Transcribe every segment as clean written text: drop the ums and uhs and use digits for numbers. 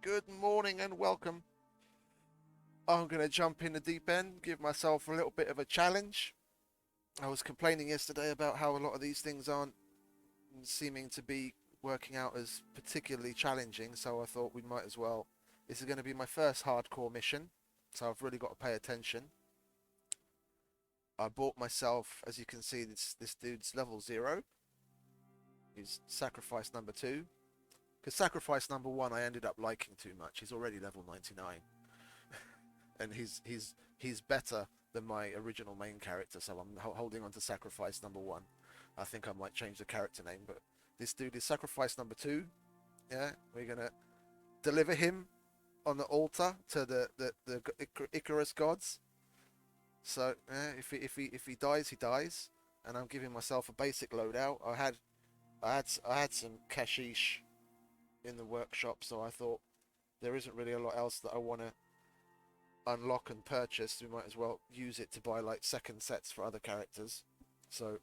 Good morning and welcome. I'm going to jump in the deep end, give myself a little bit of a challenge. I was complaining yesterday about how a lot of these things aren't seeming to be working out as particularly challenging, so I thought we might as well. This is going to be my first hardcore mission, so I've really got to pay attention. I bought myself, as you can see, this dude's level 0. He's sacrifice number 2. Because sacrifice number 1 I ended up liking too much. He's already level 99. And he's better than my original main character, so I'm holding on to sacrifice number 1. I think I might change the character name, but this dude is sacrifice number 2. Yeah, we're gonna deliver him on the altar to the Icarus gods. So if he dies, he dies, and I'm giving myself a basic loadout. I had some kashish in the workshop, so I thought there isn't really a lot else that I want to unlock and purchase. We might as well use it to buy like second sets for other characters. So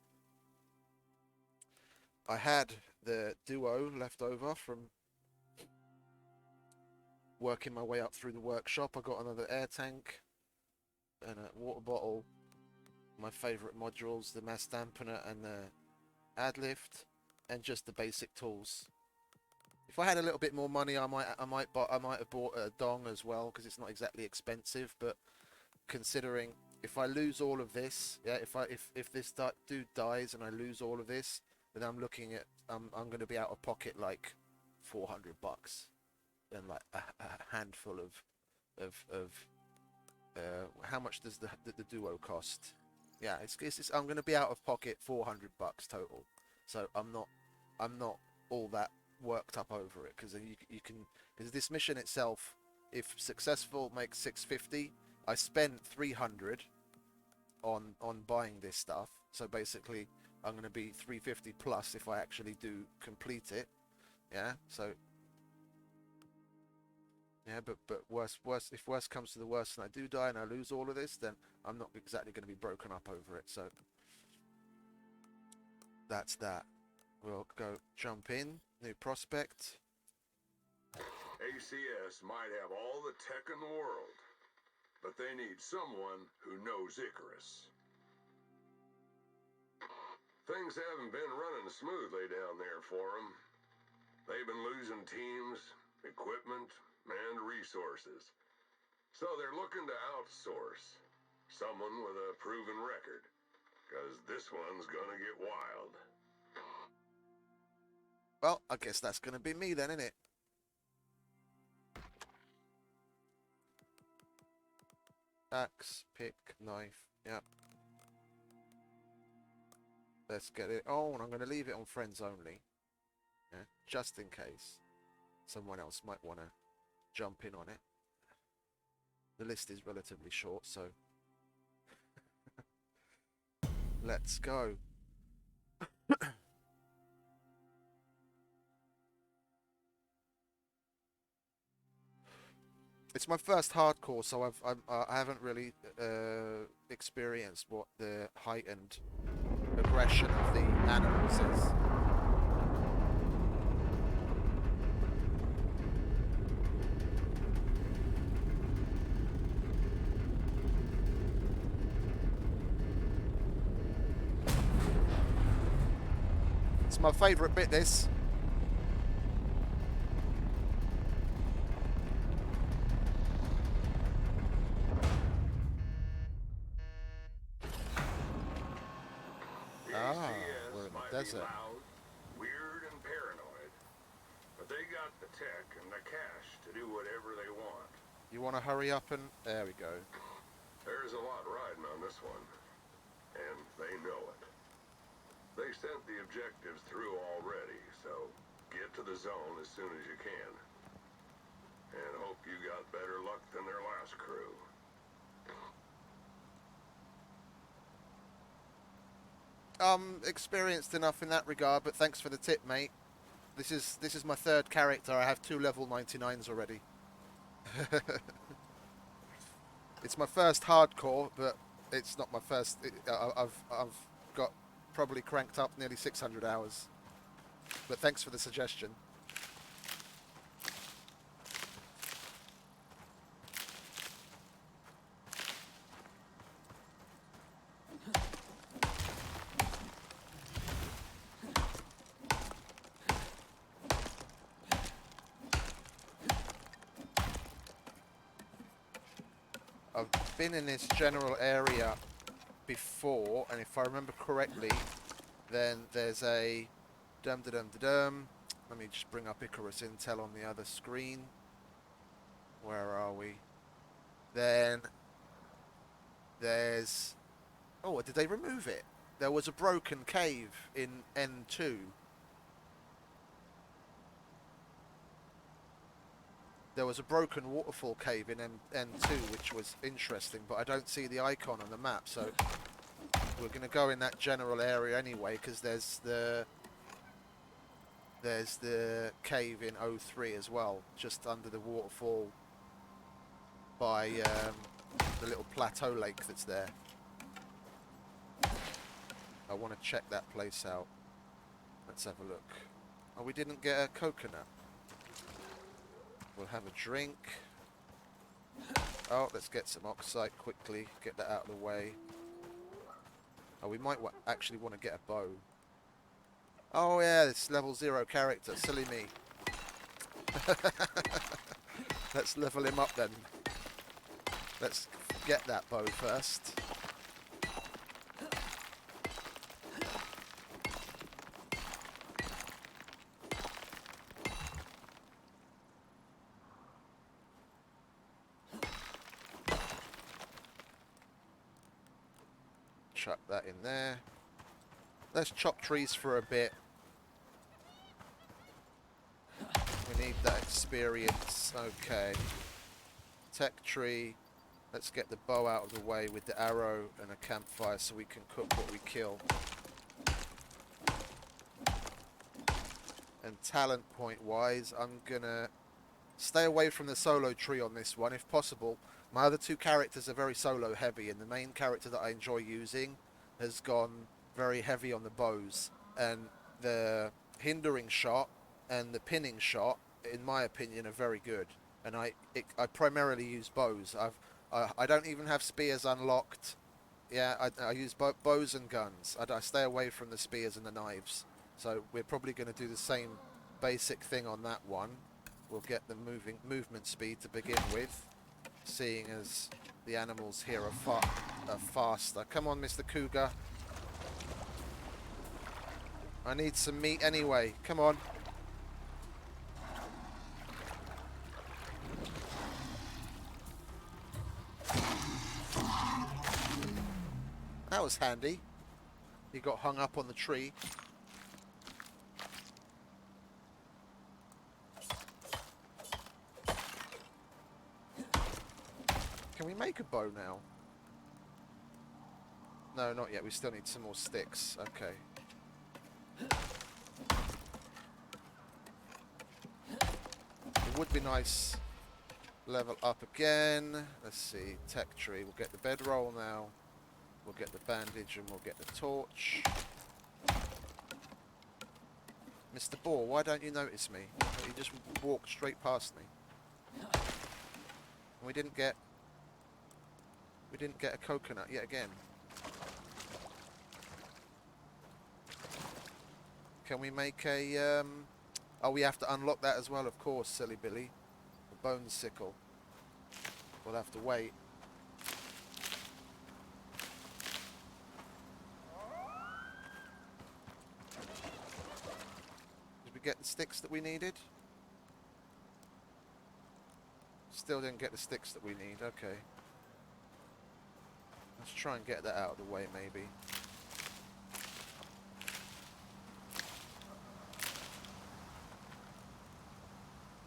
I had the duo left over from working my way up through the workshop. I got another air tank and a water bottle, my favourite modules, the mass dampener and the ad lift, and just the basic tools. If I had a little bit more money, I might have bought a dong as well, because it's not exactly expensive. But considering if I lose all of this, yeah, if this dude dies and I lose all of this, then I'm looking at I'm going to be out of pocket like $400 and like a handful of how much does the duo cost? Yeah, it's I'm going to be out of pocket $400 total. So I'm not all that worked up over it, because you can, because this mission itself, if successful, makes 650. I spent 300 on buying this stuff, so basically I'm going to be 350 plus if I actually do complete it. Yeah, so yeah, but worse if worse comes to the worst and I do die and I lose all of this, then I'm not exactly going to be broken up over it. So that's that. We'll go jump in, new prospect. ACS might have all the tech in the world, but they need someone who knows Icarus. Things haven't been running smoothly down there for them. They've been losing teams, equipment, and resources. So they're looking to outsource someone with a proven record, because this one's gonna get wild. Well, I guess that's going to be me then, isn't it? Axe, pick, knife. Yep. Let's get it on. I'm going to leave it on friends only. Yeah, just in case someone else might want to jump in on it. The list is relatively short, so let's go. It's my first hardcore, so I haven't really experienced what the heightened aggression of the animals is. It's my favourite bit, this. The Ah, ACS we're in the might be desert. loud, weird, and paranoid, but they got the tech and the cash to do whatever they want. You want to hurry up and... There we go. There's a lot riding on this one, and they know it. They sent the objectives through already, so get to the zone as soon as you can. And hope you got better luck than their last crew. Experienced enough in that regard, but thanks for the tip, mate. This is my third character. I have 2 level 99s already. It's my first hardcore, but it's not my first. I've got probably cranked up nearly 600 hours. But thanks for the suggestion. I've been in this general area before, and if I remember correctly, then there's a dum-da-dum-da-dum. Let me just bring up Icarus Intel on the other screen. Where are we? Then there's... Oh, did they remove it? There was a broken cave in N2. There was a broken waterfall cave in N2, which was interesting, but I don't see the icon on the map, so we're going to go in that general area anyway, because there's the cave in O3 as well, just under the waterfall by the little plateau lake that's there. I want to check that place out. Let's have a look. Oh, we didn't get a coconut. We'll have a drink. Oh, let's get some oxide quickly. Get that out of the way. Oh, we might actually want to get a bow. Oh yeah, this level 0 character. Silly me. Let's level him up then. Let's get that bow first. Chuck that in there. Let's chop trees for a bit. We need that experience. Okay. Tech tree. Let's get the bow out of the way with the arrow and a campfire so we can cook what we kill. And talent point wise, I'm gonna stay away from the solo tree on this one if possible. My other two characters are very solo heavy, and the main character that I enjoy using has gone very heavy on the bows. And the hindering shot and the pinning shot, in my opinion, are very good. And I primarily use bows. I don't even have spears unlocked. Yeah, I use bows and guns. I stay away from the spears and the knives. So we're probably going to do the same basic thing on that one. We'll get the movement speed to begin with, seeing as the animals here are faster. Come on, Mr. Cougar. I need some meat anyway. Come on. That was handy. He got hung up on the tree. Can we make a bow now? No, not yet. We still need some more sticks. Okay. It would be nice. Level up again. Let's see. Tech tree. We'll get the bedroll now. We'll get the bandage and we'll get the torch. Mr. Boar, why don't you notice me? You just walked straight past me. And we didn't get a coconut yet again. Can we make a oh, we have to unlock that as well, of course, silly Billy. The bone sickle. We'll have to wait. Did we get the sticks that we needed? Still didn't get the sticks that we need. Okay. Let's try and get that out of the way, maybe.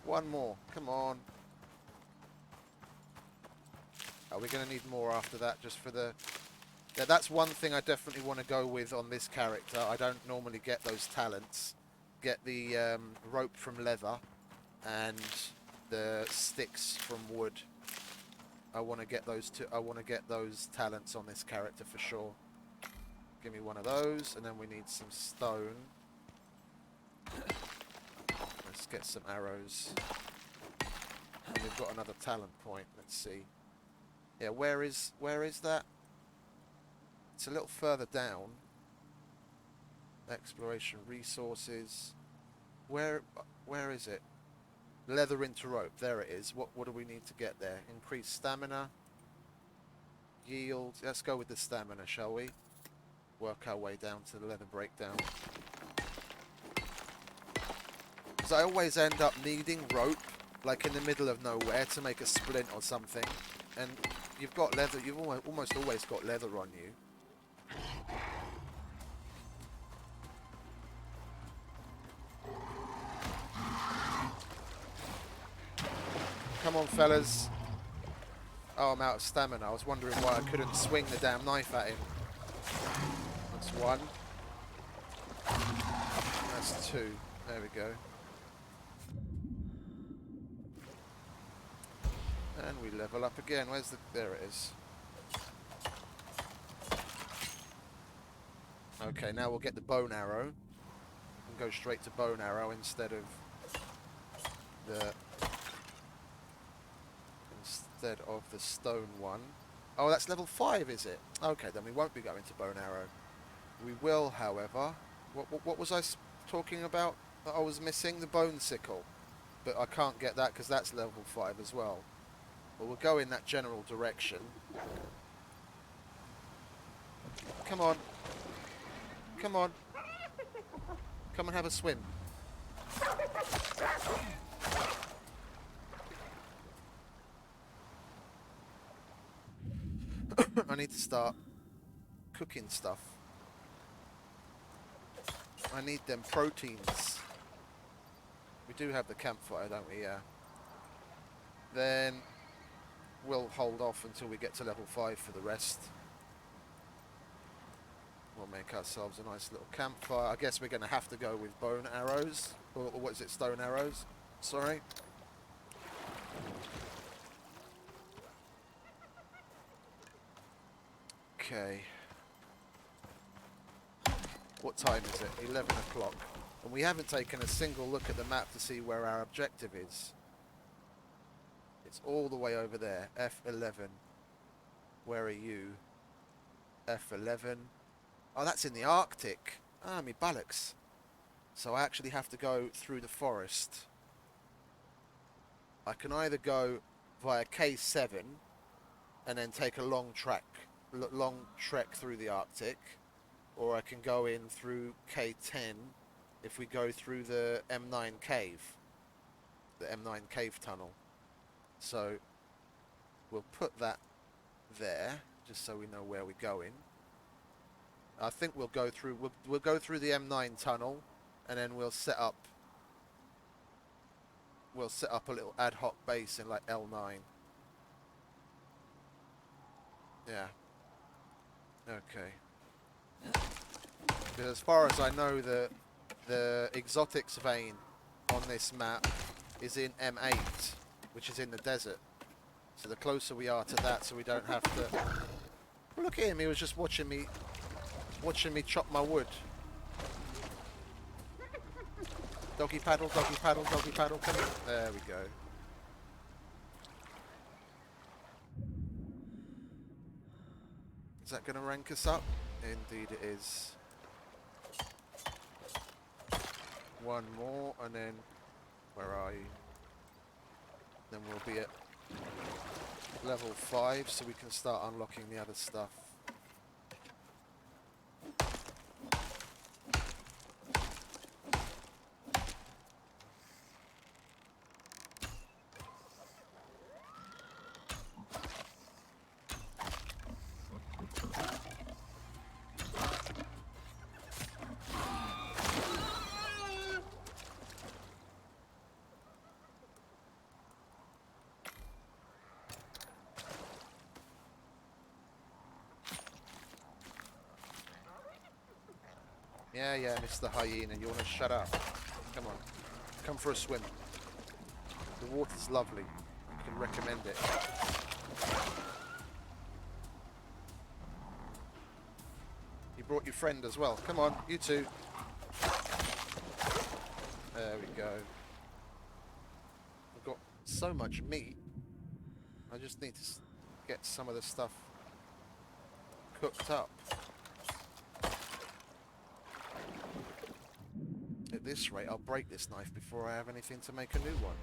One more. Come on. Are we going to need more after that, just for the... Yeah, that's one thing I definitely want to go with on this character. I don't normally get those talents. Get the rope from leather and the sticks from wood. I want to get those two. I want to get those talents on this character for sure. Give me one of those, and then we need some stone. Let's get some arrows. And we've got another talent point. Let's see. Yeah, where is that? It's a little further down. Exploration resources. Where is it? Leather into rope. There it is. What do we need to get there? Increase stamina. Yield. Let's go with the stamina, shall we? Work our way down to the leather breakdown. Because I always end up needing rope, like in the middle of nowhere, to make a splint or something. And you've got leather. You've almost always got leather on you. Come on, fellas. Oh, I'm out of stamina. I was wondering why I couldn't swing the damn knife at him. That's one. That's two. There we go. And we level up again. Where's the... There it is. Okay, now we'll get the bone arrow. And go straight to bone arrow instead of the... Instead of the stone one. Oh, that's level 5, is it? Okay, then we won't be going to bone arrow. We will, however... What was I talking about that I was missing? The bone sickle. But I can't get that because that's level 5 as well. But we'll go in that general direction. Come on. Come on. Come and have a swim. I need to start cooking stuff. I need them proteins. We do have the campfire, don't we? Yeah. Then we'll hold off until we get to level 5 for the rest. We'll make ourselves a nice little campfire. I guess we're going to have to go with bone arrows. Or what is it? Stone arrows? Sorry. Okay. What time is it? 11 o'clock. And we haven't taken a single look at the map to see where our objective is. It's all the way over there. F11. Where are you? F11. Oh, that's in the Arctic. Ah, me bollocks. So I actually have to go through the forest. I can either go via K7 and then take a long trek through the Arctic, or I can go in through K10 if we go through the M9 cave, the M9 cave tunnel. So we'll put that there just so we know where we're going. I think we'll go through the M9 tunnel, and then we'll set up a little ad hoc base in like L9. Yeah. Okay. Because as far as I know, the exotics vein on this map is in M8, which is in the desert. So the closer we are to that, so we don't have to... Well, look at him, he was just watching me chop my wood. Doggy paddle, doggy paddle, doggy paddle, come on. There we go. Is that going to rank us up? Indeed it is. One more, and then... Where are you? Then we'll be at level 5, so we can start unlocking the other stuff. Yeah, Mr. Hyena, you want to shut up? Come on. Come for a swim. The water's lovely. I can recommend it. You brought your friend as well. Come on, you two. There we go. We've got so much meat. I just need to get some of the stuff cooked up. At this rate, I'll break this knife before I have anything to make a new one.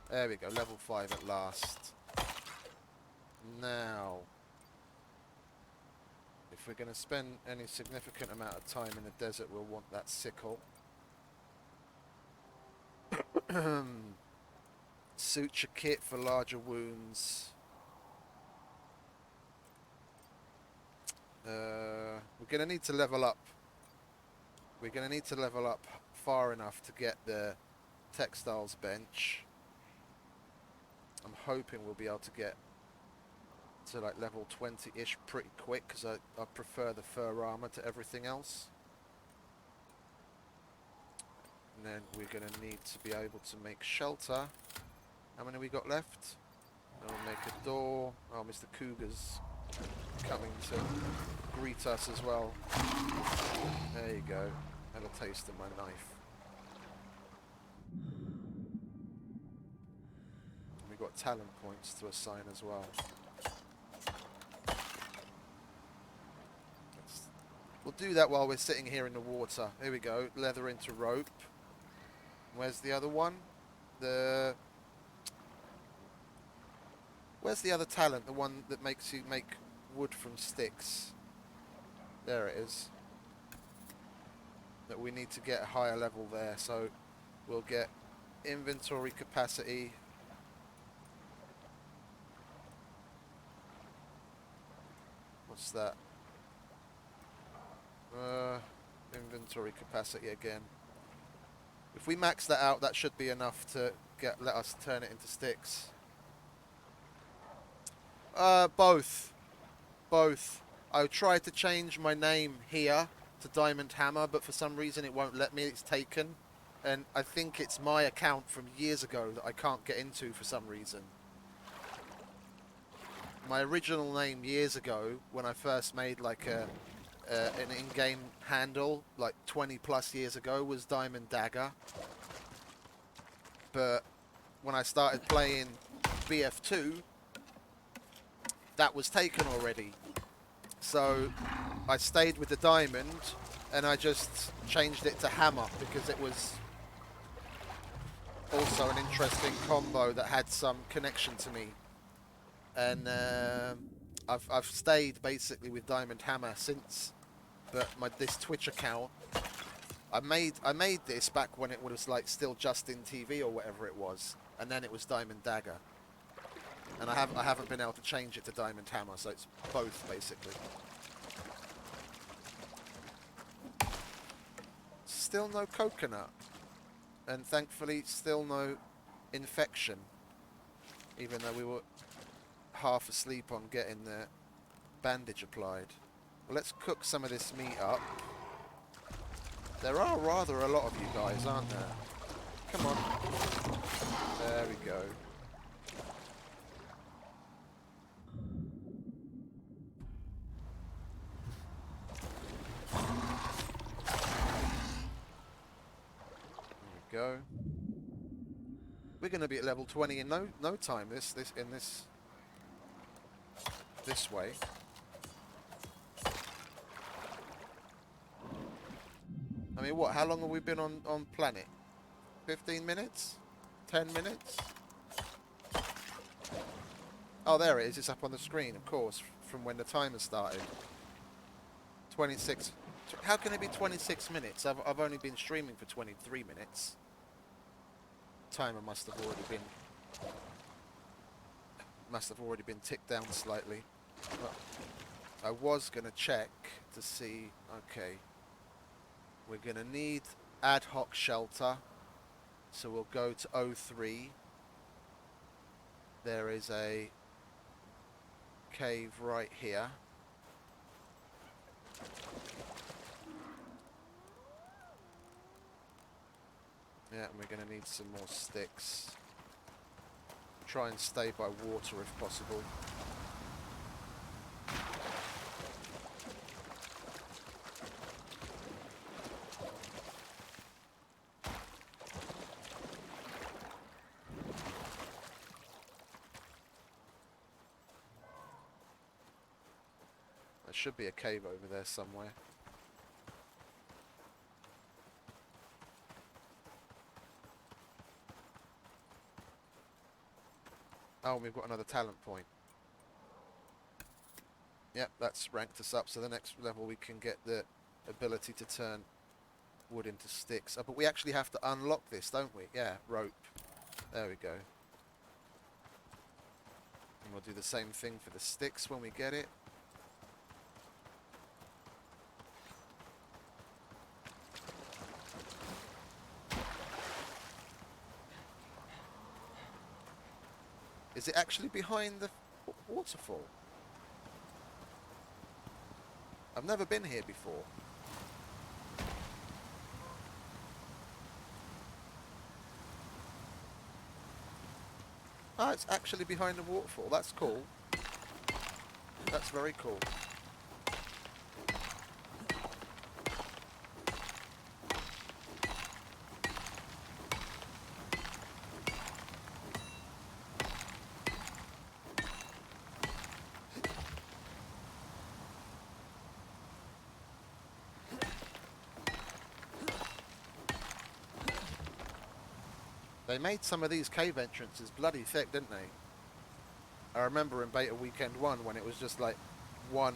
There we go, level 5 at last. Now, if we're going to spend any significant amount of time in the desert, we'll want that sickle. Suture kit for larger wounds. We're going to need to level up. We're going to need to level up far enough to get the textiles bench. I'm hoping we'll be able to get to like level 20-ish pretty quick, because I prefer the fur armor to everything else. And then we're going to need to be able to make shelter. How many we got left? I'll make a door. Oh, Mr. Cougar's coming to greet us as well. There you go. Had a taste of my knife. We've got talent points to assign as well. We'll do that while we're sitting here in the water. Here we go. Leather into rope. Where's the other one? Where's the other talent? The one that makes you make wood from sticks. There it is. That we need to get a higher level there. So we'll get inventory capacity. What's that? Inventory capacity again. If we max that out, that should be enough to let us turn it into sticks. Both. I tried to change my name here to Diamond Hammer, but for some reason it won't let me. It's taken. And I think it's my account from years ago that I can't get into for some reason. My original name years ago, when I first made like an in-game handle, like 20 plus years ago, was Diamond Dagger. But when I started playing BF2, that was taken already. So I stayed with the Diamond and I just changed it to Hammer because it was also an interesting combo that had some connection to me. And I've stayed basically with Diamond Hammer since. But this Twitch account, I made this back when it was like still Justin TV or whatever it was, and then it was Diamond Dagger. And I haven't been able to change it to Diamond Hammer, so it's both basically. Still no coconut, and thankfully still no infection, even though we were half asleep on getting the bandage applied. Well, let's cook some of this meat up. There are rather a lot of you guys, aren't there? Come on. There we go. There we go. We're going to be at level 20 in no time. This way. I mean, what? How long have we been on planet? 15 minutes? 10 minutes? Oh, there it is. It's up on the screen, of course, from when the timer started. 26. How can it be 26 minutes? I've only been streaming for 23 minutes. Timer must have already been ticked down slightly. But I was going to check to see. Okay. We're going to need ad hoc shelter. So we'll go to 03. There is a cave right here. Yeah, and we're going to need some more sticks. Try and stay by water if possible. There should be a cave over there somewhere. Oh, we've got another talent point. Yep, that's ranked us up. So the next level we can get the ability to turn wood into sticks. But we actually have to unlock this, don't we? Yeah, rope. There we go. And we'll do the same thing for the sticks when we get it. Is it actually behind the waterfall? I've never been here before. Ah, it's actually behind the waterfall. That's cool. That's very cool. They made some of these cave entrances bloody thick, didn't they? I remember in Beta Weekend 1 when it was just like one,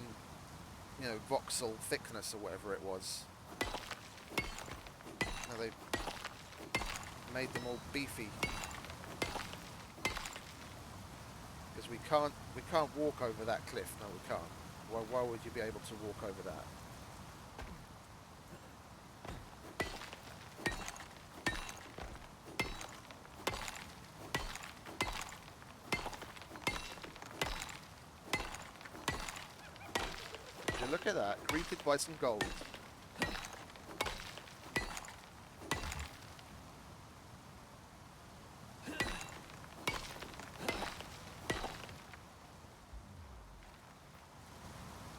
voxel thickness or whatever it was. Now they made them all beefy. Because we can't walk over that cliff. No, we can't. Why would you be able to walk over that? Would you look at that? Greeted by some gold.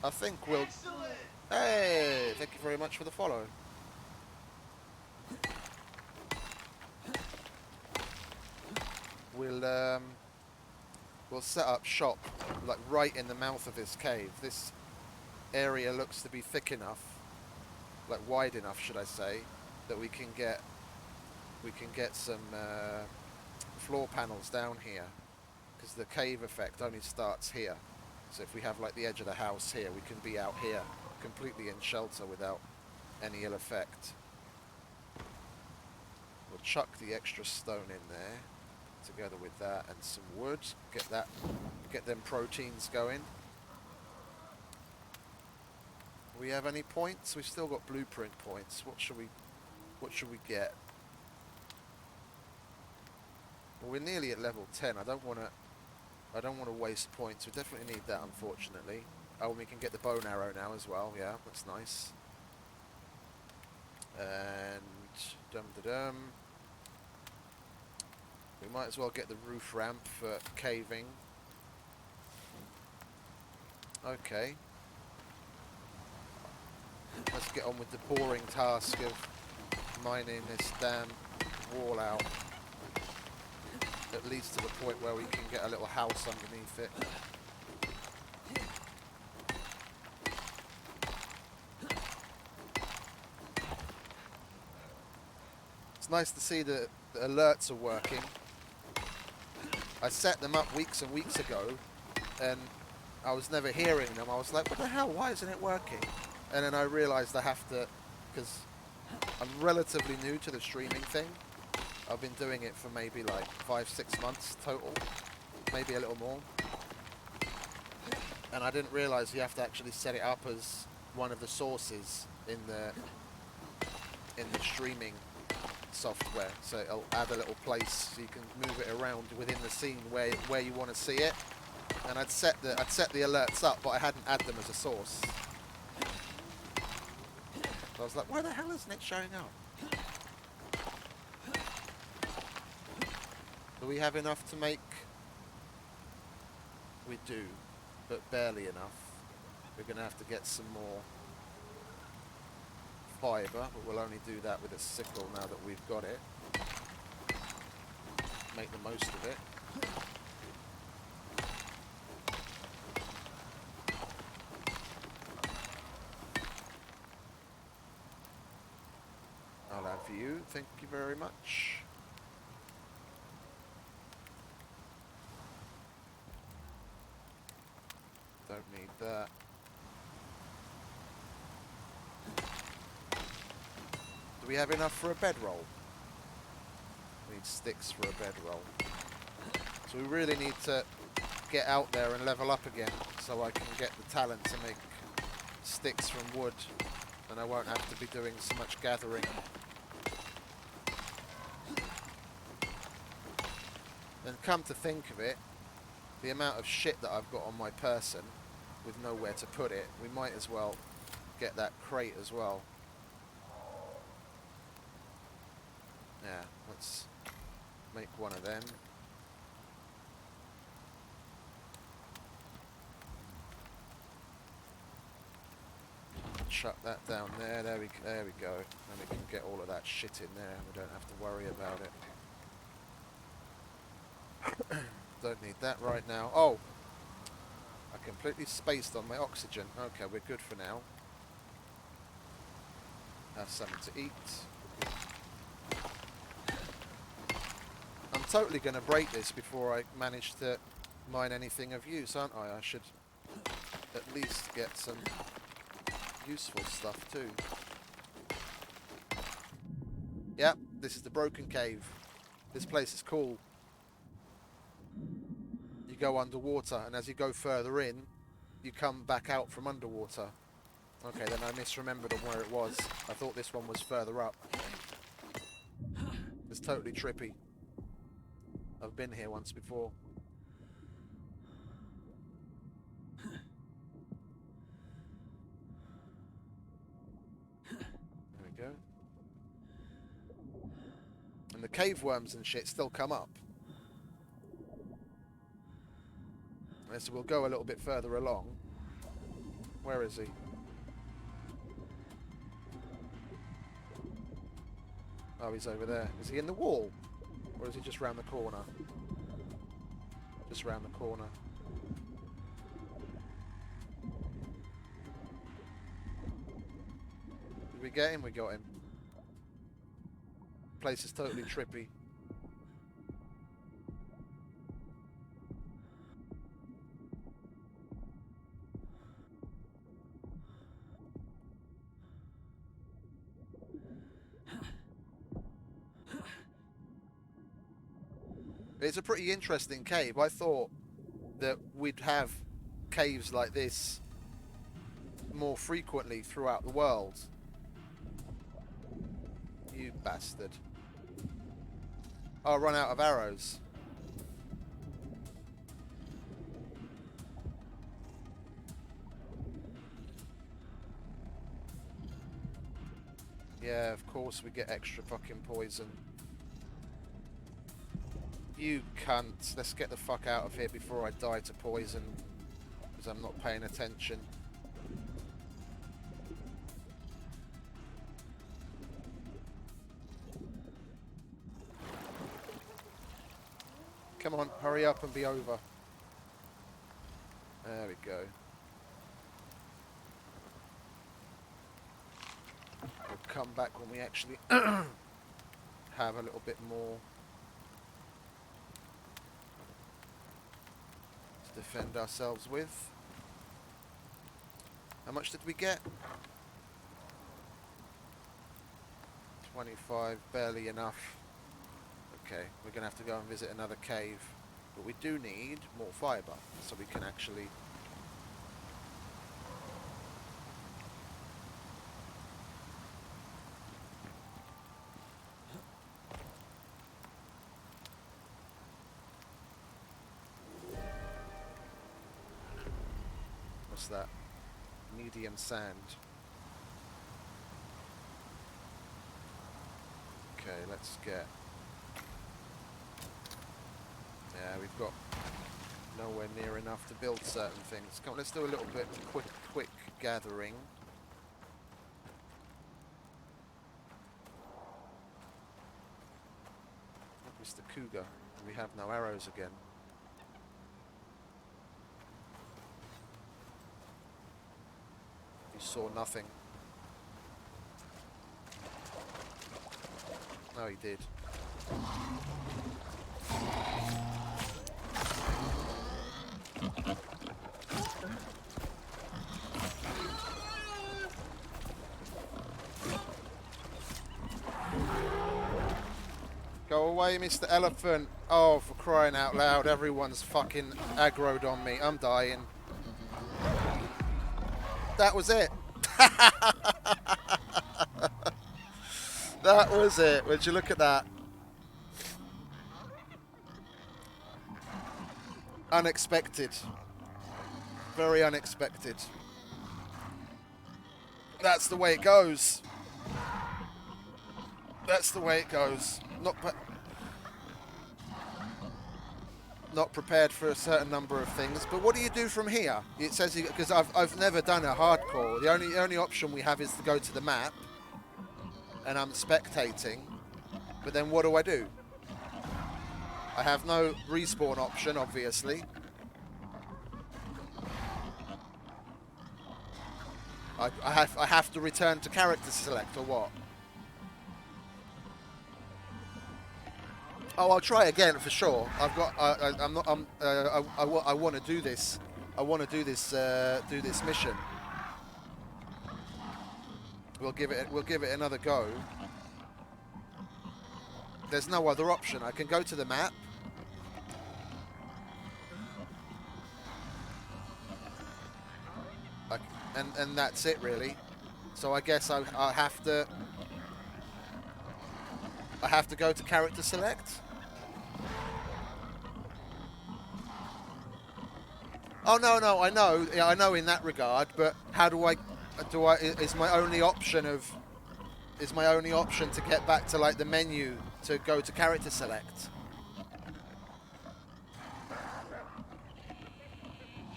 I think we'll... Excellent! Hey! Thank you very much for the follow. We'll set up shop like right in the mouth of this cave. This area looks to be thick enough, like wide enough, should I say, that we can get some floor panels down here, because the cave effect only starts here. So if we have like the edge of the house here, we can be out here completely in shelter without any ill effect. We'll chuck the extra stone in there together with that and some wood. Get them proteins going. We have any points? We've still got blueprint points. What should we get? Well, we're nearly at level 10. I don't want to waste points. We definitely need that, unfortunately. Oh, and we can get the bow and arrow now as well. Yeah, that's nice. And dum-da-dum. We might as well get the roof ramp for caving. Okay. Let's get on with the boring task of mining this damn wall out. At least to the point where we can get a little house underneath it. It's nice to see that the alerts are working. I set them up weeks and weeks ago, and I was never hearing them. I was like, what the hell, why isn't it working? And then I realised I have to, because I'm relatively new to the streaming thing. I've been doing it for maybe like 5-6 months total, maybe a little more. And I didn't realise you have to actually set it up as one of the sources in the streaming software, so it'll add a little place so you can move it around within the scene where you want to see it. And I'd set the alerts up, but I hadn't added them as a source. So I was like, why the hell isn't it showing up? Do we have enough to make? We do, but barely enough. We're going to have to get some more fibre, but we'll only do that with a sickle now that we've got it. Make the most of it. I'll have you. Thank you very much. Don't need that. Do we have enough for a bedroll? We need sticks for a bedroll. So we really need to get out there and level up again so I can get the talent to make sticks from wood and I won't have to be doing so much gathering. And come to think of it, the amount of shit that I've got on my person with nowhere to put it, we might as well get that crate as well. Yeah, let's make one of them. Chuck that down there. There we go. And we can get all of that shit in there. We don't have to worry about it. Don't need that right now. Oh! I completely spaced on my oxygen. Okay, we're good for now. Have something to eat. I'm totally going to break this before I manage to mine anything of use, aren't I? I should at least get some useful stuff too. Yep, this is the broken cave. This place is cool. You go underwater, and as you go further in, you come back out from underwater. Okay, then I misremembered on where it was. I thought this one was further up. It's totally trippy. I've been here once before. There we go. And the cave worms and shit still come up. So we'll go a little bit further along. Where is he? Oh, he's over there. Is he in the wall? Or is he just round the corner? Just round the corner. Did we get him? We got him. Place is totally trippy. It's a pretty interesting cave. I thought that we'd have caves like this more frequently throughout the world. You bastard. I'll run out of arrows. Yeah, of course we get extra fucking poison. You cunt. Let's get the fuck out of here before I die to poison. Because I'm not paying attention. Come on, hurry up and be over. There we go. We'll come back when we actually have a little bit more to defend ourselves with. How much did we get? 25, barely enough. Okay, we're going to have to go and visit another cave. But we do need more fibre, so we can actually... What's that? Medium sand. Okay, let's get... Yeah, we've got nowhere near enough to build certain things. Come on, let's do a little bit quick gathering. Mr. Cougar. We have no arrows again. You saw nothing. No, he did. away, Mr. Elephant. Oh, for crying out loud, everyone's fucking aggroed on me. I'm dying. That was it. That was it. Would you look at that? Unexpected. Very unexpected. That's the way it goes. That's the way it goes. Not prepared for a certain number of things. But what do you do from here? It says because I've never done a hardcore. The only option we have is to go to the map, and I'm spectating. But then what do I do? I have no respawn option, obviously. I have to return to character select or what? Oh, I'll try again for sure. I've got. I'm not. I want to do this. I want to do this. Do this mission. We'll give it. We'll give it another go. There's no other option. I can go to the map. And that's it really. So I guess I have to. I have to go to character select. Oh no, I know, yeah, I know in that regard, but how do I is my only option to get back to like the menu to go to character select?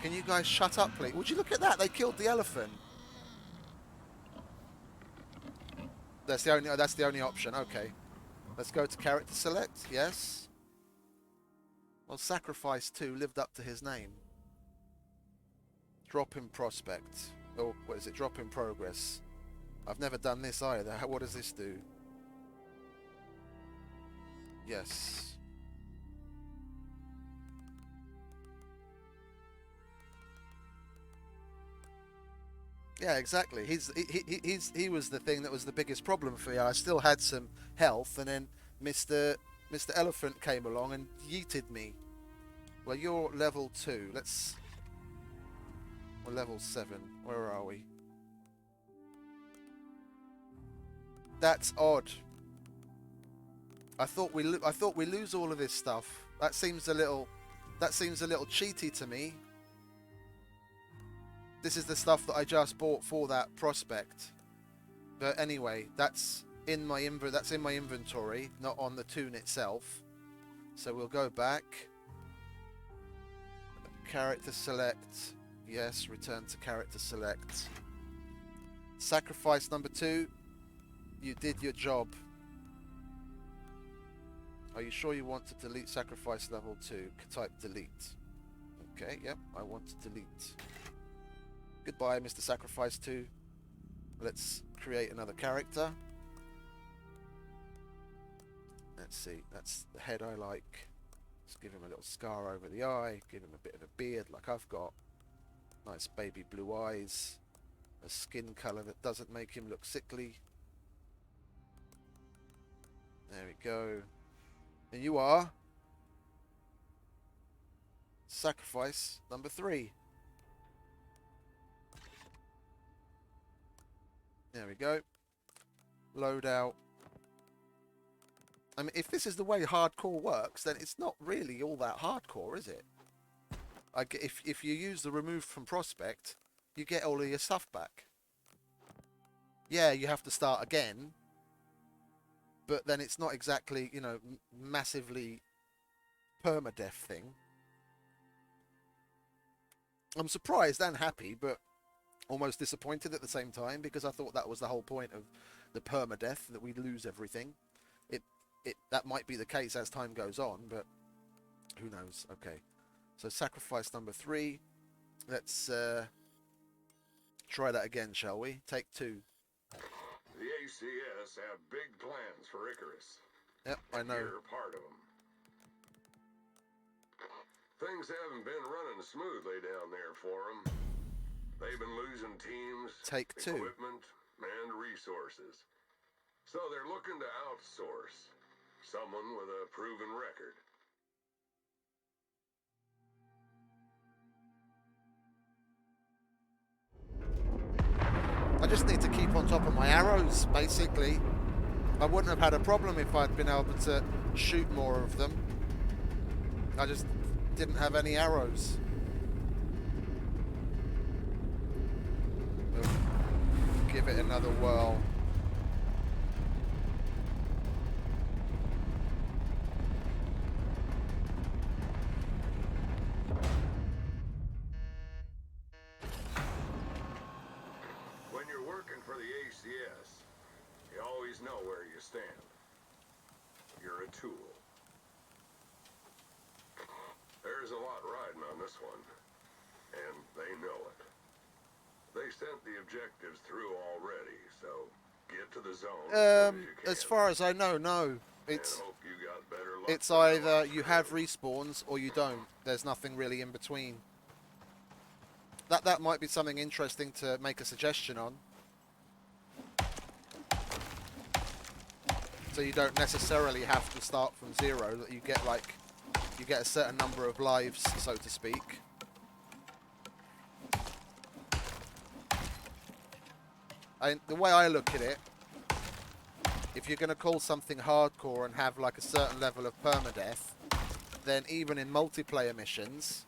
Can you guys shut up, please? Would you look at that? They killed the elephant. That's the only option. Okay, let's go to character select. Yes. Well, Sacrifice 2 lived up to his name. Drop in prospect. Oh, what is it? Drop in progress. I've never done this either. What does this do? Yes. Yeah, exactly. He was the thing that was the biggest problem for me. I still had some health, and then Mr. Elephant came along and yeeted me. Well, you're level 2. We're level 7. Where are we? That's odd. I thought we lose all of this stuff. That seems a little cheaty to me. This is the stuff that I just bought for that prospect. But anyway, that's in my inventory, not on the toon itself. So we'll go back. Character select. Yes, return to character select. Sacrifice number 2. You did your job. Are you sure you want to delete sacrifice level 2? Type delete. Okay, yep, I want to delete. Goodbye, Mr. Sacrifice 2. Let's create another character. Let's see, that's the head I like. Let's give him a little scar over the eye, give him a bit of a beard like I've got. Nice baby blue eyes. A skin colour that doesn't make him look sickly. There we go. And you are Sacrifice number 3. There we go. Load out. I mean, if this is the way hardcore works, then it's not really all that hardcore, is it? If you use the remove from prospect, you get all of your stuff back. Yeah, you have to start again, but then it's not exactly, you know, massively permadeath thing. I'm surprised and happy, but almost disappointed at the same time, because I thought that was the whole point of the permadeath, that we lose everything. That might be the case as time goes on, but who knows? Okay, so sacrifice number 3. Let's try that again, shall we? Take 2. The ACS have big plans for Icarus. Yep, I know. You're part of them. Things haven't been running smoothly down there for them. They've been losing teams, Take 2. equipment, and resources. So they're looking to outsource. Someone with a proven record. I just need to keep on top of my arrows, basically. I wouldn't have had a problem if I'd been able to shoot more of them. I just didn't have any arrows. We'll give it another whirl. When you're working for the ACS, you always know where you stand. You're a tool. There's a lot riding on this one, and they know it. They sent the objectives through already, so get to the zone as soon as you can. As far as I know, no. It's And hope you got better luck it's than the either last you crew. have respawns or you don't. There's nothing really in between. That might be something interesting to make a suggestion on. So you don't necessarily have to start from zero. That you get a certain number of lives, so to speak. The way I look at it, if you're going to call something hardcore and have like a certain level of permadeath, then even in multiplayer missions,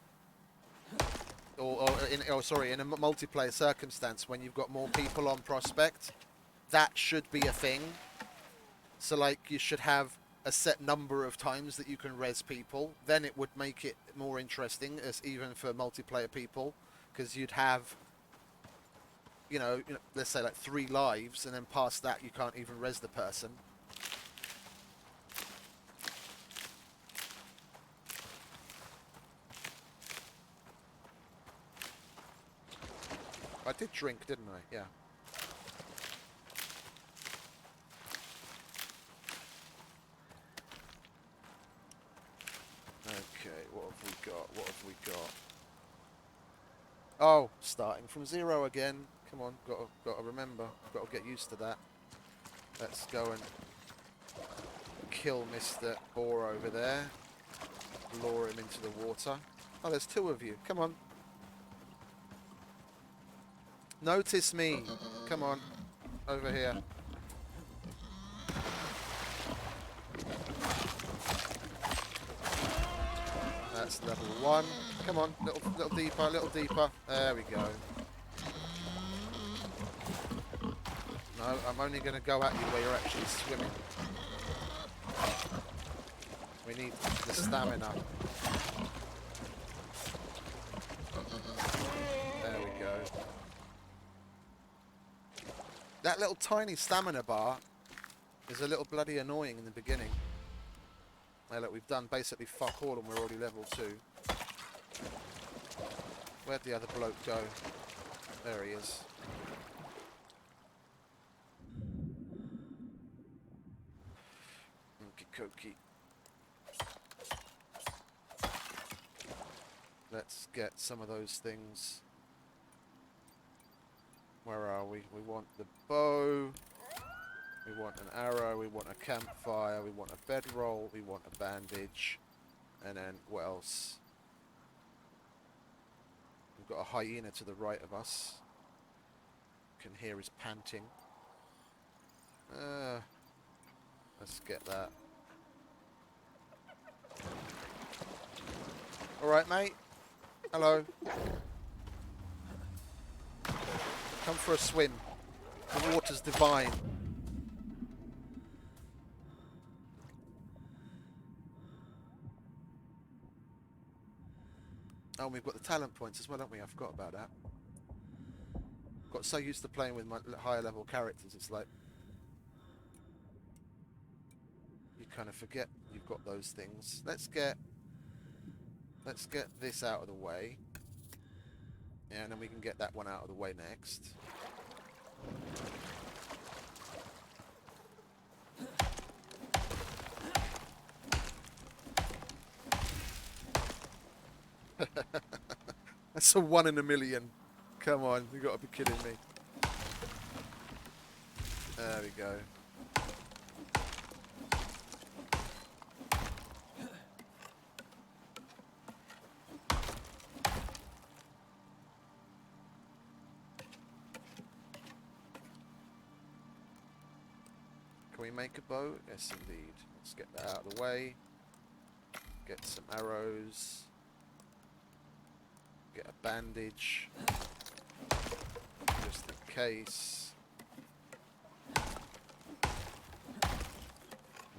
in a multiplayer circumstance when you've got more people on prospect, that should be a thing. So like you should have a set number of times that you can res people. Then it would make it more interesting, as even for multiplayer people, because you'd have, you know, let's say like 3 lives, and then past that you can't even res the person. I did drink, didn't I? Yeah. Okay, what have we got? What have we got? Oh, starting from 0 again. Come on, got to remember. Got to get used to that. Let's go and kill Mr. Boar over there. Lure him into the water. Oh, there's 2 of you. Come on. Notice me. Come on. Over here. That's level 1. Come on, little deeper, little deeper. There we go. No, I'm only going to go at you where you're actually swimming. We need the stamina. There we go. That little tiny stamina bar is a little bloody annoying in the beginning. Now look, we've done basically fuck all and we're already level 2. Where'd the other bloke go? There he is. Okie dokie. Let's get some of those things. Where are we? We want the bow. We want an arrow. We want a campfire. We want a bedroll. We want a bandage. And then what else? We've got a hyena to the right of us. Can hear his panting. Let's get that. Alright, mate. Hello. Come for a swim. The water's divine. Oh, we've got the talent points as well, haven't we? I forgot about that. Got so used to playing with my higher level characters, it's like you kind of forget you've got those things. Let's get this out of the way. Yeah, and then we can get that one out of the way next. That's a 1 in a million. Come on, you got to be kidding me. There we go. we make a bow? Yes, indeed. Let's get that out of the way. Get some arrows. Get a bandage. Just in case.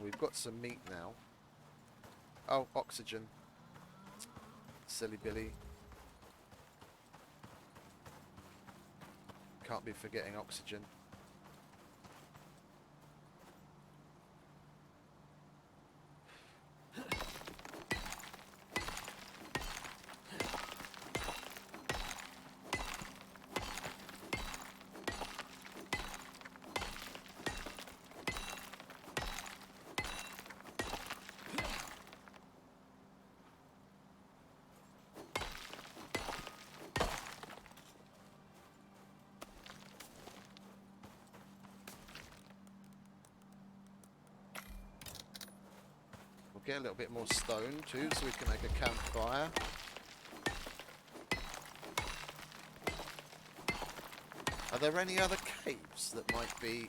We've got some meat now. Oh, oxygen. Silly Billy. Can't be forgetting oxygen. Get a little bit more stone too, so we can make a campfire. Are there any other caves that might be...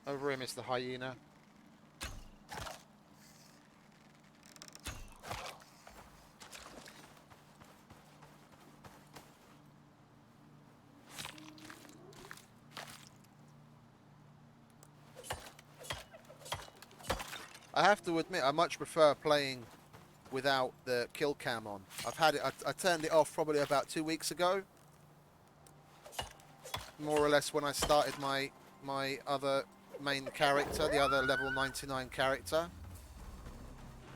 Over here, Mr. Hyena. I have to admit, I much prefer playing without the kill cam on. I've had it. I turned it off probably about 2 weeks ago, more or less when I started my other main character, the other level 99 character,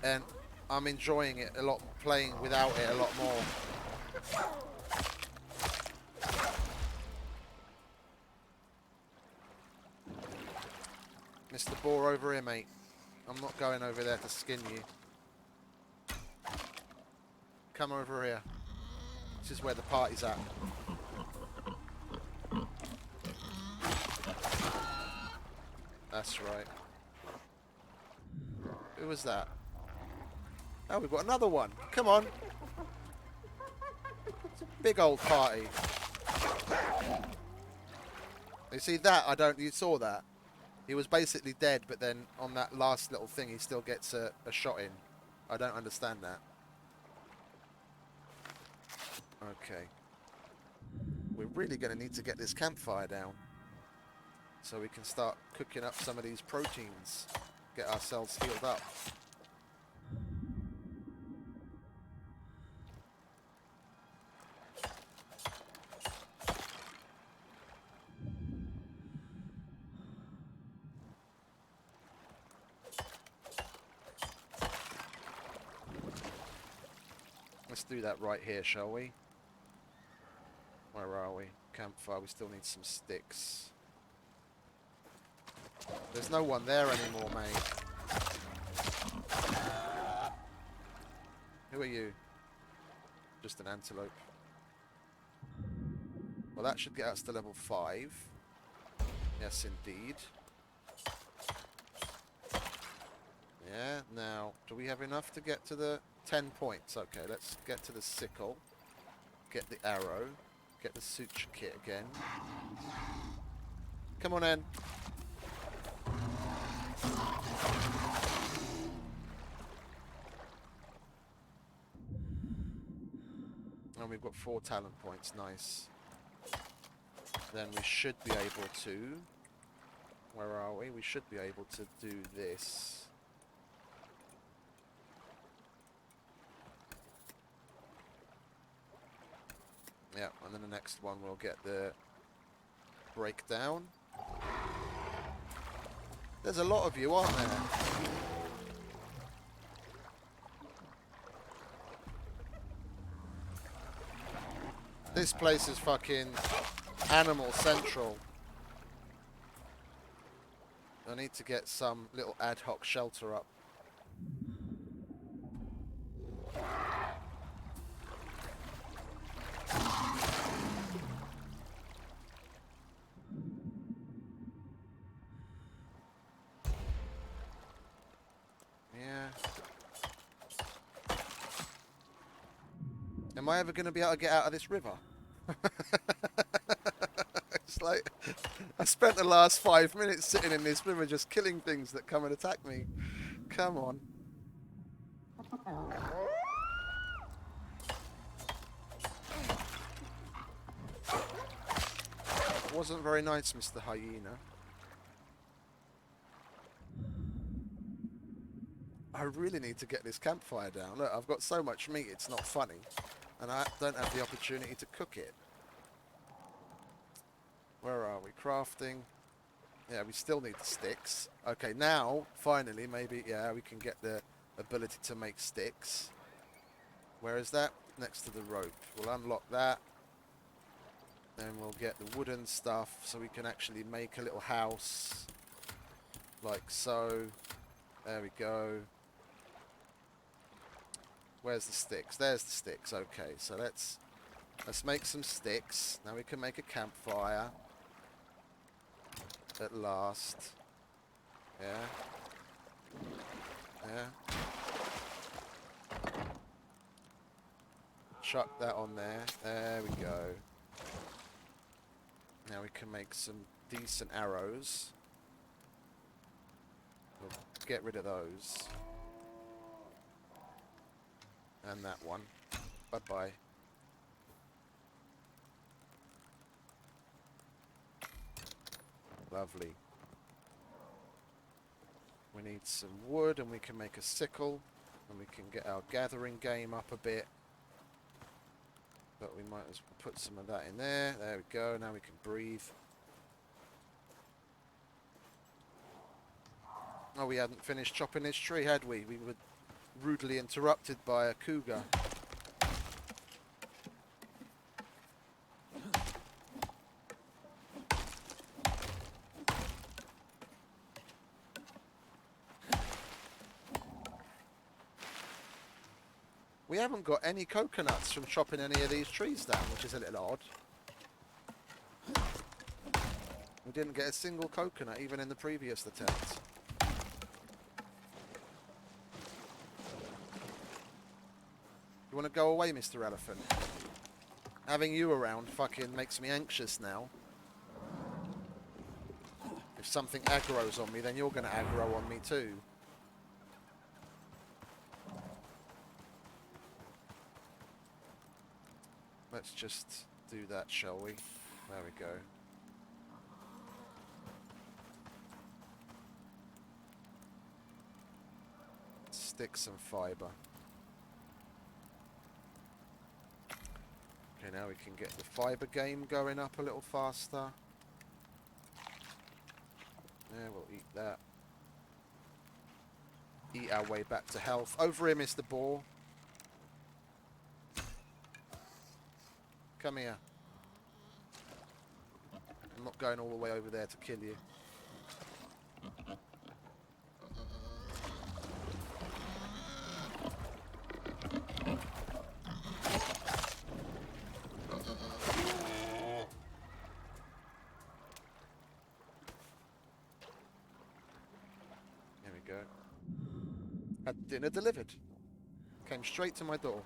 and I'm enjoying it a lot, playing without it a lot more. Mr. Boar, over here, mate. I'm not going over there to skin you. Come over here. This is where the party's at. That's right. Who was that? Oh, we've got another one. Come on. It's a big old party. You see that? You saw that? He was basically dead, but then on that last little thing, he still gets a shot in. I don't understand that. Okay. We're really going to need to get this campfire down, so we can start cooking up some of these proteins, get ourselves healed up. Let's do that right here, shall we? Where are we? Campfire, we still need some sticks. There's no one there anymore, mate. Who are you? Just an antelope. Well, that should get us to level 5. Yes, indeed. Yeah, now, do we have enough to get to the 10 points? Okay, let's get to the sickle. Get the arrow. Get the suture kit again. Come on in. And we've got 4 talent points. Nice. Then we should be able to... Where are we? We should be able to do this. Yeah, and then the next one we'll get the breakdown. There's a lot of you, aren't there? This place is fucking animal central. I need to get some little ad hoc shelter up Am I ever going to be able to get out of this river? It's like I spent the last 5 minutes sitting in this river just killing things that come and attack me. Come on. Wasn't very nice, Mr. Hyena. I really need to get this campfire down. Look, I've got so much meat, it's not funny. And I don't have the opportunity to cook it. Where are we? Crafting. Yeah, we still need the sticks. Okay, now, finally, maybe, yeah, we can get the ability to make sticks. Where is that? Next to the rope. We'll unlock that. Then we'll get the wooden stuff so we can actually make a little house. Like so. There we go. Where's the sticks? There's the sticks. Okay, so let's make some sticks. Now we can make a campfire. At last. Yeah. Yeah. Chuck that on there. There we go. Now we can make some decent arrows. We'll get rid of those. And that one. Bye-bye. Lovely. We need some wood and we can make a sickle. And we can get our gathering game up a bit. But we might as well put some of that in there. There we go. Now we can breathe. Oh, we hadn't finished chopping this tree, had we? We were rudely interrupted by a cougar. We haven't got any coconuts from chopping any of these trees down, which is a little odd. We didn't get a single coconut, even in the previous attempt. You want to go away, Mr. Elephant? Having you around fucking makes me anxious now. If something aggroes on me, then you're going to aggro on me too. Let's just do that, shall we? There we go. Stick some fibre. Okay, now we can get the fibre game going up a little faster. Yeah, we'll eat that. Eat our way back to health. Over here, Mr. Boar. Come here. I'm not going all the way over there to kill you. There we go. Had dinner delivered. Came straight to my door.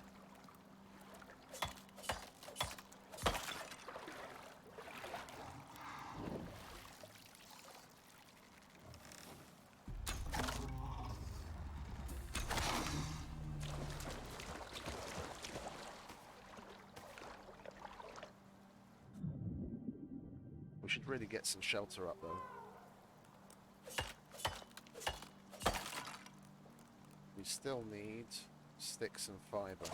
We should really get some shelter up though. We still need sticks and fibre.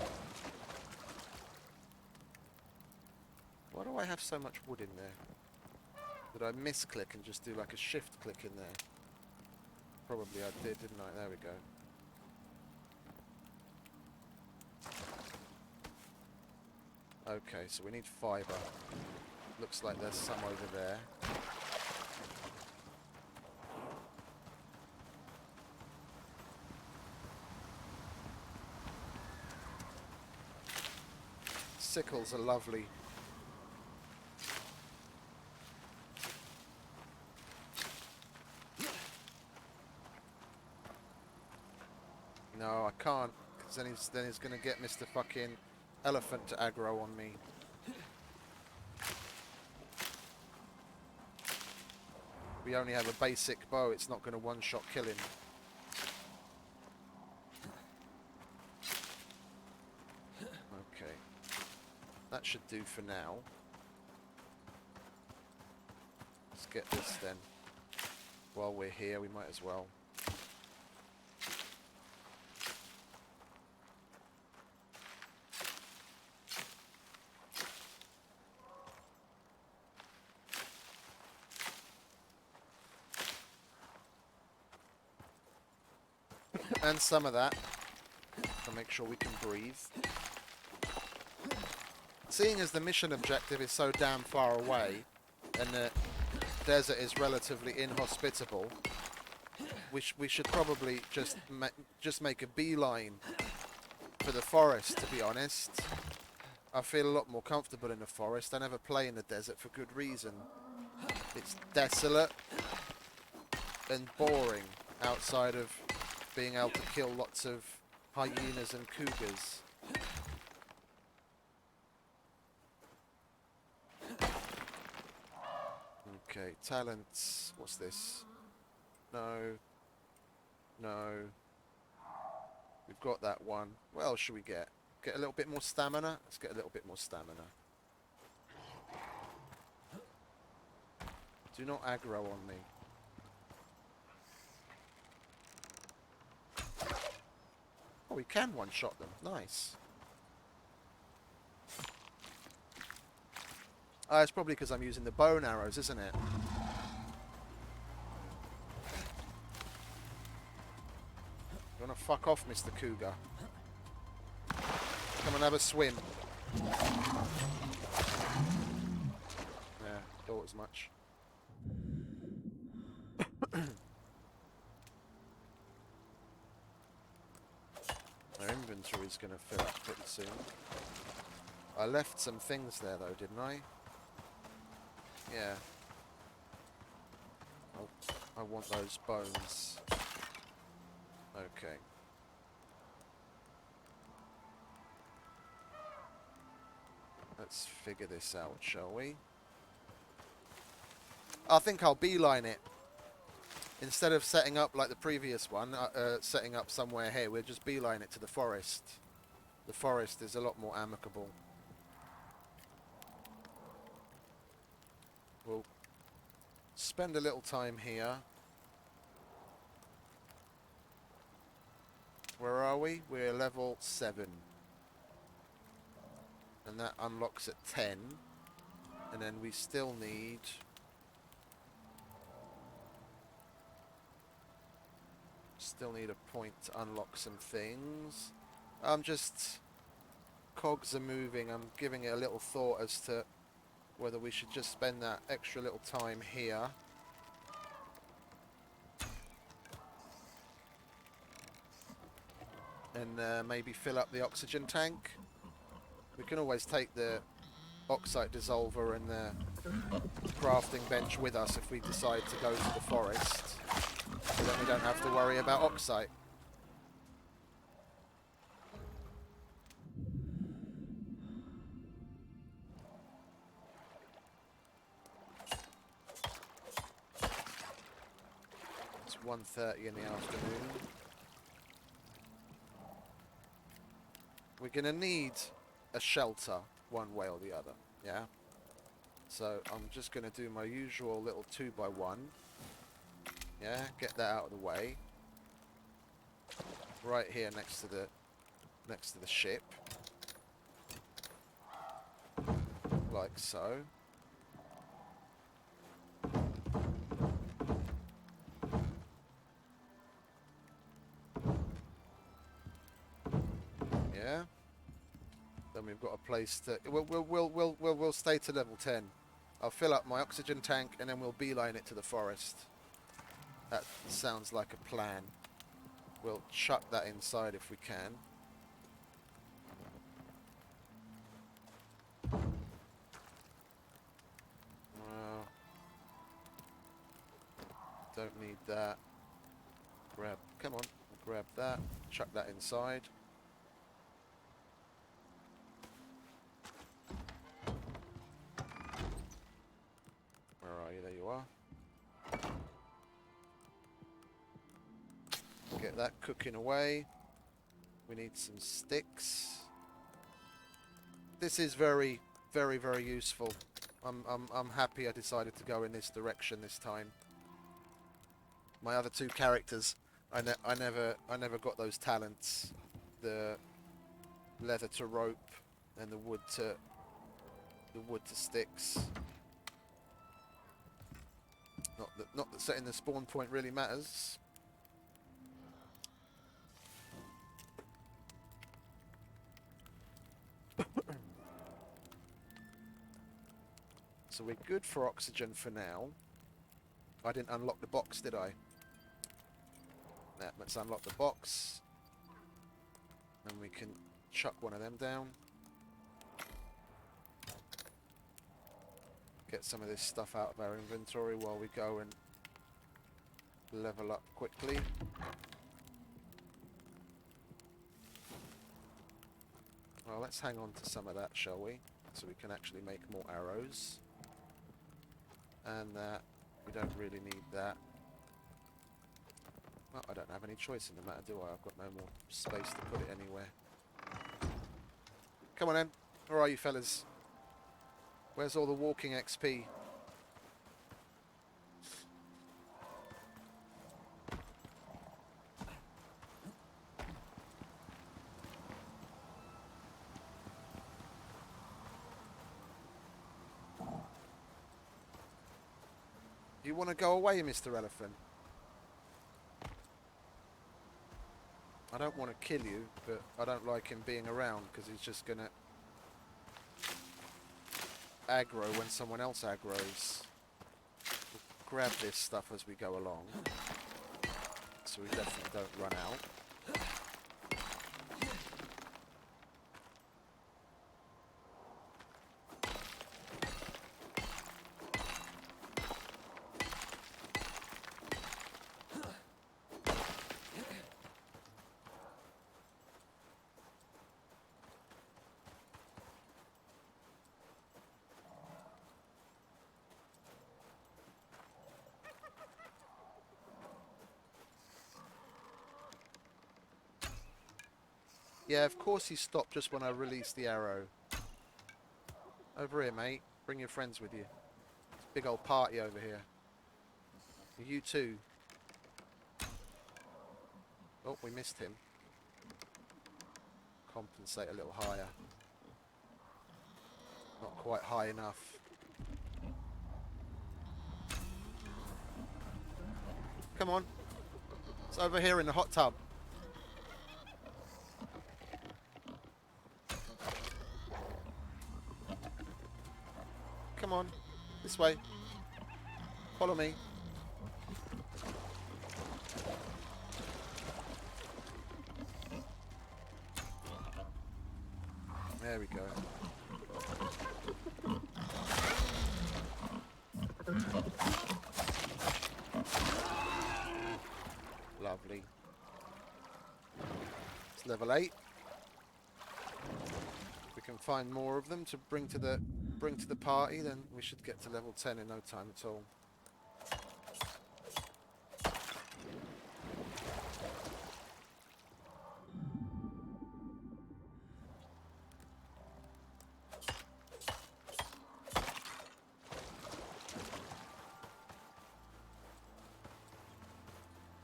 Why do I have so much wood in there? Did I misclick and just do like a shift click in there? Probably I did, didn't I? There we go. Okay, so we need fibre. Looks like there's some over there. Sickles are lovely. No, I can't, because then he's going to get Mr. fucking elephant to aggro on me. We only have a basic bow, it's not going to one-shot kill him. Okay. That should do for now. Let's get this then. While we're here, we might as well. And some of that to make sure we can breathe. Seeing as the mission objective is so damn far away and the desert is relatively inhospitable, we should probably just make a beeline for the forest, to be honest. I feel a lot more comfortable in the forest. I never play in the desert for good reason. It's desolate and boring outside of being able to kill lots of hyenas and cougars. Okay, talents. What's this? No. No. We've got that one. What else should we get? Get a little bit more stamina? Let's get a little bit more stamina. Do not aggro on me. Oh, we can one-shot them. Nice. It's probably because I'm using the bow and arrows, isn't it? You wanna fuck off, Mr. Cougar? Come and have a swim. Yeah, thought as much. Our inventory's gonna fill up pretty soon. I left some things there though, didn't I? Yeah. I want those bones. Okay. Let's figure this out, shall we? I think I'll beeline it. Instead of setting up like the previous one, setting up somewhere here, we'll just beeline it to the forest. The forest is a lot more amicable. We'll spend a little time here. Where are we? We're level 7. And that unlocks at 10. And then we still need... Still need a point to unlock some things. I'm just... Cogs are moving. I'm giving it a little thought as to whether we should just spend that extra little time here. And maybe fill up the oxygen tank. We can always take the oxide dissolver and the crafting bench with us if we decide to go to the forest. So then we don't have to worry about oxide. It's 1:30 in the afternoon. We're going to need a shelter one way or the other, yeah? So I'm just going to do my usual little 2x1. Yeah, get that out of the way. Right here next to the ship. Like so. Yeah. Then we've got a place to... We'll stay to level 10. I'll fill up my oxygen tank and then we'll beeline it to the forest. That sounds like a plan. We'll chuck that inside if we can. Don't need that. Come on, grab that. Chuck that inside. that cooking away. We need some sticks. This is very, very, very useful. I'm happy I decided to go in this direction this time. My other two characters, I never got those talents. The leather to rope and the wood to sticks. Not that setting the spawn point really matters. So we're good for oxygen for now. I didn't unlock the box, did I? Let's unlock the box. And we can chuck one of them down. Get some of this stuff out of our inventory while we go and level up quickly. Well, let's hang on to some of that, shall we? So we can actually make more arrows. And that, we don't really need that. Well, I don't have any choice in the matter, do I? I've got no more space to put it anywhere. Come on then. Where are you fellas? Where's all the walking XP? You want to go away, Mr. Elephant? I don't want to kill you, but I don't like him being around because he's just going to aggro when someone else aggroes. We'll grab this stuff as we go along, so we definitely don't run out. Yeah, of course he stopped just when I released the arrow. Over here, mate. Bring your friends with you. It's a big old party over here. You too. Oh, we missed him. Compensate a little higher. Not quite high enough. Come on. It's over here in the hot tub. Come on. This way. Follow me. There we go. Lovely. It's level 8. If we can find more of them to bring to the party, then we should get to level 10 in no time at all.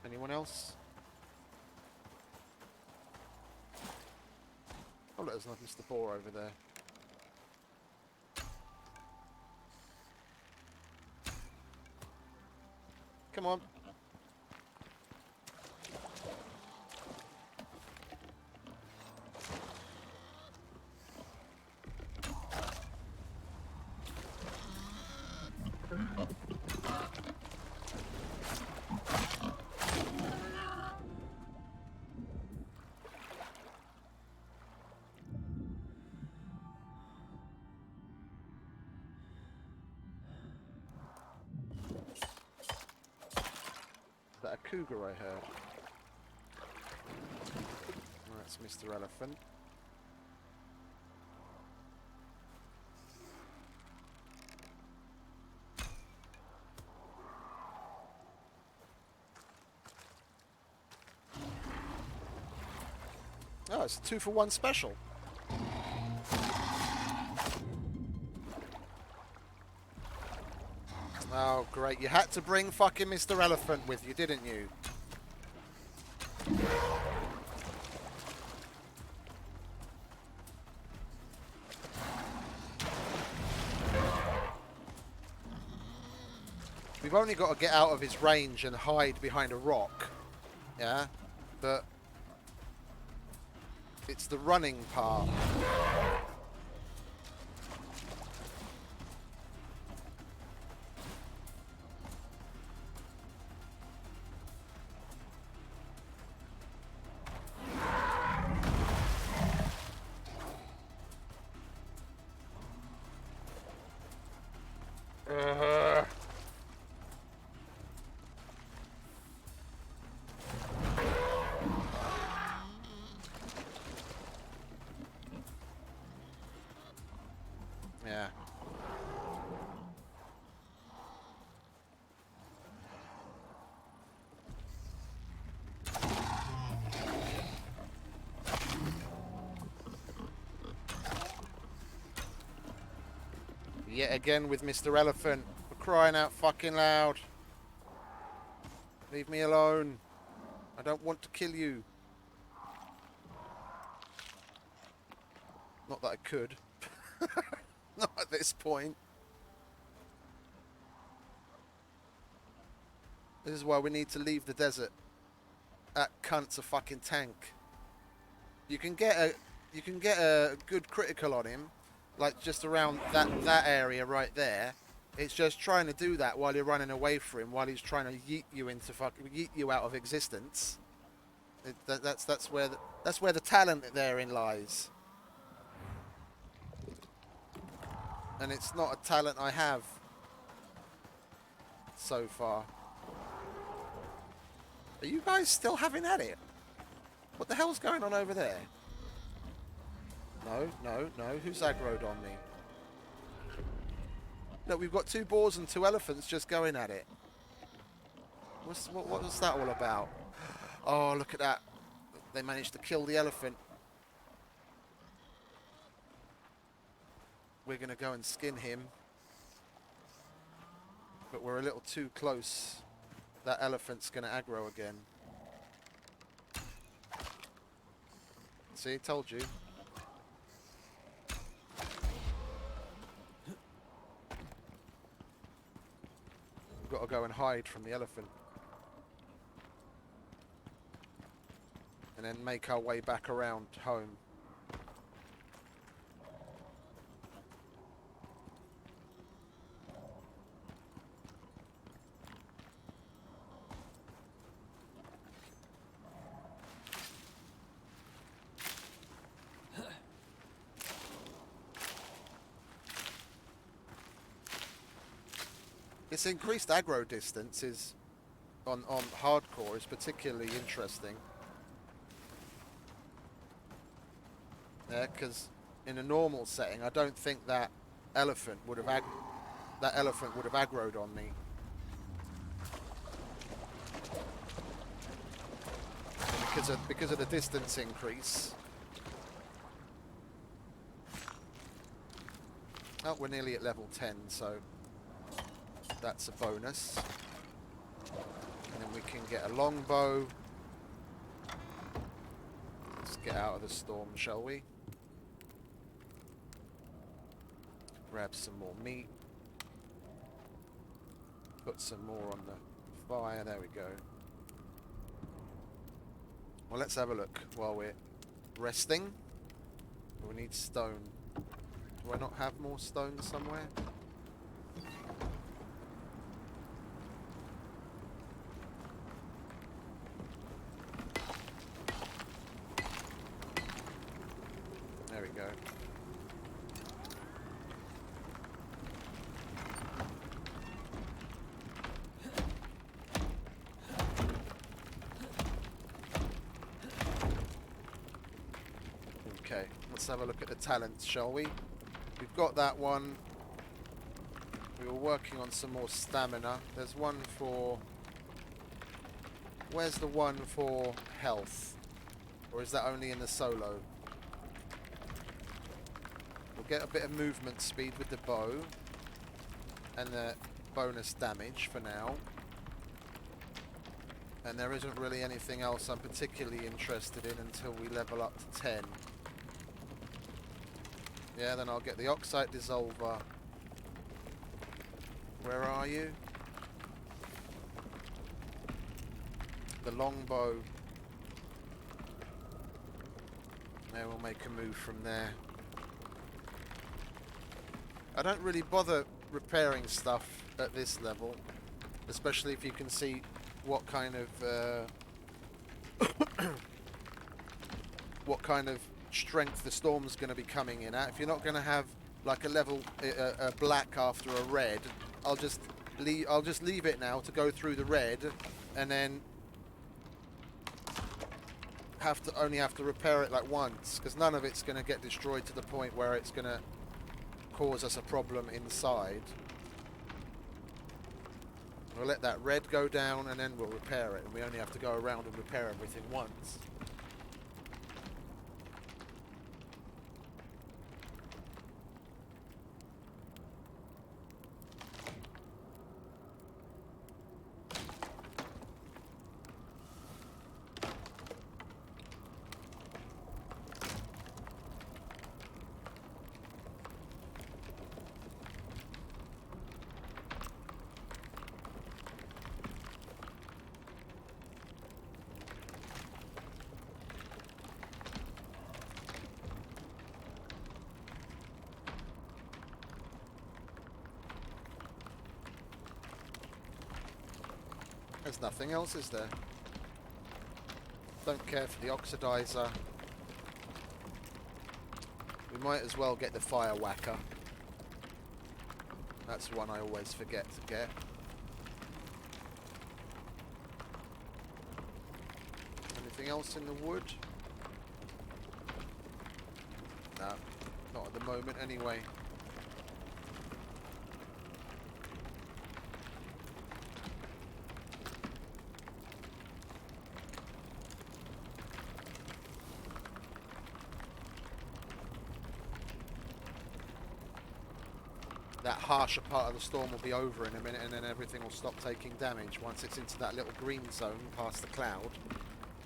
Anyone else? Oh look, there's Mr. Boar over there. Come on. Is that a cougar I heard? Oh, that's Mr. Elephant. it's a 2-for-1 special. Oh, great. You had to bring fucking Mr. Elephant with you, didn't you? We've only got to get out of his range and hide behind a rock. Yeah? But it's the running part. Yeah. Yet again with Mr. Elephant. We're crying out fucking loud. Leave me alone. I don't want to kill you. Not that I could. Not at this point. This is why we need to leave the desert. That cunt's a fucking tank. You can get a good critical on him, like just around that area right there. It's just trying to do that while you're running away from him, while he's trying to yeet you out of existence. That's where the talent therein lies. And it's not a talent I have so far. Are you guys still having at it? What the hell's going on over there? No. Who's aggroed on me? Look, we've got 2 boars and 2 elephants just going at it. What was that all about? Oh, look at that. They managed to kill the elephant. We're going to go and skin him. But we're a little too close. That elephant's going to aggro again. See, told you. We've got to go and hide from the elephant. And then make our way back around home. This increased aggro distance is on hardcore is particularly interesting. Yeah, because in a normal setting, I don't think that elephant would have aggroed on me. And because of the distance increase. Oh, we're nearly at level 10, so that's a bonus. And then we can get a longbow. Let's get out of the storm, shall we? Grab some more meat. Put some more on the fire. There we go. Well, let's have a look while we're resting. We need stone. Do I not have more stone somewhere? There we go. Okay, let's have a look at the talents, shall we? We've got that one. We were working on some more stamina. There's one for... Where's the one for health? Or is that only in the solo? We'll get a bit of movement speed with the bow. And the bonus damage for now. And there isn't really anything else I'm particularly interested in until we level up to 10. Yeah, then I'll get the Oxide Dissolver. Where are you? The longbow. There, we'll make a move from there. I don't really bother repairing stuff at this level, especially if you can see what kind of what kind of strength the storm's going to be coming in at. If you're not going to have like a level a black after a red, I'll just leave it now to go through the red, and then only have to repair it like once, because none of it's going to get destroyed to the point where it's going to cause us a problem inside. We'll let that red go down and then we'll repair it, and we only have to go around and repair everything once. There's nothing else, is there? Don't care for the oxidizer. We might as well get the fire whacker. That's one I always forget to get. Anything else in the wood? No, not at the moment anyway. That harsher part of the storm will be over in a minute, and then everything will stop taking damage. Once it's into that little green zone past the cloud,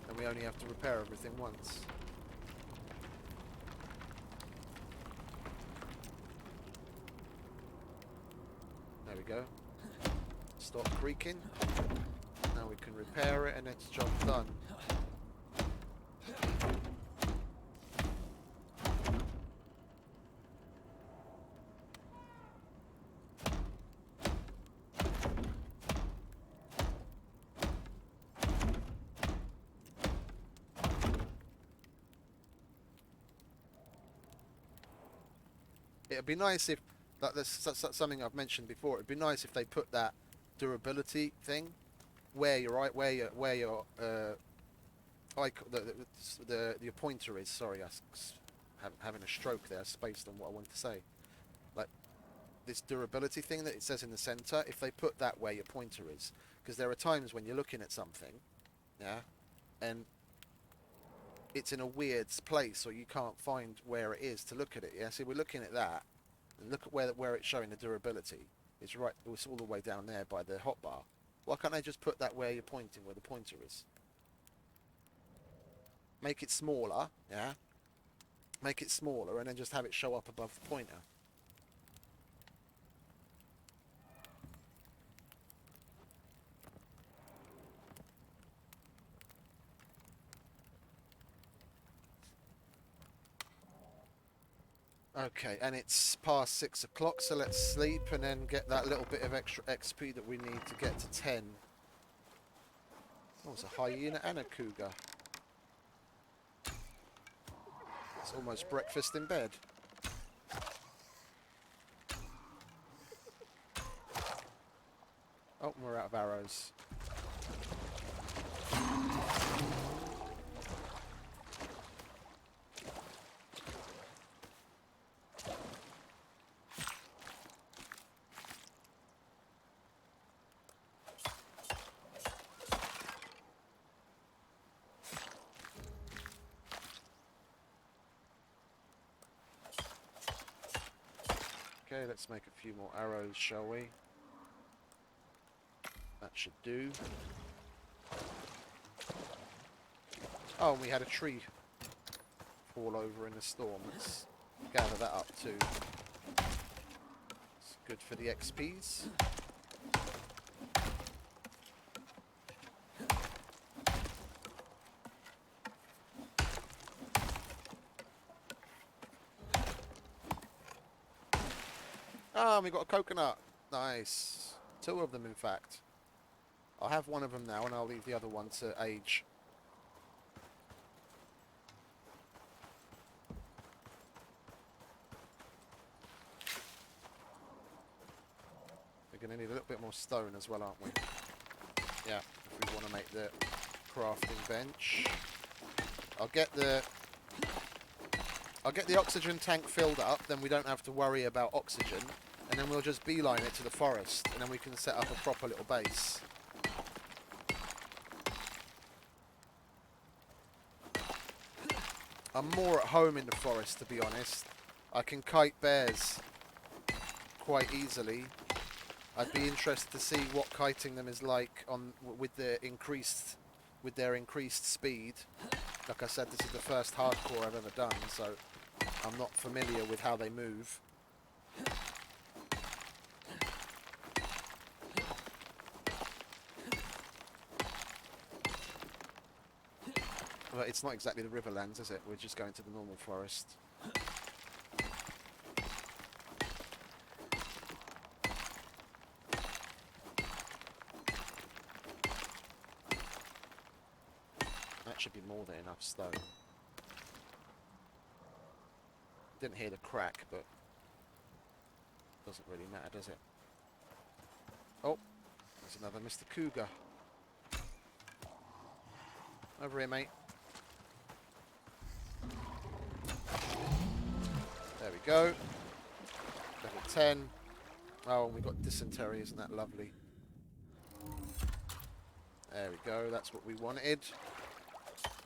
then we only have to repair everything once. There we go. Stop creaking. Now we can repair it and it's job done. It'd be nice if, that's something I've mentioned before, it'd be nice if they put that durability thing where your pointer is. Sorry, I'm having a stroke there, spaced on what I wanted to say. Like this durability thing that it says in the center, if they put that where your pointer is, because there are times when you're looking at something, yeah, and it's in a weird place, or you can't find where it is to look at it. Yeah, see, we're looking at that, and look at where it's showing the durability. It's right. It's all the way down there by the hotbar. Why can't I just put that where you're pointing, where the pointer is? Make it smaller. Yeah. Make it smaller, and then just have it show up above the pointer. Okay, and it's past 6 o'clock, so let's sleep and then get that little bit of extra XP that we need to get to 10. Oh, it's a hyena and a cougar. It's almost breakfast in bed. Oh, we're out of arrows. Okay, let's make a few more arrows, shall we? That should do. Oh, and we had a tree fall over in the storm. Let's gather that up too. It's good for the XPs. Ah, we got a coconut. Nice. 2 of them, in fact. I'll have one of them now, and I'll leave the other one to age. We're going to need a little bit more stone as well, aren't we? Yeah, if we want to make the crafting bench. I'll get the oxygen tank filled up, then we don't have to worry about oxygen, and then we'll just beeline it to the forest, and then we can set up a proper little base. I'm more at home in the forest, to be honest. I can kite bears quite easily. I'd be interested to see what kiting them is like with their increased speed. Like I said, this is the first hardcore I've ever done, so I'm not familiar with how they move. But it's not exactly the Riverlands, is it? We're just going to the normal forest. That should be more than enough stone. Didn't hear the crack, but doesn't really matter, does it? Oh, there's another Mr. Cougar. Over here, mate. There we go. Level 10. Oh, and we got dysentery, isn't that lovely? There we go, that's what we wanted.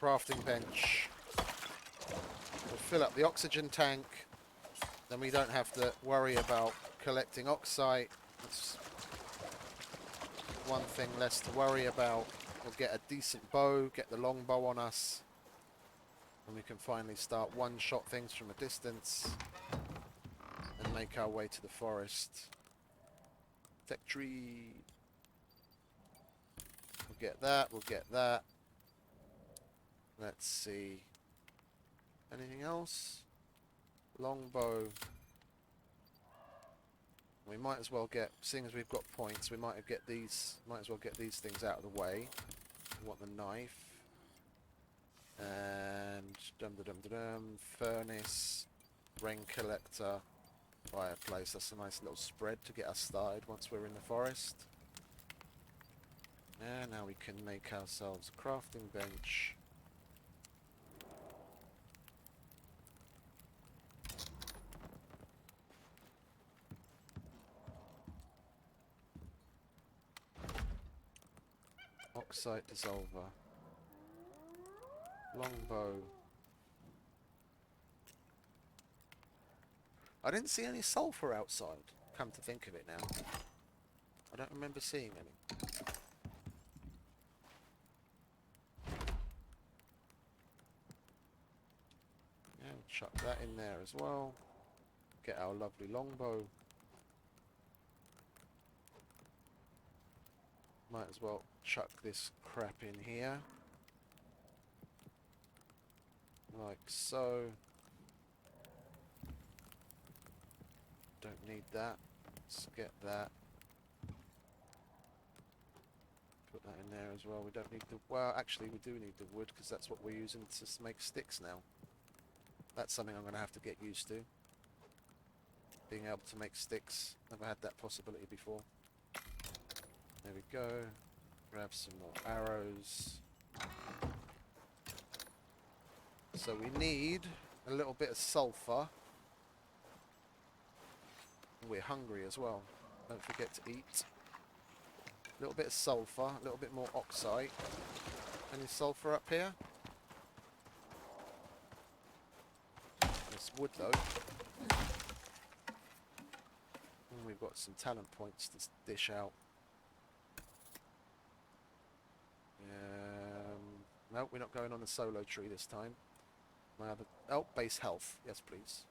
Crafting bench. We'll fill up the oxygen tank. Then we don't have to worry about collecting oxide. That's one thing less to worry about. We'll get a decent bow, get the longbow on us. And we can finally start one-shot things from a distance. And make our way to the forest. Tech tree. We'll get that, we'll get that. Let's see. Anything else? Longbow. We might as well get, seeing as we've got points, we might as well get these things out of the way. We want the knife. And furnace, rain collector, fireplace. That's a nice little spread to get us started once we're in the forest. And now we can make ourselves a crafting bench. Oxide dissolver. Longbow. I didn't see any sulfur outside, come to think of it now. I don't remember seeing any. Yeah, we'll chuck that in there as well. Get our lovely longbow. Might as well chuck this crap in here. Like so. Don't need that. Let's get that. Put that in there as well. We don't need the... Well, actually we do need the wood because that's what we're using to make sticks now. That's something I'm going to have to get used to. Being able to make sticks. Never had that possibility before. There we go. Grab some more arrows. So we need a little bit of sulfur. We're hungry as well. Don't forget to eat. A little bit of sulfur, a little bit more oxide. Any sulfur up here? There's wood though. And we've got some talent points to dish out. No, we're not going on the solo tree this time. My other... Oh, base health. Yes, please.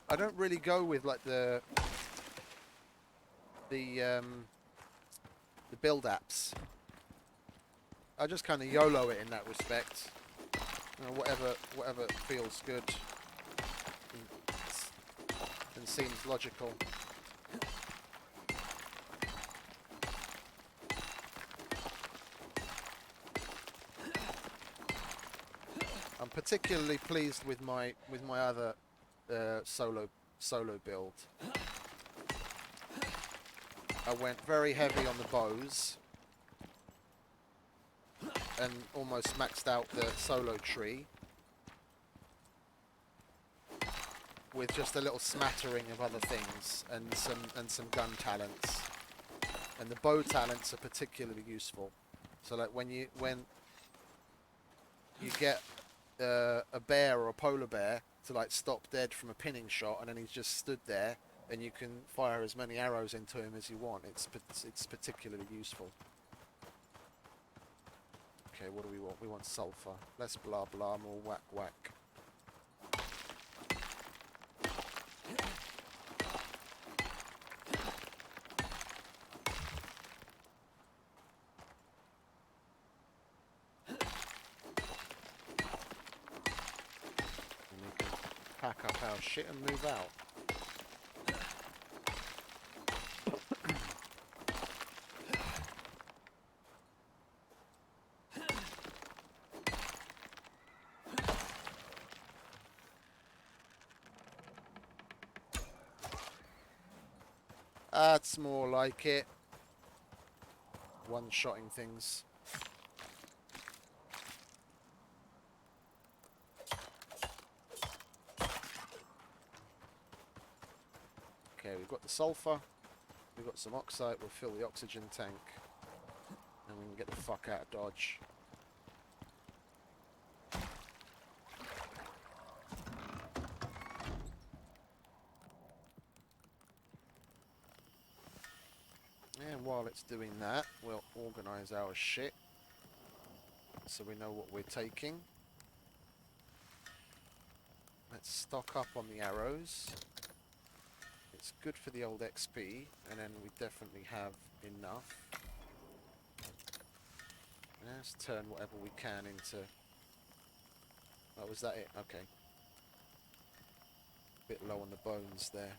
I don't really go with like the build apps. I just kind of YOLO it in that respect. You know, whatever feels good and seems logical. I'm particularly pleased with my other solo build. I went very heavy on the bows and almost maxed out the solo tree with just a little smattering of other things and some gun talents. And the bow talents are particularly useful. So like when you get a bear or a polar bear to like stop dead from a pinning shot, and then he's just stood there, and you can fire as many arrows into him as you want. It's particularly useful. Okay, what do we want? We want sulfur. Less blah blah, more whack whack. And we can pack up our shit and move out. That's more like it. One-shotting things. Okay, we've got the sulfur. We've got some oxide. We'll fill the oxygen tank. And we can get the fuck out of Dodge. And while it's doing that, we'll organise our shit so we know what we're taking. Let's stock up on the arrows. It's good for the old XP, and then we definitely have enough. Let's turn whatever we can into... Oh, was that it? Okay. Bit low on the bones there.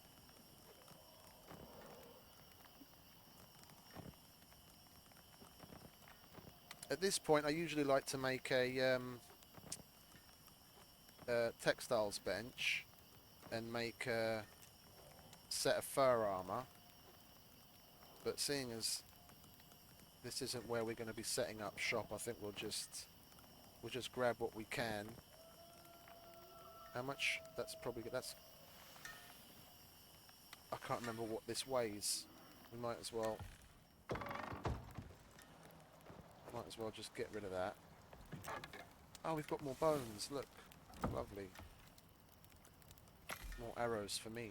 At this point, I usually like to make a textiles bench and make a set of fur armor. But seeing as this isn't where we're going to be setting up shop, I think we'll just grab what we can. How much? That's probably good. That's... I can't remember what this weighs. We might as well just get rid of that. Oh, we've got more bones. Look, lovely. More arrows for me.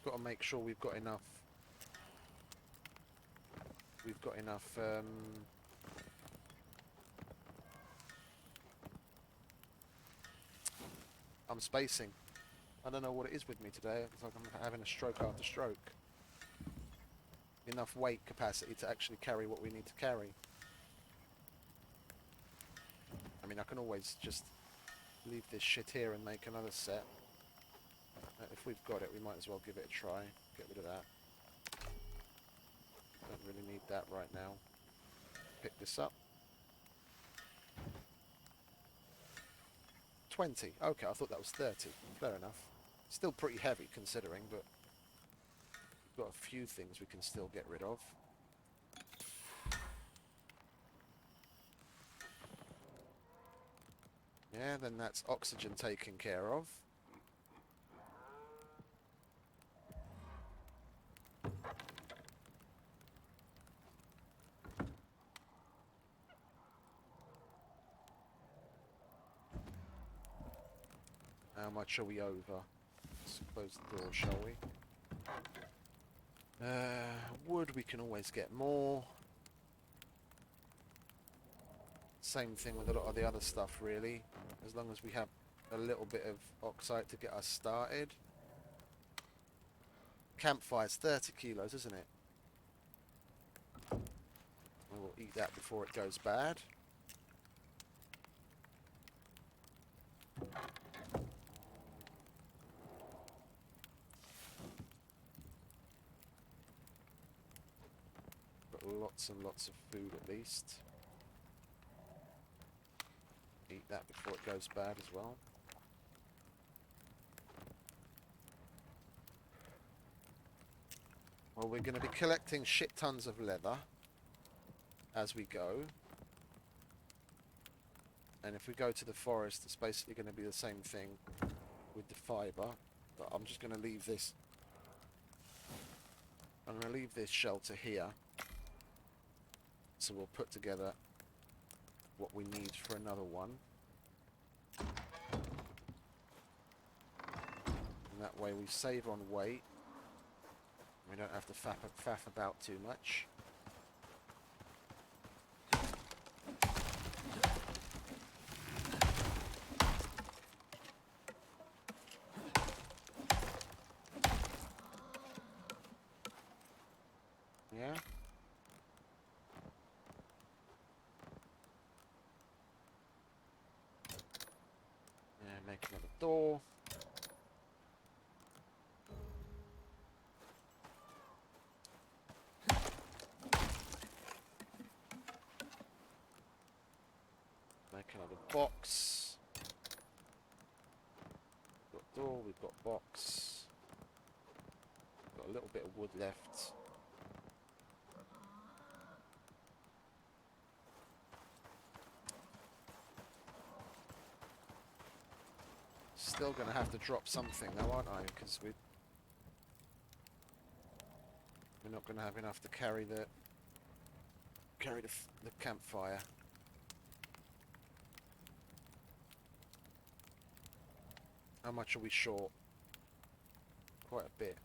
Got to make sure we've got enough. We've got enough. I'm spacing. I don't know what it is with me today. It's like I'm having a stroke after stroke. Enough weight capacity to actually carry what we need to carry. I mean, I can always just leave this shit here and make another set. If we've got it, we might as well give it a try. Get rid of that. Don't really need that right now. Pick this up. 20. Okay, I thought that was 30. Fair enough. Still pretty heavy considering, but Got a few things we can still get rid of. Yeah, then that's oxygen taken care of. How much are we over? Let's close the door, shall we? Wood, we can always get more. Same thing with a lot of the other stuff, really. As long as we have a little bit of oxide to get us started. Campfire's 30 kilos, isn't it? We will eat that before it goes bad. Got lots and lots of food at least. Eat that before it goes bad as well. Well, we're going to be collecting shit tons of leather as we go. And if we go to the forest, it's basically going to be the same thing with the fibre. But I'm just going to leave this. I'm going to leave this shelter here. So we'll put together what we need for another one. And that way we save on weight. We don't have to faff about too much. Yeah. And make another door. Make another box. We've got door, we've got box. Got a little bit of wood left. Still going to have to drop something though, aren't I? Because we're not going to have enough to carry the campfire. How much are we short? Quite a bit.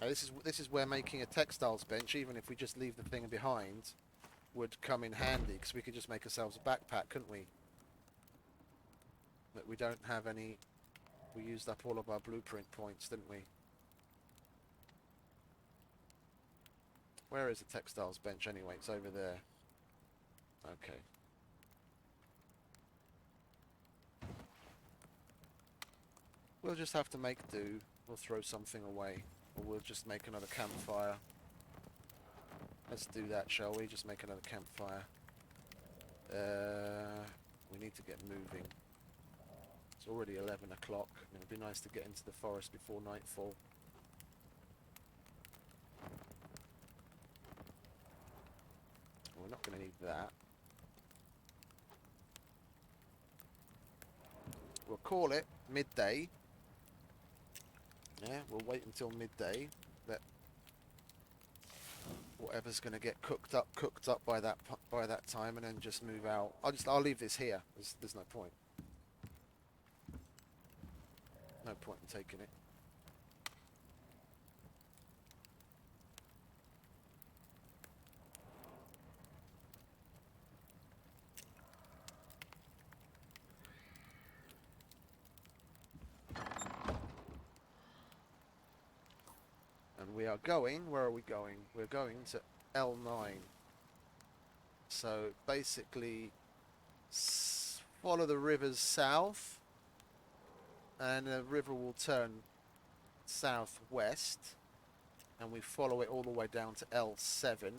Now this is where making a textiles bench, even if we just leave the thing behind, would come in handy, because we could just make ourselves a backpack, couldn't we? But we don't have any. We used up all of our blueprint points, didn't we? Where is the textiles bench anyway? It's over there. Okay. We'll just have to make do. We'll throw something away. Or we'll just make another campfire. Let's do that, shall we? Just make another campfire. We need to get moving. It's already 11 o'clock. It would be nice to get into the forest before nightfall. We're not going to need that. We'll call it midday. Yeah, we'll wait until midday. Let whatever's going to get cooked up by that time, and then just move out. I'll leave this here. There's no point. No point in taking it. And we are going, where are we going? We're going to L9. So basically, follow the rivers south, and the river will turn southwest, and we follow it all the way down to L7.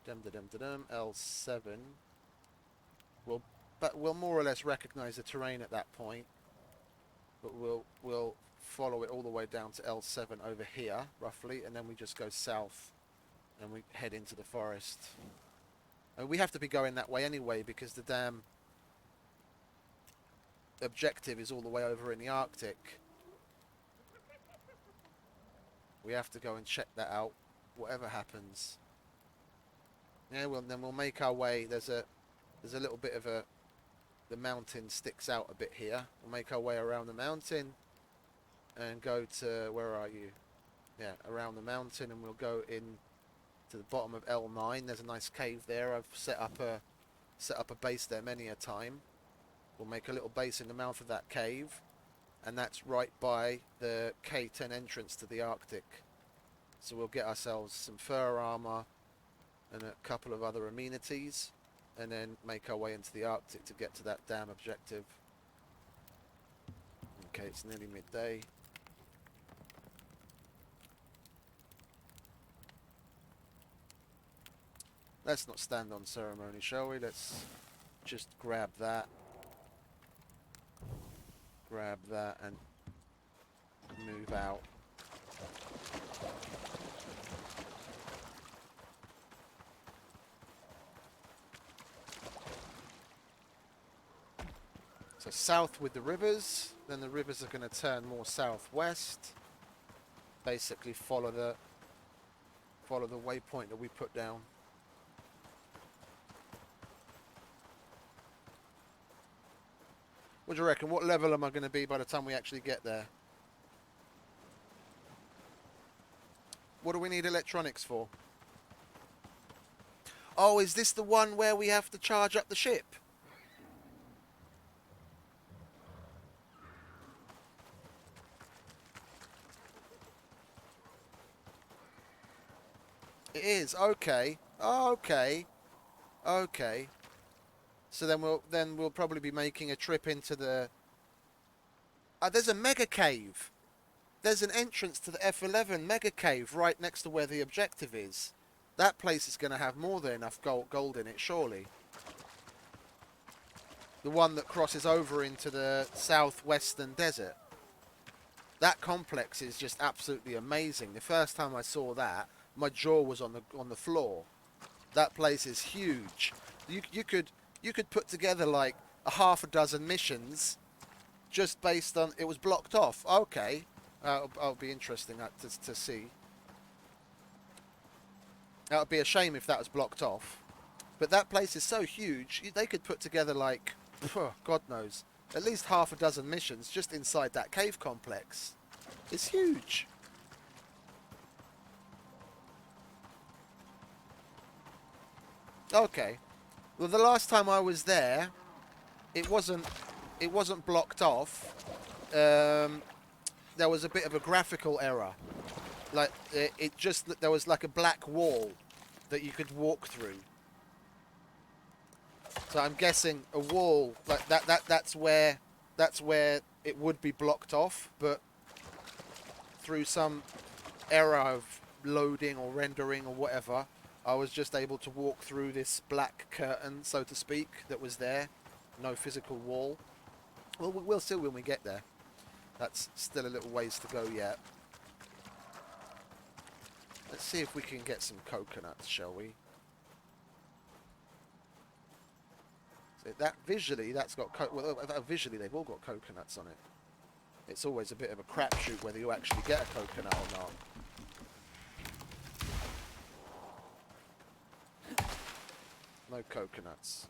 L7. We'll more or less recognize the terrain at that point. but we'll follow it all the way down to L7 over here, roughly, and then we just go south and we head into the forest. And we have to be going that way anyway because the damn objective is all the way over in the Arctic. We have to go and check that out, whatever happens. Yeah, well, then we'll make our way. There's a little bit of the mountain sticks out a bit here. We'll make our way around the mountain and go to, where are you? Yeah, around the mountain, and we'll go in to the bottom of L9. There's a nice cave there. I've set up a base there many a time. We'll make a little base in the mouth of that cave, and that's right by the K10 entrance to the Arctic. So we'll get ourselves some fur armor and a couple of other amenities, and then make our way into the Arctic to get to that damn objective. Okay, it's nearly midday. Let's not stand on ceremony, shall we? Let's just grab that and move out. So south with the rivers, then the rivers are going to turn more southwest. Basically follow the waypoint that we put down. What do you reckon? What level am I going to be by the time we actually get there? What do we need electronics for? Oh, is this the one where we have to charge up the ship? It is. Okay. Okay. Okay. So then we'll probably be making a trip into the... there's a mega cave. There's an entrance to the F11 mega cave right next to where the objective is. That place is going to have more than enough gold in it, surely. The one that crosses over into the southwestern desert. That complex is just absolutely amazing. The first time I saw that, my jaw was on the floor. That place is huge. You could put together like a half a dozen missions just based on it was blocked off. Okay, that'll be interesting to see. That would be a shame if that was blocked off. But that place is so huge, they could put together like, God knows, at least half a dozen missions just inside that cave complex. It's huge. Okay. Well, the last time I was there, it wasn't blocked off. There was a bit of a graphical error. Like there was like a black wall that you could walk through. So I'm guessing a wall like that's where it would be blocked off, but through some error of loading or rendering or whatever, I was just able to walk through this black curtain, so to speak, that was there. No physical wall. Well, we'll see when we get there. That's still a little ways to go yet. Let's see if we can get some coconuts, shall we? So that visually, that's got visually they've all got coconuts on it. It's always a bit of a crapshoot whether you actually get a coconut or not. No coconuts.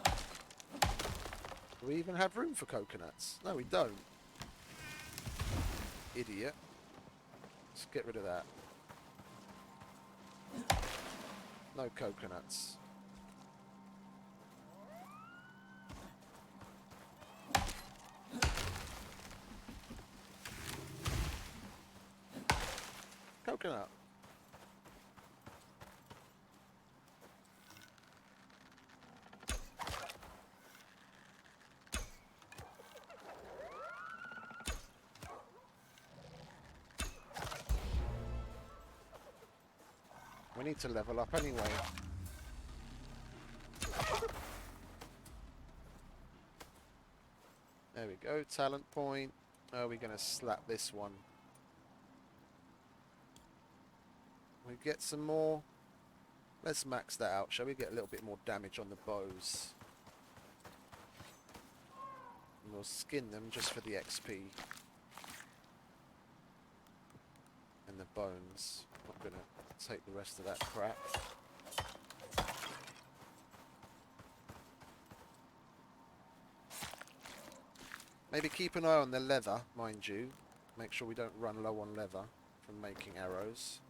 Do we even have room for coconuts? No, we don't. Idiot. Let's get rid of that. No coconuts. Coconut. We need to level up anyway. There we go, talent point. Oh, we're going to slap this one. We get some more. Let's max that out. Shall we get a little bit more damage on the bows? And we'll skin them just for the XP. And the bones. Not going to take the rest of that crap. Maybe keep an eye on the leather, mind you. Make sure we don't run low on leather from making arrows.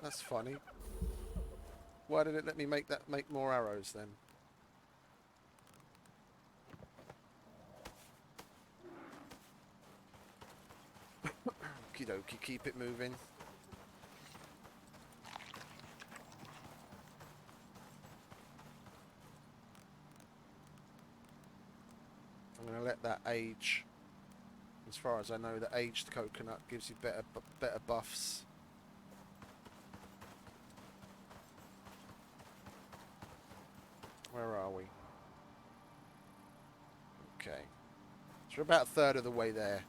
That's funny. Why did it let me make more arrows then? Okie dokie, keep it moving. I'm going to let that age. As far as I know, the aged coconut gives you better buffs. Where are we? Okay. So we're about a third of the way there.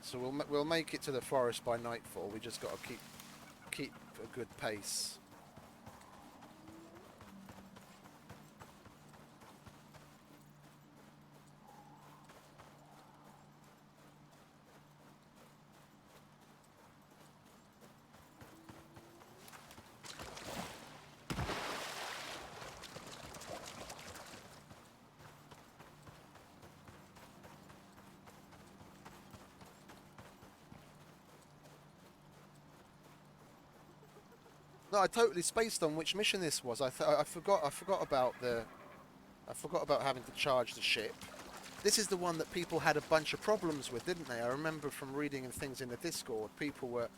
So we'll make it to the forest by nightfall. We just got to keep a good pace. No, I totally spaced on which mission this was. I forgot about having to charge the ship. This is the one that people had a bunch of problems with, didn't they? I remember from reading things in the Discord, people were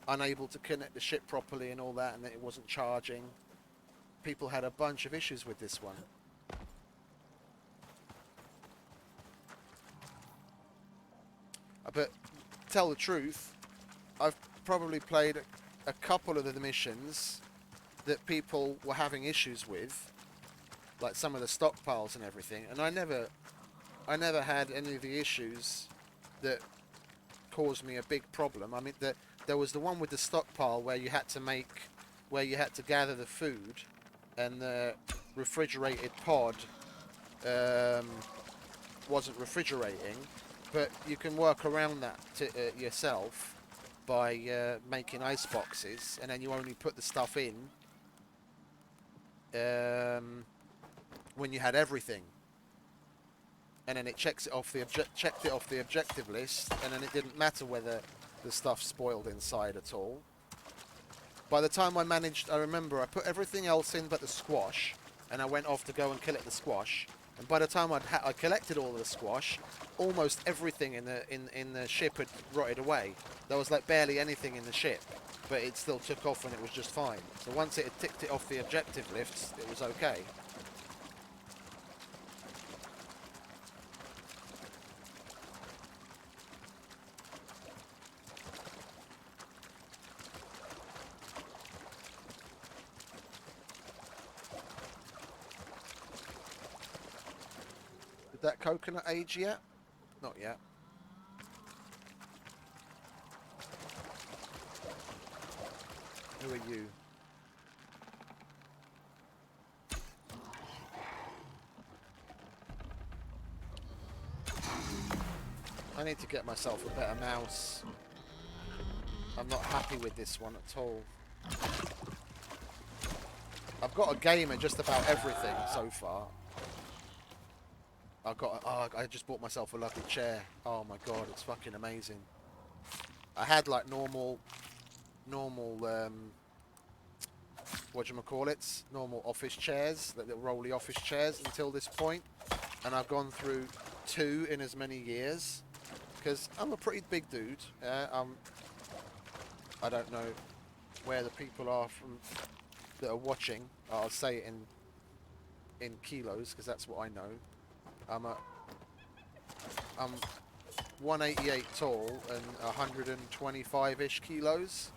unable to connect the ship properly and all that, and that it wasn't charging. People had a bunch of issues with this one. But tell the truth, I've probably played a couple of the missions that people were having issues with, like some of the stockpiles and everything, and I never had any of the issues that caused me a big problem. I mean, there was the one with the stockpile where you had to gather the food, and the refrigerated pod wasn't refrigerating, but you can work around that yourself by making ice boxes, and then you only put the stuff in when you had everything, and then it checked it off the objective list, and then it didn't matter whether the stuff spoiled inside at all. By the time I remember I put everything else in but the squash, and I went off to go and collect the squash. And by the time I collected all of the squash, almost everything in the ship had rotted away. There was like barely anything in the ship, but it still took off and it was just fine. So once it had ticked it off the objective lists, it was okay. Did that coconut age yet? Not yet. Who are you? I need to get myself a better mouse. I'm not happy with this one at all. I've got a game at just about everything so far. I just bought myself a lovely chair. Oh my god, it's fucking amazing. I had like normal whatchamacallits, normal office chairs, like little rolly office chairs until this point, and I've gone through 2 in as many years, because I'm a pretty big dude. I don't know where the people are from that are watching. I'll say it in kilos, because that's what I know. I'm 188 tall and 125-ish kilos.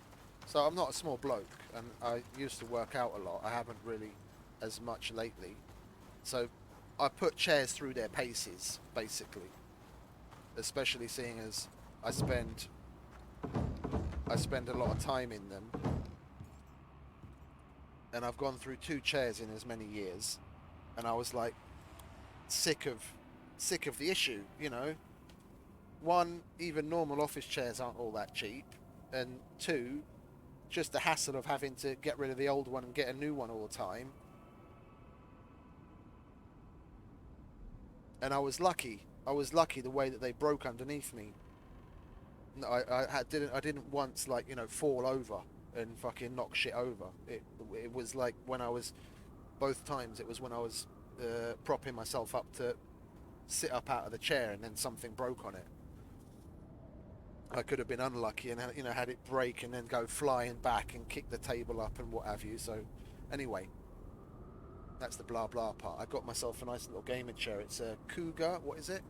So I'm not a small bloke, and I used to work out a lot. I haven't really as much lately. So I put chairs through their paces, basically. Especially seeing as I spend a lot of time in them, and I've gone through 2 chairs in as many years, and I was like sick of the issue, you know. One, even normal office chairs aren't all that cheap, and two, just the hassle of having to get rid of the old one and get a new one all the time. And I was lucky. I was lucky the way that they broke underneath me. I didn't once, like, you know, fall over and fucking knock shit over. It was like when I was, both times it was when I was propping myself up to sit up out of the chair, and then something broke on it. I could have been unlucky and, you know, had it break and then go flying back and kick the table up and what have you. So anyway, that's the blah blah part. I got myself a nice little gaming chair. It's a Cougar. What is it?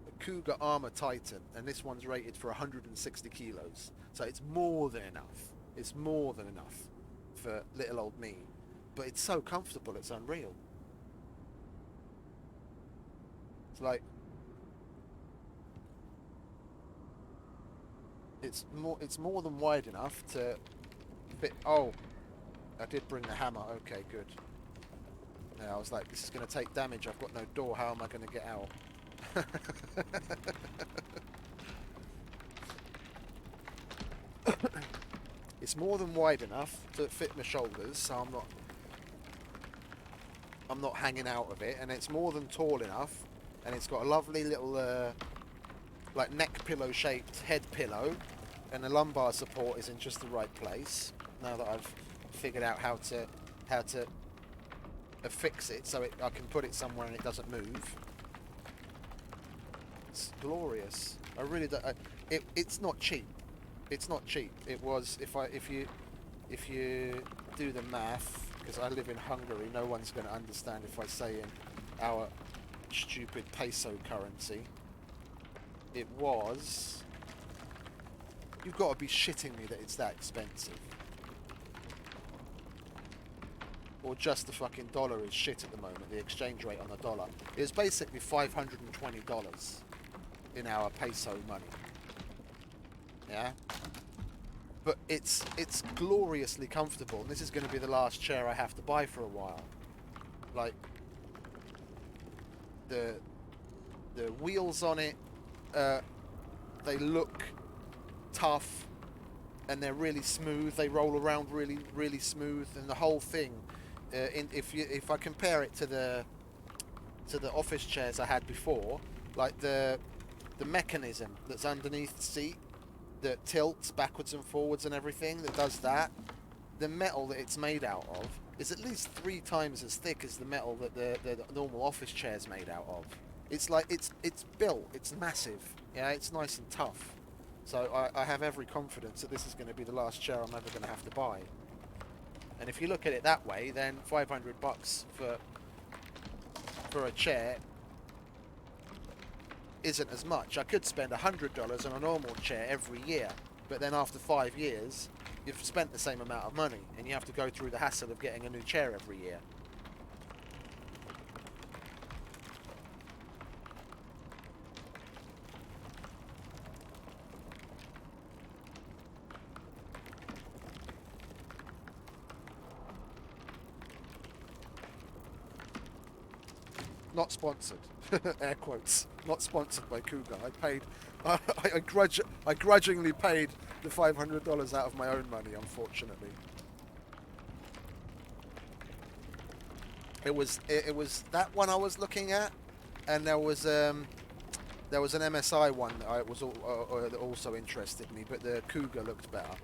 A Cougar Armor Titan, and this one's rated for 160 kilos. So it's more than enough. It's more than enough for little old me. But it's so comfortable. It's unreal. It's like it's more than wide enough to fit. Oh, I did bring the hammer. Okay, good. Yeah, I was like, this is going to take damage. I've got no door. How am I going to get out? It's more than wide enough to fit my shoulders, so I'm not hanging out of it, and it's more than tall enough, and it's got a lovely little like neck pillow shaped head pillow, and the lumbar support is in just the right place. Now that I've figured out how to affix it so I can put it somewhere and it doesn't move. It's glorious. I really don't. It's not cheap. It's not cheap. It was, if you do the math, because I live in Hungary, no one's going to understand if I say in our stupid peso currency. It was. You've got to be shitting me that it's that expensive. Or just the fucking dollar is shit at the moment, the exchange rate on the dollar. It was basically $520 in our peso money. Yeah? But it's gloriously comfortable, and this is going to be the last chair I have to buy for a while. Like, the wheels on it, they look tough, and they're really smooth. They roll around really, really smooth, and the whole thing. If I compare it to the office chairs I had before, like the mechanism that's underneath the seat that tilts backwards and forwards and everything, that does that, the metal that it's made out of is at least 3 times as thick as the metal that the normal office chair's made out of. It's like it's built, it's massive, yeah, it's nice and tough. So I have every confidence that this is going to be the last chair I'm ever going to have to buy. And if you look at it that way, then $500 for a chair isn't as much. I could spend $100 on a normal chair every year, but then after 5 years, you've spent the same amount of money, and you have to go through the hassle of getting a new chair every year. Not sponsored. Air quotes. Not sponsored by Cougar. I grudgingly paid the $500 out of my own money, unfortunately. It was that one I was looking at, and there was an MSI one that also interested me, but the Cougar looked better.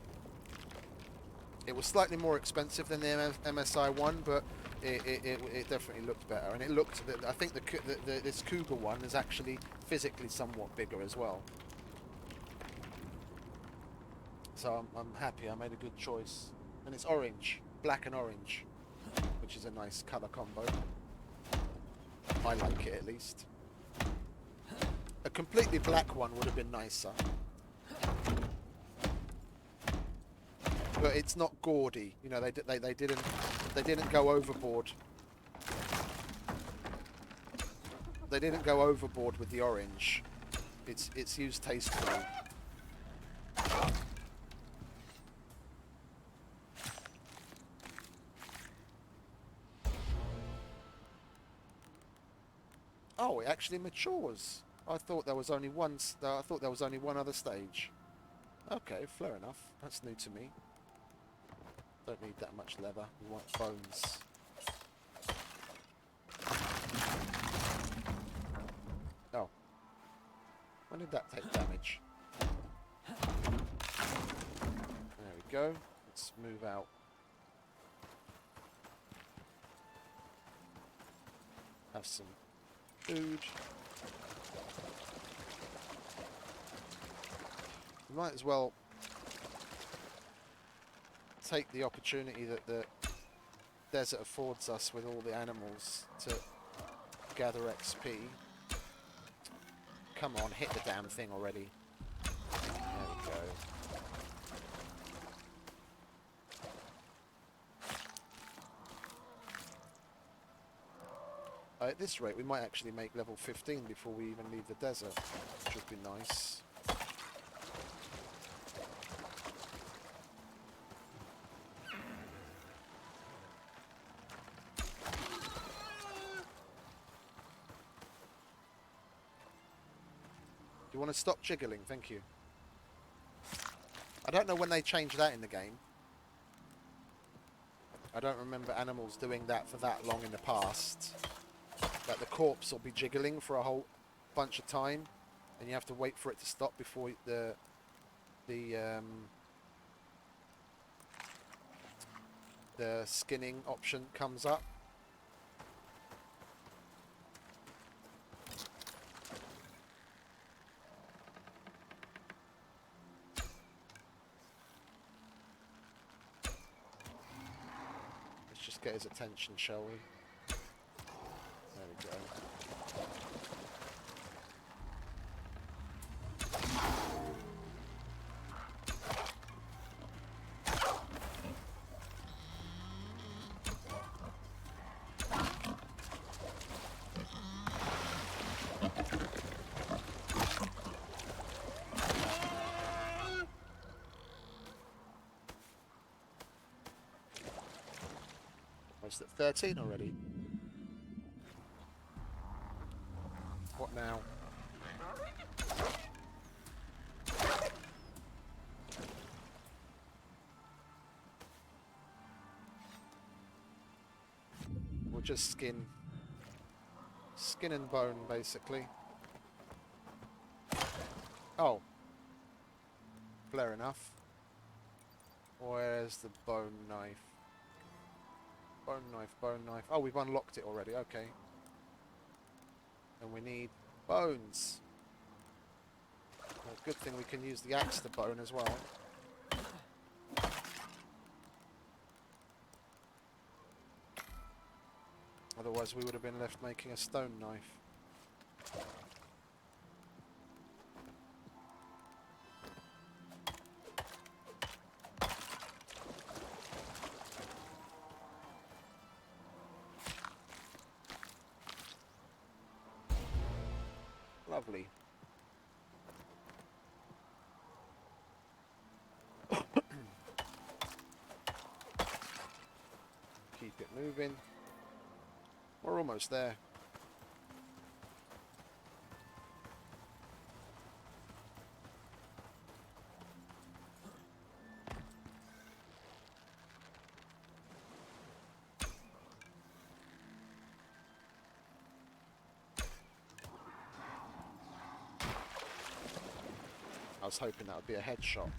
It was slightly more expensive than the MSI one, but it definitely looked better, and it looked. I think this Cougar one is actually physically somewhat bigger as well. So I'm happy. I made a good choice, and it's orange, black and orange, which is a nice colour combo. I like it, at least. A completely black one would have been nicer. But it's not gaudy. You know, they didn't go overboard. They didn't go overboard with the orange. It's used tastefully. Oh, it actually matures. I thought there was only one. I thought there was only one other stage. Okay, fair enough. That's new to me. Don't need that much leather. We want bones. Oh. When did that take damage? There we go. Let's move out. Have some food. We might as well take the opportunity that the desert affords us with all the animals to gather XP. Come on, hit the damn thing already. There we go. At this rate, we might actually make level 15 before we even leave the desert, which would be nice. Do you want to stop jiggling? Thank you. I don't know when they changed that in the game. I don't remember animals doing that for that long in the past. Like the corpse will be jiggling for a whole bunch of time, and you have to wait for it to stop before the skinning option comes up. Let's just get his attention, shall we? There we go. What's it, 13 already? What now? We'll just skin and bone, basically. Oh. Fair enough. Where's the bone knife? Bone knife, bone knife. Oh, we've unlocked it already, okay. And we need bones. Well, good thing we can use the axe to bone as well. Otherwise we would have been left making a stone knife. Lovely. Keep it moving. We're almost there. I was hoping that would be a headshot.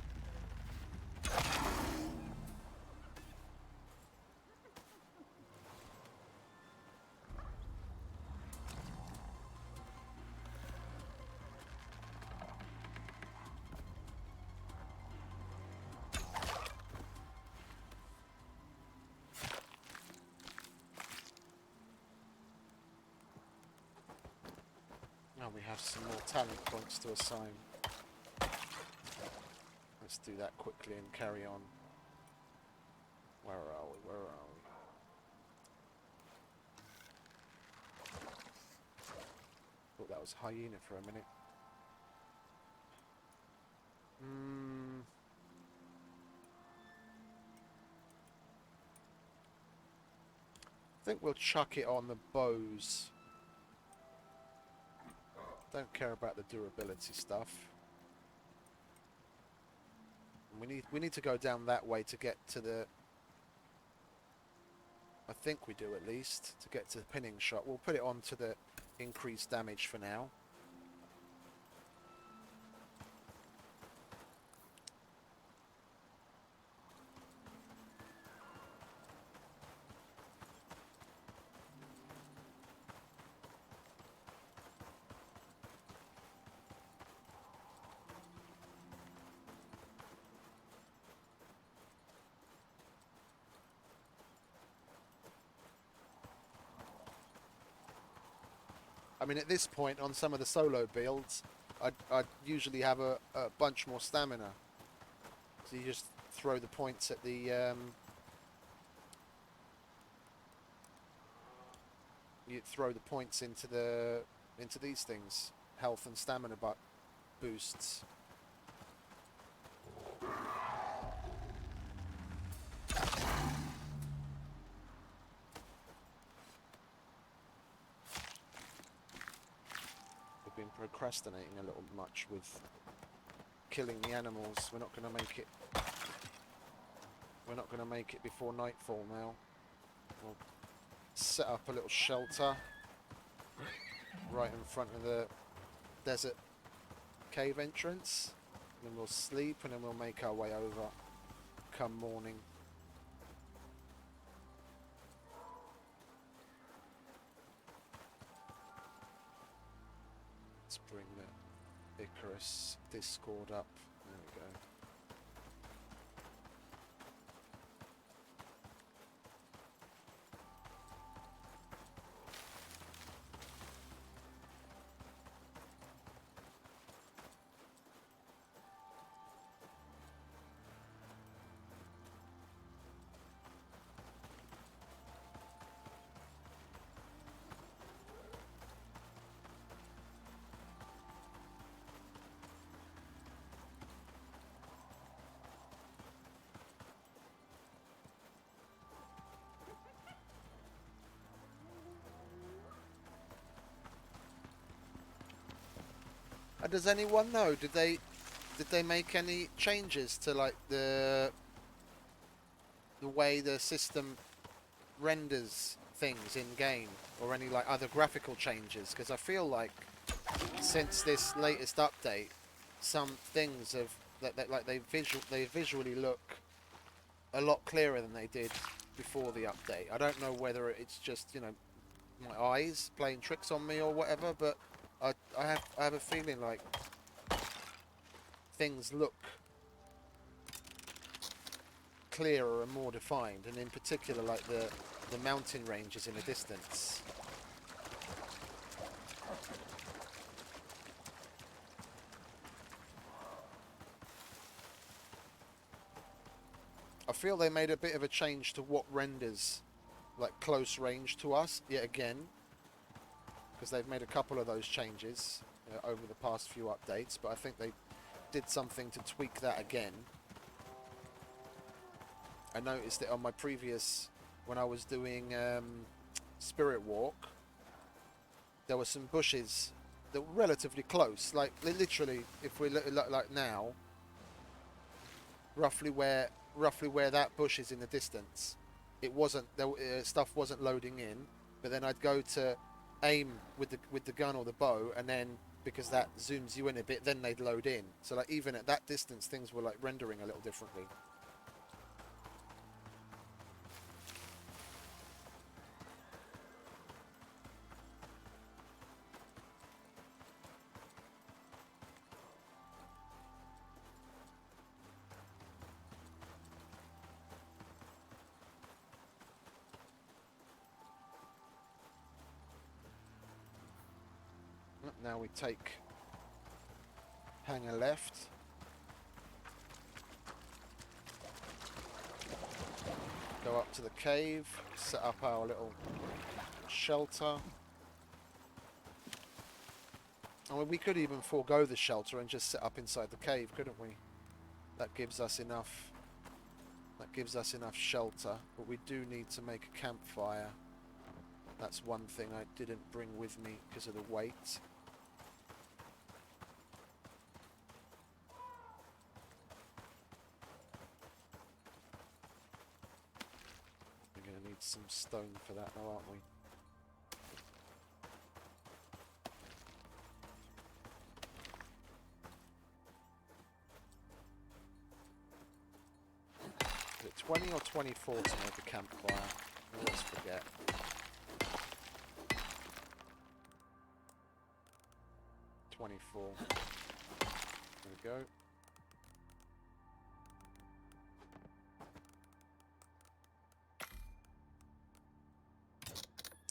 And we have some more talent points to assign. Let's do that quickly and carry on. Where are we? Where are we? Thought that was hyena for a minute. I think we'll chuck it on the bows. Don't care about the durability stuff. We need to go down that way to get to the... I think we do at least, to get to the pinning shot. We'll put it on to the increased damage for now. I mean, at this point, on some of the solo builds, I'd usually have a bunch more stamina. So you just throw the points at the... you throw the points into these things. Health and stamina boosts. Been procrastinating a little much with killing the animals. We're not going to make it. We're not going to make it before nightfall now. We'll set up a little shelter right in front of the desert cave entrance. And then we'll sleep and then we'll make our way over come morning. Bring the Icarus Discord up. There we go. Does anyone know? Did they make any changes to like the way the system renders things in game, or any like other graphical changes? Because I feel like since this latest update, some things have like they visually look a lot clearer than they did before the update. I don't know whether it's just, you know, my eyes playing tricks on me or whatever, but I have a feeling like things look clearer and more defined, and in particular like the mountain ranges in the distance. I feel they made a bit of a change to what renders like close range to us yet again, because they've made a couple of those changes over the past few updates, but I think they did something to tweak that again. I noticed it on my previous, when I was doing Spirit Walk, there were some bushes that were relatively close, like literally, if we look like now, roughly where that bush is in the distance, it wasn't there. Stuff wasn't loading in, but then I'd go to aim with the gun or the bow, and then because that zooms you in a bit, then they'd load in. So like even at that distance, things were like rendering a little differently. Now we take hangar left. Go up to the cave, set up our little shelter. I mean, we could even forego the shelter and just set up inside the cave, couldn't we? That gives us enough. That gives us enough shelter, but we do need to make a campfire. That's one thing I didn't bring with me because of the weight. We're going to need some stone for that now, aren't we? Is it 20 or 24 to make a campfire? I always forget. 24. There we go.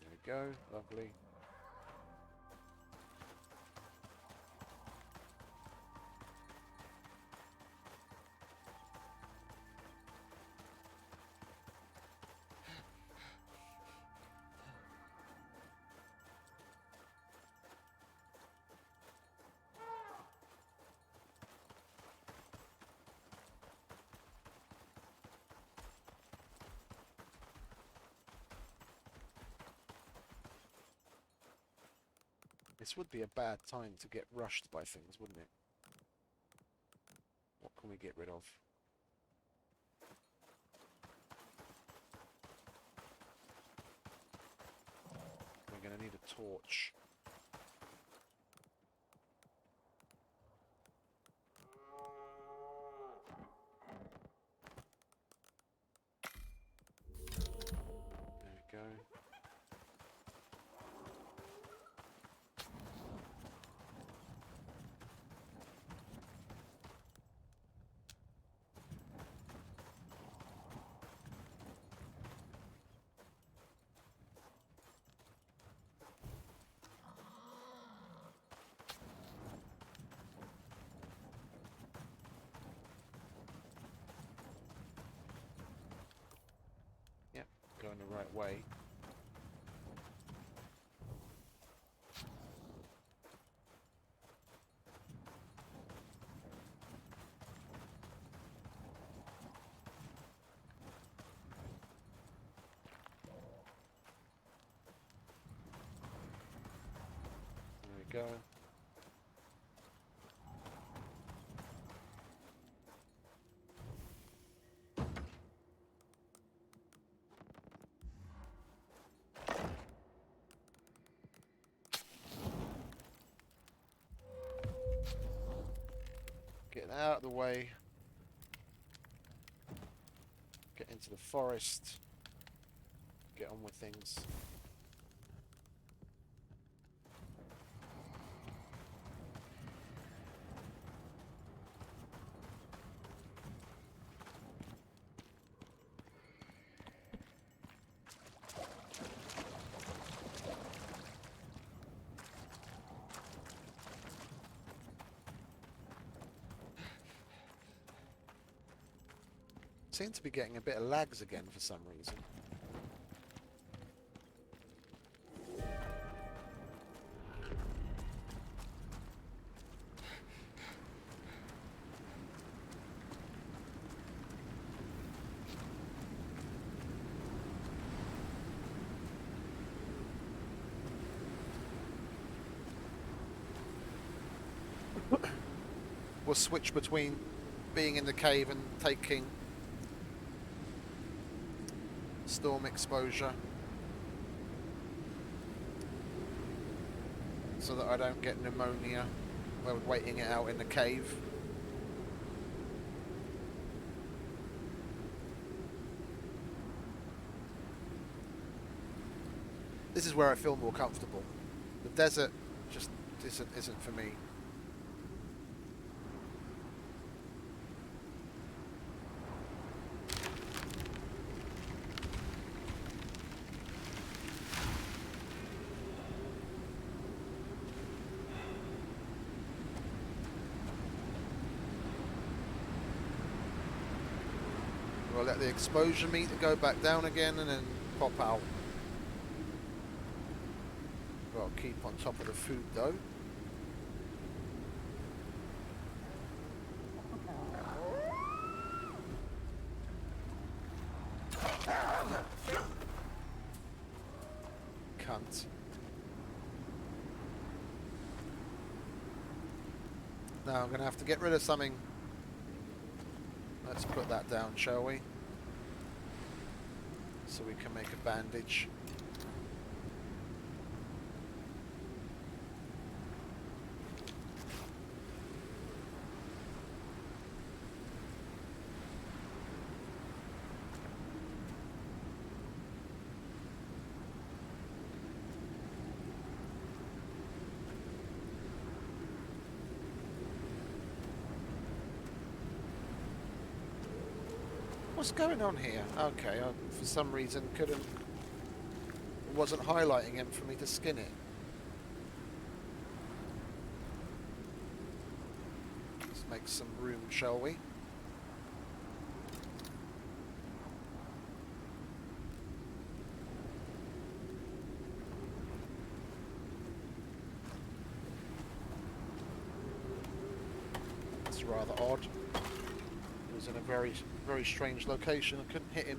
There we go. Lovely. This would be a bad time to get rushed by things, wouldn't it? What can we get rid of? We're going to need a torch. There we go. Yep, going the right way. There we go. Get out of the way. Get into the forest. Get on with things. Seem to be getting a bit of lags again for some reason. We'll switch between being in the cave and taking storm exposure so that I don't get pneumonia while waiting it out in the cave. This is where I feel more comfortable. The desert just isn't for me. We'll let the exposure meter go back down again and then pop out. Well, keep on top of the food though. Cunt. Now I'm going to have to get rid of something. Let's put that down, shall we? So we can make a bandage. What's going on here? Okay, I, for some reason wasn't highlighting him for me to skin it. Let's make some room, shall we? It's rather odd. He was in a very strange location. I couldn't hit him.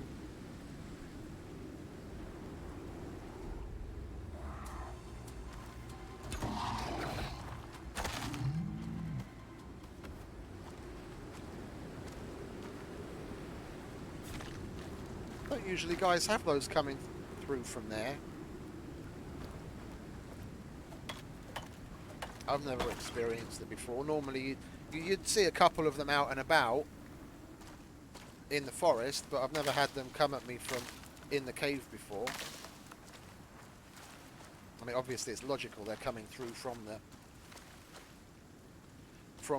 Don't usually guys have those coming through from there. I've never experienced it before. Normally you'd see a couple of them out and about in the forest, but I've never had them come at me from in the cave before. I mean, obviously it's logical, they're coming through from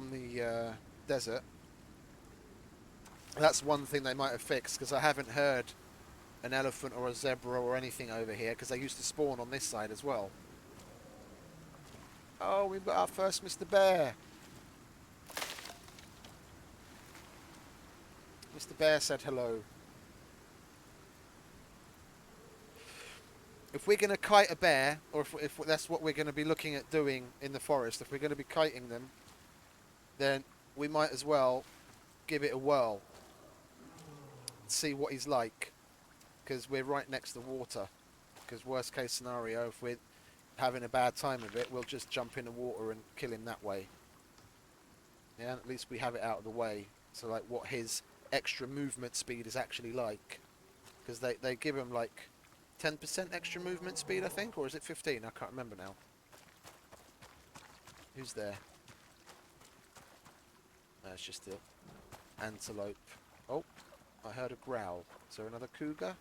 the desert. That's one thing they might have fixed, because I haven't heard an elephant or a zebra or anything over here, because they used to spawn on this side as well. Oh, we've got our first Mr. Bear. Mr. Bear said hello. If we're going to kite a bear, or if that's what we're going to be looking at doing in the forest, if we're going to be kiting them, then we might as well give it a whirl. See what he's like. Because we're right next to water. Because worst case scenario, if we're having a bad time of it, we'll just jump in the water and kill him that way. Yeah, at least we have it out of the way. So like what his extra movement speed is actually like, because they give him like 10% extra movement speed, I think, or is it 15? I can't remember now. Who's there? No, it's just the antelope. Oh, I heard a growl. Is there another cougar?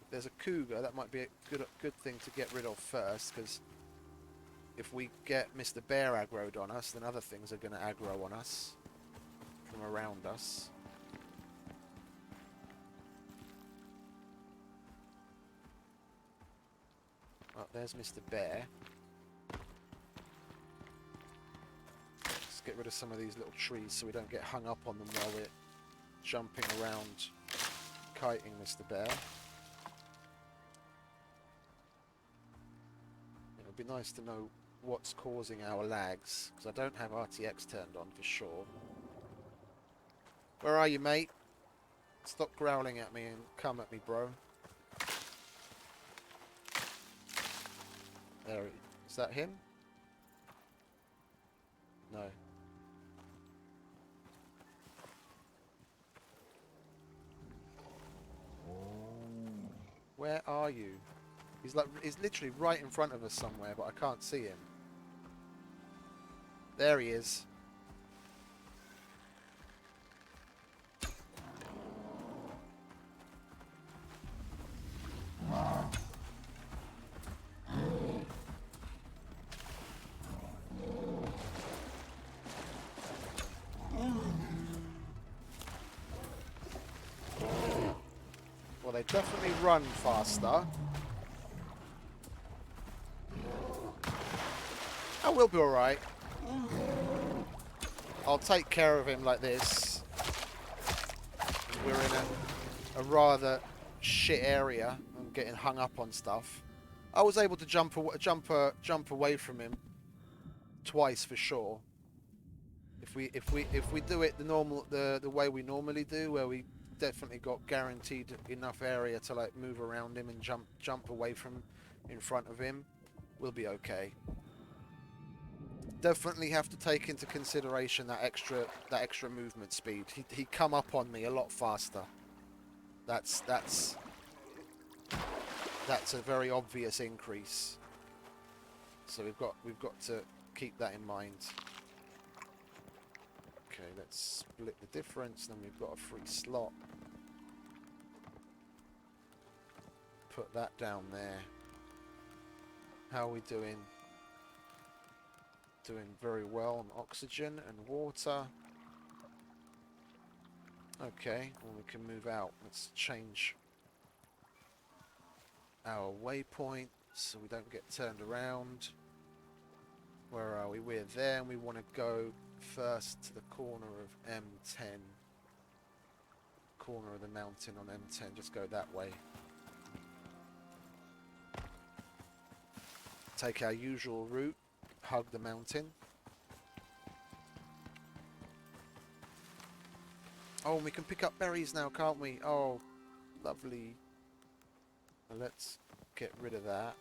If there's a cougar, that might be a good thing to get rid of first, because if we get Mr. Bear aggroed on us, then other things are going to aggro on us from around us. Well, there's Mr. Bear. Let's get rid of some of these little trees so we don't get hung up on them while we're jumping around kiting Mr. Bear. It would be nice to know what's causing our lags, because I don't have RTX turned on for sure. Where are you, mate? Stop growling at me and come at me, bro. There, is that him? No. Where are you? He's literally right in front of us somewhere, but I can't see him. There he is. Well, they definitely run faster. Oh, we'll be alright. I'll take care of him like this. We're in a rather shit area. I'm getting hung up on stuff. I was able to jump away from him twice for sure. If we do it the way we normally do, where we definitely got guaranteed enough area to like move around him and jump away from in front of him, we'll be okay. Definitely have to take into consideration that extra movement speed. He'd come up on me a lot faster. That's a very obvious increase. So we've got to keep that in mind. Okay, let's split the difference. Then we've got a free slot. Put that down there. How are we doing? Doing very well on oxygen and water. Okay, well we can move out. Let's change our waypoint so we don't get turned around. Where are we? We're there and we want to go first to the corner of M10. Corner of the mountain on M10. Just go that way. Take our usual route. Hug the mountain. Oh, and we can pick up berries now, can't we? Oh, lovely. Well, let's get rid of that.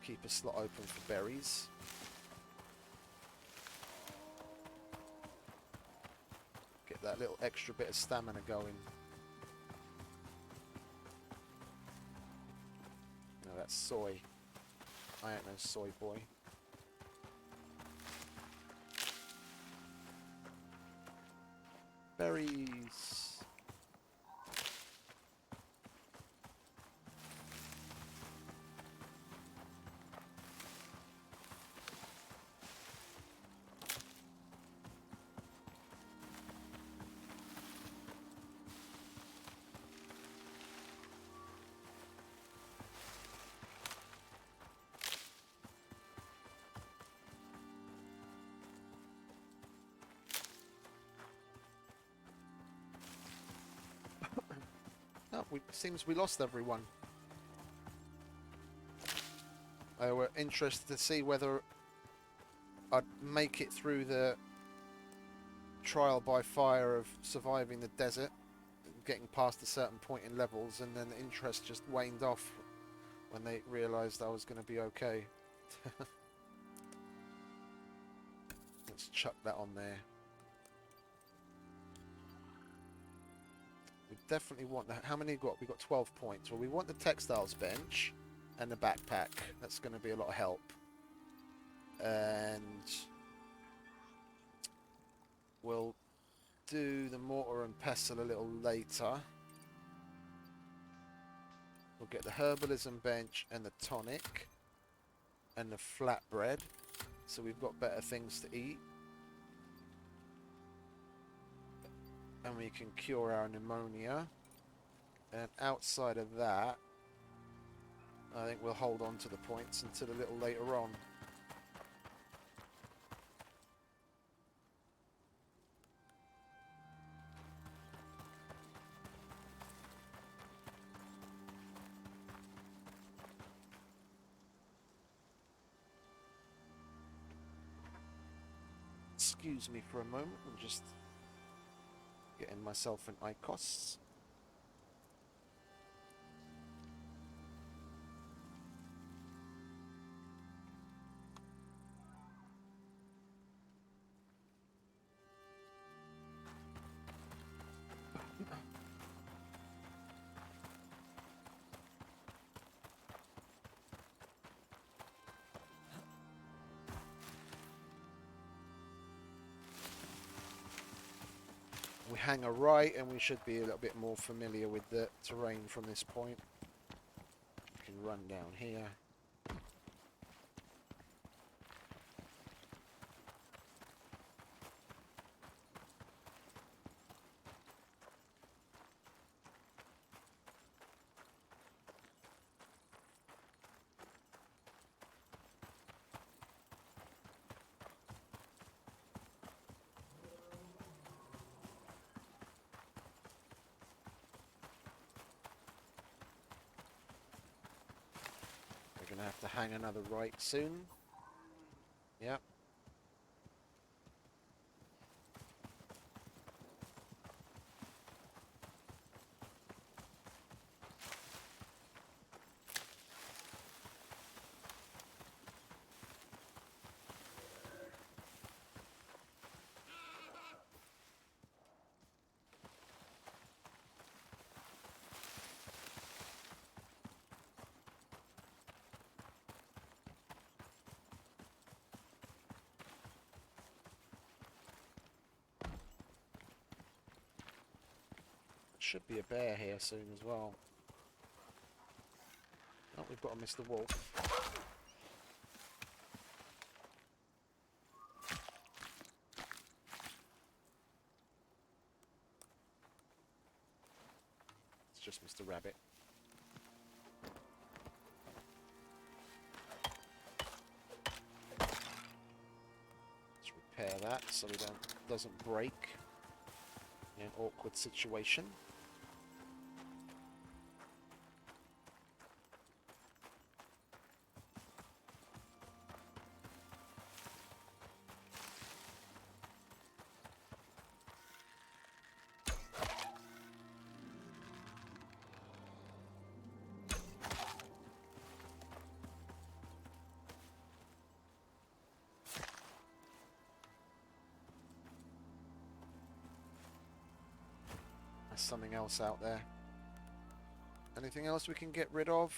Keep a slot open for berries. Get that little extra bit of stamina going. No, that's soy. I ain't no soy boy. Berries. Oh, seems we lost everyone. They were interested to see whether I'd make it through the trial by fire of surviving the desert, getting past a certain point in levels, and then the interest just waned off when they realised I was going to be okay. Let's chuck that on there. We definitely want that. How many got? We got 12 points. Well, we want the textiles bench and the backpack. That's going to be a lot of help. And we'll do the mortar and pestle a little later. We'll get the herbalism bench and the tonic and the flatbread. So we've got better things to eat. And we can cure our pneumonia. And outside of that, I think we'll hold on to the points until a little later on. Excuse me for a moment, I'm just getting myself an ICOS. We hang a right and we should be a little bit more familiar with the terrain from this point. We can run down here. Gonna have to hang another right soon. Yep. Should be a bear here soon as well. Oh, we've got to miss the wolf. It's just Mr. Rabbit. Let's repair that so we doesn't break in an awkward situation. There's something else out there. Anything else we can get rid of?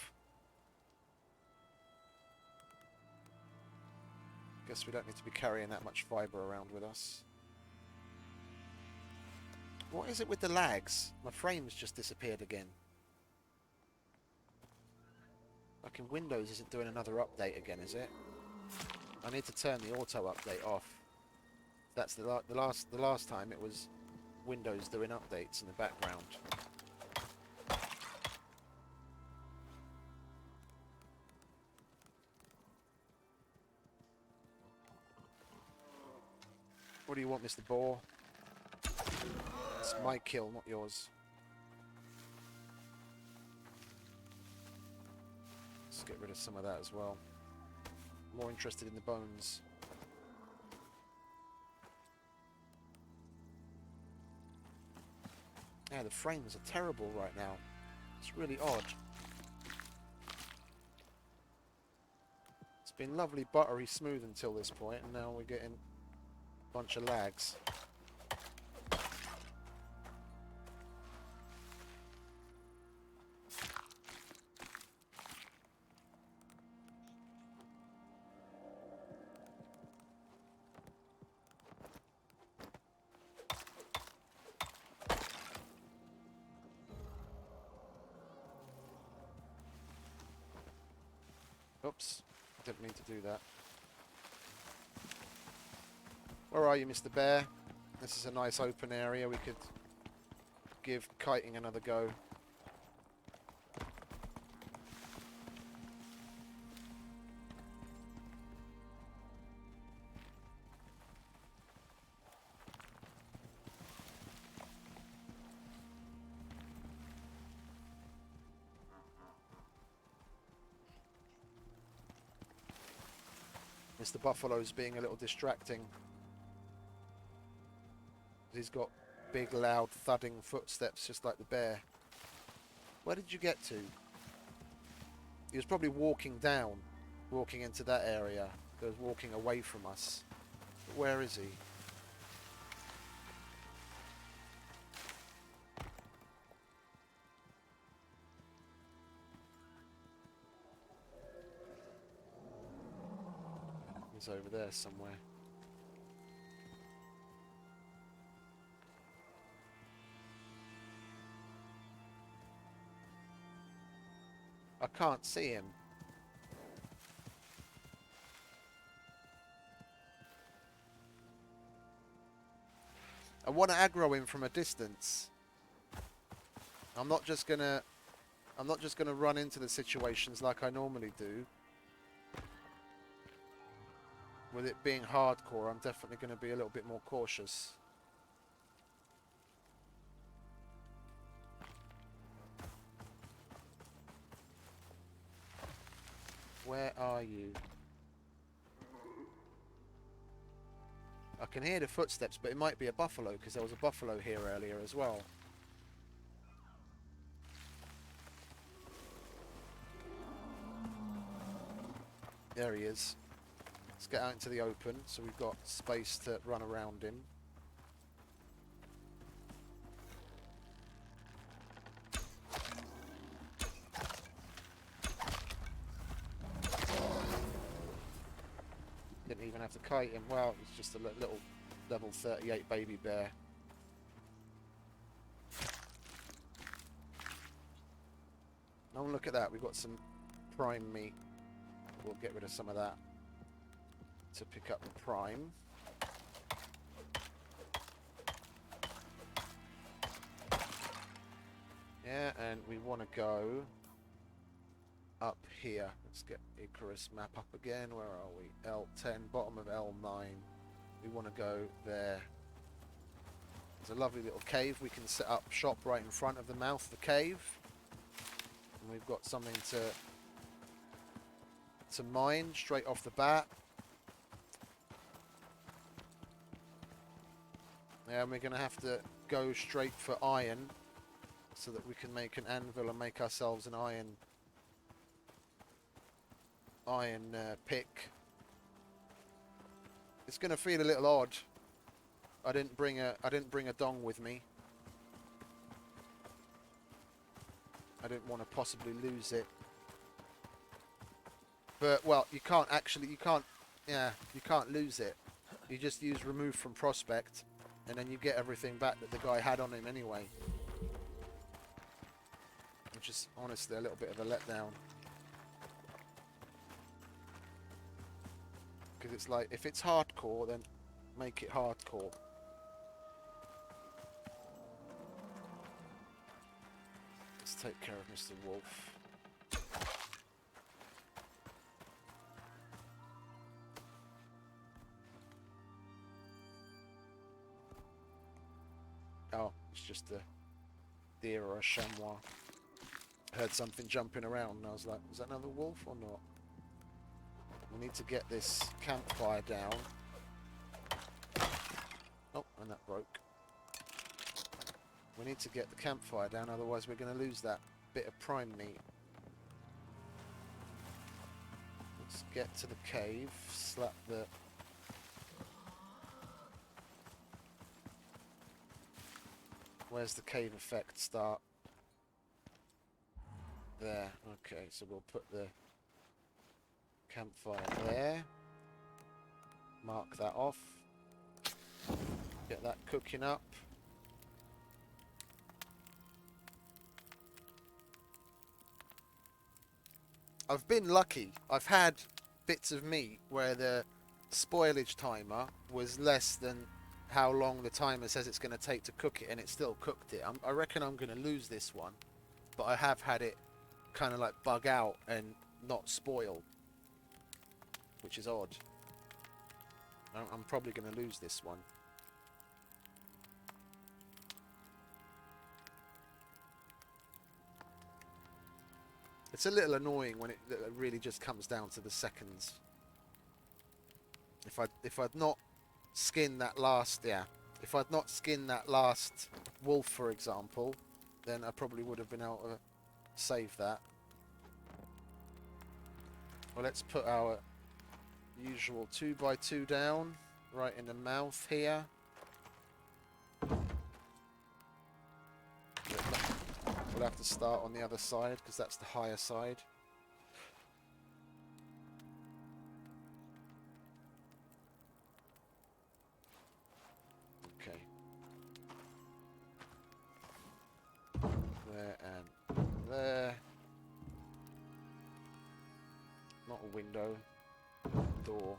Guess we don't need to be carrying that much fibre around with us. What is it with the lags? My frame's just disappeared again. Like in Windows isn't doing another update again, is it? I need to turn the auto update off. That's the last time it was Windows doing updates in the background. What do you want, Mr. Boar? It's my kill, not yours. Let's get rid of some of that as well. More interested in the bones. Yeah, the frames are terrible right now. It's really odd. It's been lovely buttery smooth until this point, and now we're getting a bunch of lags. Oops, didn't mean to do that. Where are you, Mr. Bear? This is a nice open area. We could give kiting another go. Mr. Buffalo's being a little distracting. He's got big, loud, thudding footsteps just like the bear. Where did you get to? He was probably walking down, walking into that area. He was walking away from us. But where is he? He's over there somewhere. I can't see him. I want to aggro him from a distance. I'm not just gonna run into the situations like I normally do. With it being hardcore, I'm definitely going to be a little bit more cautious. Where are you? I can hear the footsteps, but it might be a buffalo, because there was a buffalo here earlier as well. There he is. Let's get out into the open, so we've got space to run around him. Didn't even have to kite him. Well, it's just a little level 38 baby bear. Oh, look at that. We've got some prime meat. We'll get rid of some of that to pick up the prime. Yeah, and we want to go up here. Let's get Icarus map up again. Where are we? L10, bottom of L9. We want to go there. There's a lovely little cave. We can set up shop right in front of the mouth of the cave. And we've got something to mine straight off the bat. Yeah, and we're going to have to go straight for iron so that we can make an anvil and make ourselves an iron pick. It's going to feel a little odd. I didn't bring a dong with me. I didn't want to possibly lose it. But well, you can't lose it. You just use remove from prospect, and then you get everything back that the guy had on him anyway. Which is honestly a little bit of a letdown. Because it's like, if it's hardcore, then make it hardcore. Let's take care of Mr. Wolf. Oh, it's just a deer or a chamois. I heard something jumping around and I was like, was that another wolf or not? We need to get this campfire down. Oh, and that broke. We need to get the campfire down, otherwise we're going to lose that bit of prime meat. Let's get to the cave, slap the... Where's the cave effect start? There, okay, so we'll put the campfire there. Mark that off. Get that cooking up. I've been lucky. I've had bits of meat where the spoilage timer was less than how long the timer says it's going to take to cook it, and it still cooked it. I reckon I'm going to lose this one, but I have had it kind of like bug out and not spoil, which is odd. I'm probably going to lose this one. It's a little annoying when it really just comes down to the seconds. If I'd not skinned that last, if I'd not skinned that last wolf, for example, then I probably would have been able to save that. Well, let's put our usual 2x2 down right in the mouth here. We'll have to start on the other side because that's the higher side. Okay. There and there. Not a window. Door.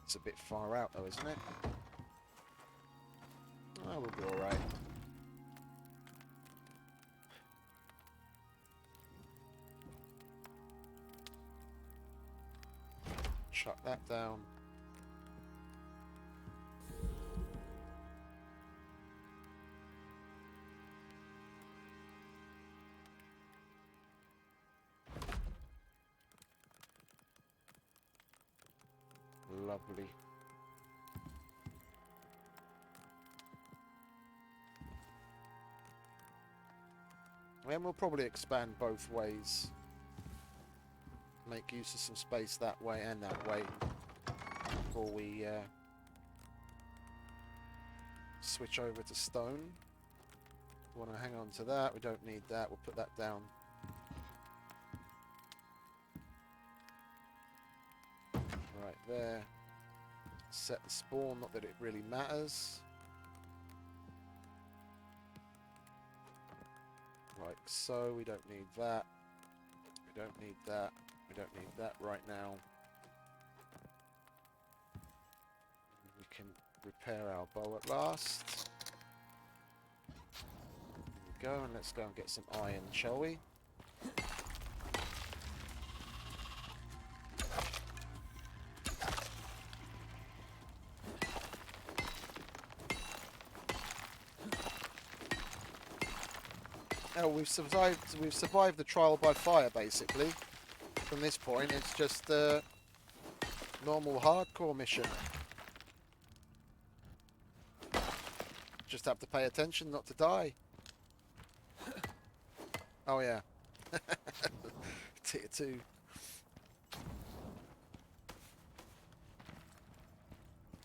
It's a bit far out though, isn't it? Oh, we'll be alright. Shut that down. Lovely. And we'll probably expand both ways. Make use of some space that way and that way before we switch over to stone. We want to hang on to that. We don't need that. We'll put that down. Right there. Set the spawn, not that it really matters. Like so, we don't need that. We don't need that. We don't need that right now. We can repair our bow at last. There we go, and let's go and get some iron, shall we? Oh, we've survived the trial by fire, basically. From this point, it's just a normal hardcore mission. Just have to pay attention not to die. Oh yeah. Tier 2.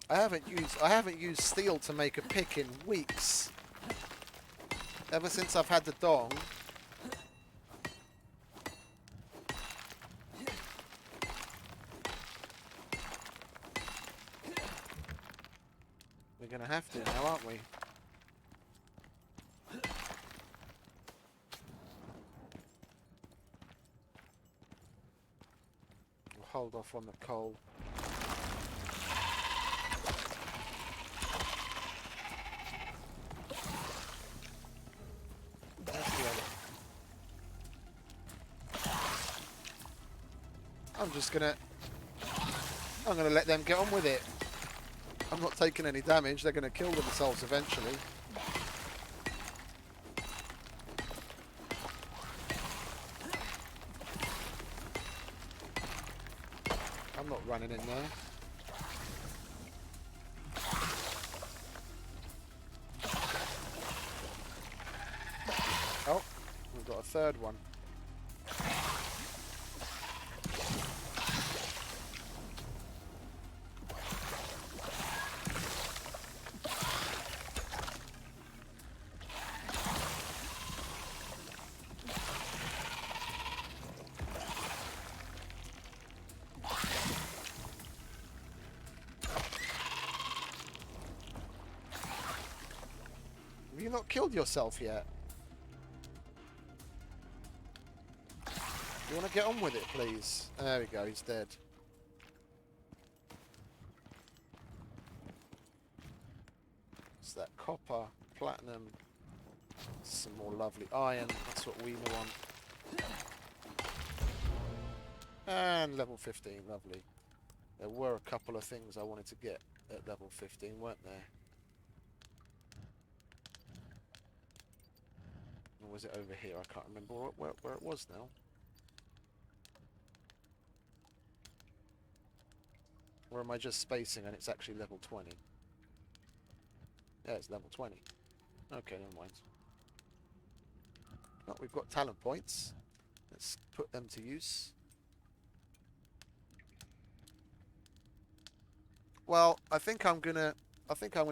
I haven't used steel to make a pick in weeks. Ever since I've had the dong. We're gonna have to now, aren't we? We'll hold off on the coal. I'm gonna let them get on with it. I'm not taking any damage. They're gonna kill themselves eventually. I'm not running in there. Oh, we've got a third one. Have you not killed yourself yet? You want to get on with it, please? There we go, he's dead. It's that copper, platinum, some more lovely iron. That's what we want. And level 15, lovely. There were a couple of things I wanted to get at level 15, weren't there? Or was it over here? I can't remember where it was now. Or am I just spacing and it's actually level 20? Yeah, it's level 20. Okay, never mind. Oh, we've got talent points. Let's put them to use. Well, I think I'm gonna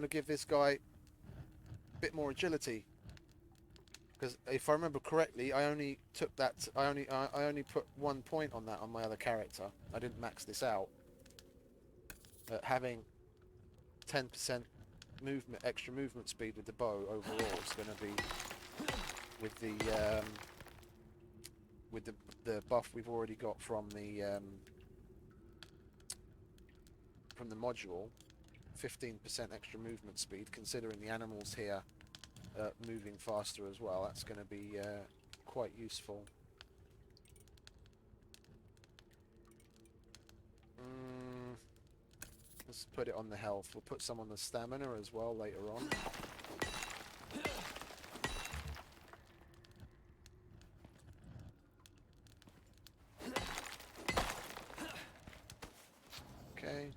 give this guy a bit more agility. Because if I remember correctly, I only took that. I only put 1 point on that on my other character. I didn't max this out. Having 10% extra movement speed with the bow overall is going to be with the buff we've already got from the from the module, 15% extra movement speed, considering the animals here are moving faster as well. That's going to be quite useful. Let's put it on the health. We'll put some on the stamina as well later on. Okay.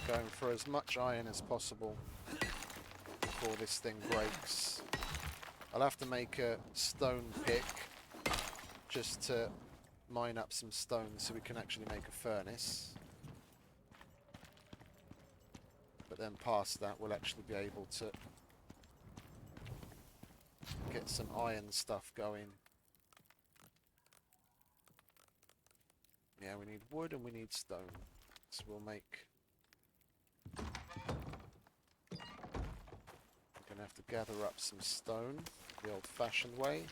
Going for as much iron as possible before this thing breaks. I'll have to make a stone pick just to mine up some stone so we can actually make a furnace. But then past that we'll actually be able to get some iron stuff going. Yeah, we need wood and we need stone. So we'll make... We're going to have to gather up some stone the old-fashioned way.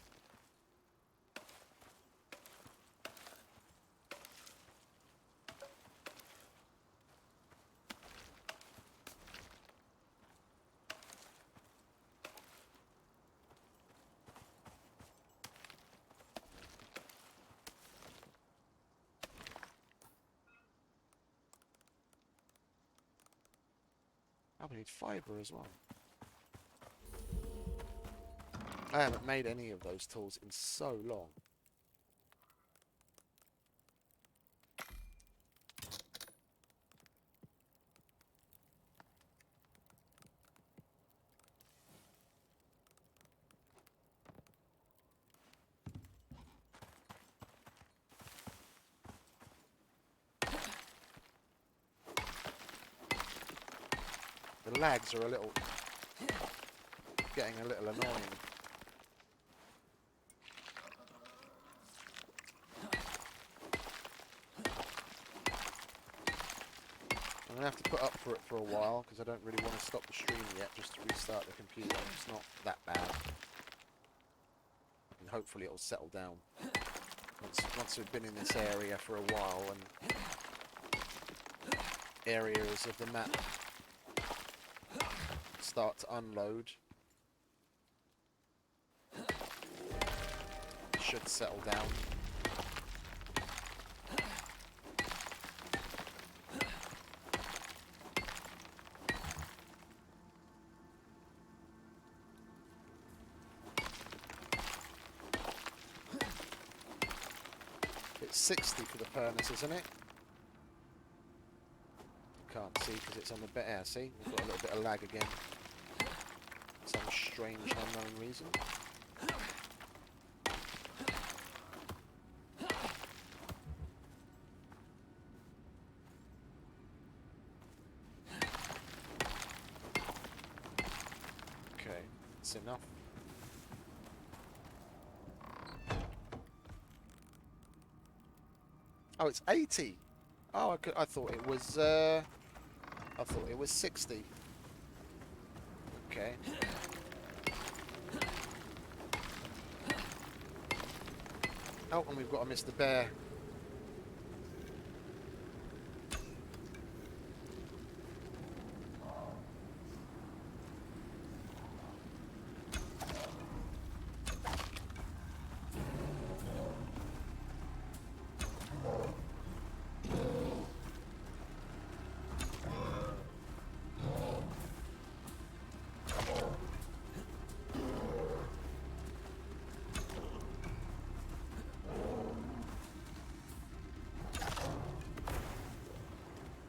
Oh, we need fibre as well. I haven't made any of those tools in so long. The lags are getting a little annoying. I'm going to have to put up for it for a while because I don't really want to stop the stream yet just to restart the computer. It's not that bad. And hopefully it'll settle down. Once we've been in this area for a while and areas of the map start to unload, it should settle down. It's 60 for the furnace, isn't it? Can't see because it's on the bit. Yeah, see, we've got a little bit of lag again. Some strange unknown reason. Okay, that's enough. Oh, it's 80. Oh, I thought it was. I thought it was 60. Okay. Oh, and we've got to Mr. Bear.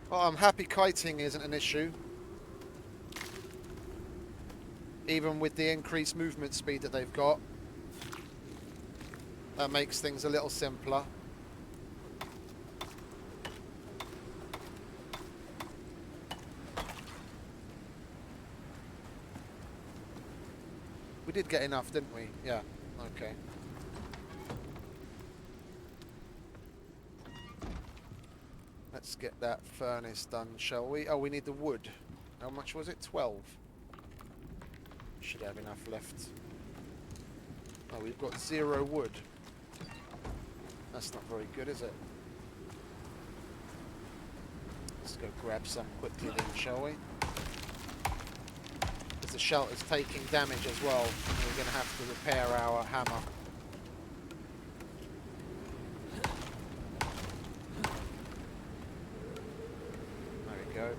Well, I'm happy kiting isn't an issue. Even with the increased movement speed that they've got. That makes things a little simpler. We did get enough, didn't we? Yeah, okay. Let's get that furnace done, shall we? Oh, we need the wood. How much was it? 12. Should have enough left. Oh, we've got 0 wood. That's not very good, is it? Let's go grab some quickly then, shall we? Because the shelter's taking damage as well. We're going to have to repair our hammer. There we go.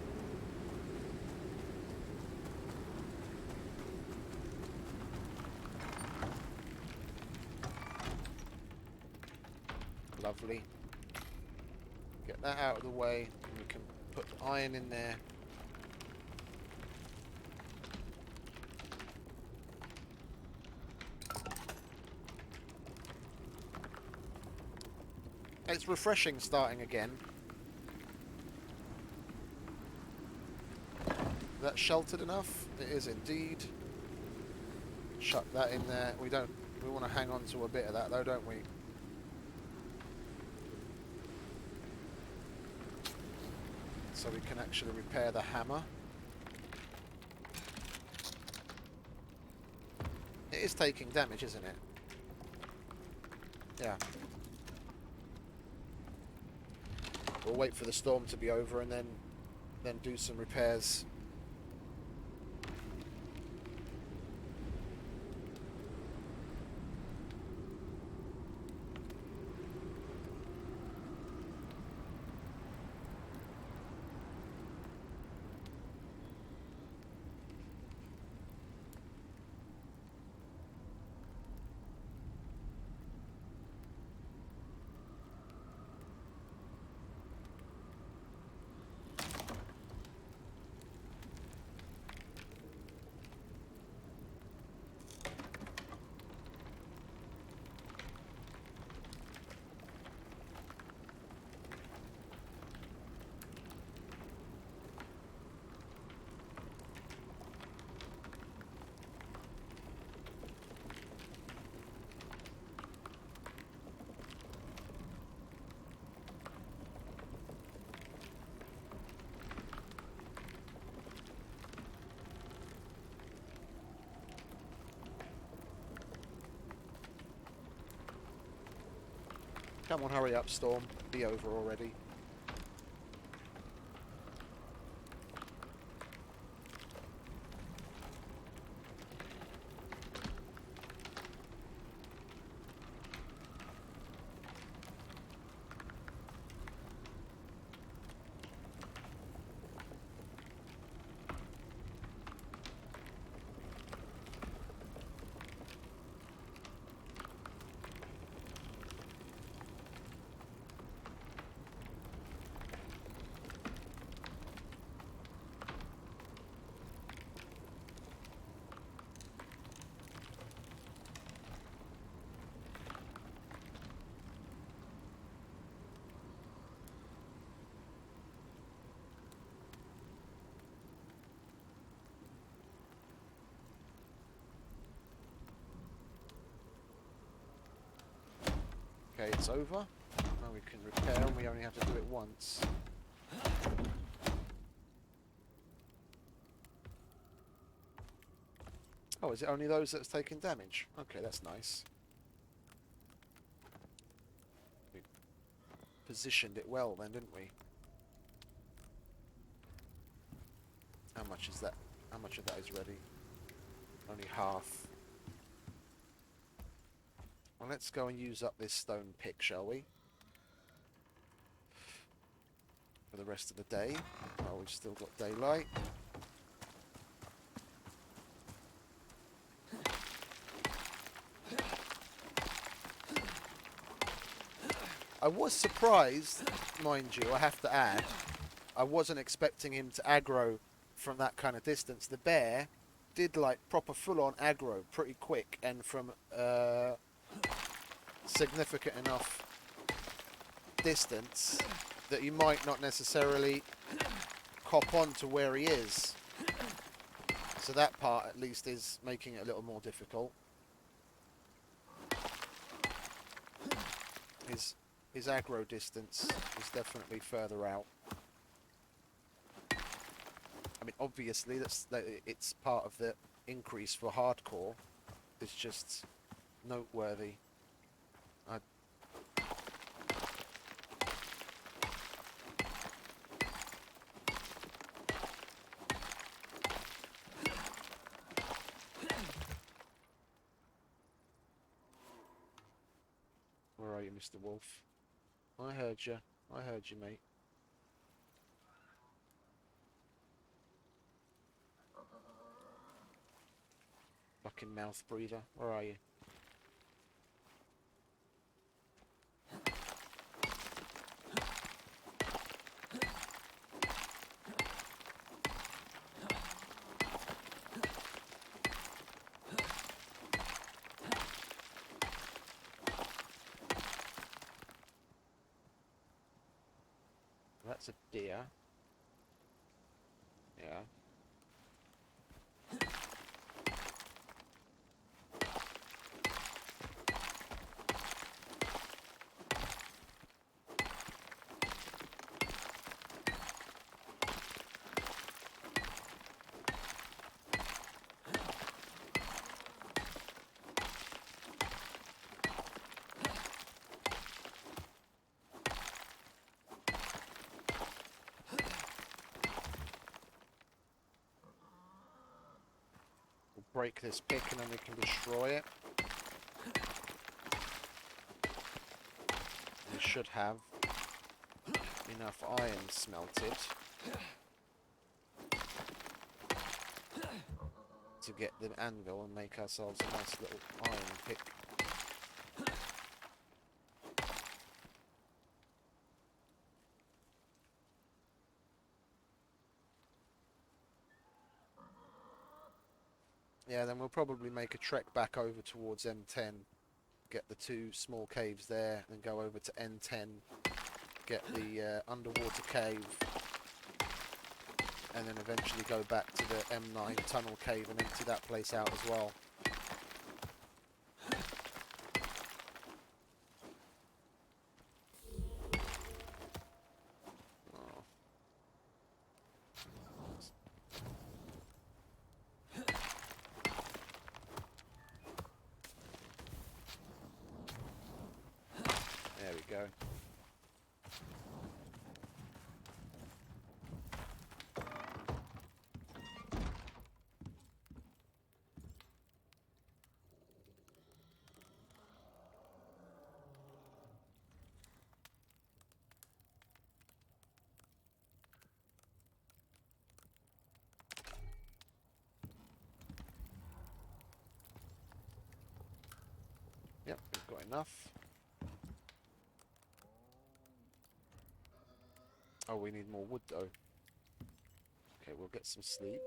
Lovely. Get that out of the way, and we can put the iron in there. It's refreshing starting again. Is that sheltered enough? It is indeed. Chuck that in there. We want to hang on to a bit of that though, don't we? So we can actually repair the hammer. It is taking damage, isn't it? Yeah. We'll wait for the storm to be over and then do some repairs. Come on, hurry up, storm. Be over already. Okay, it's over. Now we can repair, and we only have to do it once. Oh, is it only those that's taking damage? Okay, that's nice. We positioned it well then, didn't we? How much is that? How much of that is ready? Only half. Well, let's go and use up this stone pick, shall we? For the rest of the day. Oh, we've still got daylight. I was surprised, mind you, I have to add. I wasn't expecting him to aggro from that kind of distance. The bear did like proper full-on aggro pretty quick and from significant enough distance that you might not necessarily cop on to where he is. So that part at least is making it a little more difficult. His aggro distance is definitely further out. I mean, obviously it's part of the increase for hardcore. It's just noteworthy. I Where are you, Mr. Wolf? I heard you. I heard you, mate. Fucking mouth breather. Where are you? That's a deer. Yeah. We'll break this pick and then we can destroy it. We should have enough iron smelted to get the anvil and make ourselves a nice little iron pick. Yeah, then we'll probably make a trek back over towards M10, get the 2 small caves there, and go over to N10, get the underwater cave, and then eventually go back to the M9 tunnel cave and empty that place out as well. Oh. There we go. Yep, we've got enough. Oh, we need more wood though. Okay, we'll get some sleep.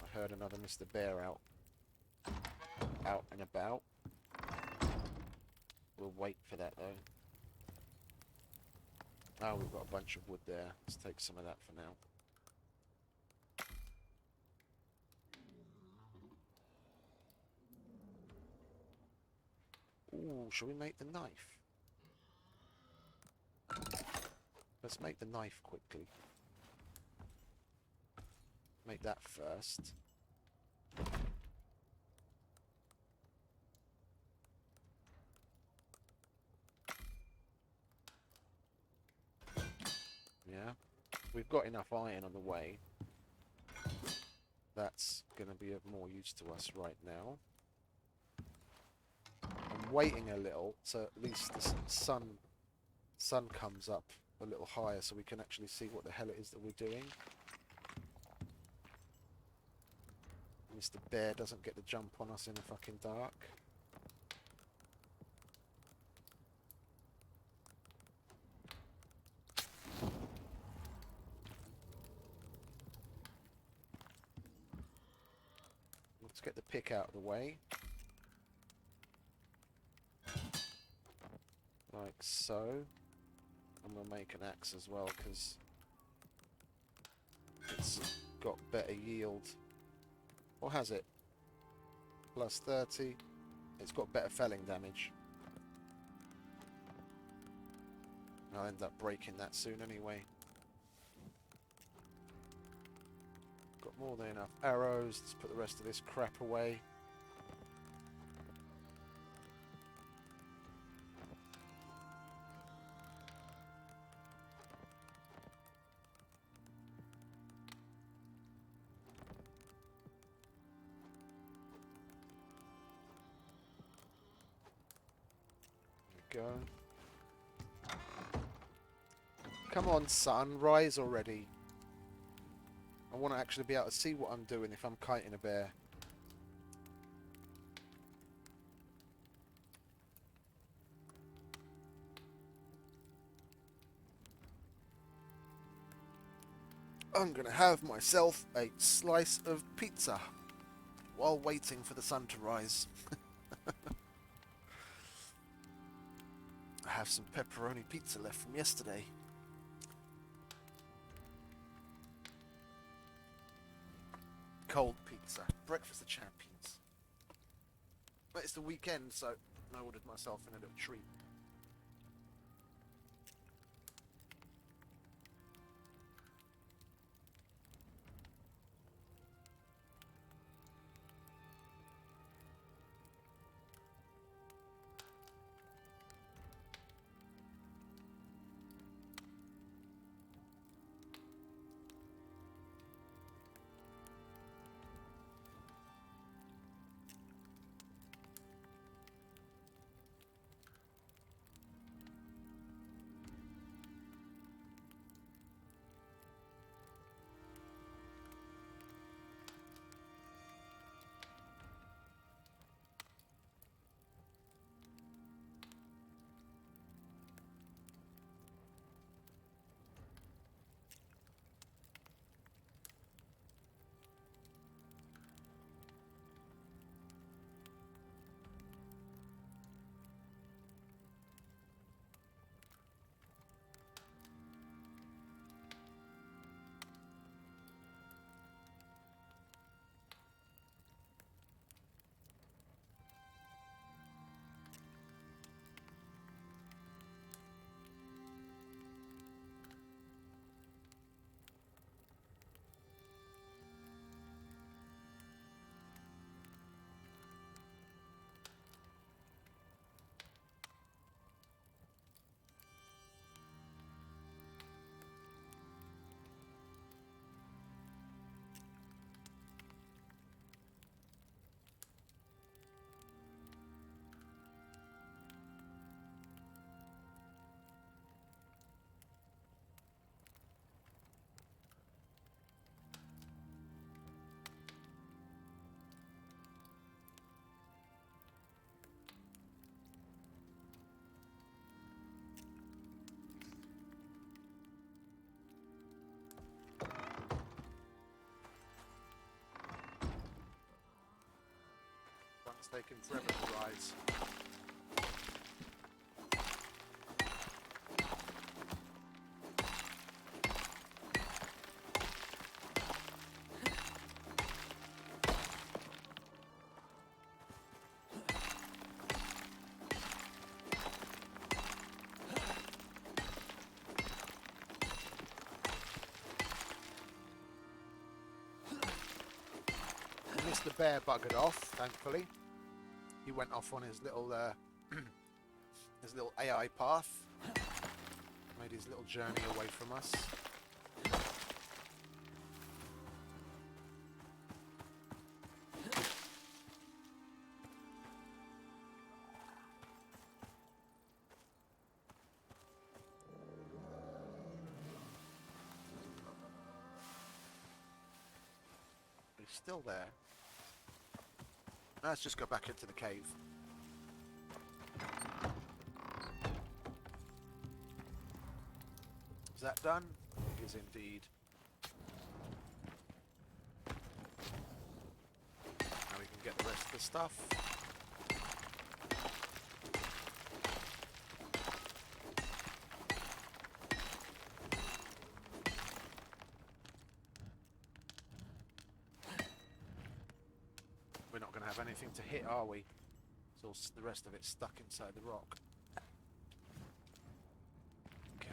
I heard another Mr. Bear out and about. We'll wait for that though. Oh, we've got a bunch of wood there. Let's take some of that for now. Ooh, shall we make the knife? Let's make the knife quickly. Make that first. Yeah. We've got enough iron on the way. That's going to be of more use to us right now. I'm waiting a little so at least the sun comes up a little higher so we can actually see what the hell it is that we're doing. Mr. Bear doesn't get the jump on us in the fucking dark. Let's get the pick out of the way. Like so. And we'll make an axe as well because it's got better yield. Or has it? Plus 30. It's got better felling damage. I'll end up breaking that soon anyway. Got more than enough arrows. Let's put the rest of this crap away. go. Come on, sun, rise already. I want to actually be able to see what I'm doing if I'm kiting a bear. I'm going to have myself a slice of pizza while waiting for the sun to rise. I have some pepperoni pizza left from yesterday. Cold pizza. Breakfast of champions. But it's the weekend, so I ordered myself in a little treat. Sun's taking forever to rise. The bear buggered off, thankfully. He went off on his little his little AI path. Made his little journey away from us. He's still there. Let's just go back into the cave. Is that done? It is indeed. Now we can get the rest of the stuff. We're not going to have anything to hit, are we? It's all the rest of it stuck inside the rock. Okay.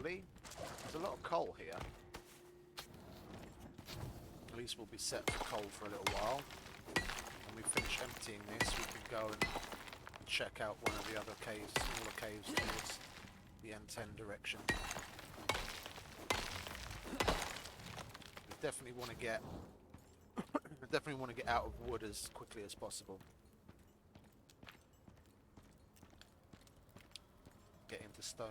hopefully. There's a lot of coal here. At least we'll be set for coal for a little while. When we finish emptying this, we can go and check out one of the other caves, smaller caves towards the N10 direction. We definitely want to get out of wood as quickly as possible. Get into stone.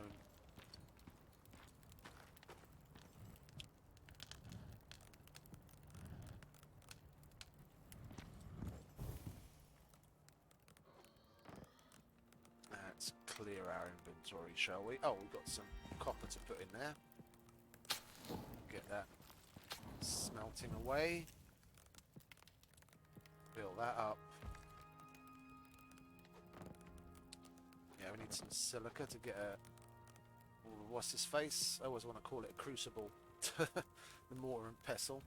Let's clear our inventory, shall we? Oh, we've got some copper to put in there. Get that smelting away. Fill that up. Yeah, we need some silica to get a... What's his face? I always want to call it a crucible. The mortar and pestle.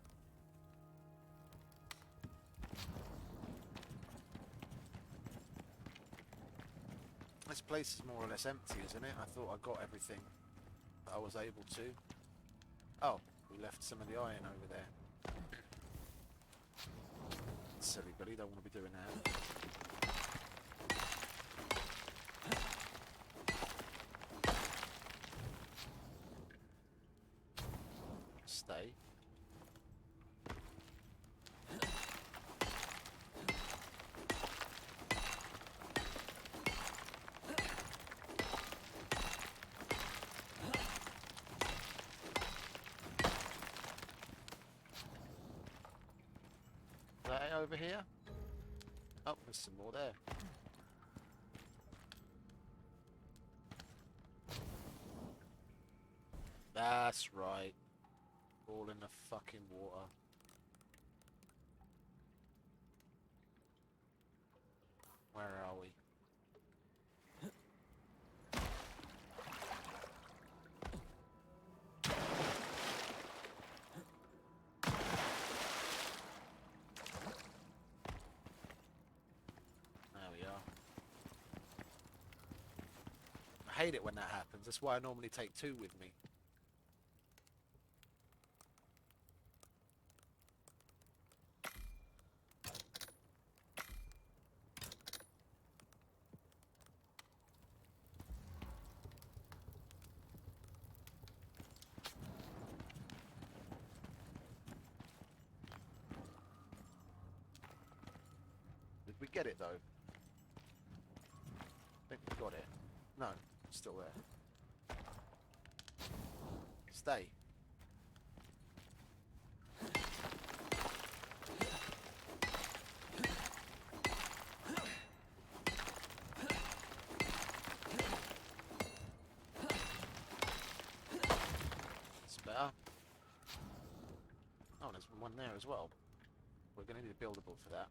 This place is more or less empty, isn't it? I thought I got everything that I was able to. Oh, we left some of the iron over there. Silly Billy, don't want to be doing that. Stay. Is that it over here? Oh, there's some more there. That's right. All in the fucking water. Where are we? There we are. I hate it when that happens. That's why I normally take two with me. Did we get it though? I think we got it. No, it's still there. Stay. It's better. Oh, there's one there as well. We're going to need a buildable for that.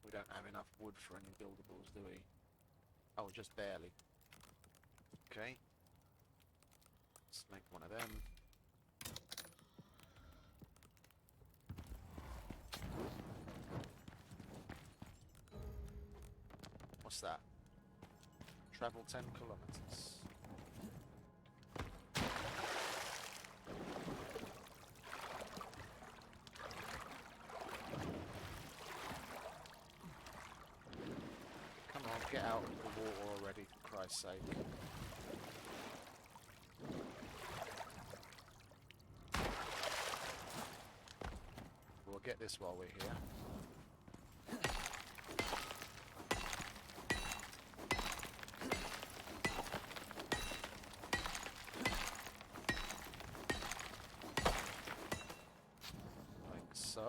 We don't have enough wood for any buildables, do we? Oh, just barely. Okay. Let's make one of them. What's that? Travel 10 kilometers. Come on, get out of the water already, for Christ's sake. We'll get this while we're here. Like so.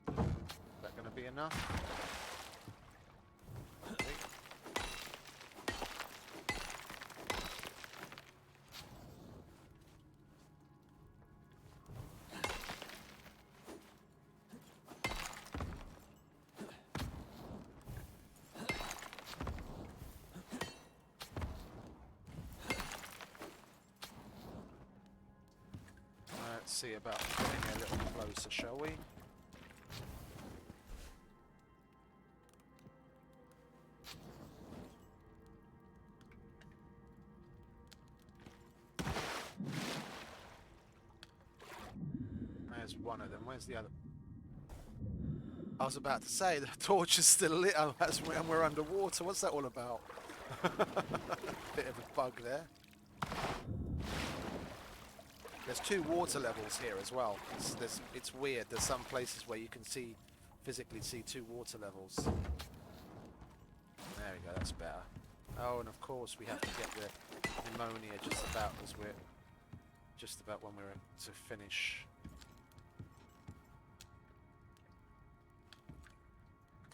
Is that going to be enough? see about getting a little closer, shall we? There's one of them. Where's the other? I was about to say, the torch is still lit and we're underwater. What's that all about? Bit of a bug there. There's 2 water levels here as well. It's weird. There's some places where you can physically see 2 water levels. There we go, that's better. Oh, and of course we have to get the pneumonia just about when we're to finish.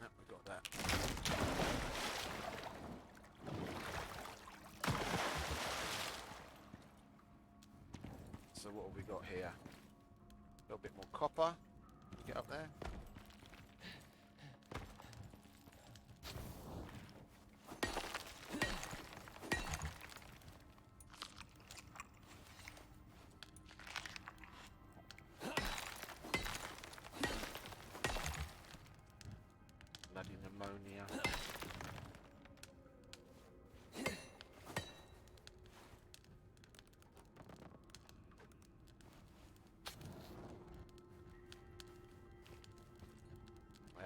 Yep, we got that. So what have we got here? A little bit more copper. Can you get up there? Bloody pneumonia.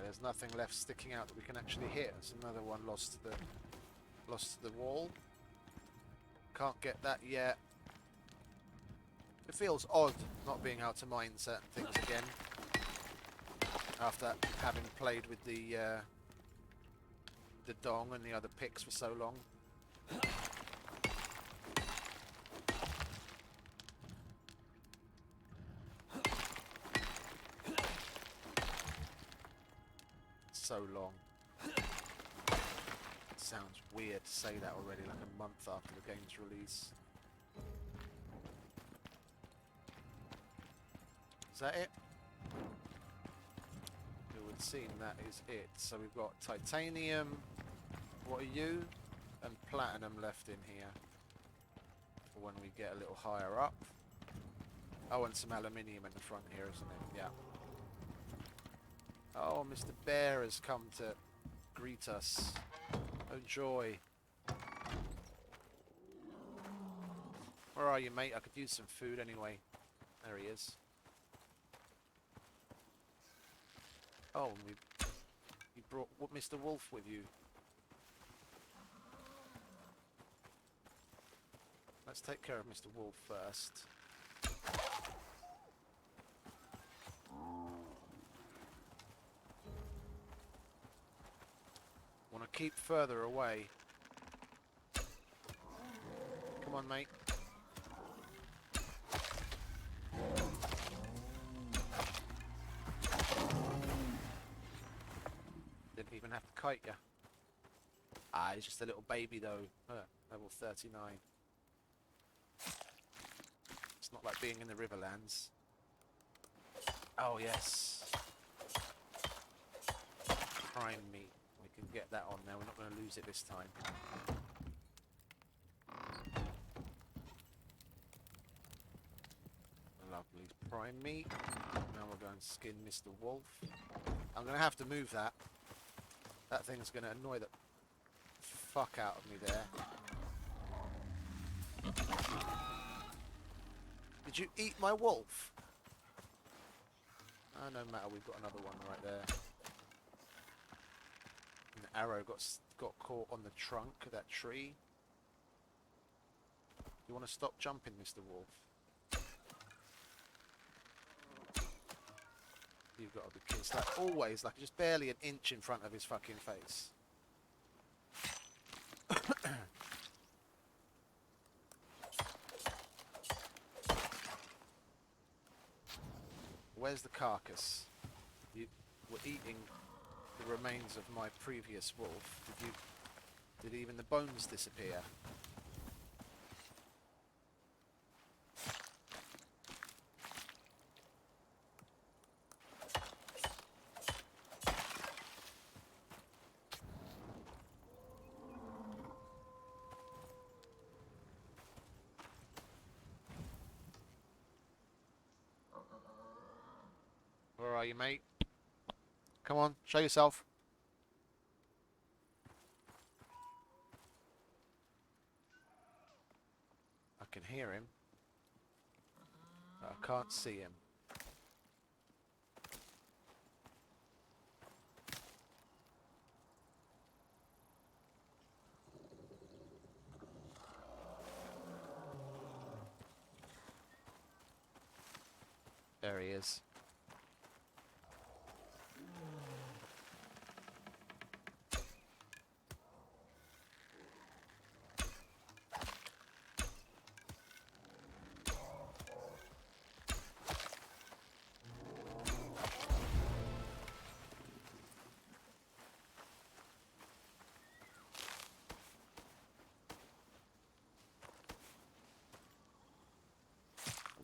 There's nothing left sticking out that we can actually hit. There's another one lost to the wall. Can't get that yet. It feels odd not being able to mine certain things again after having played with the dong and the other picks for so long. So long. It sounds weird to say that already, like a month after the game's release. Is that it? It would seem that is it. So we've got titanium, what are you? And platinum left in here for when we get a little higher up. Oh, and some aluminium in the front here, isn't it? Yeah. Oh, Mr. Bear has come to greet us. Oh, joy. Where are you, mate? I could use some food anyway. There he is. Oh, you brought Mr. Wolf with you. Let's take care of Mr. Wolf first. Want to keep further away. Come on, mate. Didn't even have to kite ya. Ah, he's just a little baby though. Level 39. It's not like being in the Riverlands. Oh yes. Prime meat. We can get that on now. We're not going to lose it this time. Lovely prime meat. Now we're going to skin Mr. Wolf. I'm going to have to move that. That thing's going to annoy the fuck out of me there. Did you eat my wolf? Oh, no matter. We've got another one right there. And the arrow got caught on the trunk of that tree. You want to stop jumping, Mr. Wolf? You've got to be kidding. It's like always, like just barely an inch in front of his fucking face. Where's the carcass? You were eating the remains of my previous wolf. Did even the bones disappear? you, mate? Come on, show yourself. I can hear him, but I can't see him. There he is.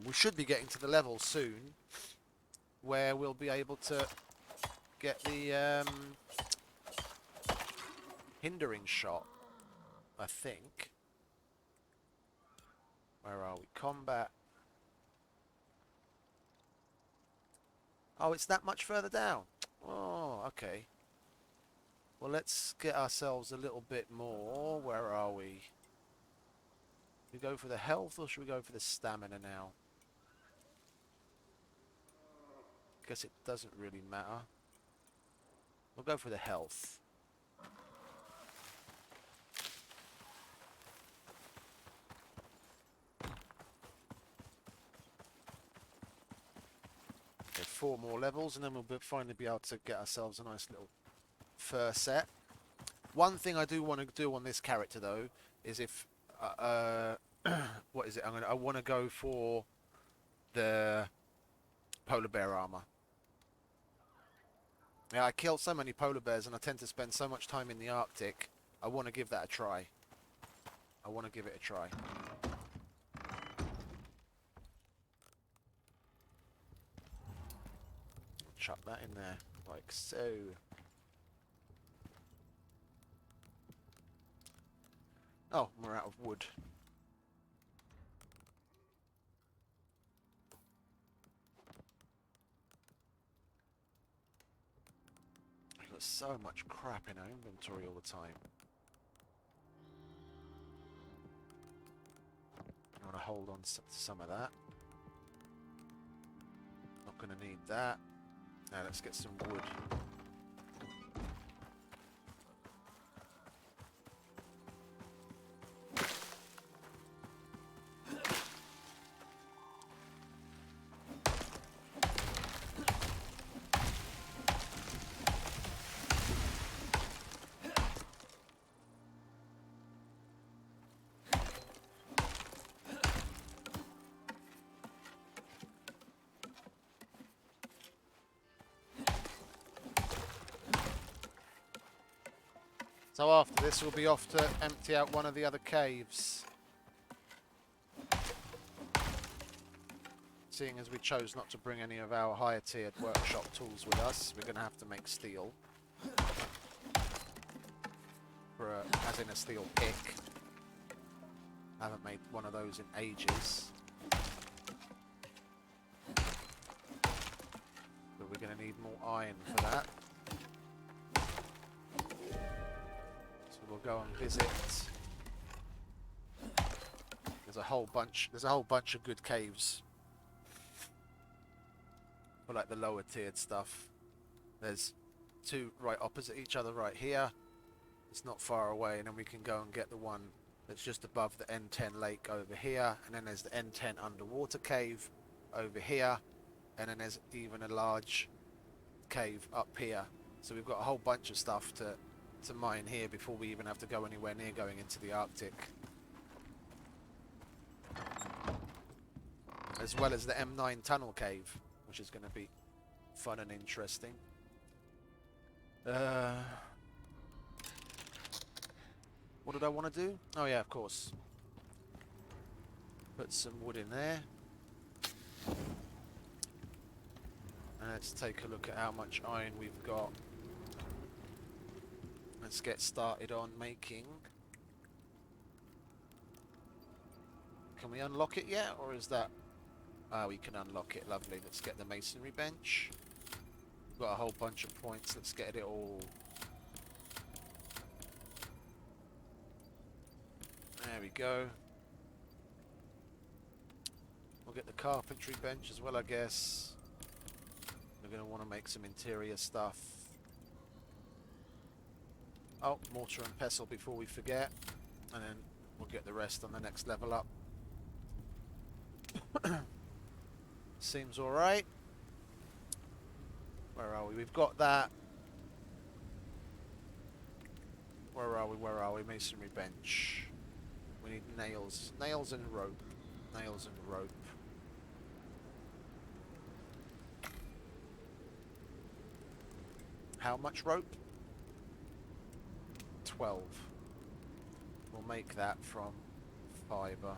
We should be getting to the level soon where we'll be able to get the hindering shot, I think. Where are we? Combat. Oh, it's that much further down. Oh, okay. Well, let's get ourselves a little bit more. Where are we? Should we go for the health or should we go for the stamina now? Guess it doesn't really matter. We'll go for the health. Okay, 4 more levels and then we'll finally be able to get ourselves a nice little fur set. One thing I do want to do on this character though is if what is it? I want to go for the polar bear armor. Yeah, I kill so many polar bears and I tend to spend so much time in the Arctic. I want to give that a try. I want to give it a try. Chuck that in there, like so. Oh, we're out of wood. We've got so much crap in our inventory all the time. I want to hold on to some of that. Not going to need that. Now let's get some wood. So after this, we'll be off to empty out one of the other caves. Seeing as we chose not to bring any of our higher tiered workshop tools with us, we're going to have to make steel. As in a steel pick. I haven't made one of those in ages. But we're going to need more iron for that. We'll go and visit. There's a whole bunch of good caves for like the lower tiered stuff. There's 2 right opposite each other right here. It's not far away, and then we can go and get the one that's just above the N10 lake over here, and then there's the N10 underwater cave over here, and then there's even a large cave up here. So we've got a whole bunch of stuff to mine here before we even have to go anywhere near going into the Arctic. As well as the M9 tunnel cave, which is going to be fun and interesting. What did I want to do? Oh yeah, of course. Put some wood in there. And let's take a look at how much iron we've got. Let's get started on making. Can we unlock it yet, or is that... Ah, we can unlock it, lovely. Let's get the masonry bench. got a whole bunch of points. Let's get it all. There we go. We'll get the carpentry bench as well, I guess. We're going to want to make some interior stuff. Oh, mortar and pestle before we forget. And then we'll get the rest on the next level up. Seems alright. Where are we? We've got that. Where are we? Where are we? Masonry bench. We need nails. Nails and rope. Nails and rope. How much rope? 12. We'll make that from fibre.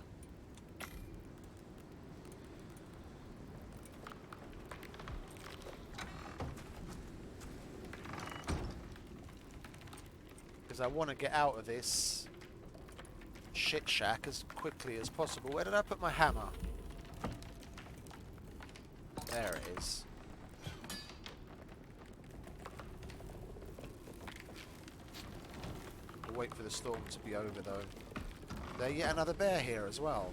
Because I want to get out of this shit shack as quickly as possible. Where did I put my hammer? There it is. We'll wait for the storm to be over though. There's yet another bear here as well.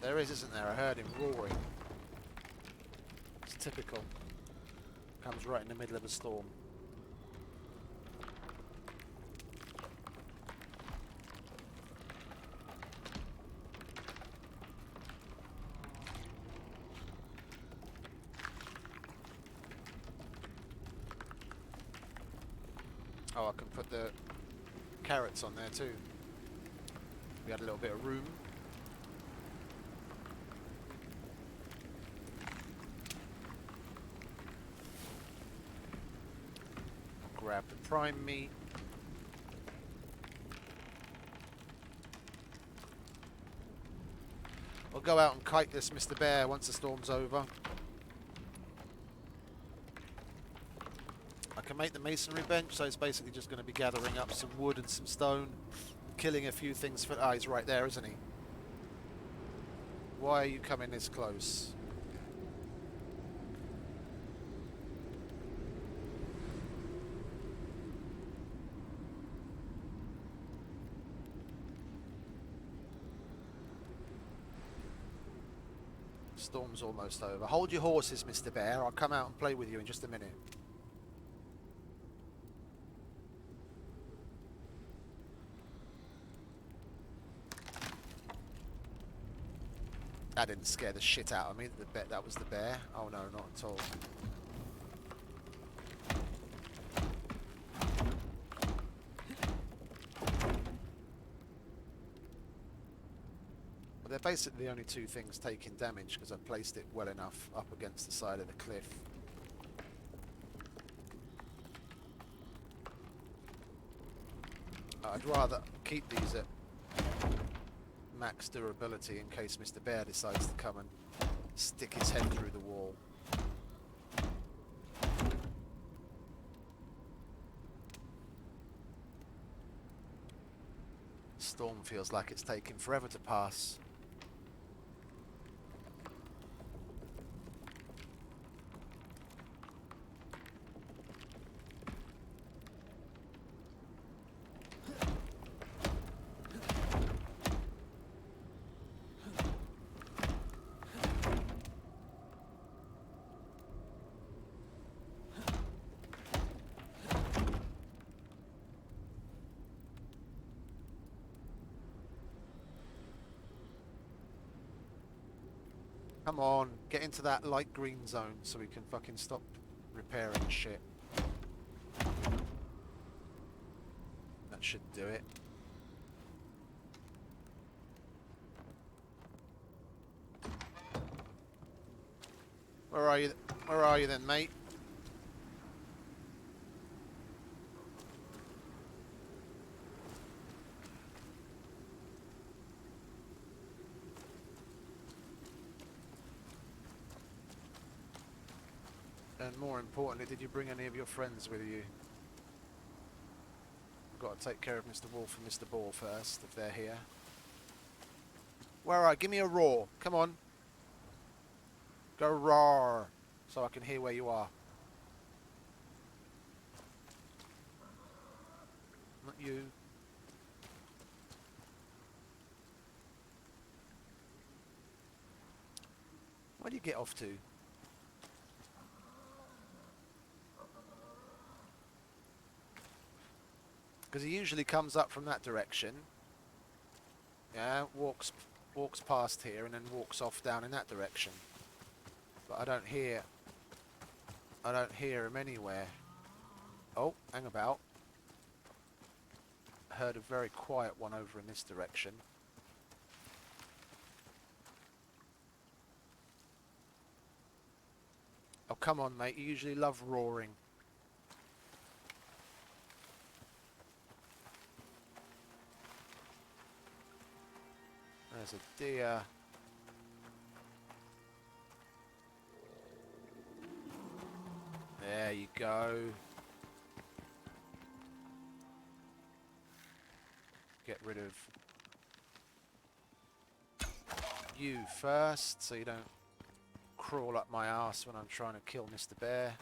There is, isn't there? I heard him roaring. It's typical. Comes right in the middle of a storm. Oh, I can put the carrots on there too. We had a little bit of room. Grab the prime meat. We'll go out and kite this Mr. Bear once the storm's over. I can make the masonry bench, so it's basically just going to be gathering up some wood and some stone, killing a few things for... Ah, he's right there, isn't he? Why are you coming this close? Storm's almost over. Hold your horses, Mr. Bear. I'll come out and play with you in just a minute. That didn't scare the shit out of me. That was the bear. Oh no, not at all. Well, they're basically the only two things taking damage because I've placed it well enough up against the side of the cliff. I'd rather keep these at max durability in case Mr. Bear decides to come and stick his head through the wall. Storm feels like it's taking forever to pass. Come on, get into that light green zone so we can fucking stop repairing shit. That should do it. Where are you? Where are you then, mate? And more importantly, did you bring any of your friends with you? I've got to take care of Mr. Wolf and Mr. Ball first, if they're here. Where are you? Give me a roar. Come on. Go roar, so I can hear where you are. Not you. Where do you get off to? Because he usually comes up from that direction. Yeah, walks past here and then walks off down in that direction. But I don't hear him anywhere. Oh, hang about. Heard a very quiet one over in this direction. Oh, come on, mate. You usually love roaring. There's a deer. There you go. Get rid of you first, so you don't crawl up my ass when I'm trying to kill Mr. Bear.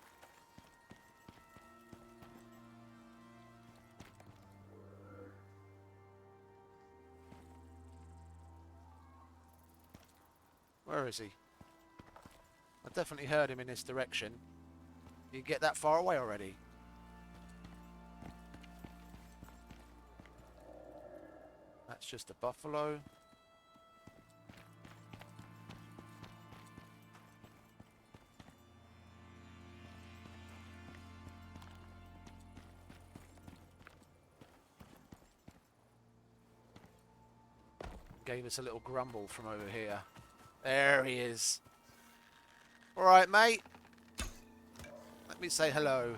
Where is he? I definitely heard him in this direction. You get that far away already? That's just a buffalo. Gave us a little grumble from over here. There he is. All right, mate. Let me say hello.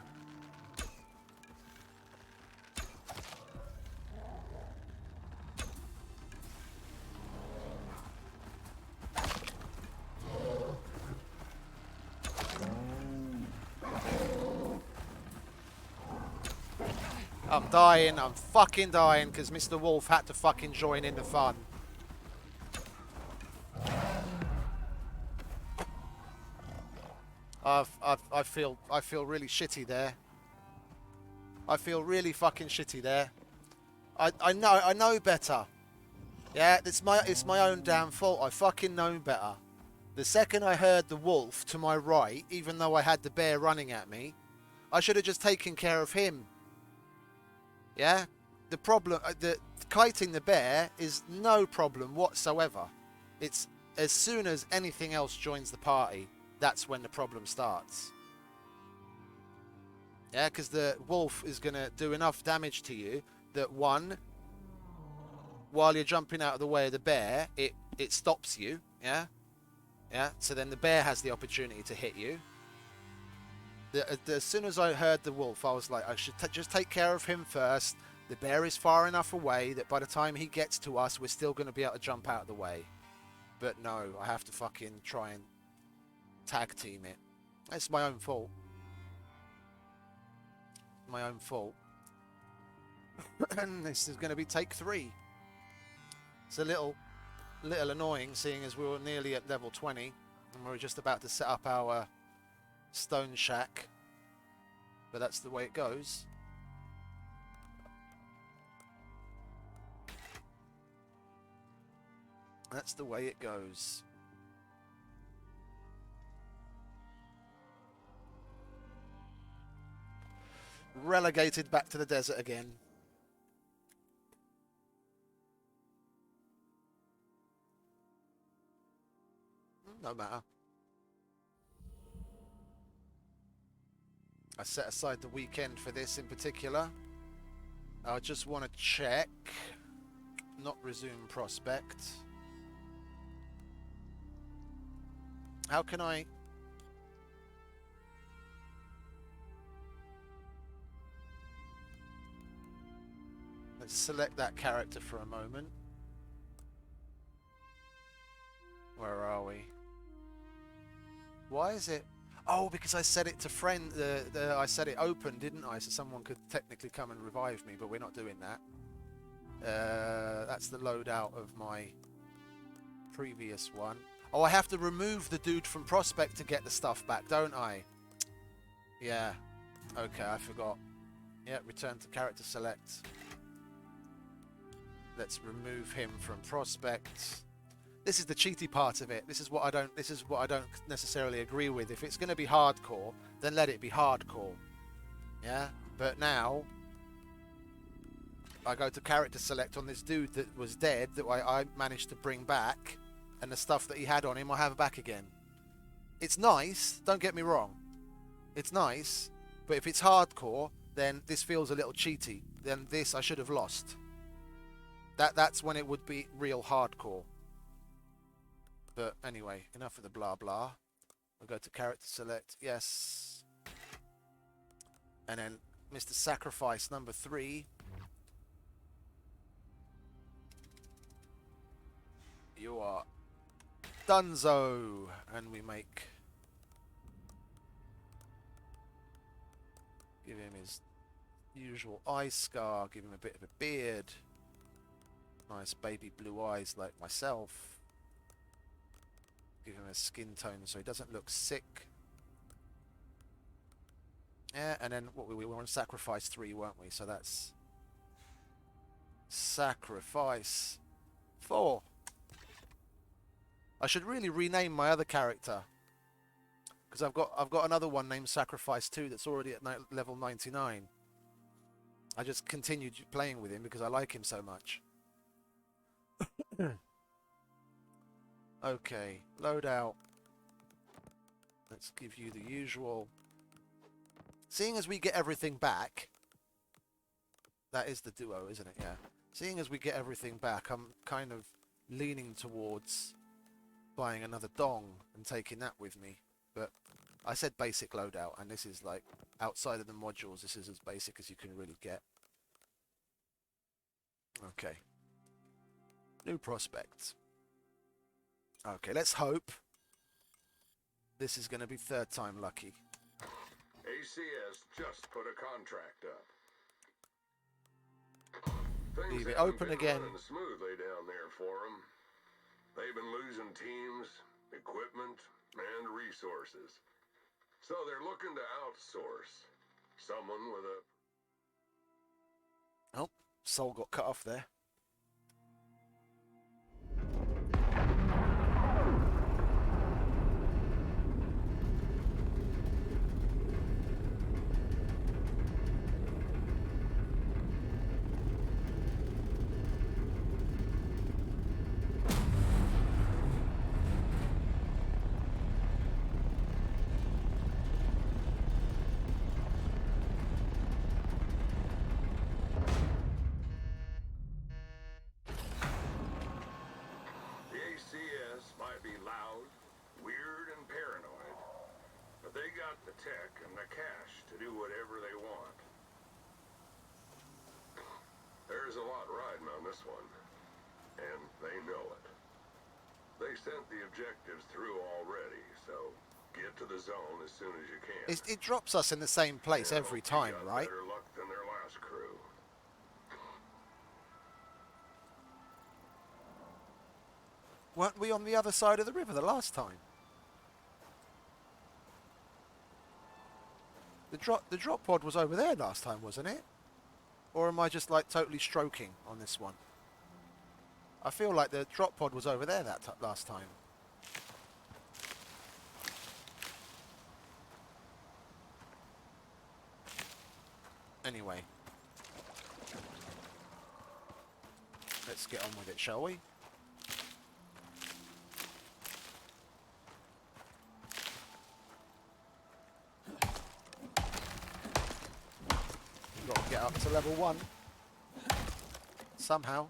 I'm dying. I'm fucking dying because Mr. Wolf had to fucking join in the fun. I feel really shitty there. I feel really fucking shitty there. I know better. Yeah, it's my own damn fault. I fucking know better. The second I heard the wolf to my right, even though I had the bear running at me, I should have just taken care of him. Yeah? The problem, the kiting the bear is no problem whatsoever. It's as soon as anything else joins the party, that's when the problem starts. Yeah, because the wolf is going to do enough damage to you that one, while you're jumping out of the way of the bear, it stops you. Yeah? Yeah, so then the bear has the opportunity to hit you. As soon as I heard the wolf, I was like, I should just take care of him first. The bear is far enough away that by the time he gets to us, we're still going to be able to jump out of the way. But no, I have to fucking try and tag team it. It's my own fault. My own fault. And this is going to be take 3. It's a little annoying, seeing as we were nearly at level 20 and we were just about to set up our stone shack, but that's the way it goes. That's the way it goes. Relegated back to the desert again. No matter. I set aside the weekend for this in particular. I just want to check. Not resume prospect. How can I... Let's select that character for a moment. Where are we? Why is it... Oh, because I set it to friend... I set it open, didn't I? So someone could technically come and revive me, but we're not doing that. That's the loadout of my previous one. Oh, I have to remove the dude from Prospect to get the stuff back, don't I? Yeah. Okay, I forgot. Yeah, return to character select. Let's remove him from Prospect. This is the cheaty part of it. This is what I don't necessarily agree with. If it's going to be hardcore, then let it be hardcore. Yeah? But now I go to character select on this dude that was dead that I managed to bring back, and the stuff that he had on him I have back again. It's nice, don't get me wrong. It's nice, but if it's hardcore, then this feels a little cheaty. Then this I should have lost. That's when it would be real hardcore. But anyway, enough of the blah blah. We'll go to character select, yes. And then Mr. Sacrifice number 3. You are Dunzo. And we give him his usual eye scar, give him a bit of a beard. Nice baby blue eyes like myself. Give him a skin tone so he doesn't look sick. Yeah, and then what we were on Sacrifice 3, weren't we? So that's Sacrifice 4. I should really rename my other character, because I've got another one named Sacrifice 2 that's already at level 99. I just continued playing with him because I like him so much. Okay, loadout. Let's give you the usual. Seeing as we get everything back, that is the duo, isn't it? Yeah. Seeing as we get everything back, I'm kind of leaning towards buying another dong and taking that with me. But I said basic loadout, and this is like outside of the modules. This is as basic as you can really get. Okay. New prospects. Okay, let's hope this is going to be third time lucky. ACS just put a contract up. Leave Things it haven't open been again. running smoothly down there for them. They've been losing teams, equipment, and resources. So they're looking to outsource. Someone with a... Oh, Soul got cut off there. might be loud, weird, and paranoid, but they got the tech and the cash to do whatever they want. There's a lot riding on this one, and they know it. They sent the objectives through already, so get to the zone as soon as you can. It drops us in the same place every time, right? Better luck than their last crew. Weren't we on the other side of the river the last time? The drop pod was over there last time, wasn't it? Or am I just like totally stroking on this one? I feel like the drop pod was over there that last time. Anyway. Let's get on with it, shall we? We've got to get up to level 1. Somehow.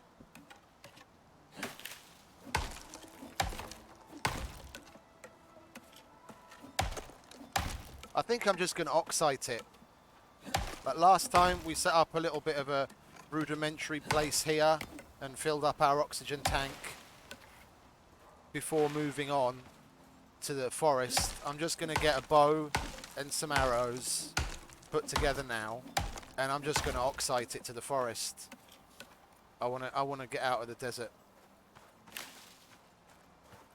I think I'm just going to oxide it. Like last time, we set up a little bit of a rudimentary place here and filled up our oxygen tank before moving on to the forest. I'm just going to get a bow and some arrows put together now, and I'm just going to oxide it to the forest. I want to get out of the desert.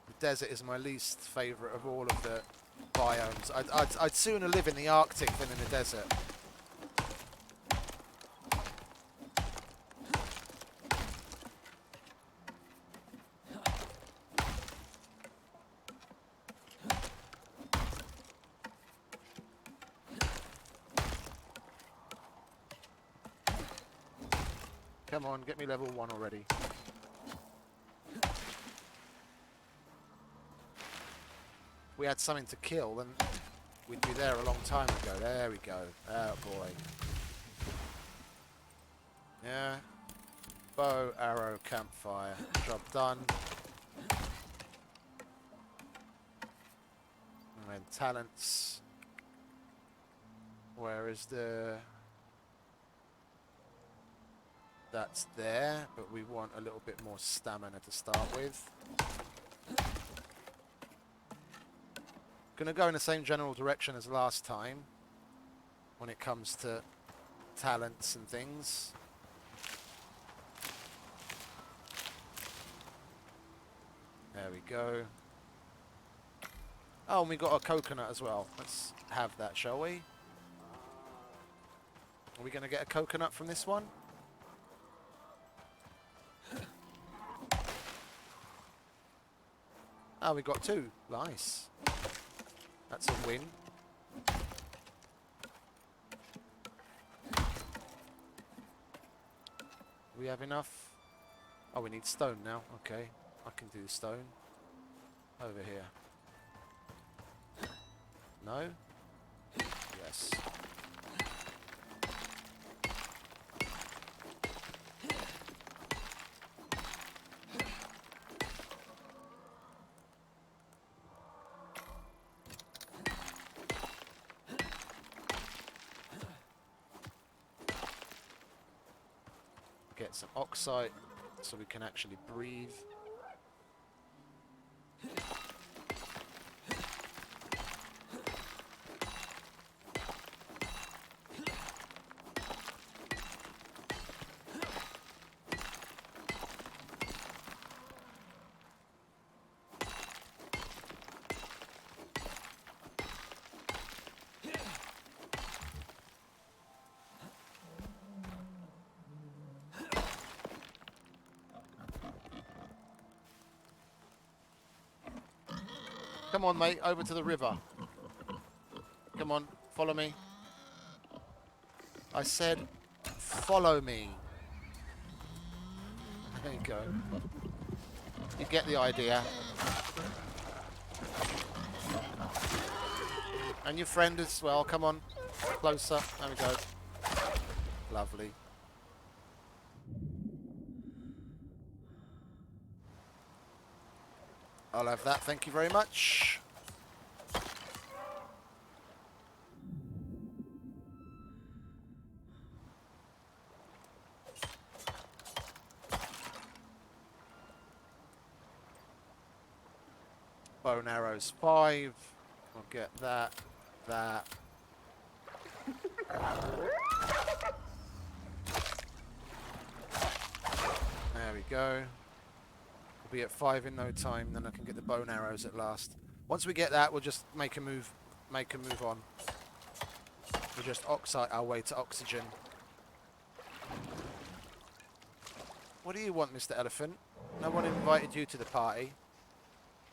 The desert is my least favourite of all of the biomes. I'd sooner live in the Arctic than in the desert. Come on, get me level 1 already. If we had something to kill, then we'd be there a long time ago. There we go. Oh boy. Yeah. Bow, arrow, campfire. Job done. And then talents. Where is the... That's there, but we want a little bit more stamina to start with. Gonna go in the same general direction as last time when it comes to talents and things. There we go. Oh, and we got a coconut as well. Let's have that, shall we? Are we gonna get a coconut from this one? Oh, we got 2. Nice. That's a win. We have enough? Oh, we need stone now. Okay, I can do stone. Over here. No? Yes. Get some oxide so we can actually breathe. Come on, mate, over to the river. Come on, follow me. I said, follow me. There you go. You get the idea. And your friend as well, come on. Closer, there we go. Lovely. I'll have that, thank you very much. Bow and arrows 5. We'll get that, that. There we go. We'll be at 5 in no time, then I can get the bow and arrows at last. Once we get that, we'll just make a move on. We'll just oxide our way to oxygen. What do you want, Mr. Elephant? No one invited you to the party.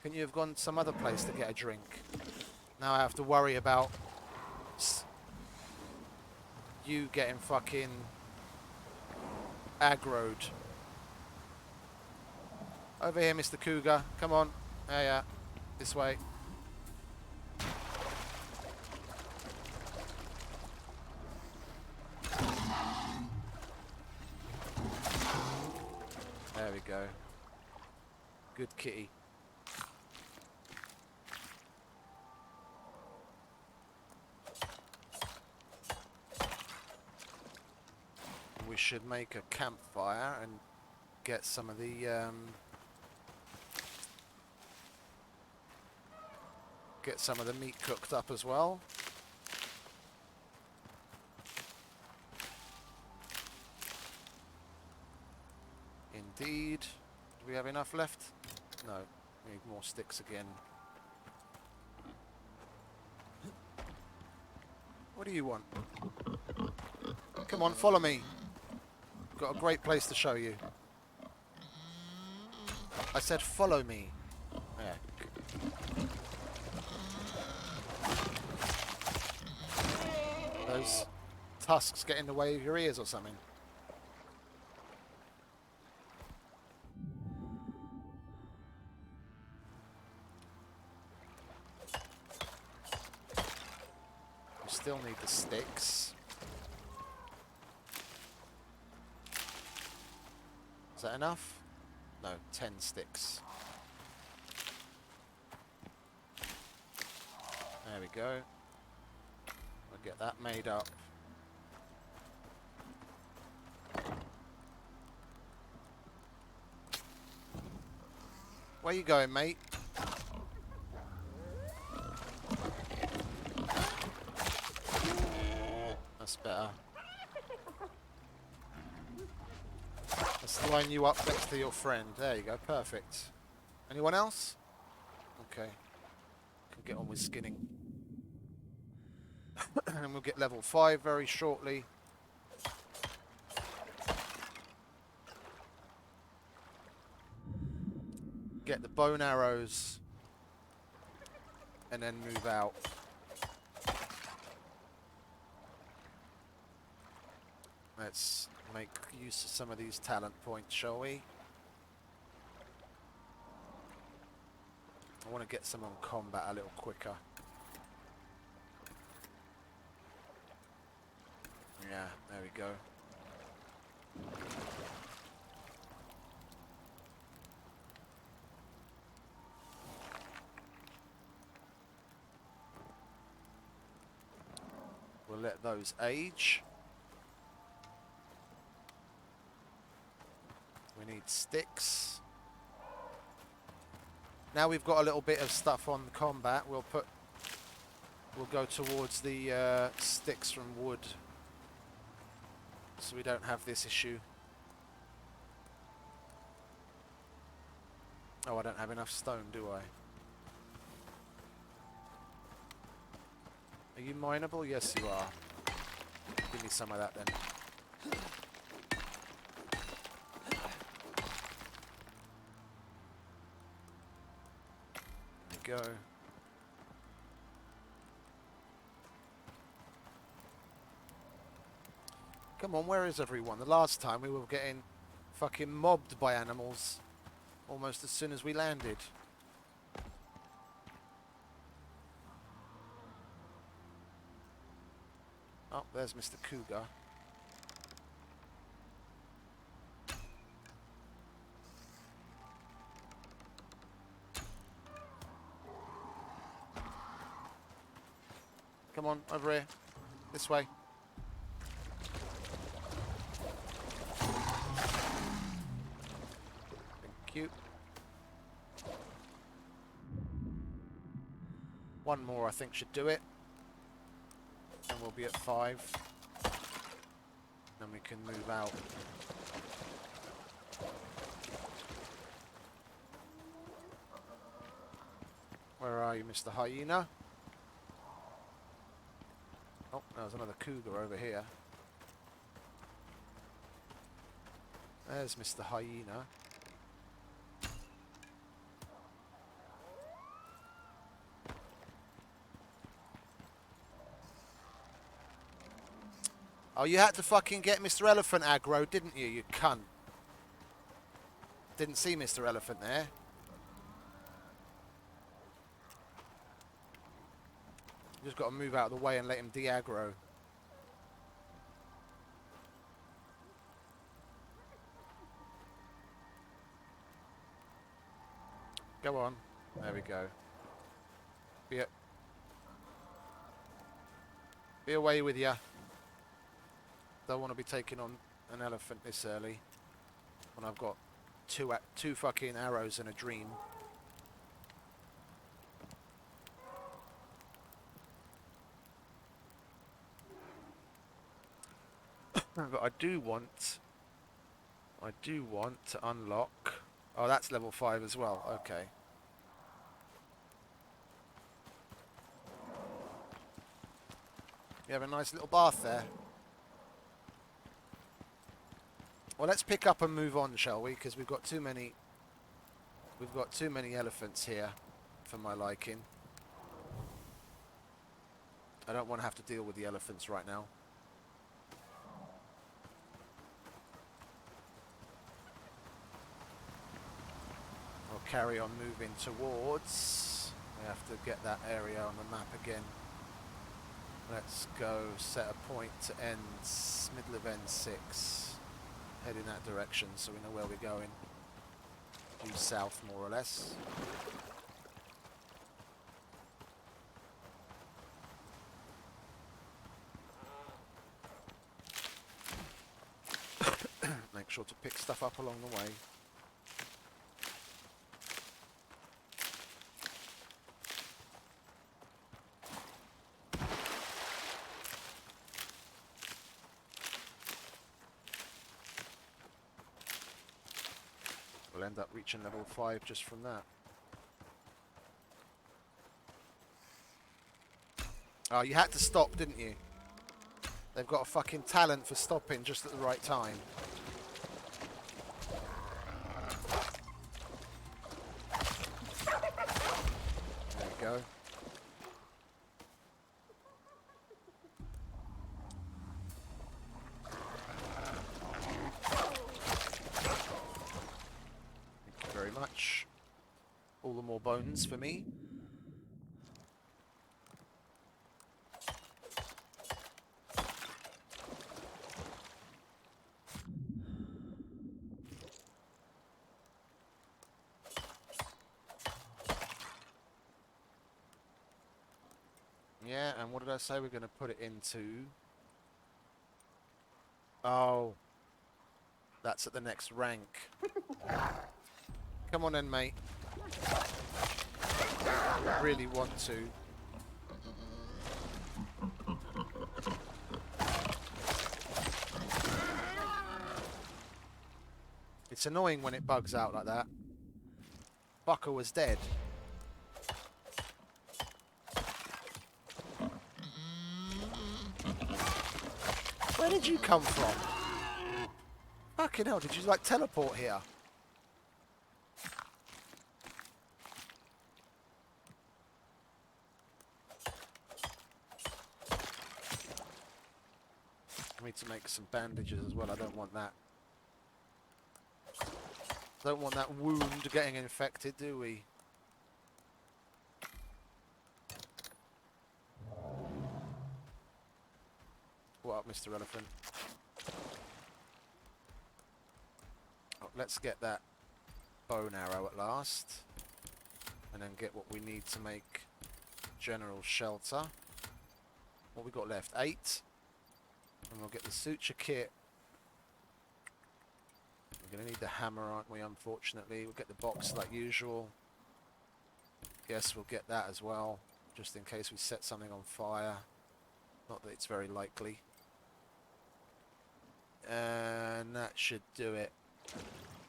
Couldn't you have gone some other place to get a drink? Now I have to worry about you getting fucking aggroed. Over here, Mr. Cougar. Come on. Yeah. This way. There we go. Good kitty. We should make a campfire and get some of the meat cooked up as well. Indeed. Do we have enough left? No. Need more sticks again. What do you want? Come on, follow me. Got a great place to show you. I said follow me. Yeah. Those tusks get in the way of your ears or something. We still need the sticks. Is that enough? No, 10 sticks. There we go. We'll get that made up. Where you going, mate? That's better. Let's line you up next to your friend. There you go, perfect. Anyone else? Okay. Can get on with skinning. And we'll get level 5 very shortly. Get the bone arrows. And then move out. Let's make use of some of these talent points, shall we? I want to get some on combat a little quicker. Yeah, there we go. We'll let those age. We need sticks. Now we've got a little bit of stuff on combat. We'll go towards the sticks from wood, so we don't have this issue. Oh, I don't have enough stone, do I? Are you mineable? Yes, you are. Give me some of that then. There we go. Come on, where is everyone? The last time we were getting fucking mobbed by animals almost as soon as we landed. Oh, there's Mr. Cougar. Come on, over here. This way. Thank you. One more, I think, should do it. And we'll be at 5. Then we can move out. Where are you, Mr. Hyena? Oh, there's another cougar over here. There's Mr. Hyena. Oh, you had to fucking get Mr. Elephant aggro, didn't you, you cunt? Didn't see Mr. Elephant there. You just got to move out of the way and let him de-aggro. Go on. There we go. Be away with ya. Don't want to be taking on an elephant this early when I've got two fucking arrows and a dream. But I do want to unlock. Oh, that's level 5 as well. Okay. You have a nice little bath there. Well, let's pick up and move on, shall we? Because we've got too many. We've got too many elephants here, for my liking. I don't want to have to deal with the elephants right now. We'll carry on moving towards. We have to get that area on the map again. Let's go set a point to ends, middle of N6. Head in that direction so we know where we're going. Due south, more or less. Make sure to pick stuff up along the way. We'll end up reaching level 5 just from that. Oh, you had to stop, didn't you? They've got a fucking talent for stopping just at the right time. There we go. Very much. All the more bones for me. Yeah, and what did I say? We're going to put it into... Oh. That's at the next rank. Come on then, mate. I really want to. It's annoying when it bugs out like that. Fucker was dead. Where did you come from? Fucking hell, did you like teleport here? I need to make some bandages as well, I don't want that. Don't want that wound getting infected, do we? What up, Mr. Elephant? Oh, let's get that bow and arrow at last. And then get what we need to make general shelter. What we got left? 8. And we'll get the suture kit. We're going to need the hammer, aren't we, unfortunately. We'll get the box like usual. Guess we'll get that as well, just in case we set something on fire. Not that it's very likely. And that should do it.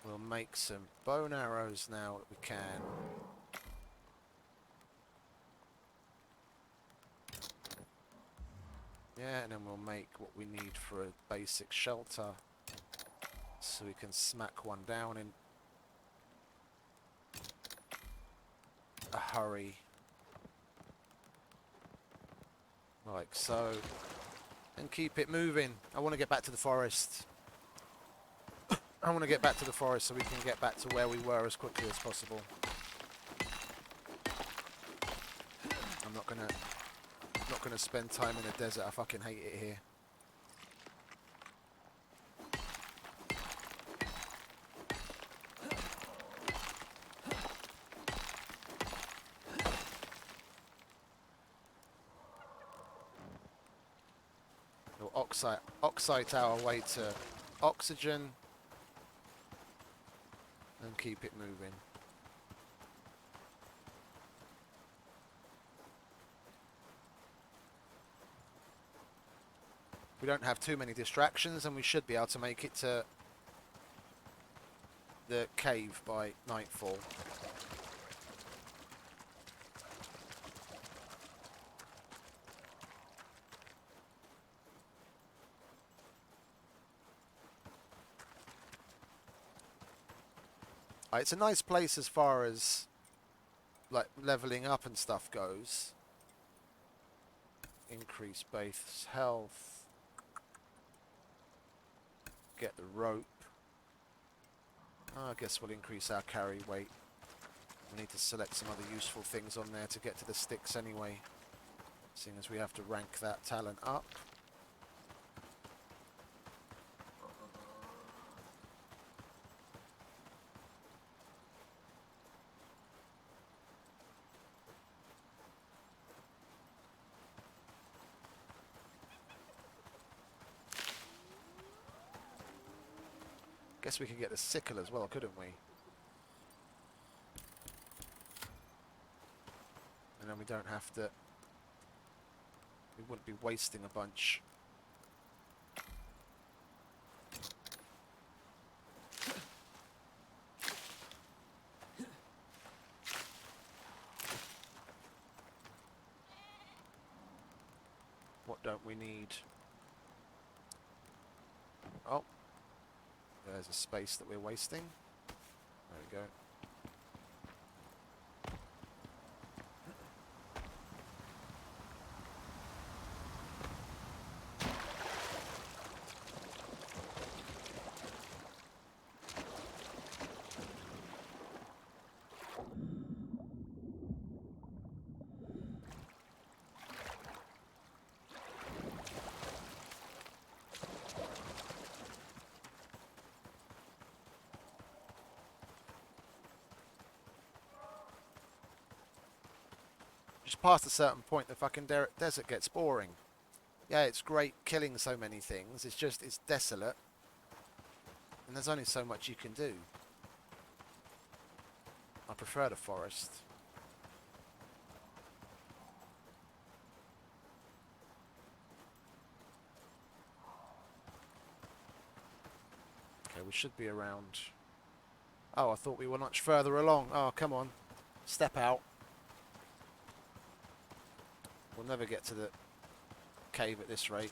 We'll make some bow and arrows now that we can. Yeah, and then we'll make what we need for a basic shelter. So we can smack one down in a hurry. Like so. And keep it moving. I want to get back to the forest. I want to get back to the forest so we can get back to where we were as quickly as possible. I'm not gonna spend time in the desert. I fucking hate it here. We'll oxide our way to oxygen and keep it moving. We don't have too many distractions and we should be able to make it to the cave by nightfall. It's a nice place as far as like leveling up and stuff goes. Increase base health. Get the rope. I guess we'll increase our carry weight. We need to select some other useful things on there to get to the sticks anyway, seeing as we have to rank that talent up. Guess we could get the sickle as well, couldn't we? And then we don't have to... We wouldn't be wasting a bunch. What don't we need? Oh. There's a space that we're wasting. There we go. Just past a certain point, the fucking desert gets boring. Yeah, it's great killing so many things. It's just, it's desolate. And there's only so much you can do. I prefer the forest. Okay, we should be around... Oh, I thought we were much further along. Oh, come on. Step out. We'll never get to the cave at this rate.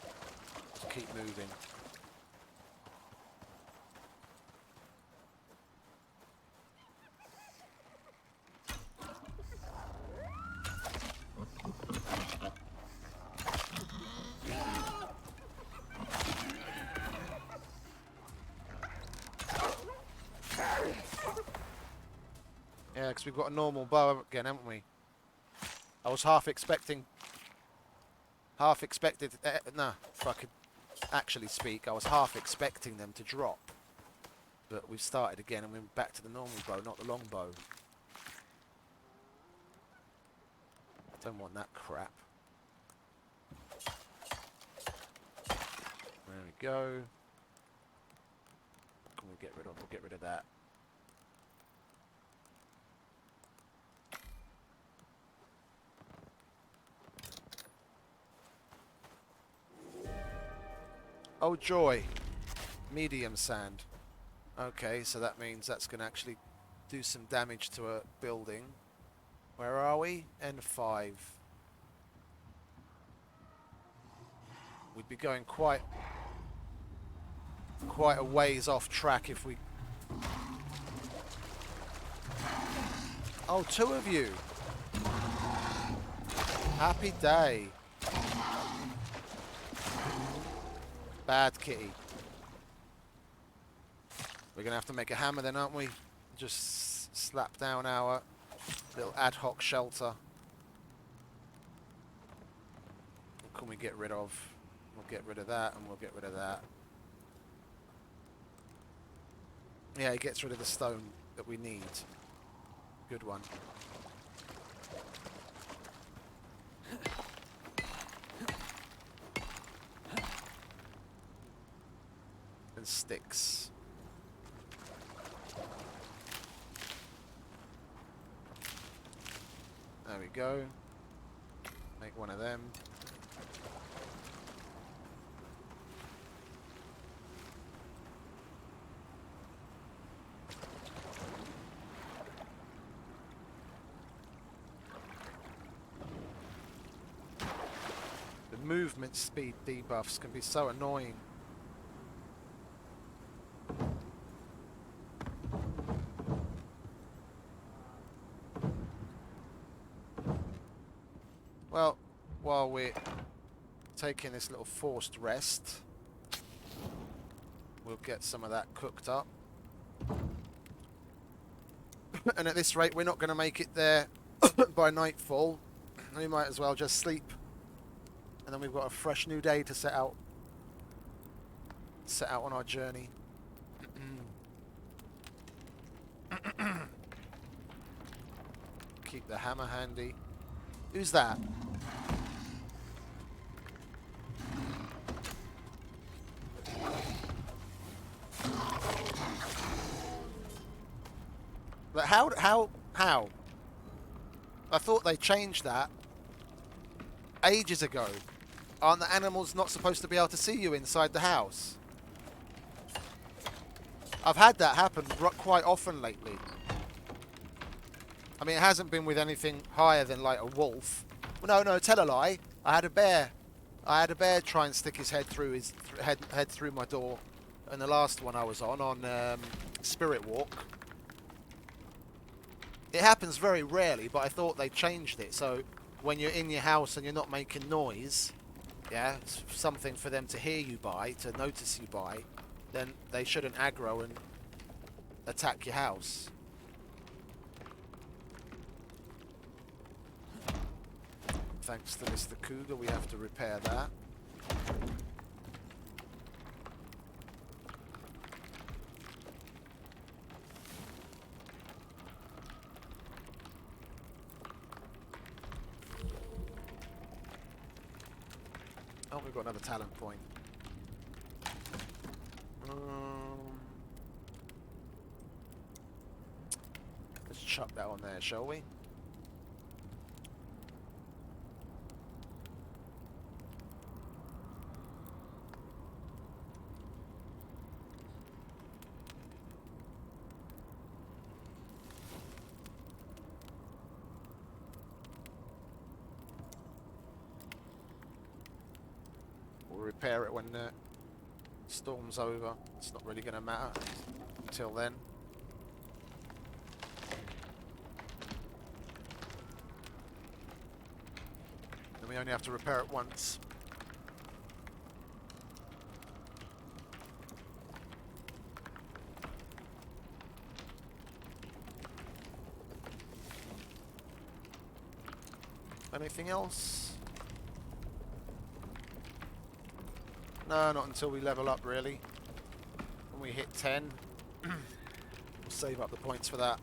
Just keep moving. Yeah, because we've got a normal bow again, haven't we? I was half expected, nah, if I could actually speak, I was half expecting them to drop. But we've started again and we're back to the normal bow, not the long bow. Don't want that crap. There we go. What can we get rid of? We'll get rid of that. Oh joy, medium sand. Okay, so that means that's going to actually do some damage to a building. Where are we? N5. We'd be going quite a ways off track if we... Oh, two of you. Happy day. Bad kitty. We're going to have to make a hammer then, aren't we? Just slap down our little ad hoc shelter. What can we get rid of? We'll get rid of that and we'll get rid of that. Yeah, it gets rid of the stone that we need. Good one. And sticks. There we go. Make one of them. The movement speed debuffs can be so annoying. Well, while we're taking this little forced rest, we'll get some of that cooked up. And at this rate, we're not going to make it there by nightfall. We might as well just sleep. And then we've got a fresh new day to set out on our journey. Keep the hammer handy. Who's that? But how? I thought they changed that ages ago. Aren't the animals not supposed to be able to see you inside the house? I've had that happen quite often lately. I mean, it hasn't been with anything higher than like a wolf. Well, no, tell a lie. I had a bear. I had a bear try and stick his head through head through my door. And the last one I was on Spirit Walk. It happens very rarely, but I thought they changed it. So when you're in your house and you're not making noise, yeah, it's something for them to hear you by, to notice you by, then they shouldn't aggro and attack your house. Thanks to Mr. Cougar, we have to repair that. Oh, we've got another talent point. Let's chuck that on there, shall we? We'll repair it when the storm's over. It's not really going to matter until then. And we only have to repair it once. Anything else? No, not until we level up, really. When we hit 10, we'll save up the points for that.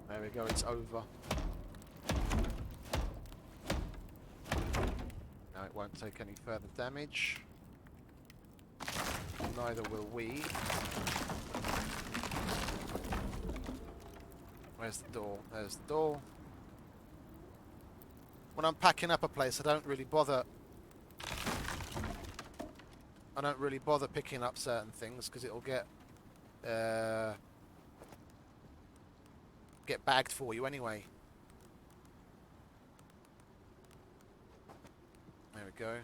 There we go, it's over. Now it won't take any further damage. Neither will we. Where's the door? There's the door. When I'm packing up a place, I don't really bother picking up certain things because it'll get bagged for you anyway. There we go.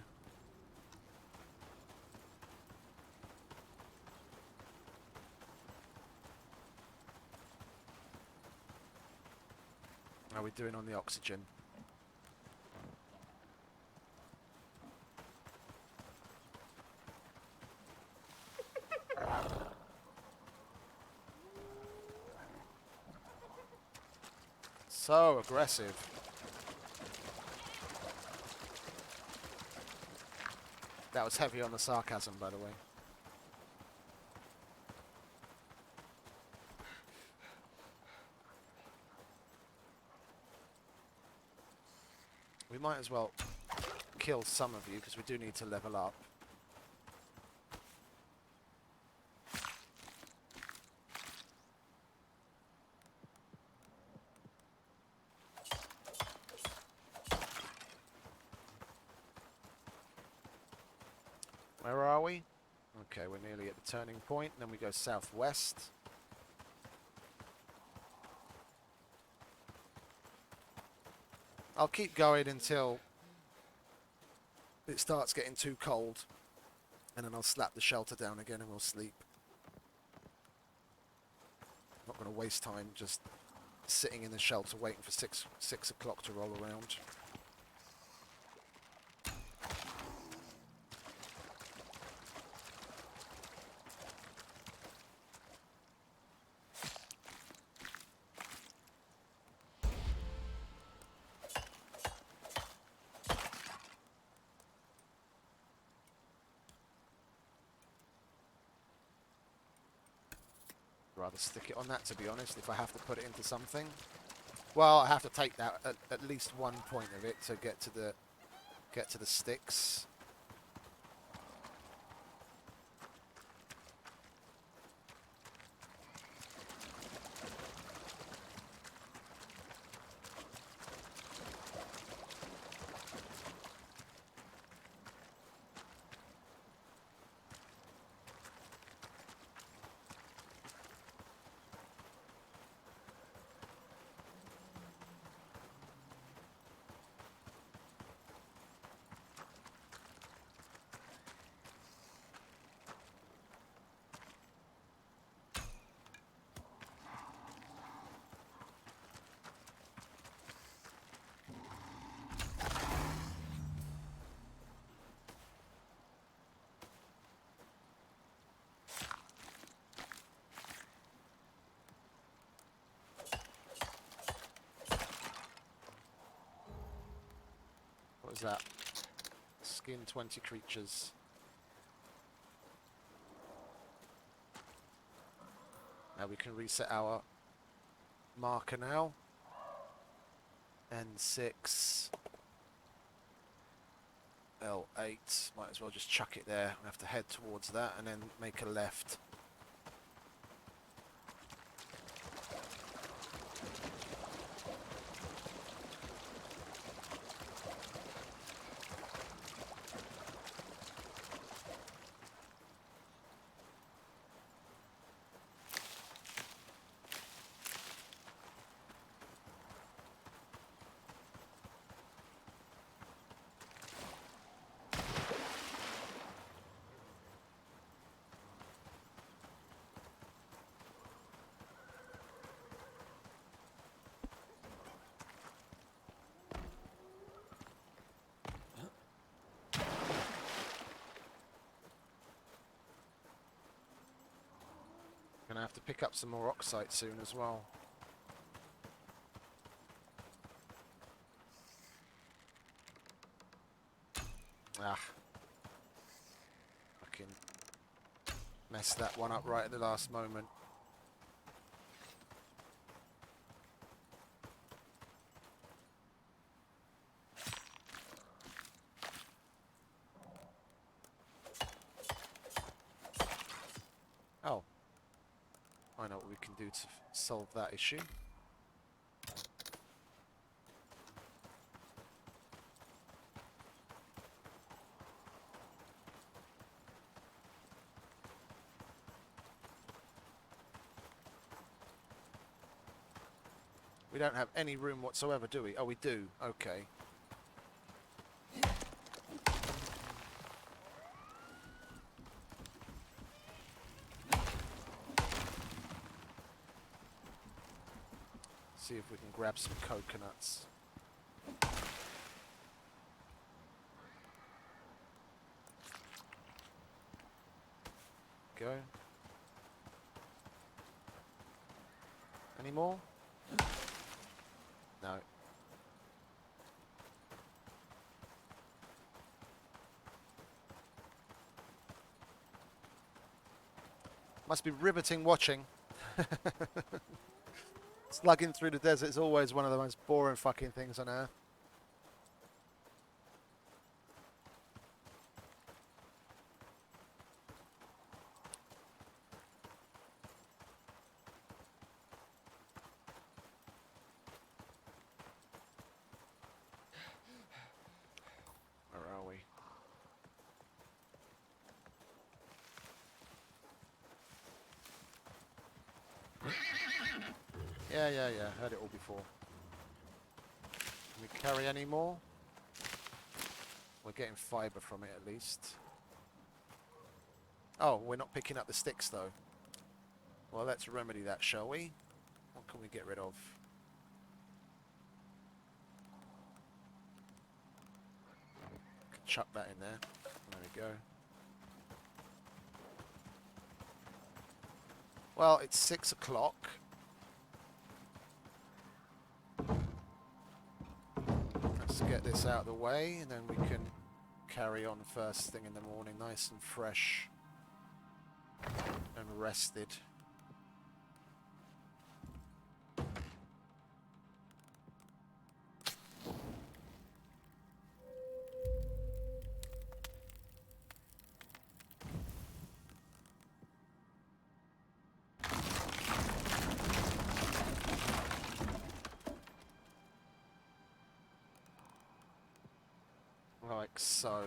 How are we doing on the oxygen? So aggressive. That was heavy on the sarcasm, by the way. We might as well kill some of you, because we do need to level up. Where are we? Okay, we're nearly at the turning point, and then we go southwest. I'll keep going until it starts getting too cold, and then I'll slap the shelter down again and we'll sleep. Not going to waste time just sitting in the shelter waiting for 6 o'clock to roll around. Rather stick it on that, to be honest, if I have to put it into something. Well, I have to take that at least one point of it to get to the sticks. What was that? Skin 20 creatures. Now we can reset our marker now. N6. L8. Might as well just chuck it there. We have to head towards that and then make a left. Gonna have to pick up some more oxide soon as well. Ah. Fucking messed that one up right at the last moment. Oh. I know what we can do to solve that issue. We don't have any room whatsoever, do we? Oh, we do. Okay. See if we can grab some coconuts. Go. Any more? No. Must be riveting watching. Slugging through the desert is always one of the most boring fucking things on earth. Where are we? Yeah. Heard it all before. Can we carry any more? We're getting fibre from it at least. Oh, we're not picking up the sticks though. Well, let's remedy that, shall we? What can we get rid of? Could chuck that in there. There we go. Well, it's 6 o'clock. Let's get this out of the way, and then we can carry on first thing in the morning, nice and fresh and rested. Like so.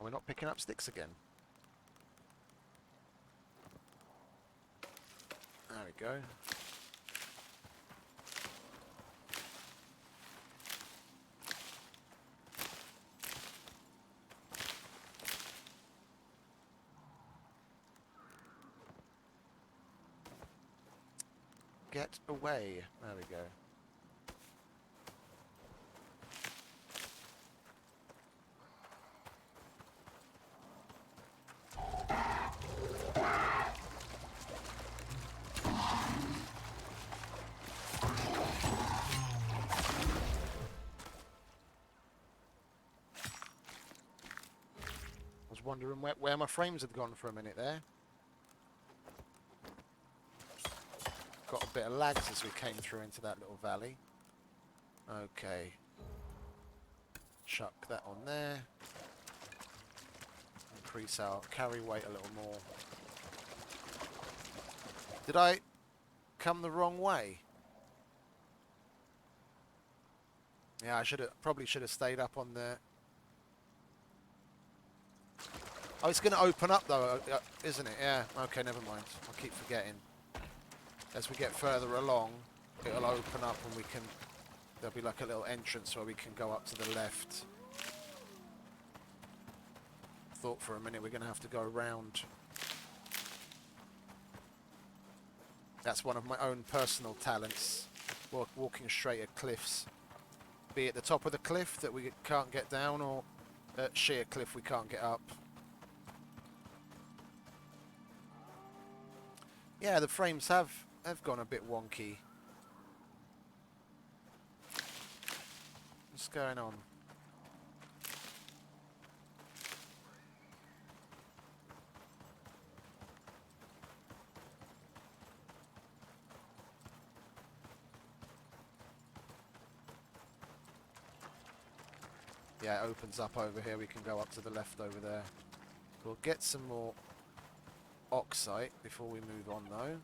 We're not picking up sticks again. There we go. Get away. There we go. I was wondering where my frames had gone for a minute there. Got a bit of lags as we came through into that little valley. Okay. Chuck that on there. Increase our carry weight a little more. Did I come the wrong way? Yeah, I probably should have stayed up on the... Oh, it's going to open up though, isn't it? Yeah. Okay, never mind. I'll keep forgetting. As we get further along, it'll open up and we can... There'll be like a little entrance where we can go up to the left. Thought for a minute we're going to have to go around. That's one of my own personal talents. Walking straight at cliffs. Be at the top of the cliff that we can't get down, or at sheer cliff we can't get up. Yeah, the frames have gone a bit wonky. What's going on? Yeah, it opens up over here. We can go up to the left over there. We'll get some more oxite before we move on, though.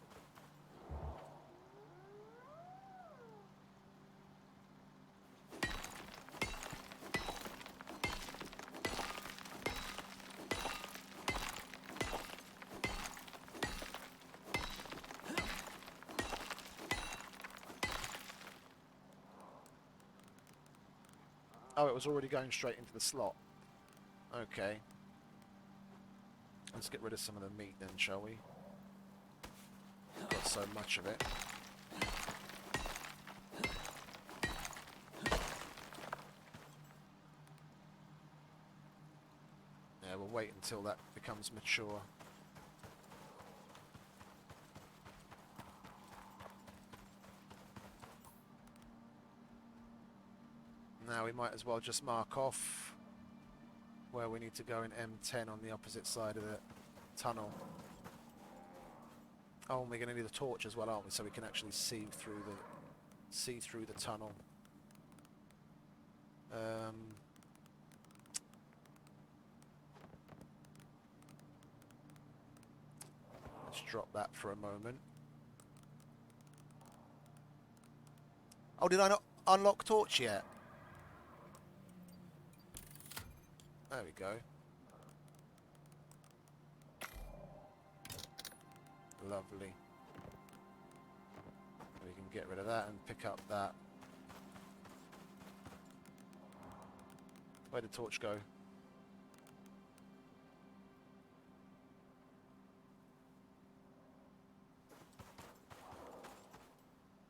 Oh, it was already going straight into the slot. Okay. Let's get rid of some of the meat then, shall we? We've got so much of it. Yeah, we'll wait until that becomes mature. Now we might as well just mark off where we need to go in M10 on the opposite side of the tunnel. Oh, and we're going to need a torch as well, aren't we? So we can actually see through the tunnel. Let's drop that for a moment. Oh, did I not unlock torch yet? There we go. Lovely. We can get rid of that and pick up that. Where did the torch go?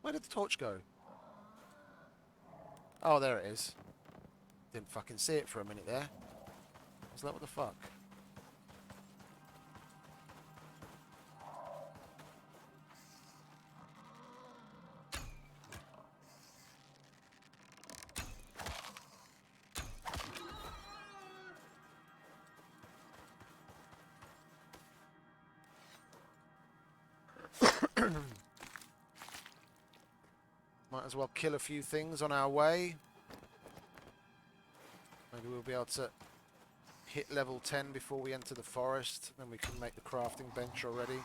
Where did the torch go? Oh, there it is. Didn't fucking see it for a minute there. Was that what the fuck? Might as well kill a few things on our way. Maybe we'll be able to hit level 10 before we enter the forest. Then we can make the crafting bench already.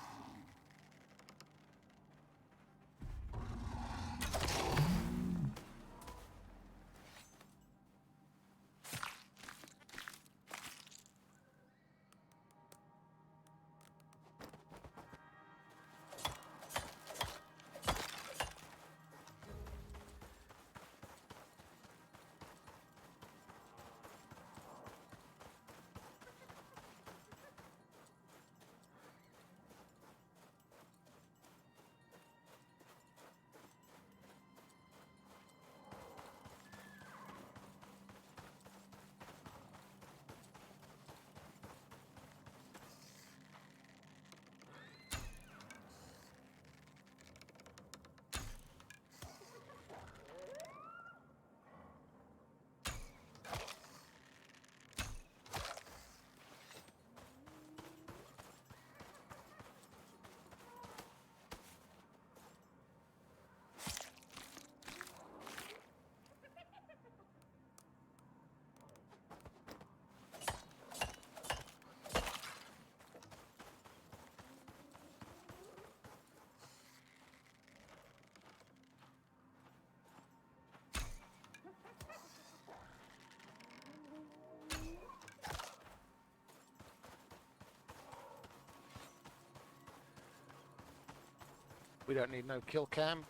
We don't need no kill cam.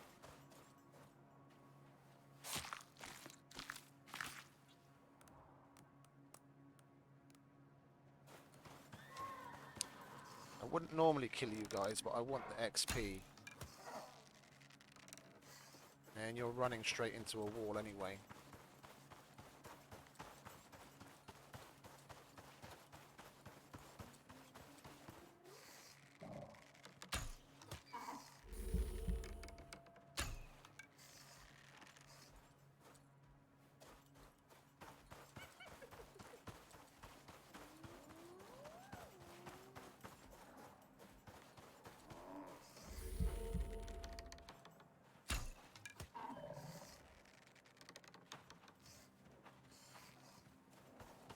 I wouldn't normally kill you guys, but I want the XP. And you're running straight into a wall anyway.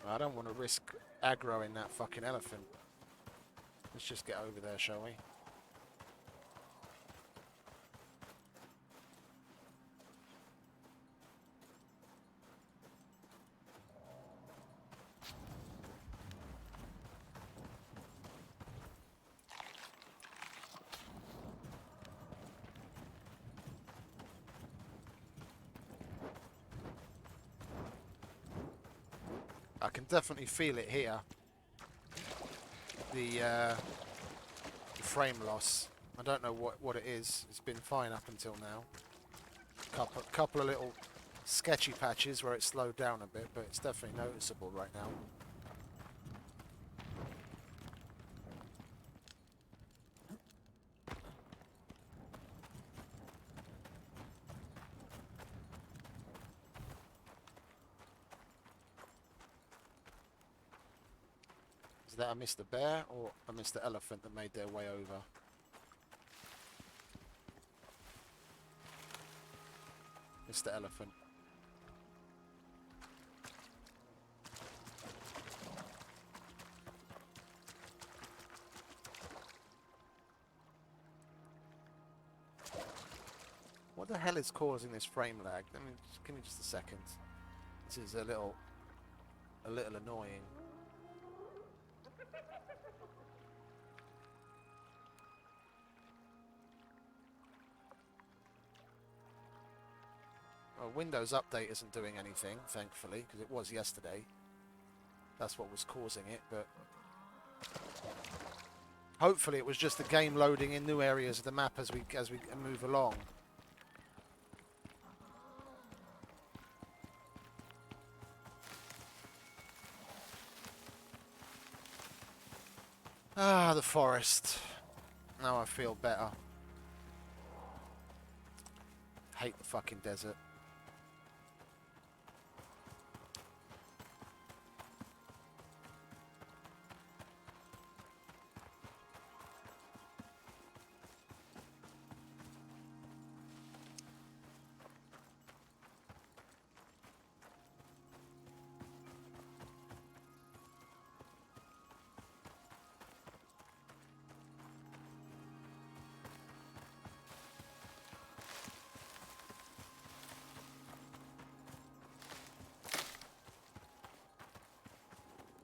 I don't want to risk aggroing that fucking elephant. Let's just get over there, shall we? I can definitely feel it here. The frame loss. I don't know what it is. It's been fine up until now. Couple of little sketchy patches where it slowed down a bit, but it's definitely noticeable right now. Is that a Mr. Bear or a Mr. Elephant that made their way over? Mr. Elephant. What the hell is causing this frame lag? Give me just a second. This is a little annoying. Well, Windows Update isn't doing anything, thankfully, because it was yesterday. That's what was causing it, but hopefully it was just the game loading in new areas of the map as we move along. Ah, the forest. Now I feel better. Hate the fucking desert.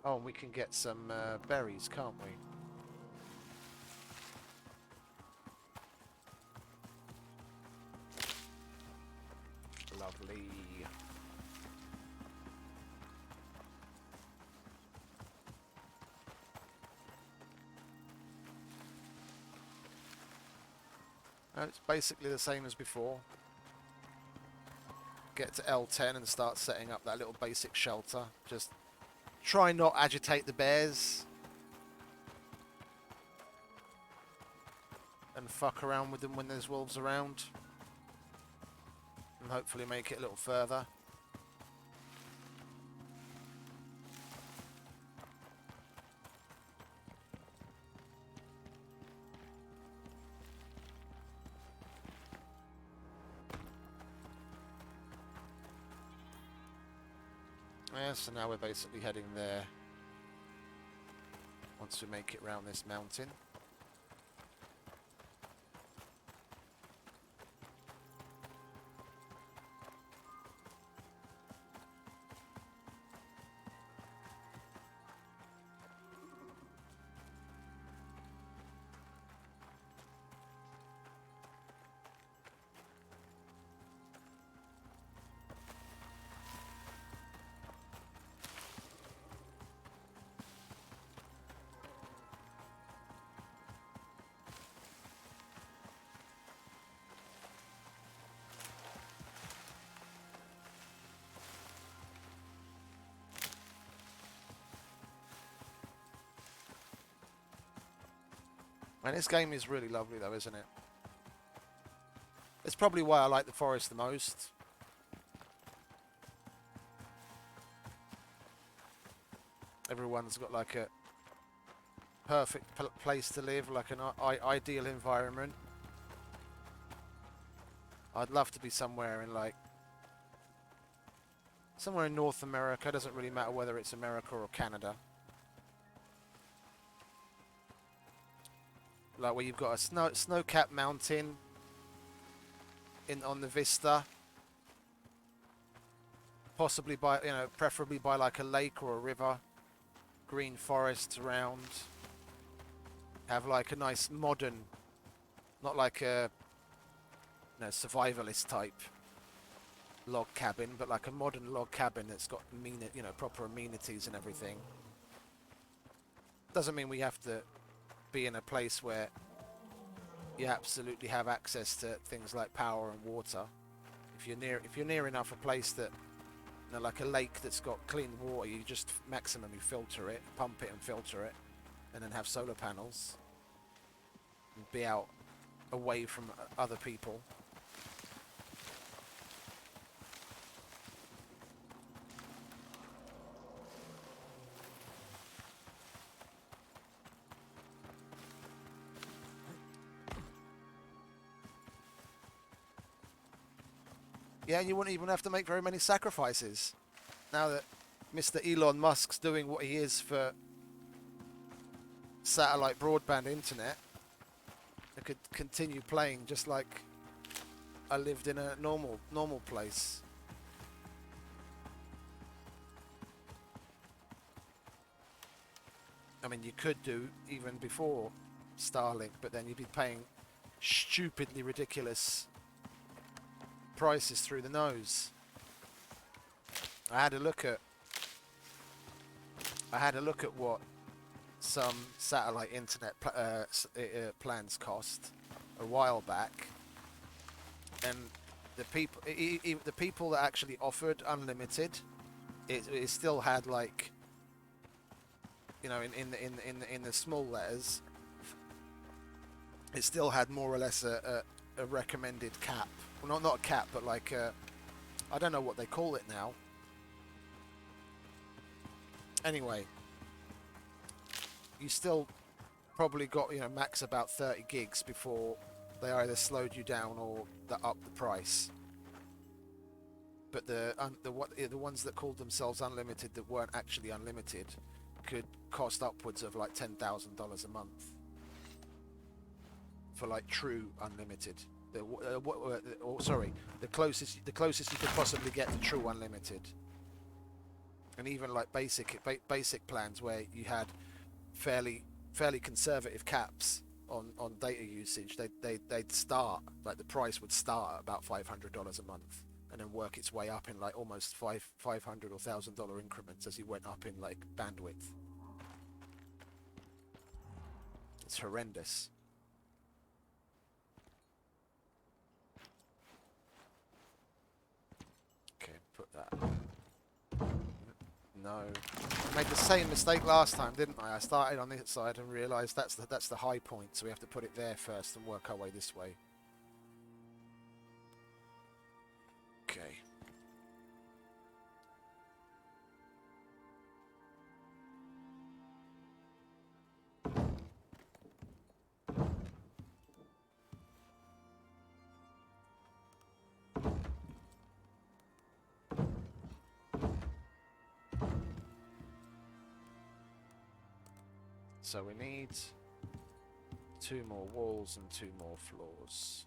Oh, and we can get some berries, can't we? Lovely. It's basically the same as before. Get to L10 and start setting up that little basic shelter. Just try not agitate the bears. And fuck around with them when there's wolves around. And hopefully make it a little further. Yeah, so now we're basically heading there. Once we make it round this mountain. And this game is really lovely though, isn't it? It's probably why I like the forest the most. Everyone's got like a perfect place to live, like an ideal environment. I'd love to be somewhere in like Somewhere in North America. Doesn't really matter whether it's America or Canada. Like where you've got a snow-capped mountain on the vista. Possibly by, preferably by like a lake or a river. Green forests around. Have like a nice modern, not like a survivalist type log cabin, but like a modern log cabin that's got proper amenities and everything. Doesn't mean we have to be in a place where you absolutely have access to things like power and water. If you're near enough a place that, like a lake that's got clean water, you just maximally filter it, pump it and filter it, and then have solar panels and be out away from other people. Yeah, you wouldn't even have to make very many sacrifices. Now that Mr. Elon Musk's doing what he is for satellite broadband internet, I could continue playing just like I lived in a normal place. I mean, you could do even before Starlink, but then you'd be paying stupidly ridiculous prices through the nose. I had a look at what some satellite internet plans cost a while back, and the people that actually offered unlimited, it still had like, in the small letters, it still had more or less a recommended cap. Well, not a cap, but like I don't know what they call it now. Anyway, you still probably got max about 30 gigs before they either slowed you down or upped the price. But the ones that called themselves unlimited that weren't actually unlimited could cost upwards of like $10,000 a month for like true unlimited. The closest you could possibly get to true unlimited. And even like basic plans where you had fairly conservative caps on data usage, they'd start, like the price would start at about $500 a month, and then work its way up in like almost $500 or $1,000 increments as you went up in like bandwidth. It's horrendous. Okay, put that. No, I made the same mistake last time, didn't I? I started on this side and realised that's the high point, so we have to put it there first and work our way this way. Okay. So we need 2 more walls and 2 more floors.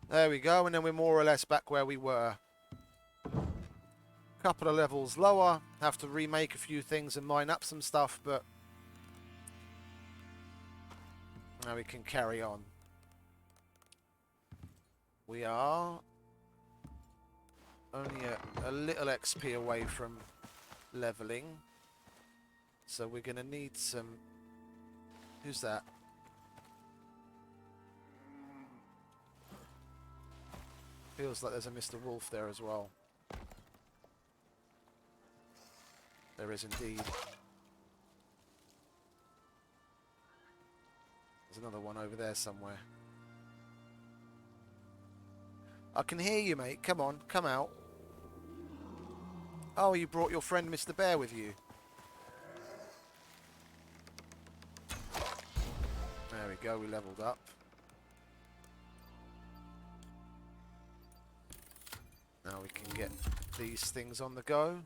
There we go, and then we're more or less back where we were. Couple of levels lower, have to remake a few things and mine up some stuff, but now we can carry on. We are only a little XP away from leveling, so we're going to need some... Who's that? Feels like there's a Mr. Wolf there as well. There is indeed. There's another one over there somewhere. I can hear you, mate. Come on, come out. Oh, you brought your friend Mr. Bear with you. There we go, we leveled up. Now we can get these things on the go.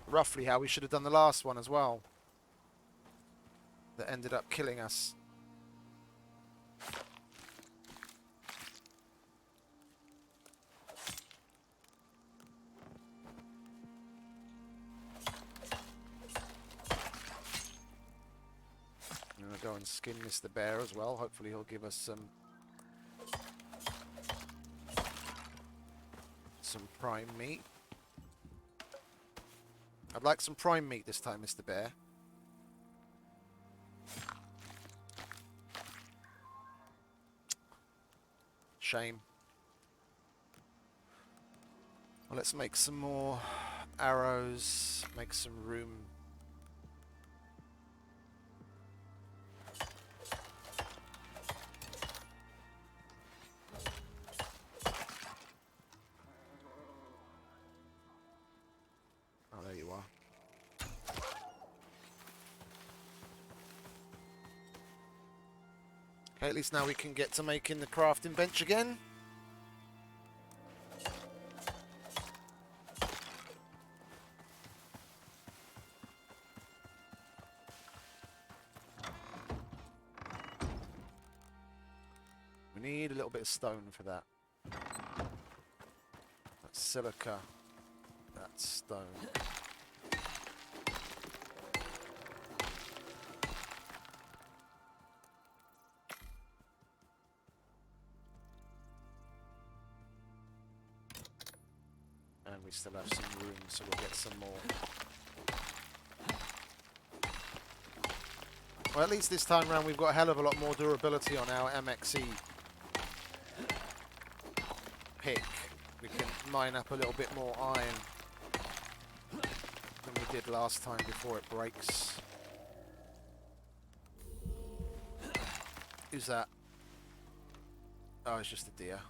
Roughly how we should have done the last one as well. That ended up killing us. I'm going to go and skin Mr. Bear as well. Hopefully he'll give us some prime meat. I'd like some prime meat this time, Mr. Bear. Shame. Well, let's make some more arrows, make some room. Oh, there you are. Okay, at least now we can get to making the crafting bench again. We need a little bit of stone for that. That's silica. That's stone. And we still have some room, so we'll get some more. Well, at least this time around we've got a hell of a lot more durability on our MXE pick. We can mine up a little bit more iron than we did last time before it breaks. Who's that? Oh, it's just a deer.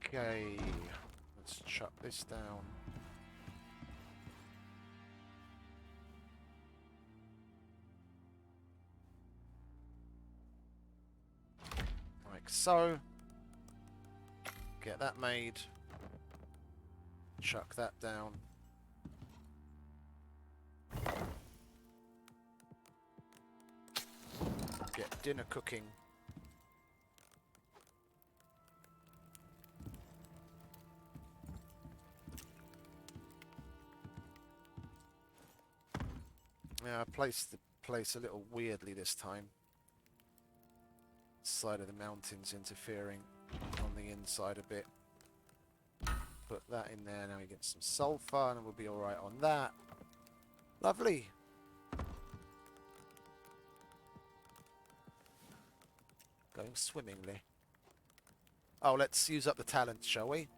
Okay, let's chuck this down. Like so. Get that made. Chuck that down. Get dinner cooking. Yeah, I placed the place a little weirdly this time. Side of the mountains interfering on the inside a bit. Put that in there, now we get some sulfur and we'll be alright on that. Lovely. Going swimmingly. Oh, let's use up the talent, shall we?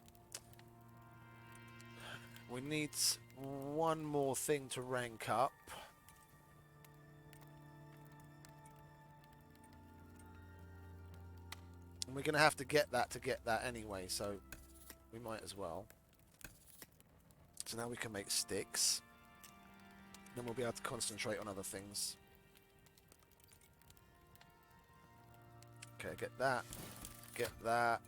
We need one more thing to rank up. And we're going to have to get that anyway, so we might as well. So now we can make sticks. Then we'll be able to concentrate on other things. Okay, get that. Get that.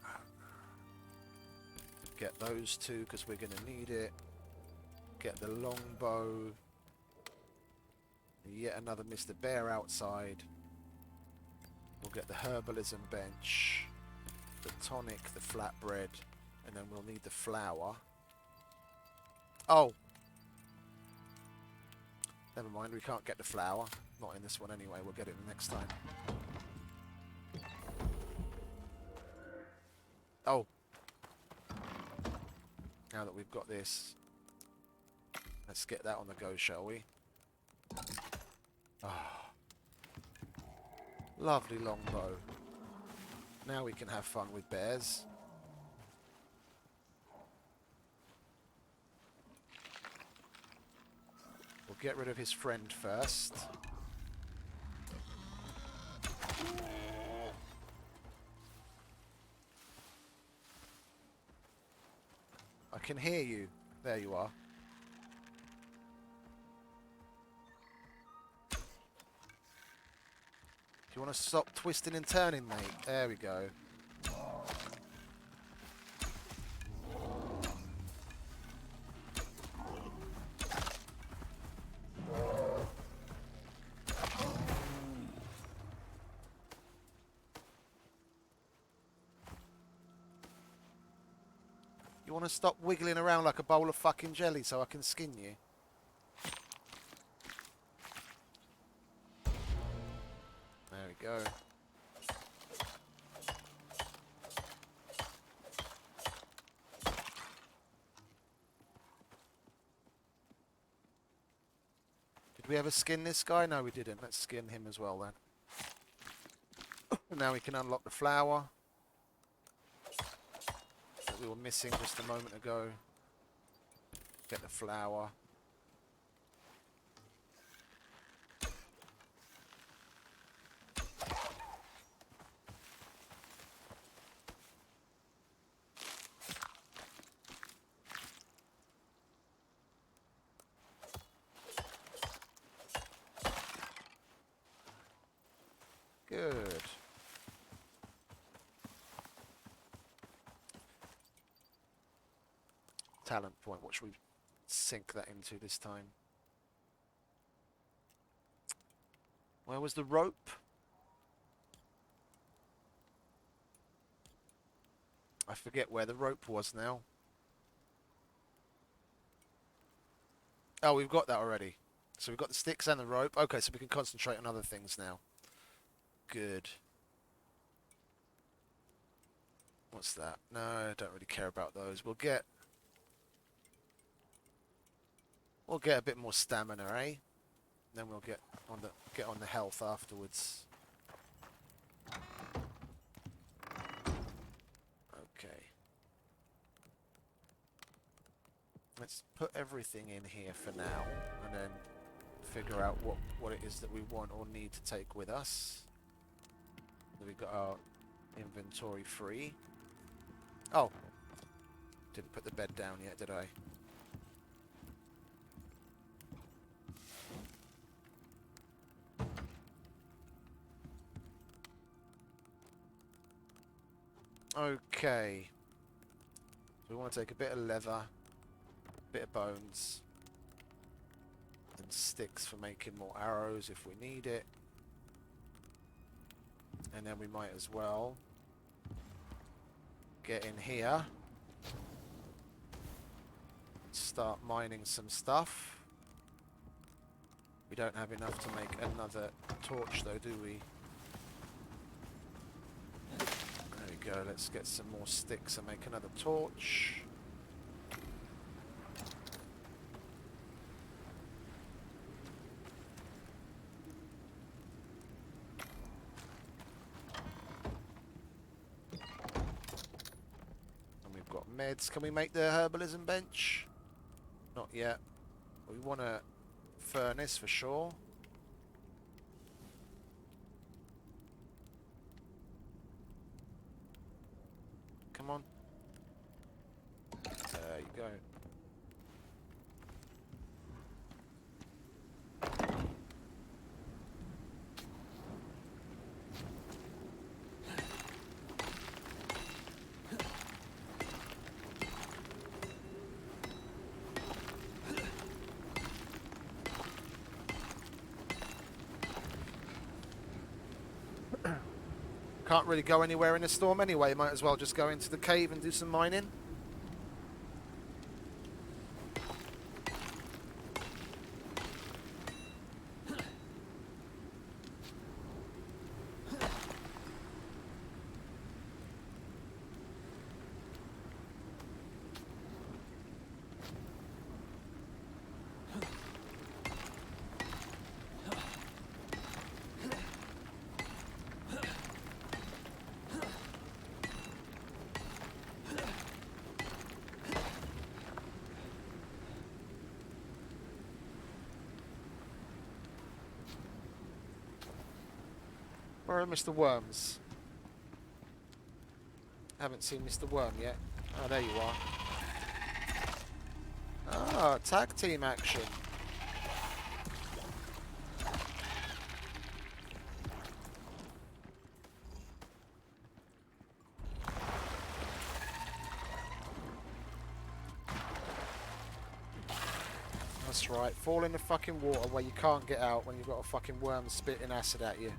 Get those two, because we're going to need it. Get the longbow. Yet another Mr. Bear outside. We'll get the herbalism bench, the tonic, the flatbread, and then we'll need the flour. Oh! Never mind, we can't get the flour. Not in this one anyway, we'll get it the next time. Oh! Now that we've got this, let's get that on the go, shall we? Ah. Lovely longbow. Now we can have fun with bears. We'll get rid of his friend first. I can hear you. There you are. You want to stop twisting and turning, mate? There we go. You want to stop wiggling around like a bowl of fucking jelly so I can skin you? There we go. Did we ever skin this guy? No, we didn't. Let's skin him as well then. Now we can unlock the flower that we were missing just a moment ago. Get the flower. Good. Talent point. What should we sink that into this time? Where was the rope? I forget where the rope was now. Oh, we've got that already. So we've got the sticks and the rope. Okay, so we can concentrate on other things now. Good. What's that? No, I don't really care about those. We'll get a bit more stamina, eh? Then we'll get on the health afterwards. Okay. Let's put everything in here for now, and then figure out what it is that we want or need to take with us. We've got our inventory free. Oh, didn't put the bed down yet, did I? Okay. So we want to take a bit of leather, a bit of bones, and sticks for making more arrows if we need it. And then we might as well get in here, start mining some stuff. We don't have enough to make another torch though, do we? There we go, let's get some more sticks and make another torch. Meds. Can we make the herbalism bench? Not yet. We want a furnace for sure. Come on. There you go. Can't really go anywhere in a storm anyway. Might as well just go into the cave and do some mining. Where are Mr. Worms? Haven't seen Mr. Worm yet. Oh, there you are. Ah, tag team action. That's right. Fall in the fucking water where you can't get out when you've got a fucking worm spitting acid at you.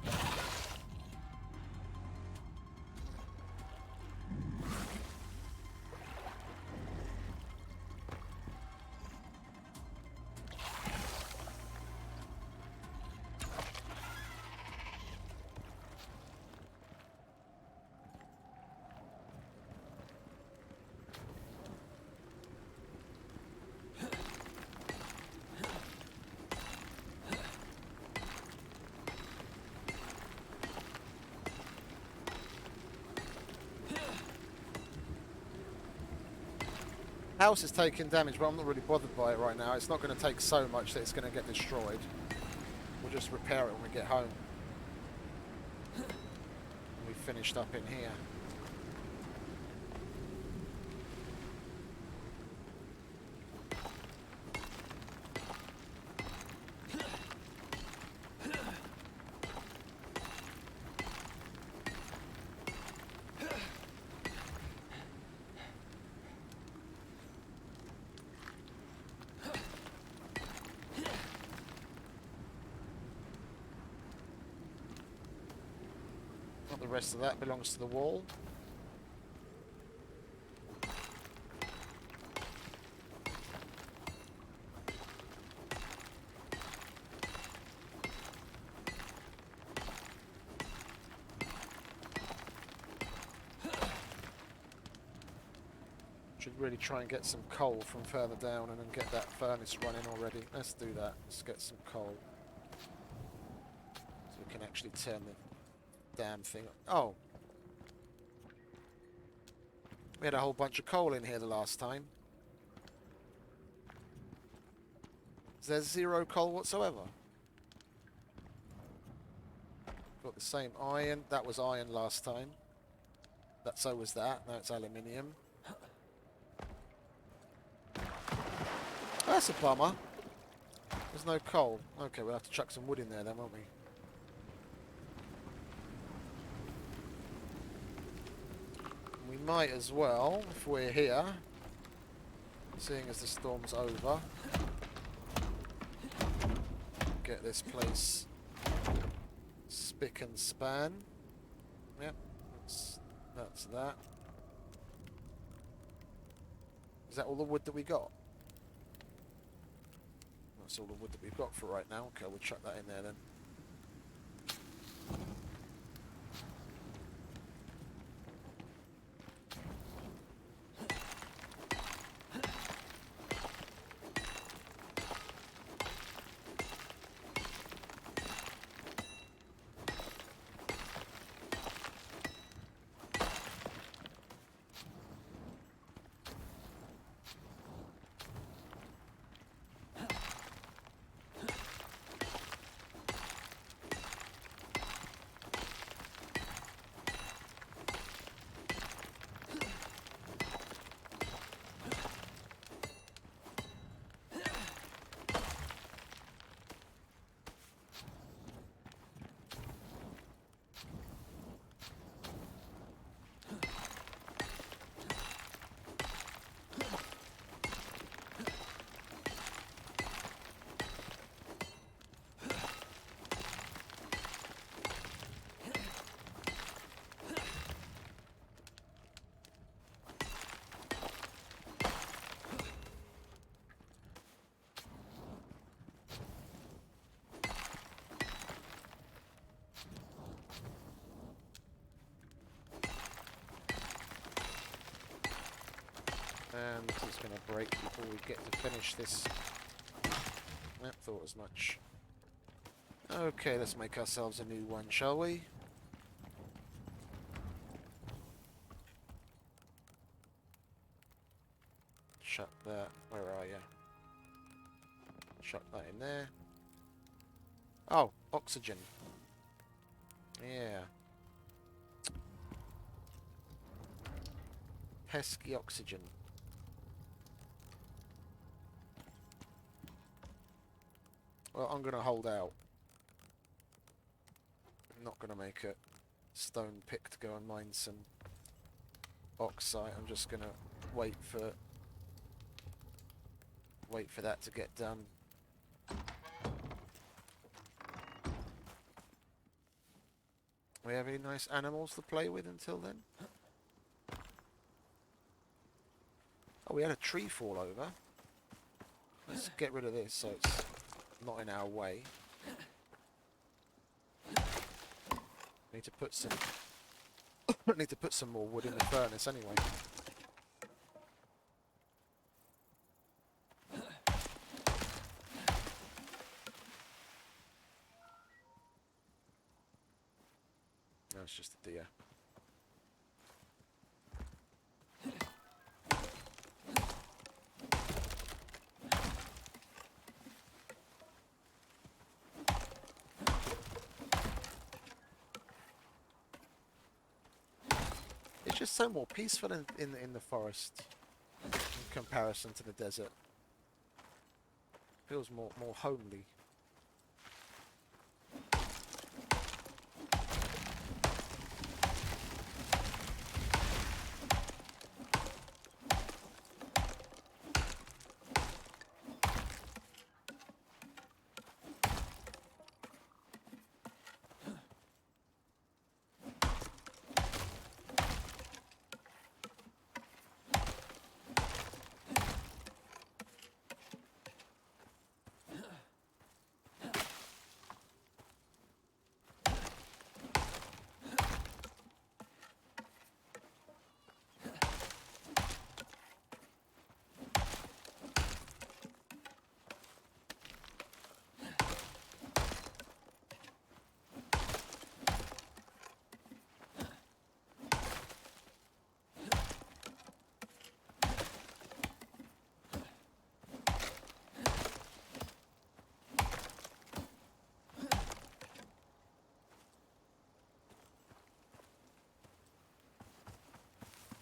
House is taking damage, but I'm not really bothered by it right now. It's not going to take so much that it's going to get destroyed. We'll just repair it when we get home. We finished up in here. The rest of that belongs to the wall. Should really try and get some coal from further down and then get that furnace running already. Let's do that. Let's get some coal. So we can actually turn the damn thing. Oh. We had a whole bunch of coal in here the last time. Is there zero coal whatsoever? Got the same iron. That was iron last time. So was that. Now it's aluminium. That's a bummer. There's no coal. Okay, we'll have to chuck some wood in there then, won't we? We might as well, if we're here, seeing as the storm's over, get this place spick and span. Yep, that's that. Is that all the wood that we got? That's all the wood that we've got for right now. Okay, we'll chuck that in there then. And it's going to break before we get to finish this. Yep, thought as much. Okay, let's make ourselves a new one, shall we? Shut that. Where are you? Shut that in there. Oh, oxygen. Yeah. Pesky oxygen. Well, I'm going to hold out. I'm not going to make a stone pick to go and mine some oxide. I'm just going to wait for that to get done. We have any nice animals to play with until then? Oh, we had a tree fall over. Let's get rid of this so it's not in our way. Need to put some need to put some more wood in the furnace anyway. No, it's just a deer. It's just so more peaceful in the forest in comparison to the desert. Feels more homely.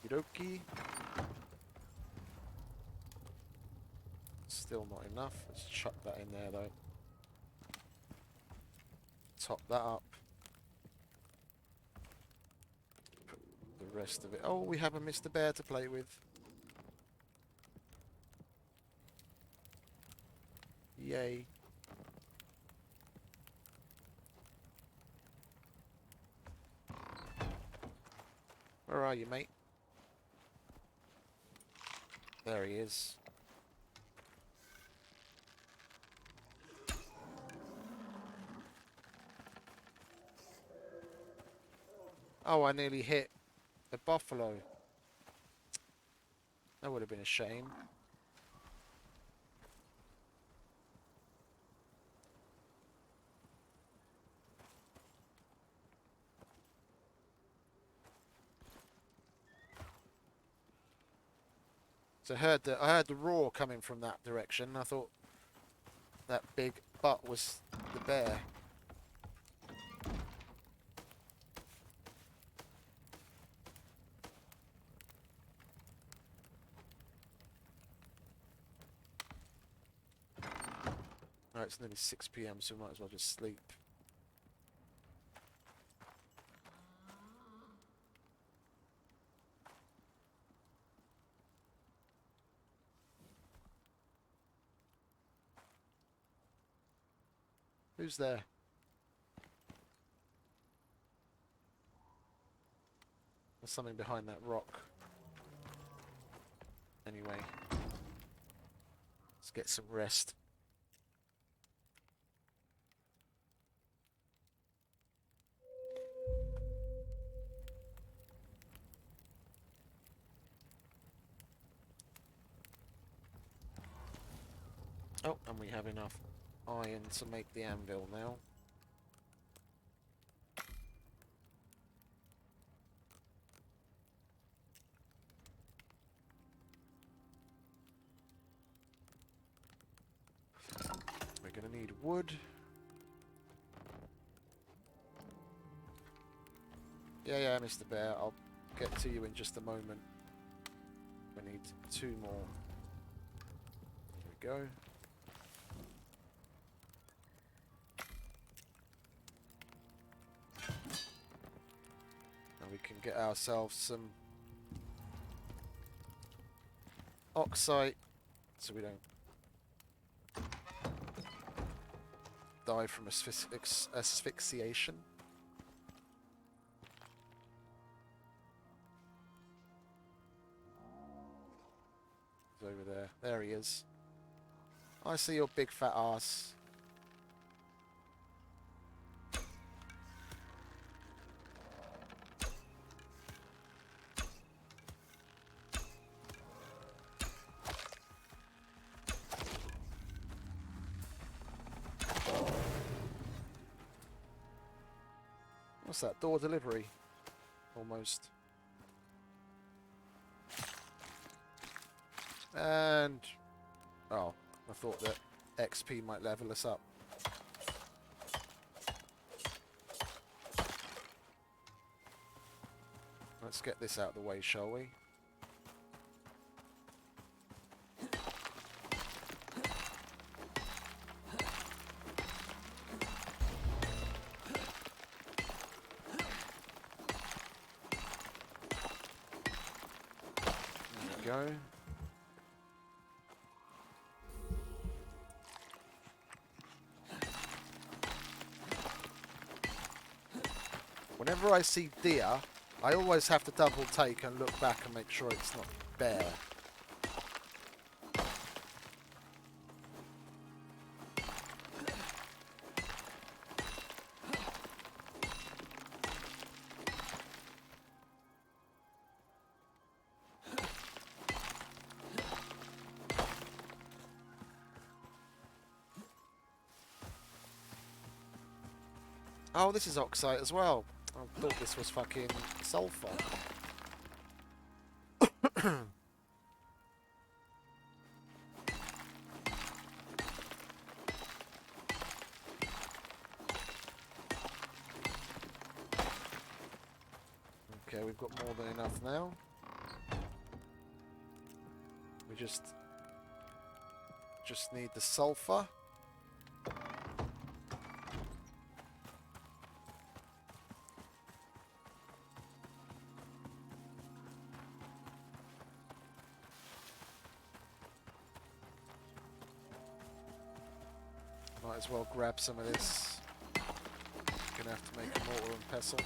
Okie. Still not enough. Let's chuck that in there though. Top that up. Put the rest of it. Oh, we have a Mr. Bear to play with. Yay. Where are you, mate? There he is. Oh, I nearly hit a buffalo. That would have been a shame. So I heard the roar coming from that direction. I thought that big butt was the bear. Alright, it's nearly 6 PM, so we might as well just sleep. Who's there? There's something behind that rock. Anyway, let's get some rest. Oh, and we have enough iron to make the anvil now. We're going to need wood. Yeah, Mr. Bear, I'll get to you in just a moment. We need 2 more. There we go. And we can get ourselves some oxide so we don't die from asphyxiation. He's over there. There he is. I see your big fat ass. What's that? Door delivery? Almost. And... oh, I thought that XP might level us up. Let's get this out of the way, shall we? There we go. Whenever I see deer, I always have to double take and look back and make sure it's not bear. Oh, this is oxide as well. I thought this was fucking sulfur. Okay, we've got more than enough now. We just need the sulfur. Might as well grab some of this. Gonna have to make a mortar and pestle.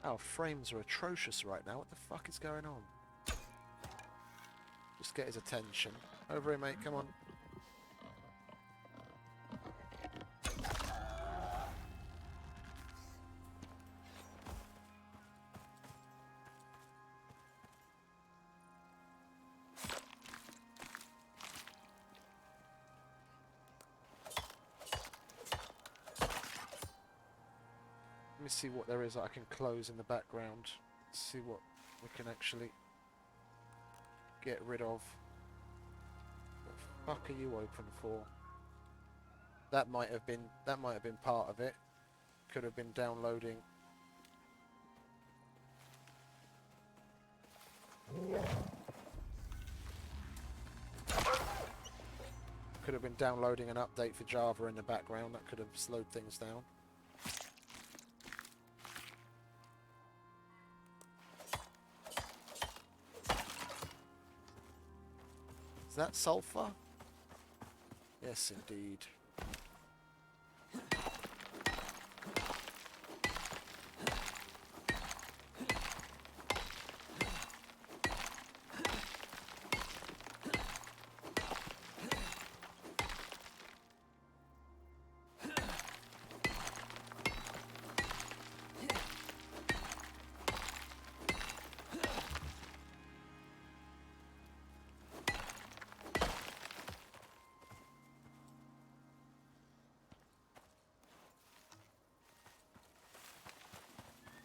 Our frames are atrocious right now. What the fuck is going on? Just get his attention. Over here, mate. Come on. Let me see what there is that I can close in the background. See what we can actually get rid of. What the fuck are you open for? That might have been part of it. Could have been downloading. Could have been downloading an update for Java in the background. That could have slowed things down. Is that sulfur? Yes, indeed.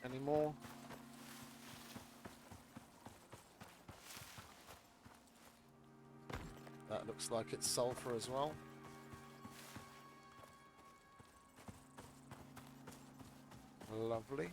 Any more? That looks like it's sulfur as well. Lovely.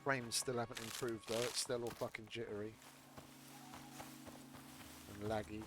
Frames still haven't improved though, it's still all fucking jittery and laggy.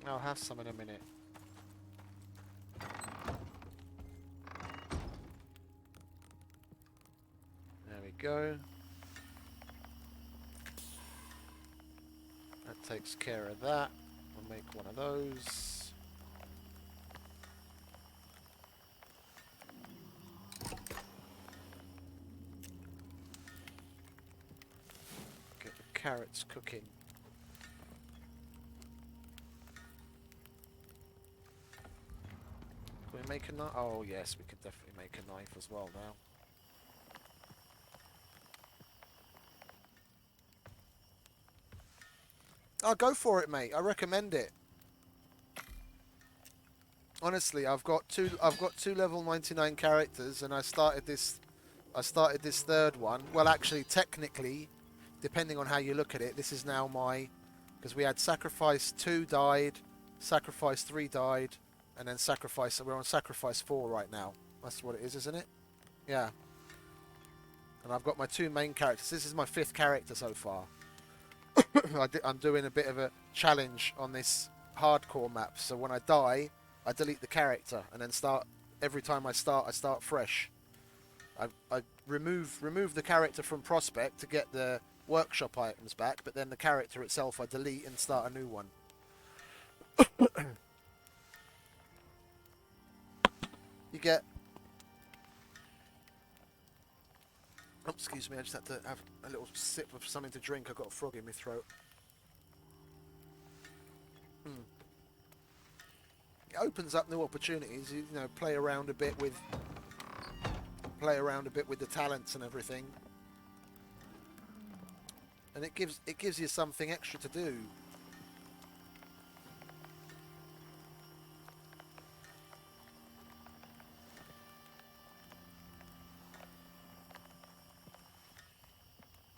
I'll have some in a minute. There we go. That takes care of that. We'll make one of those. Get the carrots cooking. Can we make a knife? Oh yes, we can definitely make a knife as well now. Oh, go for it, mate. I recommend it. Honestly, I've got two level 99 characters, and I started this third one. Well, actually, technically, depending on how you look at it, this is now my, because we had Sacrifice 2 died, Sacrifice 3 died, and then Sacrifice, we're on Sacrifice 4 right now. That's what it is, isn't it? Yeah. And I've got my two main characters. This is my 5th character so far. I'm doing a bit of a challenge on this hardcore map, so when I die, I delete the character and then start. Every time I start fresh. I remove the character from Prospect to get the workshop items back, but then the character itself I delete and start a new one. You get... Oh, excuse me, I just had to have a little sip of something to drink. I've got a frog in my throat. It opens up new opportunities. You know, play around a bit with the talents and everything, and it gives you something extra to do.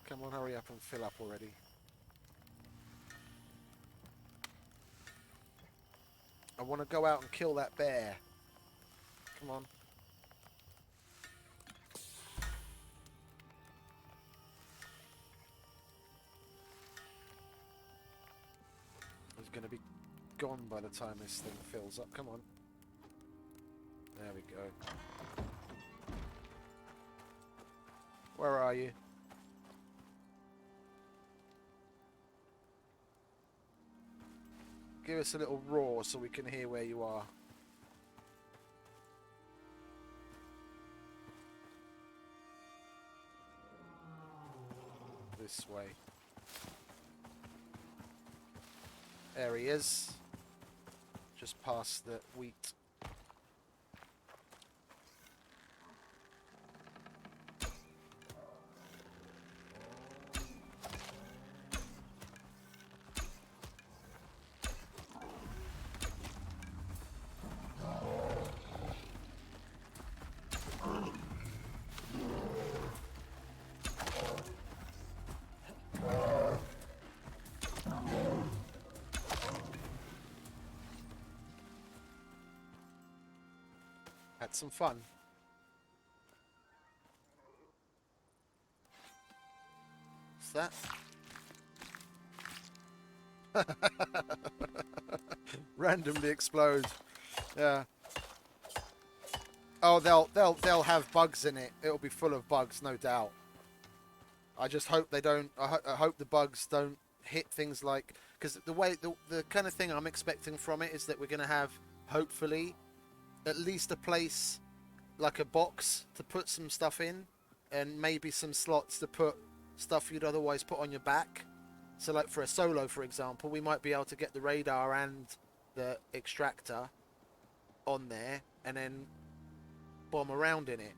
Come on, hurry up and fill up already. I want to go out and kill that bear. Come on. It's going to be gone by the time this thing fills up. Come on. There we go. Where are you? Give us a little roar so we can hear where you are. This way. There he is. Just past the wheat. Had some fun. What's that? Randomly explode. Yeah. Oh, they'll have bugs in it. It'll be full of bugs, no doubt. I just hope they don't. I hope the bugs don't hit things like, because the kind of thing I'm expecting from it is that we're gonna have, hopefully, at least a place like a box to put some stuff in, and maybe some slots to put stuff you'd otherwise put on your back. So like for a solo, for example, we might be able to get the radar and the extractor on there and then bomb around in it.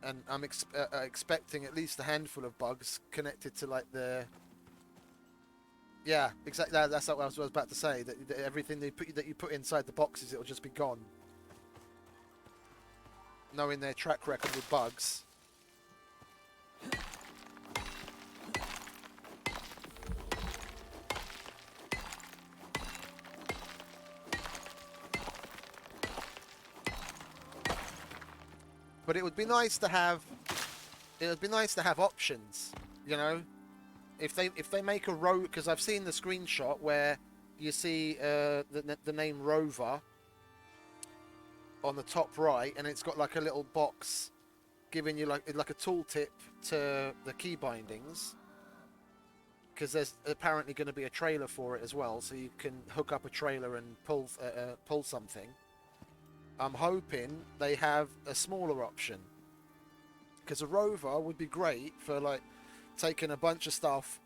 And I'm expecting at least a handful of bugs connected to like the... Yeah, exactly. That's what I was about to say. That everything that you put inside the boxes, it'll just be gone. Knowing their track record with bugs. But it would be nice to have. It would be nice to have options, you know. If they make a row, because I've seen the screenshot where you see the name Rover on the top right, and it's got like a little box giving you like a tooltip to the key bindings. Because there's apparently going to be a trailer for it as well, so you can hook up a trailer and pull something. I'm hoping they have a smaller option, because a Rover would be great for like taking a bunch of stuff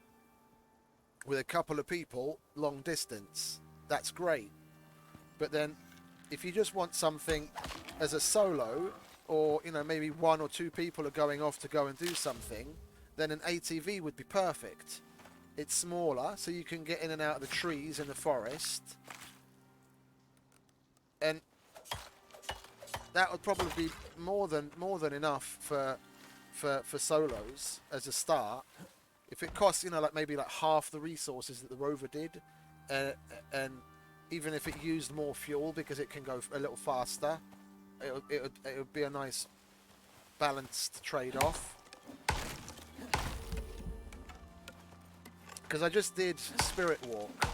with a couple of people long distance. That's great. But then if you just want something as a solo, or you know, maybe one or two people are going off to go and do something, then an ATV would be perfect. It's smaller, so you can get in and out of the trees in the forest, and that would probably be more than enough for solos as a start. If it costs, you know, like maybe like half the resources that the Rover did, and even if it used more fuel because it can go a little faster, it would be a nice balanced trade-off. Because I just did Spirit Walk,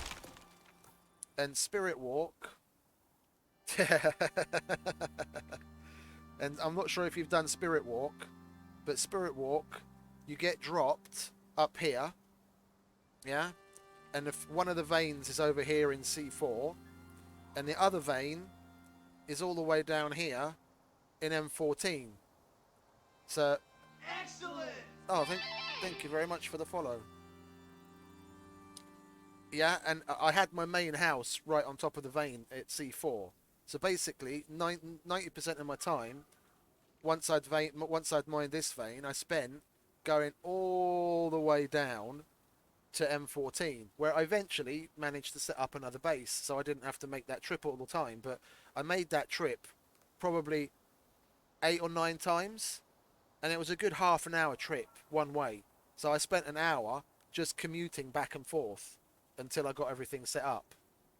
and Spirit Walk. And I'm not sure if you've done Spirit Walk, but Spirit Walk, you get dropped up here, yeah, and if one of the veins is over here in C4, and the other vein is all the way down here in M14. So, excellent. Oh, thank you very much for the follow. Yeah, and I had my main house right on top of the vein at C4. So basically, 90% of my time, once I'd mined this vein, I spent going all the way down to M14, where I eventually managed to set up another base, so I didn't have to make that trip all the time. But I made that trip probably 8 or 9 times, and it was a good half an hour trip one way. So I spent an hour just commuting back and forth until I got everything set up.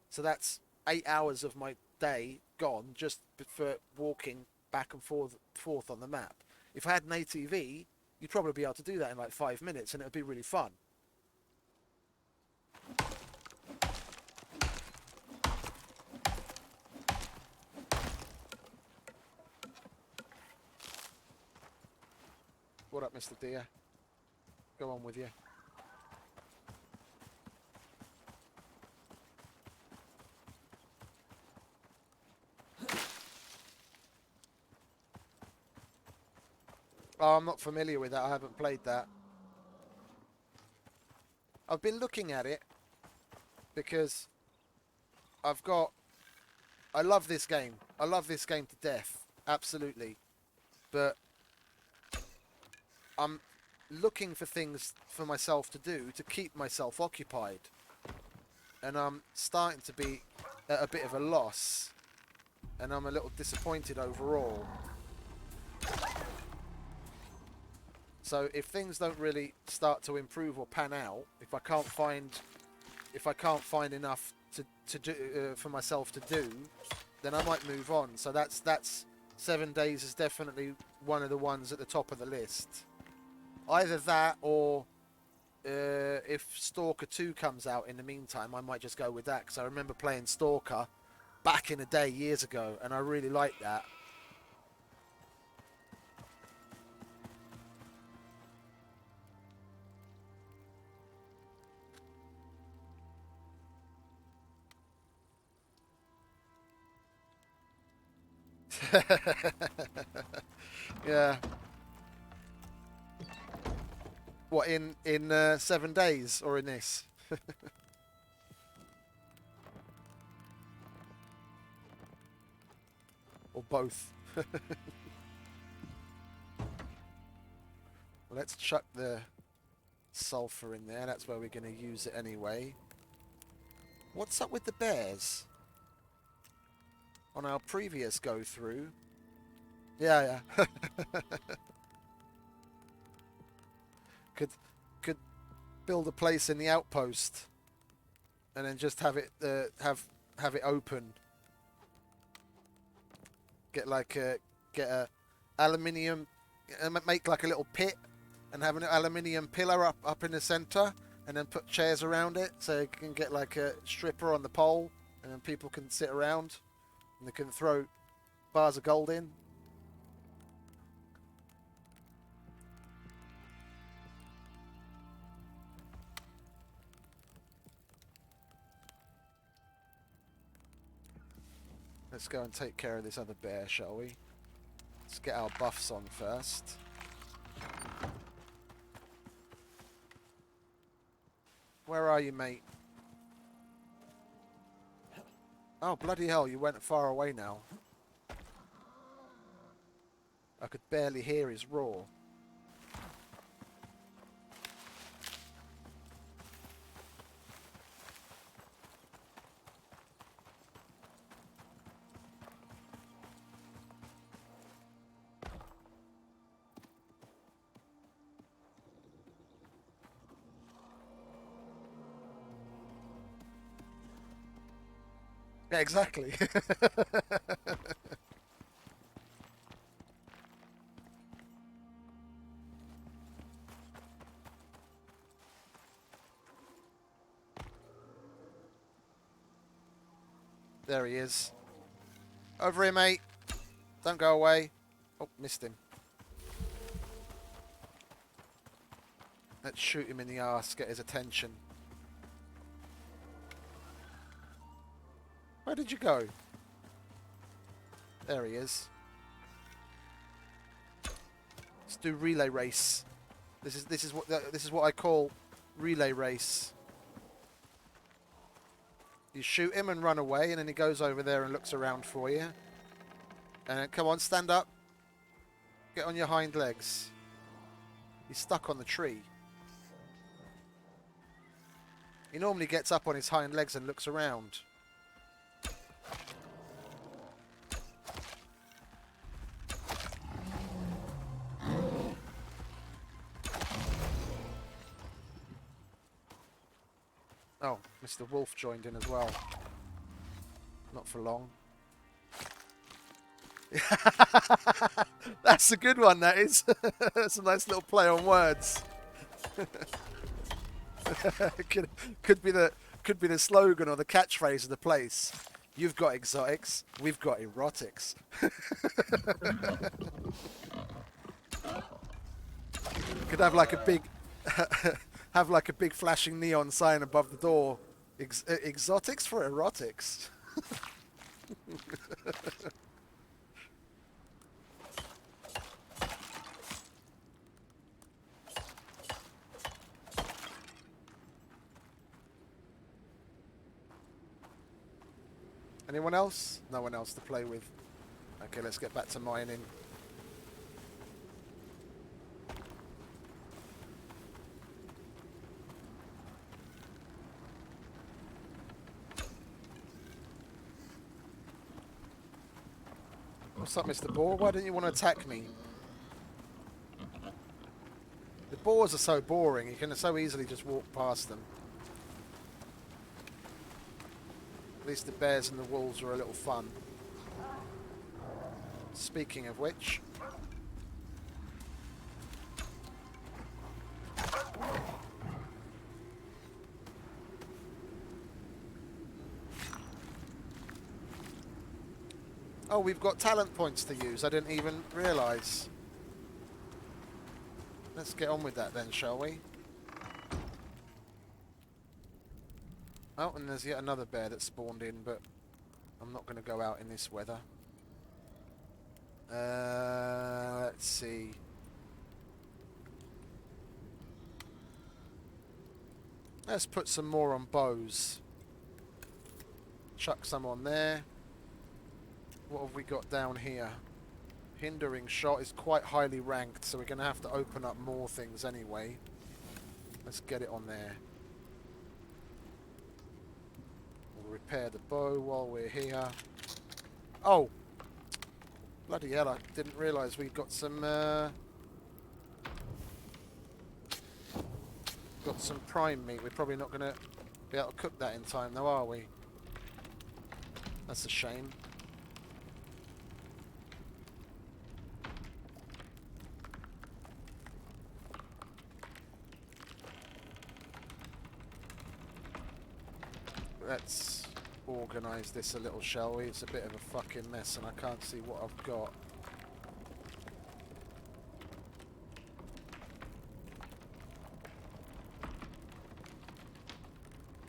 So that's 8 hours of my day gone just for walking back and forth on the map. If I had an ATV, you'd probably be able to do that in like 5 minutes, and it would be really fun. What up, Mr. Deer? Go on with you. Oh, I'm not familiar with that. I haven't played that. I've been looking at it because I've got... I love this game. I love this game to death. Absolutely. But I'm looking for things for myself to do to keep myself occupied. And I'm starting to be at a bit of a loss. And I'm a little disappointed overall. So if things don't really start to improve or pan out, if I can't find enough to do for myself to do, then I might move on. So that's 7 days is definitely one of the ones at the top of the list. Either that or if Stalker 2 comes out in the meantime, I might just go with that, because I remember playing Stalker back in the day years ago, and I really liked that. Yeah. What, in 7 days or in this? Or both? Well, let's chuck the sulfur in there. That's where we're going to use it anyway. What's up with the bears? On our previous go through. Yeah. could build a place in the outpost and then just have it have it open. Get a aluminium, make like a little pit and have an aluminium pillar up in the center, and then put chairs around it so you can get like a stripper on the pole, and then people can sit around and they can throw bars of gold in. Let's go and take care of this other bear, shall we? Let's get our buffs on first. Where are you, mate? Oh, bloody hell, you went far away now. I could barely hear his roar. Yeah, exactly. There he is. Over here, mate. Don't go away. Oh, missed him. Let's shoot him in the arse, get his attention. Where did you go? There he is. Let's do relay race. This is what I call relay race. You shoot him and run away, and then he goes over there and looks around for you. And then, come on, stand up. Get on your hind legs. He's stuck on the tree. He normally gets up on his hind legs and looks around. Oh, Mr. Wolf joined in as well. Not for long. That's a good one, that is. That's a nice little play on words. could be the slogan or the catchphrase of the place. You've got exotics, we've got erotics. Could have like a big flashing neon sign above the door. Exotics for erotics. Anyone else? No one else to play with. Okay, let's get back to mining. What's up, Mr. Boar? Why didn't you want to attack me? The boars are so boring, you can so easily just walk past them. At least the bears and the wolves are a little fun. Speaking of which... Oh, we've got talent points to use. I didn't even realise. Let's get on with that then, shall we? Oh, and there's yet another bear that spawned in, but I'm not going to go out in this weather. Let's see. Let's put some more on bows. Chuck some on there. What have we got down here? Hindering shot is quite highly ranked, so we're going to have to open up more things anyway. Let's get it on there. We'll repair the bow while we're here. Oh! Bloody hell, I didn't realise we've got some... got some prime meat. We're probably not going to be able to cook that in time, though, are we? That's a shame. Let's organise this a little, shall we? It's a bit of a fucking mess and I can't see what I've got.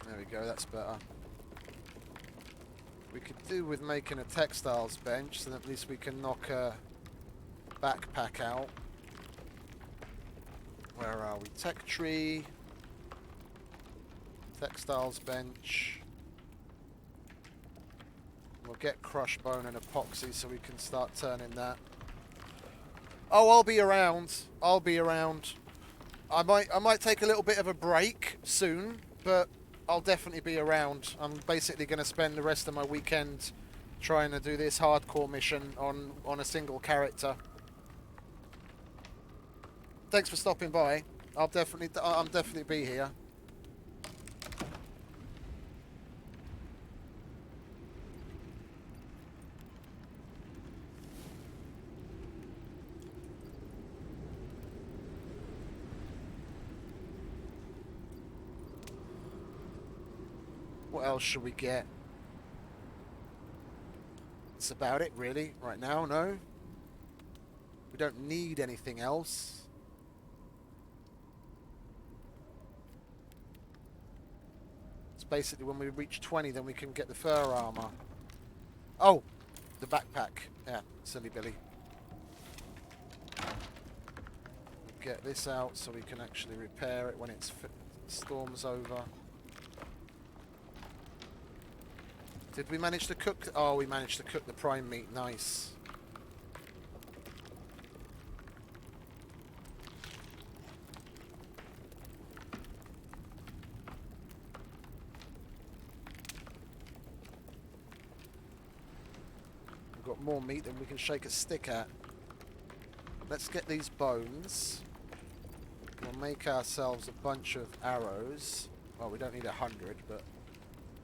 There we go, that's better. We could do with making a textiles bench, so at least we can knock a backpack out. Where are we? Tech tree. Textiles bench. We'll get crush bone and epoxy so we can start turning that. Oh, I'll be around. I'll be around. I might take a little bit of a break soon, but I'll definitely be around. I'm basically going to spend the rest of my weekend trying to do this hardcore mission on a single character. Thanks for stopping by. I'll definitely be here. What else should we get? That's about it, really, right now, no? We don't need anything else. It's basically when we reach 20, then we can get the fur armor. Oh! The backpack. Yeah, silly Billy. Get this out so we can actually repair it when it's storm's over. Did we manage to cook? Oh, we managed to cook the prime meat. Nice. We've got more meat than we can shake a stick at. Let's get these bones. We'll make ourselves a bunch of arrows. Well, we don't need 100, but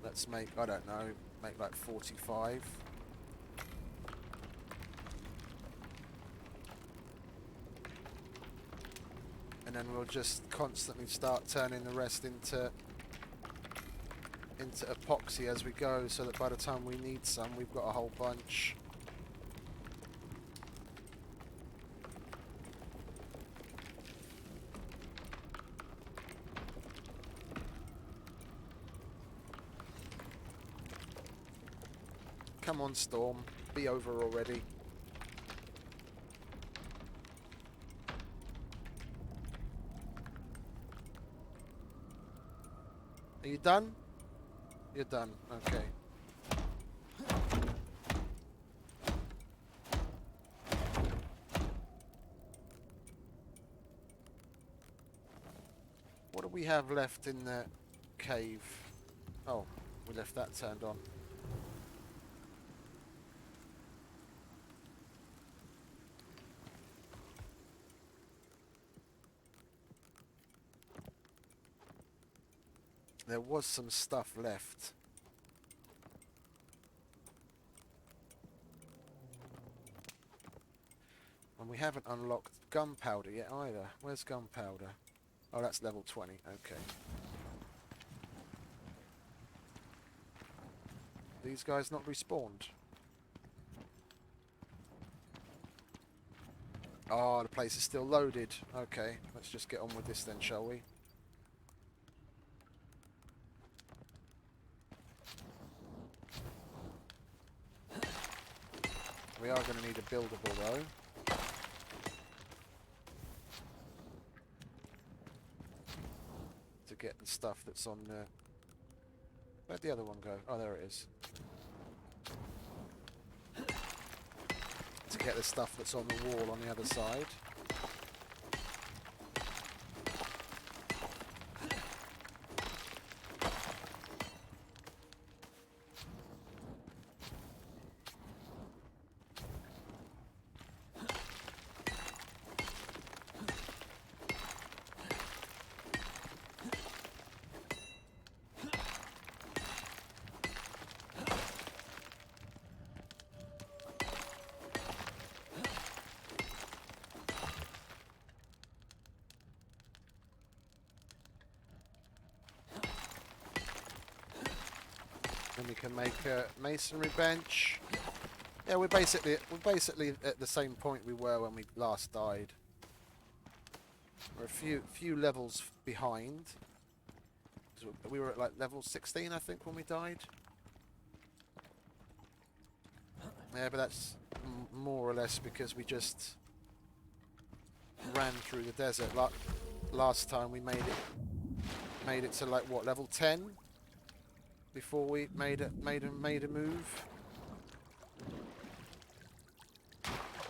let's make, I don't know, make like 45. And then we'll just constantly start turning the rest into epoxy as we go, so that by the time we need some, we've got a whole bunch. Come on, Storm. Be over already. Are you done? You're done. Okay. do we have left in the cave? Oh, we left that turned on. There was some stuff left. And we haven't unlocked gunpowder yet either. Where's gunpowder? Oh, that's level 20. Okay. These guys not respawned. Oh, the place is still loaded. Okay, let's just get on with this then, shall we? We are going to need a buildable though. To get the stuff that's on the... Where'd the other one go? Oh, there it is. To get the stuff that's on the wall on the other side. Then we can make a masonry bench. Yeah, we're basically at the same point we were when we last died. We're a few levels behind. We were at like level 16, I think, when we died. Yeah, but that's more or less because we just ran through the desert. Like last time, we made it to like what, level 10 before we made a move.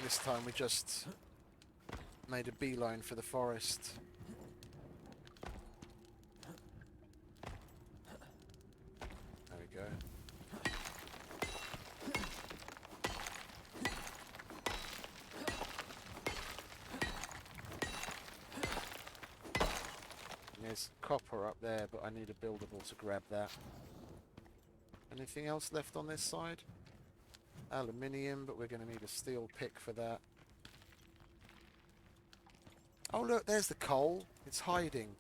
This time we just made a beeline for the forest. There we go. There's copper up there, but I need a buildable to grab that. Anything else left on this side? Aluminium, but we're going to need a steel pick for that. Oh look, there's the coal. It's hiding.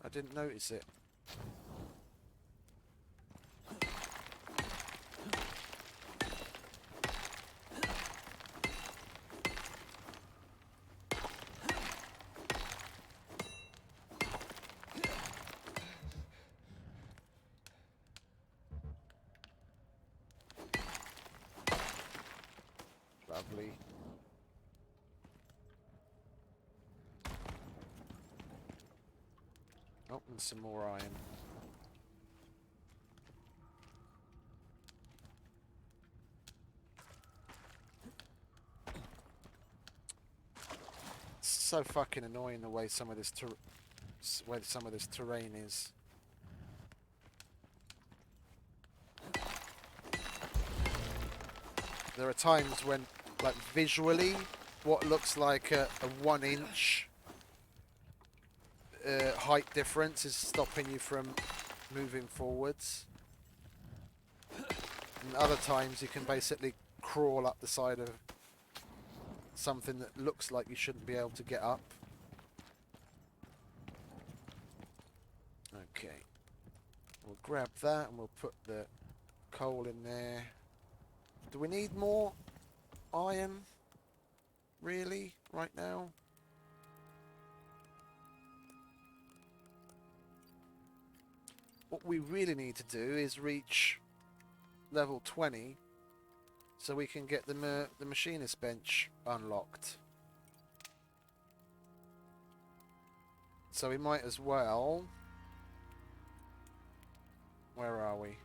I didn't notice it. Lovely. Oh, and some more iron. It's so fucking annoying the way some of this terrain is. There are times when, like, visually, what looks like a 1 inch height difference is stopping you from moving forwards. And other times you can basically crawl up the side of something that looks like you shouldn't be able to get up. Okay. We'll grab that and we'll put the coal in there. Do we need more iron, really, right now? What we really need to do is reach level 20 so we can get the machinist bench unlocked. So we might as well... Where are we?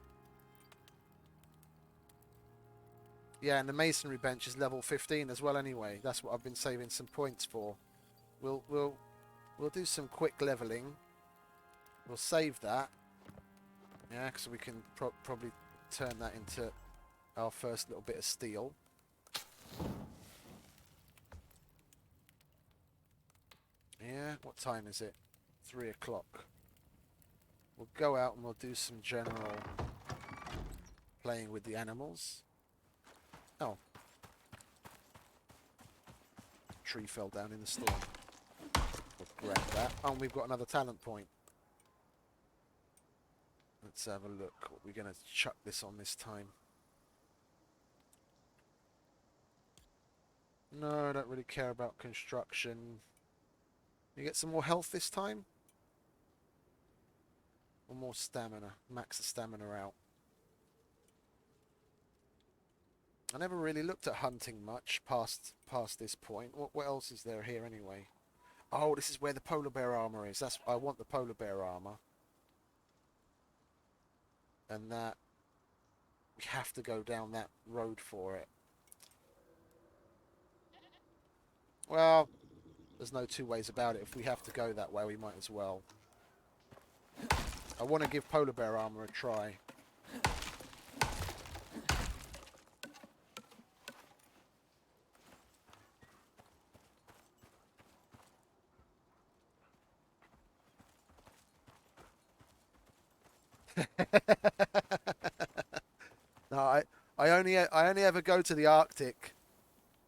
Yeah, and the masonry bench is level 15 as well anyway. That's what I've been saving some points for. We'll do some quick leveling. We'll save that. Yeah, because we can probably turn that into our first little bit of steel. Yeah, what time is it? 3 o'clock. We'll go out and we'll do some general playing with the animals. Oh. Tree fell down in the storm. We'll grab that. Oh, and we've got another talent point. Let's have a look. What we're going to chuck this on this time. No, I don't really care about construction. You get some more health this time? Or more stamina? Max the stamina out. I never really looked at hunting much past this point. What else is there here anyway? Oh, this is where the polar bear armor is. I want the polar bear armor. And that we have to go down that road for it. Well, there's no two ways about it. If we have to go that way, we might as well. I want to give polar bear armor a try. No, I only ever go to the Arctic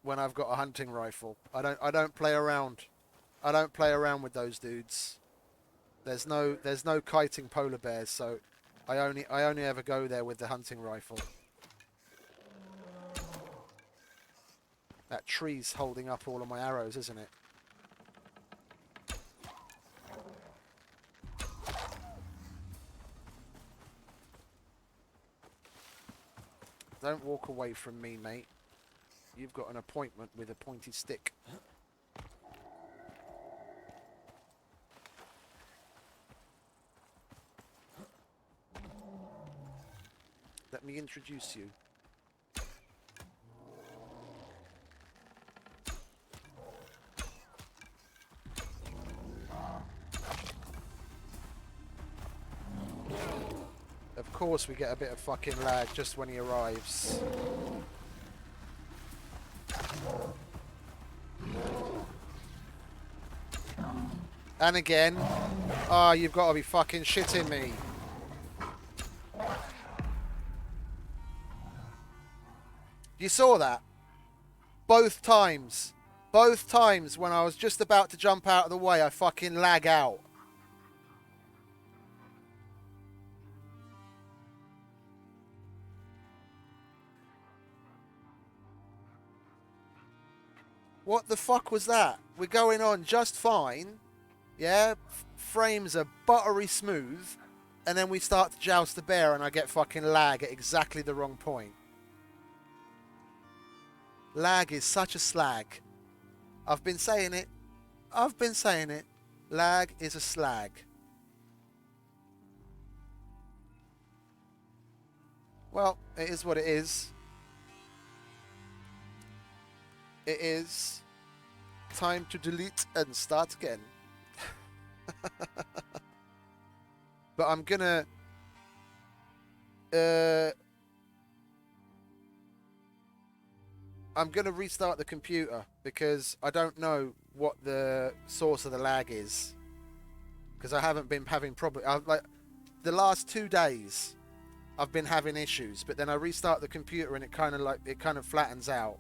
when I've got a hunting rifle. I don't play around. I don't play around with those dudes. There's no kiting polar bears, so I only ever go there with the hunting rifle. That tree's holding up all of my arrows, isn't it? Don't walk away from me, mate. You've got an appointment with a pointy stick. Let me introduce you. Of course we get a bit of fucking lag just when he arrives. And again. Ah, oh, you've got to be fucking shitting me. You saw that? Both times. Both times when I was just about to jump out of the way, I fucking lag out. What the fuck was that? We're going on just fine. Yeah? Frames are buttery smooth. And then we start to joust the bear and I get fucking lag at exactly the wrong point. Lag is such a slag. I've been saying it. I've been saying it. Lag is a slag. Well, it is what it is. It is time to delete and start again. But I'm gonna restart the computer because I don't know what the source of the lag is. Because I haven't been having problems. Like the last 2 days, I've been having issues. But then I restart the computer and it kind of flattens out.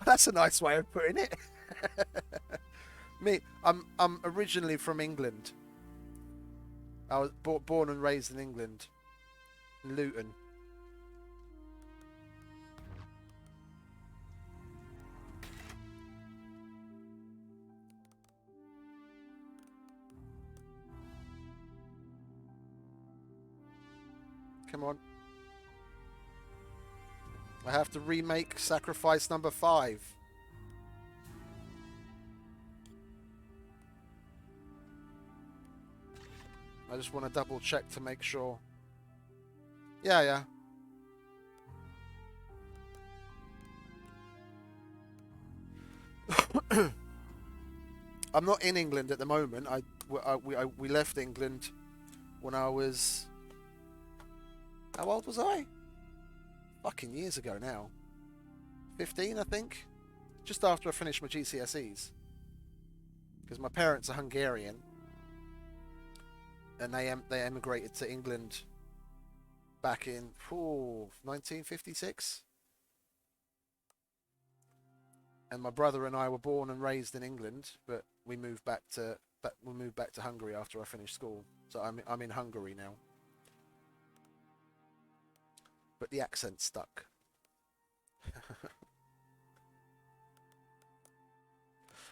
That's a nice way of putting it. I'm originally from England. I was born and raised in England, in Luton. Come on. I have to remake Sacrifice number 5. I just want to double check to make sure. Yeah. I'm not in England at the moment. We left England when I was... How old was I? Fucking years ago now. 15, I think. Just after I finished my GCSEs. Because my parents are Hungarian. And they emigrated to England back in 1956. And my brother and I were born and raised in England, but we moved back to Hungary after I finished school. So I'm in Hungary now. But the accent stuck.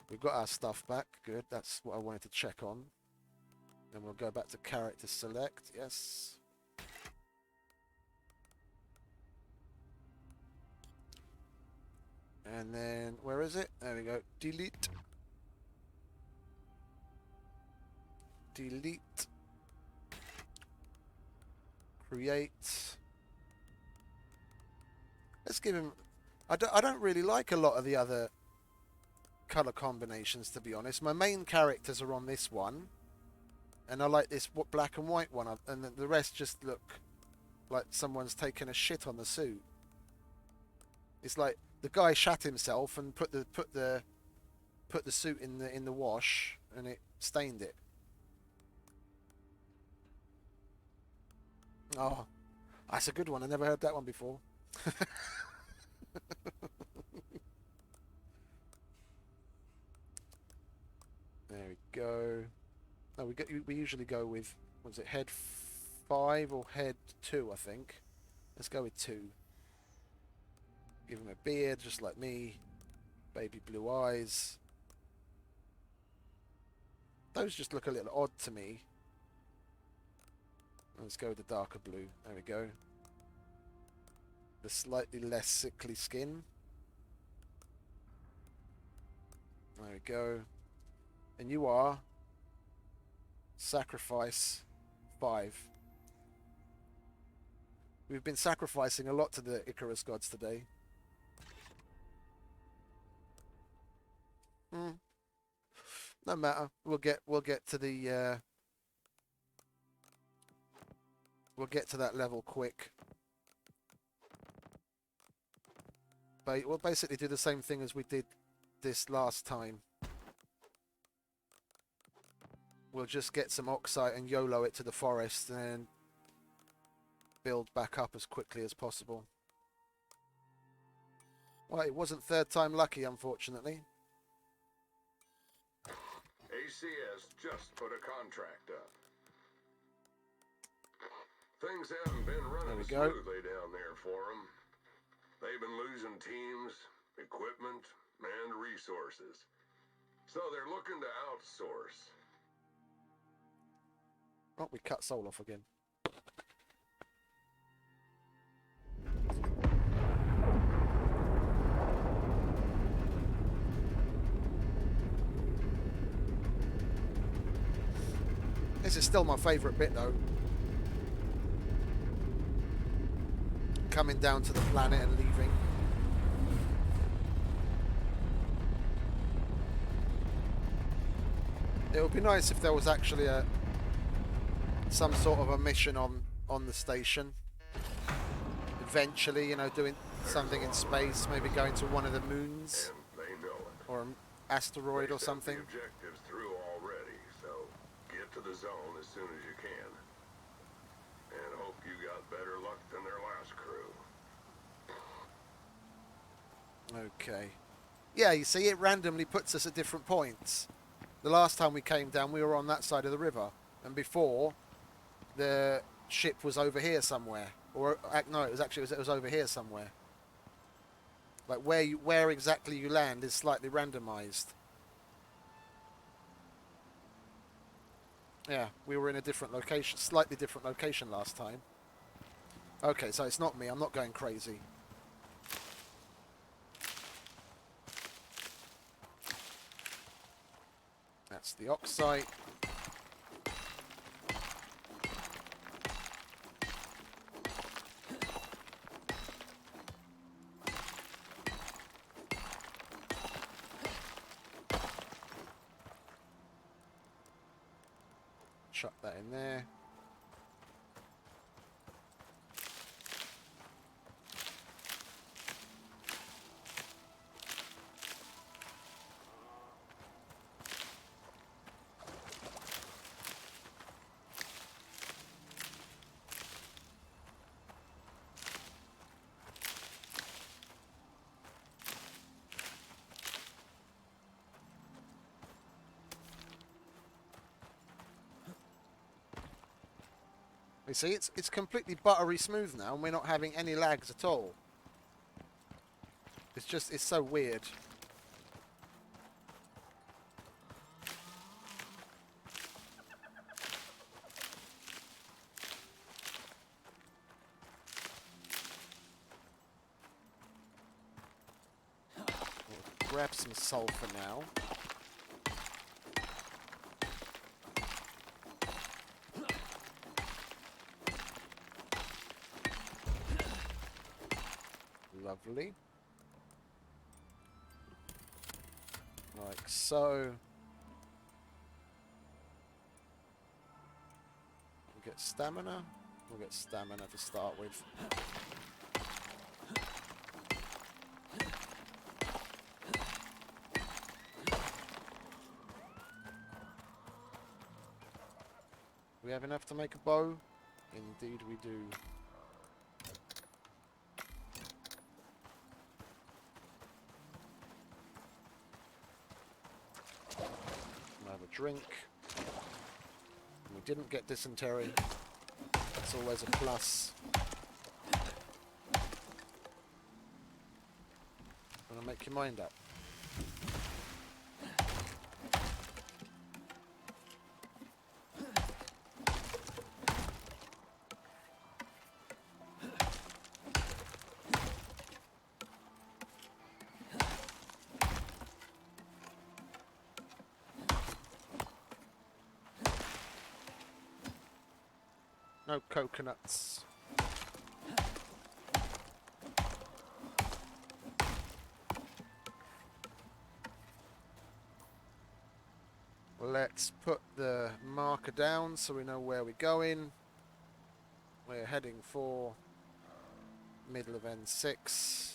We've got our stuff back. Good. That's what I wanted to check on. Then we'll go back to character select. Yes. And then, where is it? There we go. Delete. Delete. Create. Let's give him... I don't really like a lot of the other colour combinations, to be honest. My main characters are on this one. And I like this black and white one. And the rest just look like someone's taken a shit on the suit. It's like the guy shat himself and put the suit in the wash and it stained it. Oh, that's a good one. I never heard that one before. There we go. No, we usually go with, was it head 5 or head 2? I think. Let's go with 2. Give him a beard, just like me. Baby blue eyes. Those just look a little odd to me. Let's go with the darker blue. There we go. The slightly less sickly skin. There we go. And you are Sacrifice 5. We've been sacrificing a lot to the Icarus gods today. No matter. We'll get to the we'll get to that level quick. But we'll basically do the same thing as we did this last time. We'll just get some oxide and YOLO it to the forest and then build back up as quickly as possible. Well, it wasn't third time lucky, unfortunately. ACS just put a contract up. Things haven't been running smoothly down there for them. They've been losing teams, equipment, and resources. So they're looking to outsource. Oh, we cut Soul off again. This is still my favourite bit, though. Coming down to the planet and leaving. It would be nice if there was actually some sort of a mission on the station. Eventually, you know, doing something in space, maybe going to one of the moons. And they know it. Or an asteroid or something. The objectives through already, so get to the zone as soon as you can. And hope you got better luck than their last crew. Okay. Yeah, you see, it randomly puts us at different points. The last time we came down, we were on that side of the river. And before, the ship was over here somewhere. Or, no, it was over here somewhere. Like, where exactly you land is slightly randomized. Yeah, we were in a different location, slightly different location last time. Okay, so it's not me. I'm not going crazy. That's the oxide. chuck that in there. You see, it's completely buttery smooth now, and we're not having any lags at all. It's so weird. We'll grab some sulfur now. Lovely. Like so. We'll get stamina. We'll get stamina to start with. We have enough to make a bow? Indeed we do. Have a drink. We didn't get dysentery. That's always a plus. Wanna make your mind up? No coconuts. Let's put the marker down so we know where we're going. We're heading for middle of N6.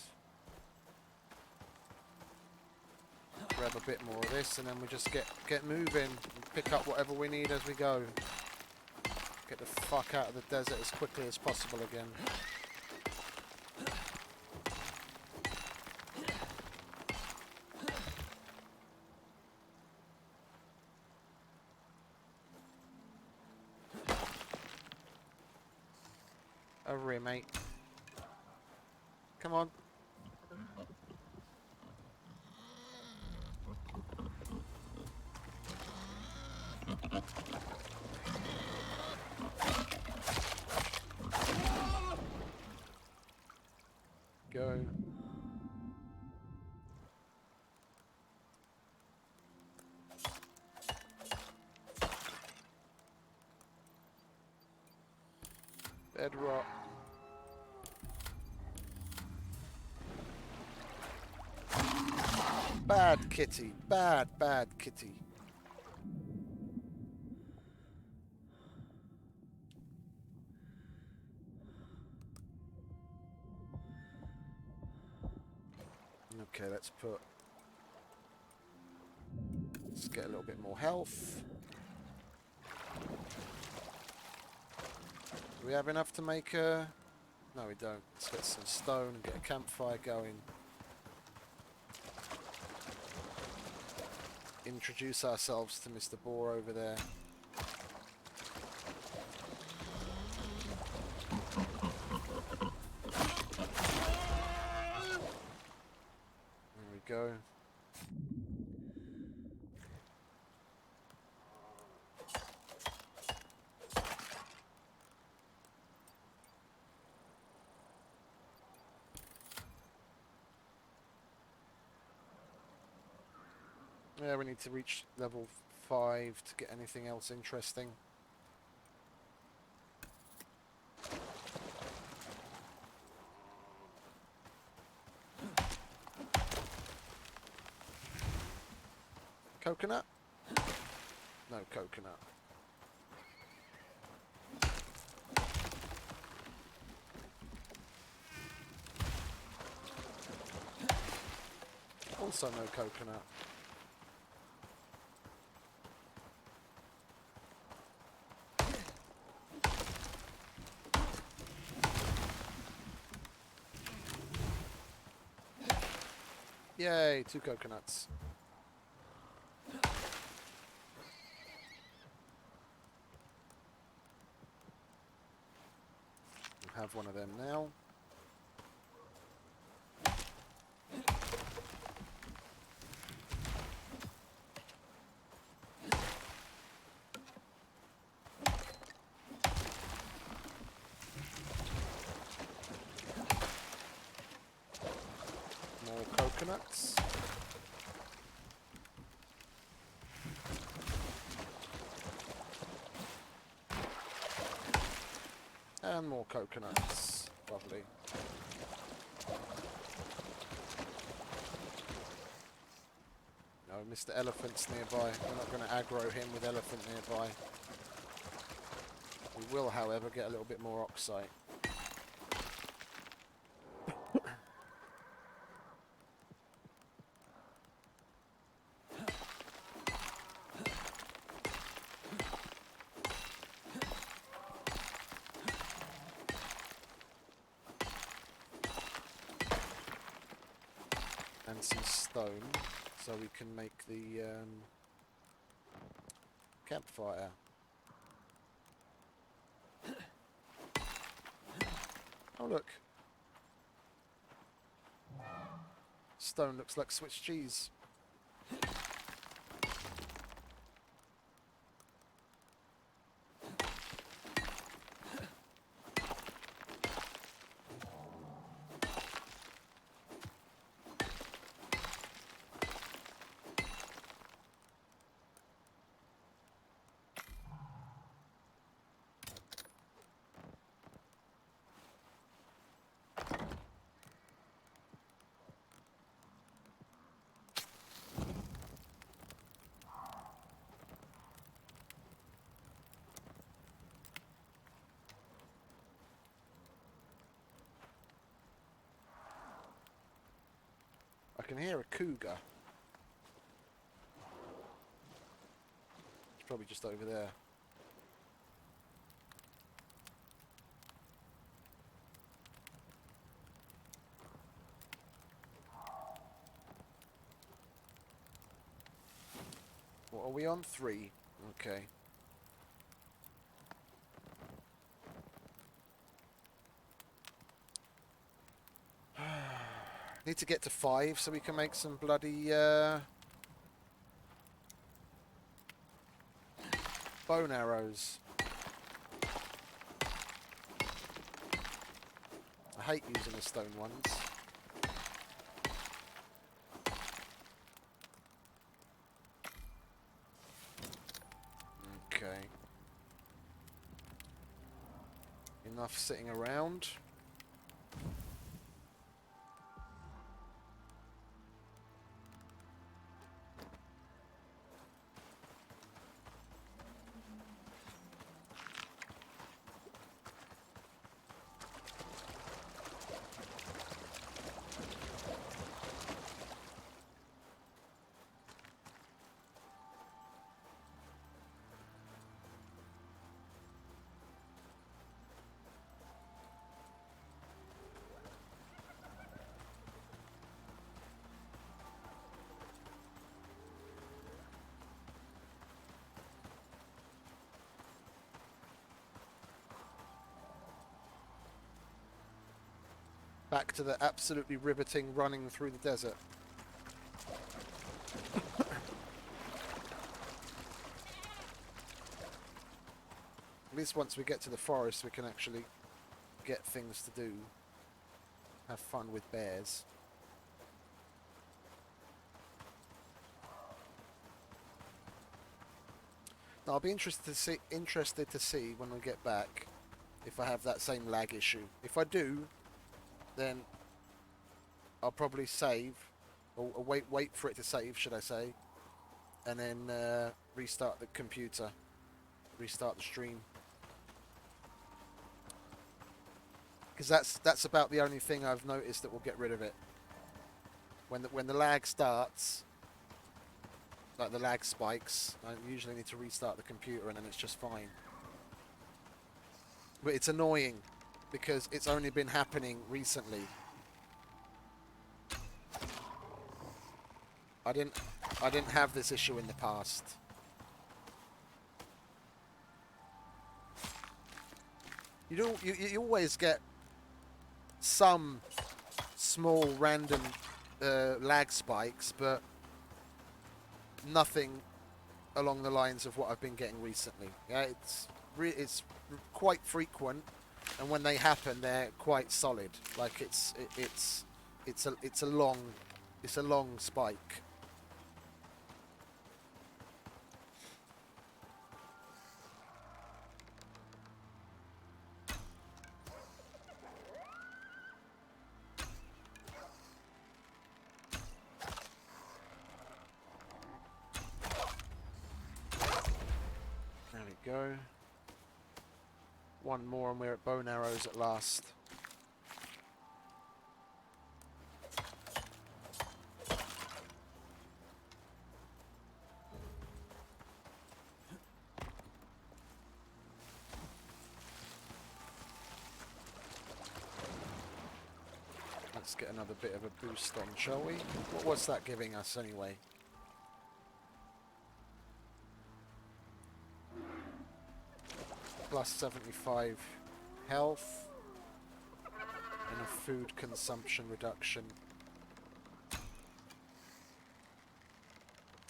Grab a bit more of this and then we just get moving and pick up whatever we need as we go. Get the fuck out of the desert as quickly as possible again. Over here, mate. Come on. Go. Bedrock. Bad kitty. Bad kitty. Okay, let's get a little bit more health. Do we have enough to make a... No, we don't. Let's get some stone and get a campfire going. Introduce ourselves to Mr. Boar over there. There we go. Yeah, we need to reach level 5 to get anything else interesting. Coconut? No coconut. Also no coconut. Yay, 2 coconuts. We'll have one of them now. More coconuts. And more coconuts. Lovely. No, Mr. Elephant's nearby. We're not going to aggro him with elephant nearby. We will, however, get a little bit more oxide. And some stone, so we can make the campfire. Oh look, stone looks like Swiss cheese. I can hear a cougar. It's probably just over there. What are we on? 3. Okay. Need to get to 5 so we can make some bloody bone arrows. I hate using the stone ones. Okay. Enough sitting around. Back to the absolutely riveting running through the desert. At least once we get to the forest we can actually get things to do. Have fun with bears. Now, I'll be interested to see when we get back if I have that same lag issue. If I do, then I'll probably save, or wait for it to save, should I say, and then restart the computer, restart the stream. Because that's about the only thing I've noticed that will get rid of it. When the lag starts, like the lag spikes, I usually need to restart the computer and then it's just fine. But it's annoying because it's only been happening recently. I didn't have this issue in the past. You always get some small random lag spikes, but nothing along the lines of what I've been getting recently. Yeah, it's quite frequent, and when they happen, they're quite solid. Like it's a long spike. There we go. One more and we're at bone arrows at last. Let's get another bit of a boost on, shall we? What's that giving us anyway? Plus 75 health and a food consumption reduction.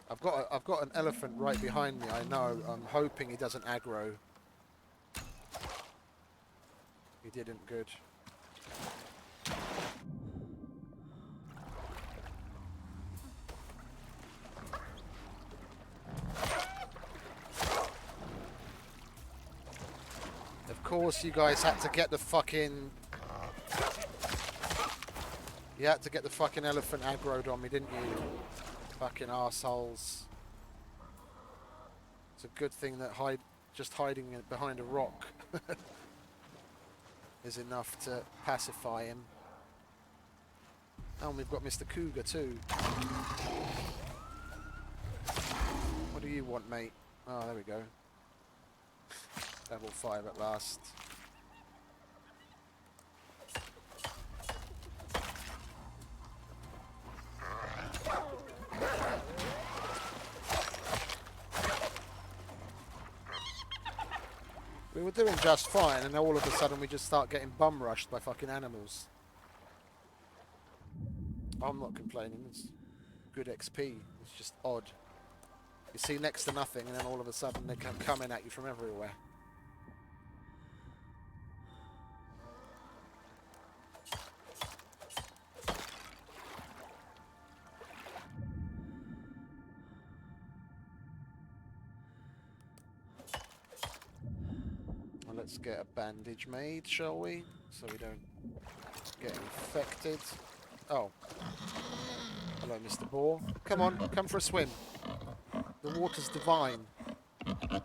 I've got an elephant right behind me. I know. I'm hoping he doesn't aggro. He didn't. Good. Of course, you guys had to get the fucking... You had to get the fucking elephant aggroed on me, didn't you? Fucking arseholes. It's a good thing that just hiding behind a rock is enough to pacify him. Oh, and we've got Mr. Cougar too. What do you want, mate? Oh, there we go. Level 5 at last. We were doing just fine, and all of a sudden we just start getting bum rushed by fucking animals. I'm not complaining. It's good XP. It's just odd. You see next to nothing, and then all of a sudden they come coming at you from everywhere. Well, let's get a bandage made, shall we? So we don't get infected. Oh. Hello, Mr. Boar. Come on, come for a swim. The water's divine. There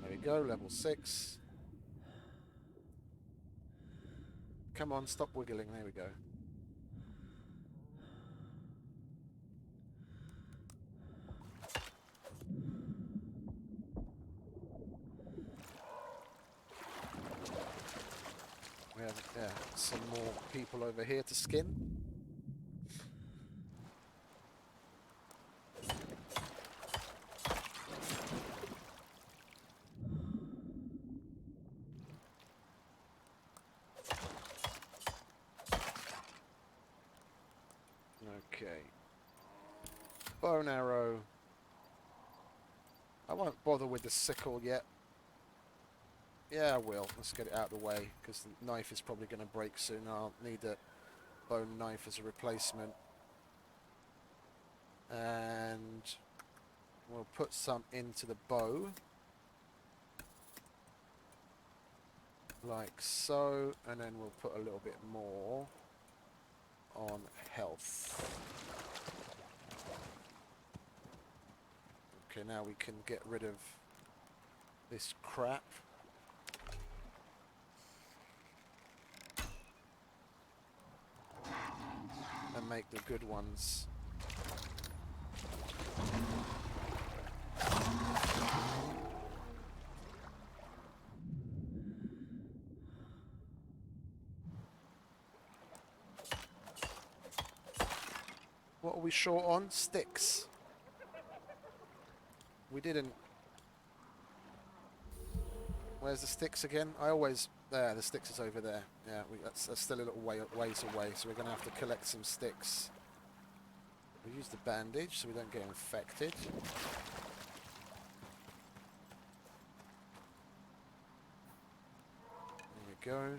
we go, level 6. Come on, stop wiggling. There we go. We have, yeah, some more people over here to skin. Okay. Bone arrow. I won't bother with the sickle yet. Yeah, I will. Let's get it out of the way, because the knife is probably going to break soon. I'll need a bone knife as a replacement. And we'll put some into the bow. Like so. And then we'll put a little bit more on health. Okay, now we can get rid of this crap. make the good ones. What are we short on? Sticks. We didn't. Where's the sticks again? I always... There, the sticks is over there. Yeah, that's still a little ways away, so we're going to have to collect some sticks. We use the bandage so we don't get infected. There we go.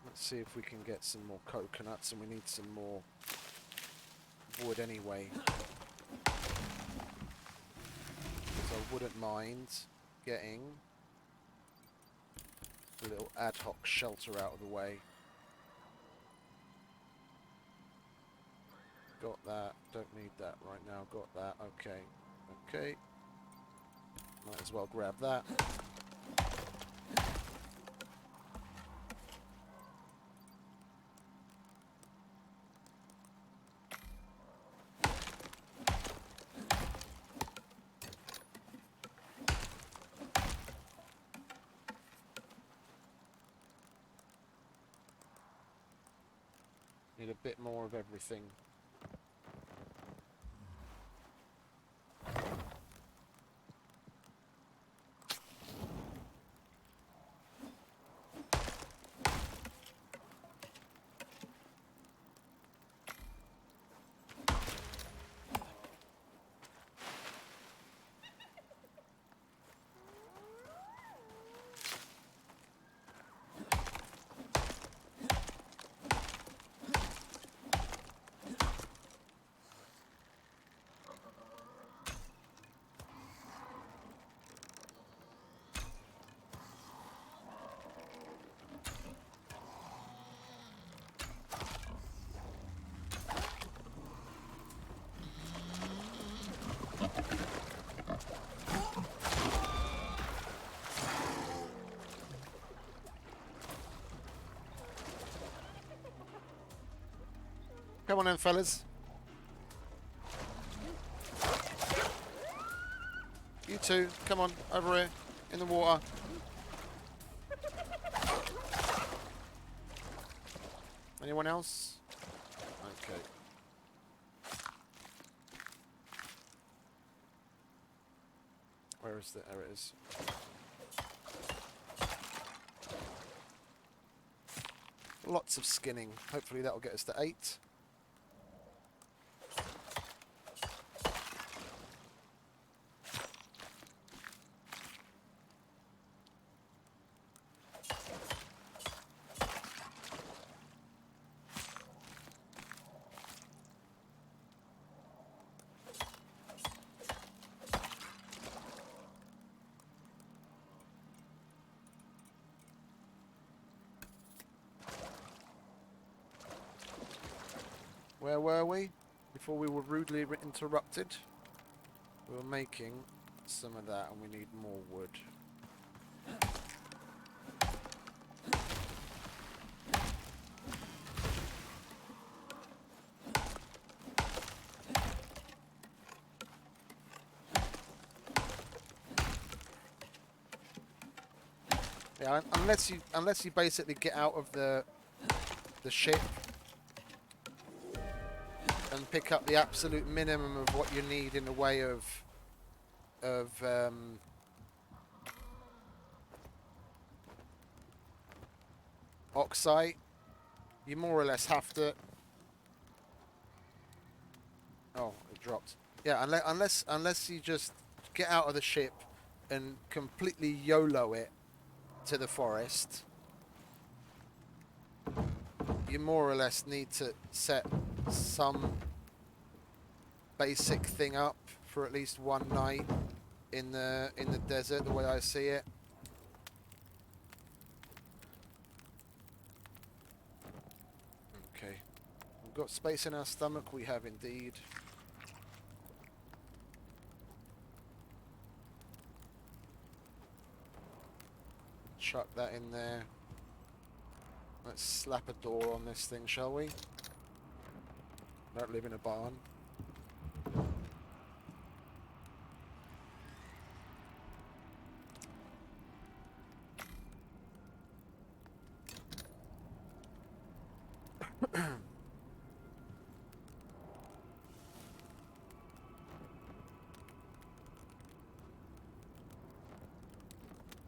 Let's see if we can get some more coconuts, and we need some more wood anyway. So I wouldn't mind getting a little ad hoc shelter out of the way. Got that. Don't need that right now. Got that. Okay. Okay. Might as well grab that. Need a bit more of everything. Come on then, fellas. You two, come on, over here, in the water. Anyone else? Okay. Where is it? There it is. Lots of skinning. Hopefully that'll get us to 8. Where were we? Before we were rudely interrupted. We were making some of that and we need more wood. Yeah, unless you basically get out of the ship and pick up the absolute minimum of what you need in the way of oxide, you more or less have to. Oh, it dropped. Yeah, unless you just get out of the ship and completely YOLO it to the forest, you more or less need to set some basic thing up for at least one night in the desert, the way I see it. Okay, we've got space in our stomach. We have indeed. Chuck that in there. Let's slap a door on this thing, shall we? Don't live in a barn.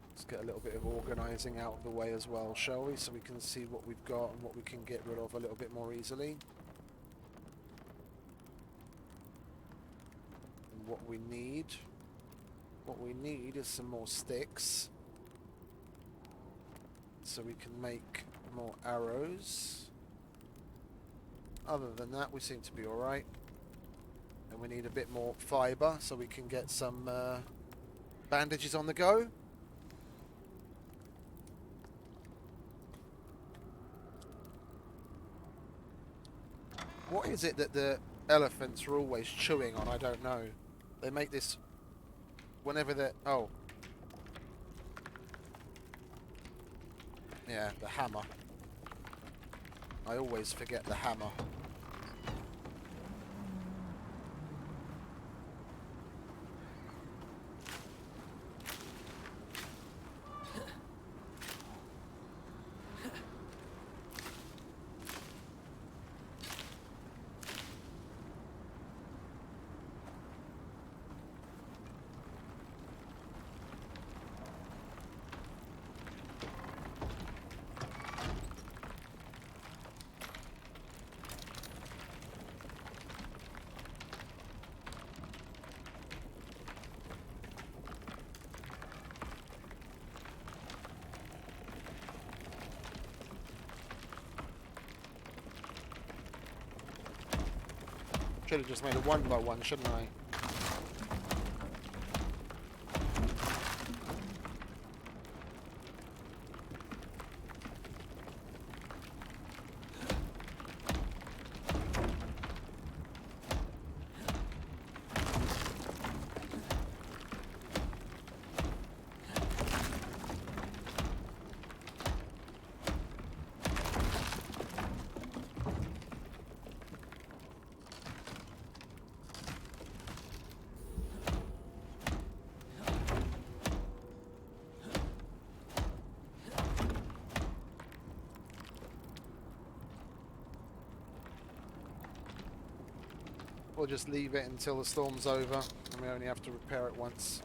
Let's get a little bit of organising out of the way as well, shall we? So we can see what we've got and what we can get rid of a little bit more easily. And what we need. What we need is some more sticks. So we can make more arrows. Other than that, we seem to be alright. And we need a bit more fibre so we can get some bandages on the go. What is it that the elephants are always chewing on? I don't know. They make this whenever they're... Oh. Yeah, the hammer. I always forget the hammer. Should have just made it one by one, shouldn't I? We'll just leave it until the storm's over, and we only have to repair it once.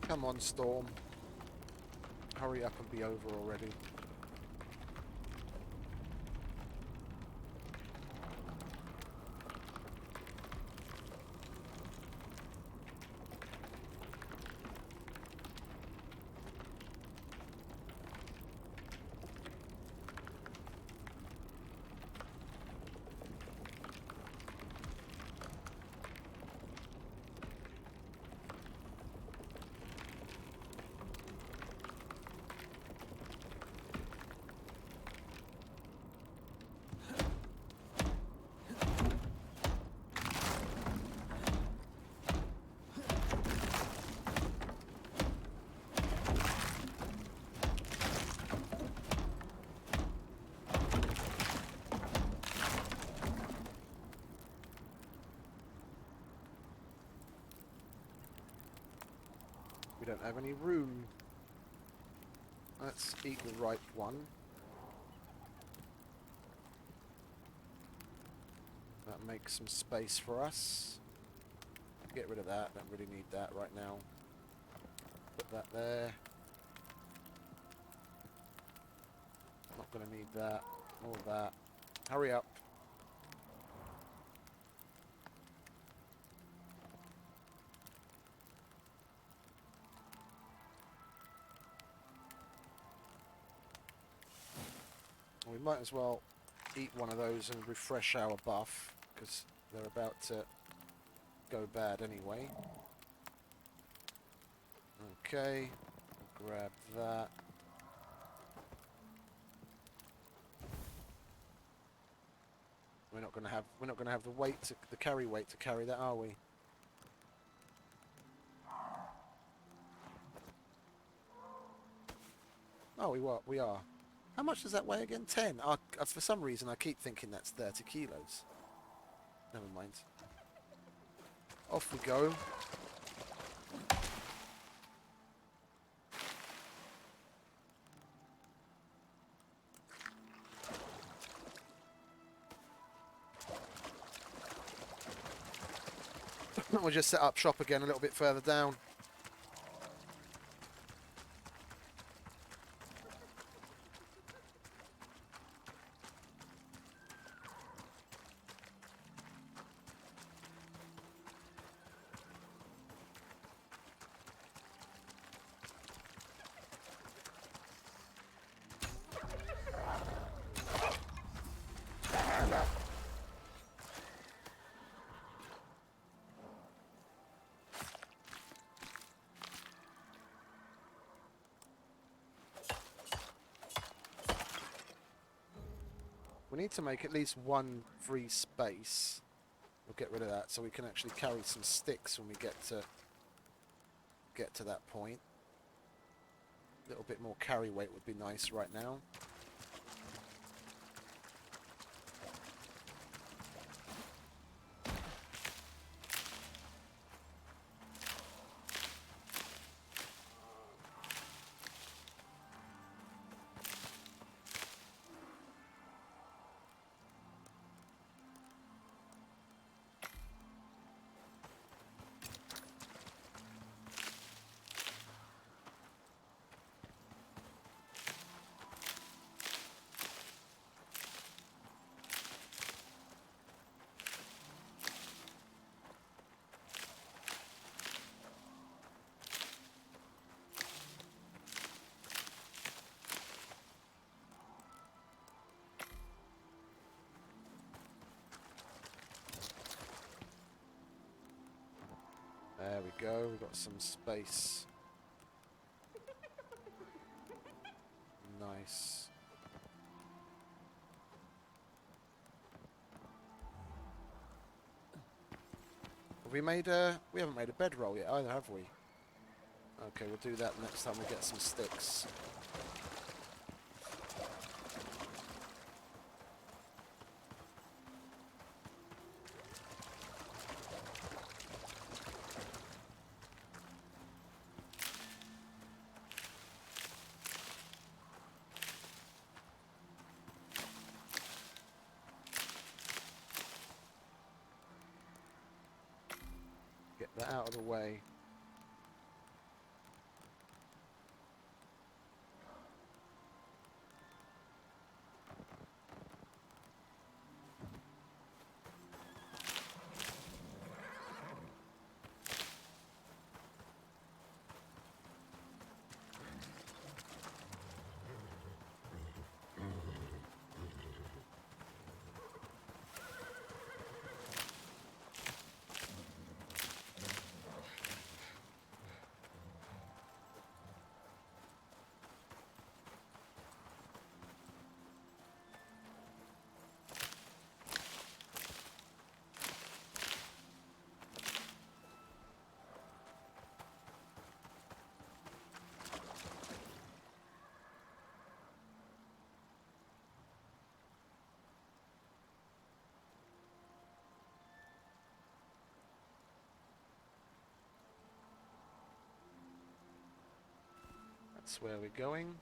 Come on, Storm. Hurry up and be over already. We don't have any room. Let's eat the ripe one. That makes some space for us. Get rid of that. Don't really need that right now. Put that there. Not going to need that. All that. Hurry up. We might as well eat one of those and refresh our buff, because they're about to go bad anyway. Okay, grab that. We're not going to have the weight to the carry weight to carry that, are we? Oh, we are. How much does that weigh again? 10. For some reason, I keep thinking that's 30 kilos. Never mind. Off we go. We'll just set up shop again a little bit further down. We need to make at least one free space. We'll get rid of that so we can actually carry some sticks when we get to that point. A little bit more carry weight would be nice right now. There we go, we've got some space. Nice. Have we made a... We haven't made a bedroll yet either, have we? Okay, we'll do that next time we get some sticks. Get that out of the way. That's where we're going.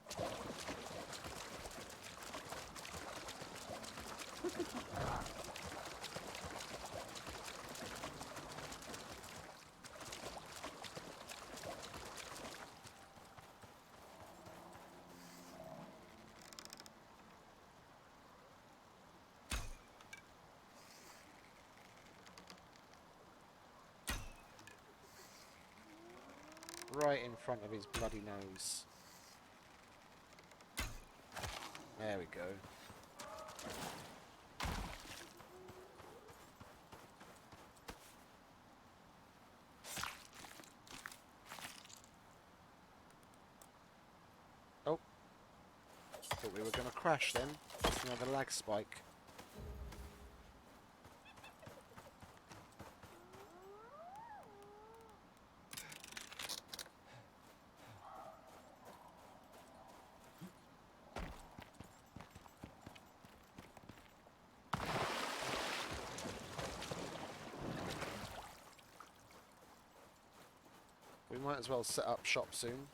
Right in front of his bloody nose. There we go. Oh. Thought we were going to crash then. That's another lag spike. We might as well set up shop soon.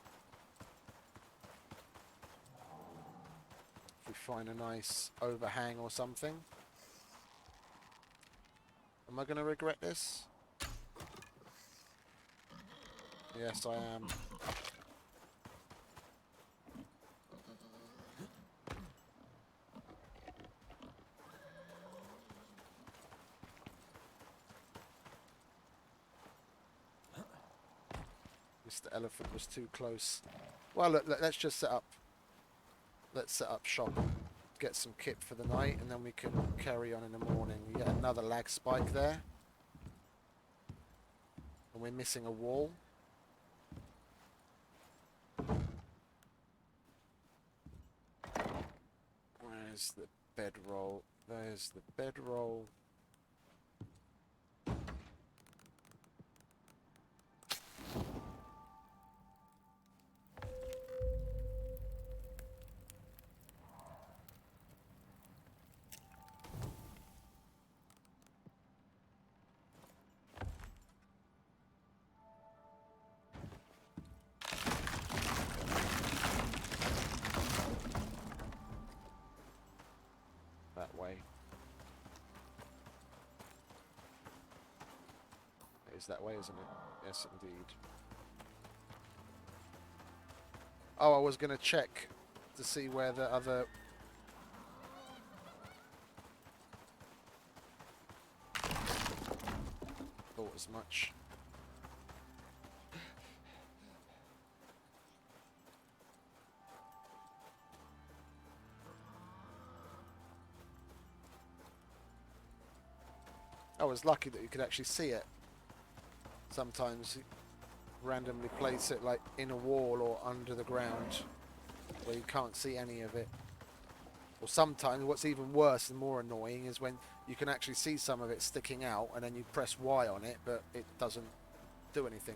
If we find a nice overhang or something. Am I going to regret this? Yes, I am. Mr. Elephant was too close. Well, look, let's just set up. Let's set up shop, get some kit for the night, and then we can carry on in the morning. We get another lag spike there, and we're missing a wall. Where's the bedroll? There's the bedroll. That way. It is that way, isn't it? Yes, indeed. Oh, I was going to check to see where the other... Thought as much. I was lucky that you could actually see it. Sometimes you randomly place it like in a wall or under the ground where you can't see any of it. Or sometimes what's even worse and more annoying is when you can actually see some of it sticking out and then you press Y on it but it doesn't do anything.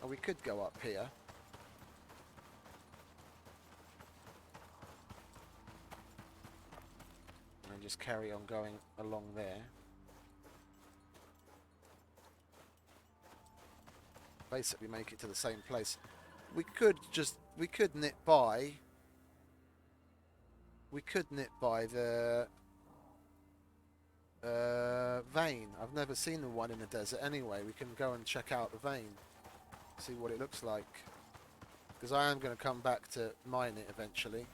We could go up here. And just carry on going along there. Basically make it to the same place. We could nip by. We could nip by the vein. I've never seen the one in the desert anyway. We can go and check out the vein. See what it looks like, because I am going to come back to mine it eventually.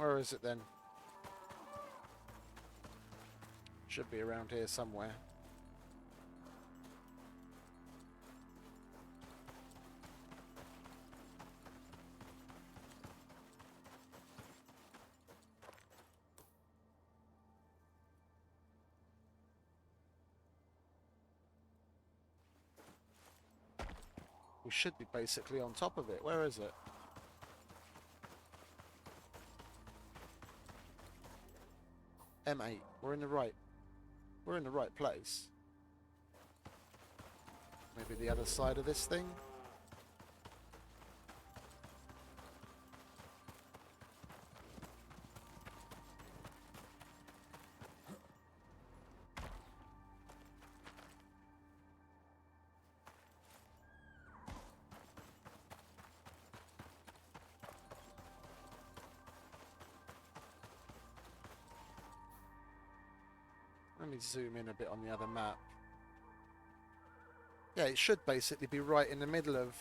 Where is it then? Should be around here somewhere. We should be basically on top of it. Where is it? M8. We're in the right. We're in the right place. Maybe the other side of this thing? Let me zoom in a bit on the other map. Yeah, it should basically be right in the middle of...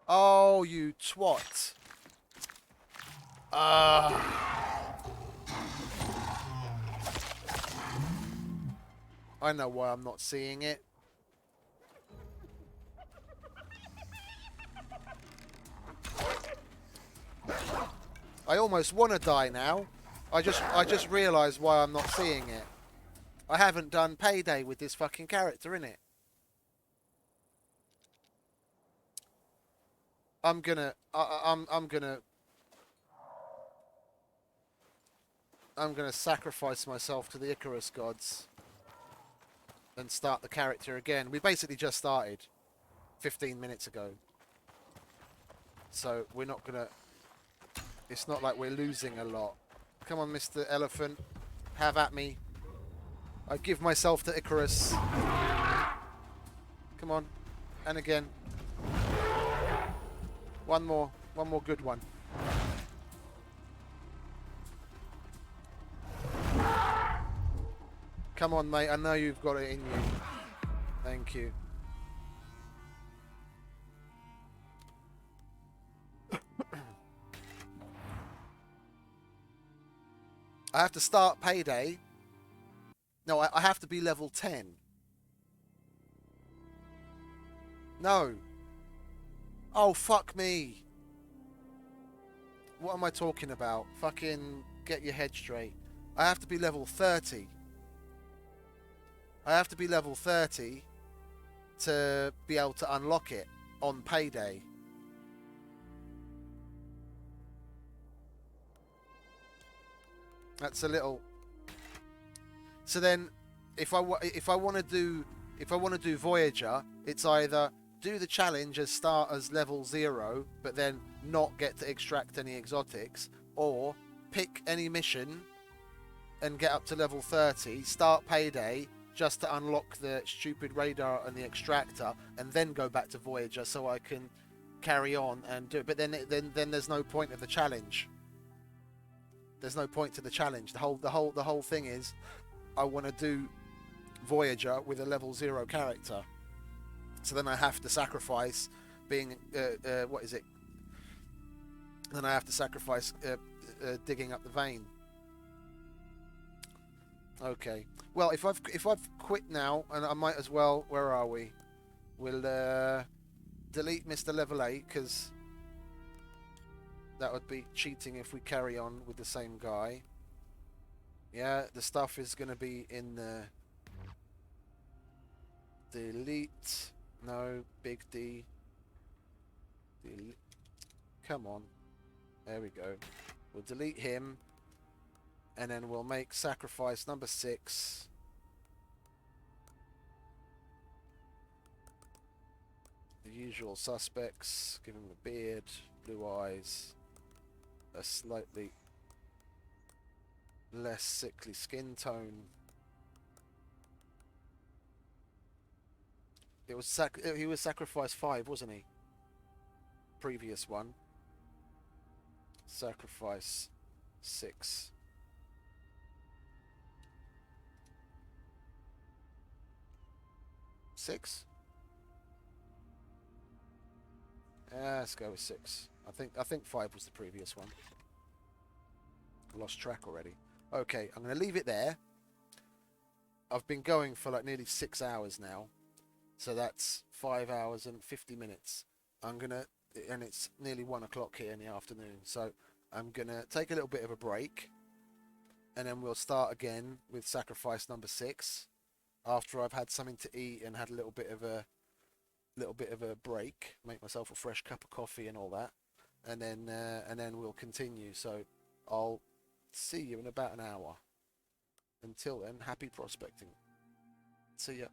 Oh, you twat. I know why I'm not seeing it. I almost want to die now. I just realised why I'm not seeing it. I haven't done Payday with this fucking character, innit? I'm gonna sacrifice myself to the Icarus gods and start the character again. We basically just started 15 minutes ago. So we're not gonna... It's not like we're losing a lot. Come on, Mr. Elephant. Have at me. I give myself to Icarus. Come on. And again. One more. One more good one. Come on, mate. I know you've got it in you. Thank you. I have to start Payday. No, I have to be level 10. No. Oh, fuck me. What am I talking about? Fucking get your head straight. I have to be level 30. I have to be level 30 to be able to unlock it on Payday. That's a little... So then, if I want to do Voyager, it's either do the challenge as start as level 0, but then not get to extract any exotics, or pick any mission and get up to level 30, start Payday just to unlock the stupid radar and the extractor, and then go back to Voyager so I can carry on and do it. But then there's no point of the challenge. There's no point to the challenge. The whole thing is, I want to do Voyager with a level 0 character. So then I have to sacrifice being what is it? Then I have to sacrifice digging up the vein. Okay. Well, if I've quit now, and I might as well. Where are we? We'll delete Mr. Level 8 because that would be cheating if we carry on with the same guy. Yeah, the stuff is going to be in the delete. No, big D. Delete. Come on. There we go. We'll delete him. And then we'll make sacrifice number 6. The usual suspects. Give him a beard, blue eyes, a slightly less sickly skin tone. It was he was sacrifice 5, wasn't he? Previous one. Sacrifice 6. 6? Let's go with 6. I think 5 was the previous one. I lost track already. Okay, I'm going to leave it there. I've been going for like nearly 6 hours now. So that's 5 hours and 50 minutes. And it's nearly 1 o'clock here in the afternoon. So I'm going to take a little bit of a break. And then we'll start again with sacrifice number 6. After I've had something to eat and had a little bit of a break, make myself a fresh cup of coffee and all that. And then we'll continue. So I'll see you in about an hour. Until then, happy prospecting. See ya.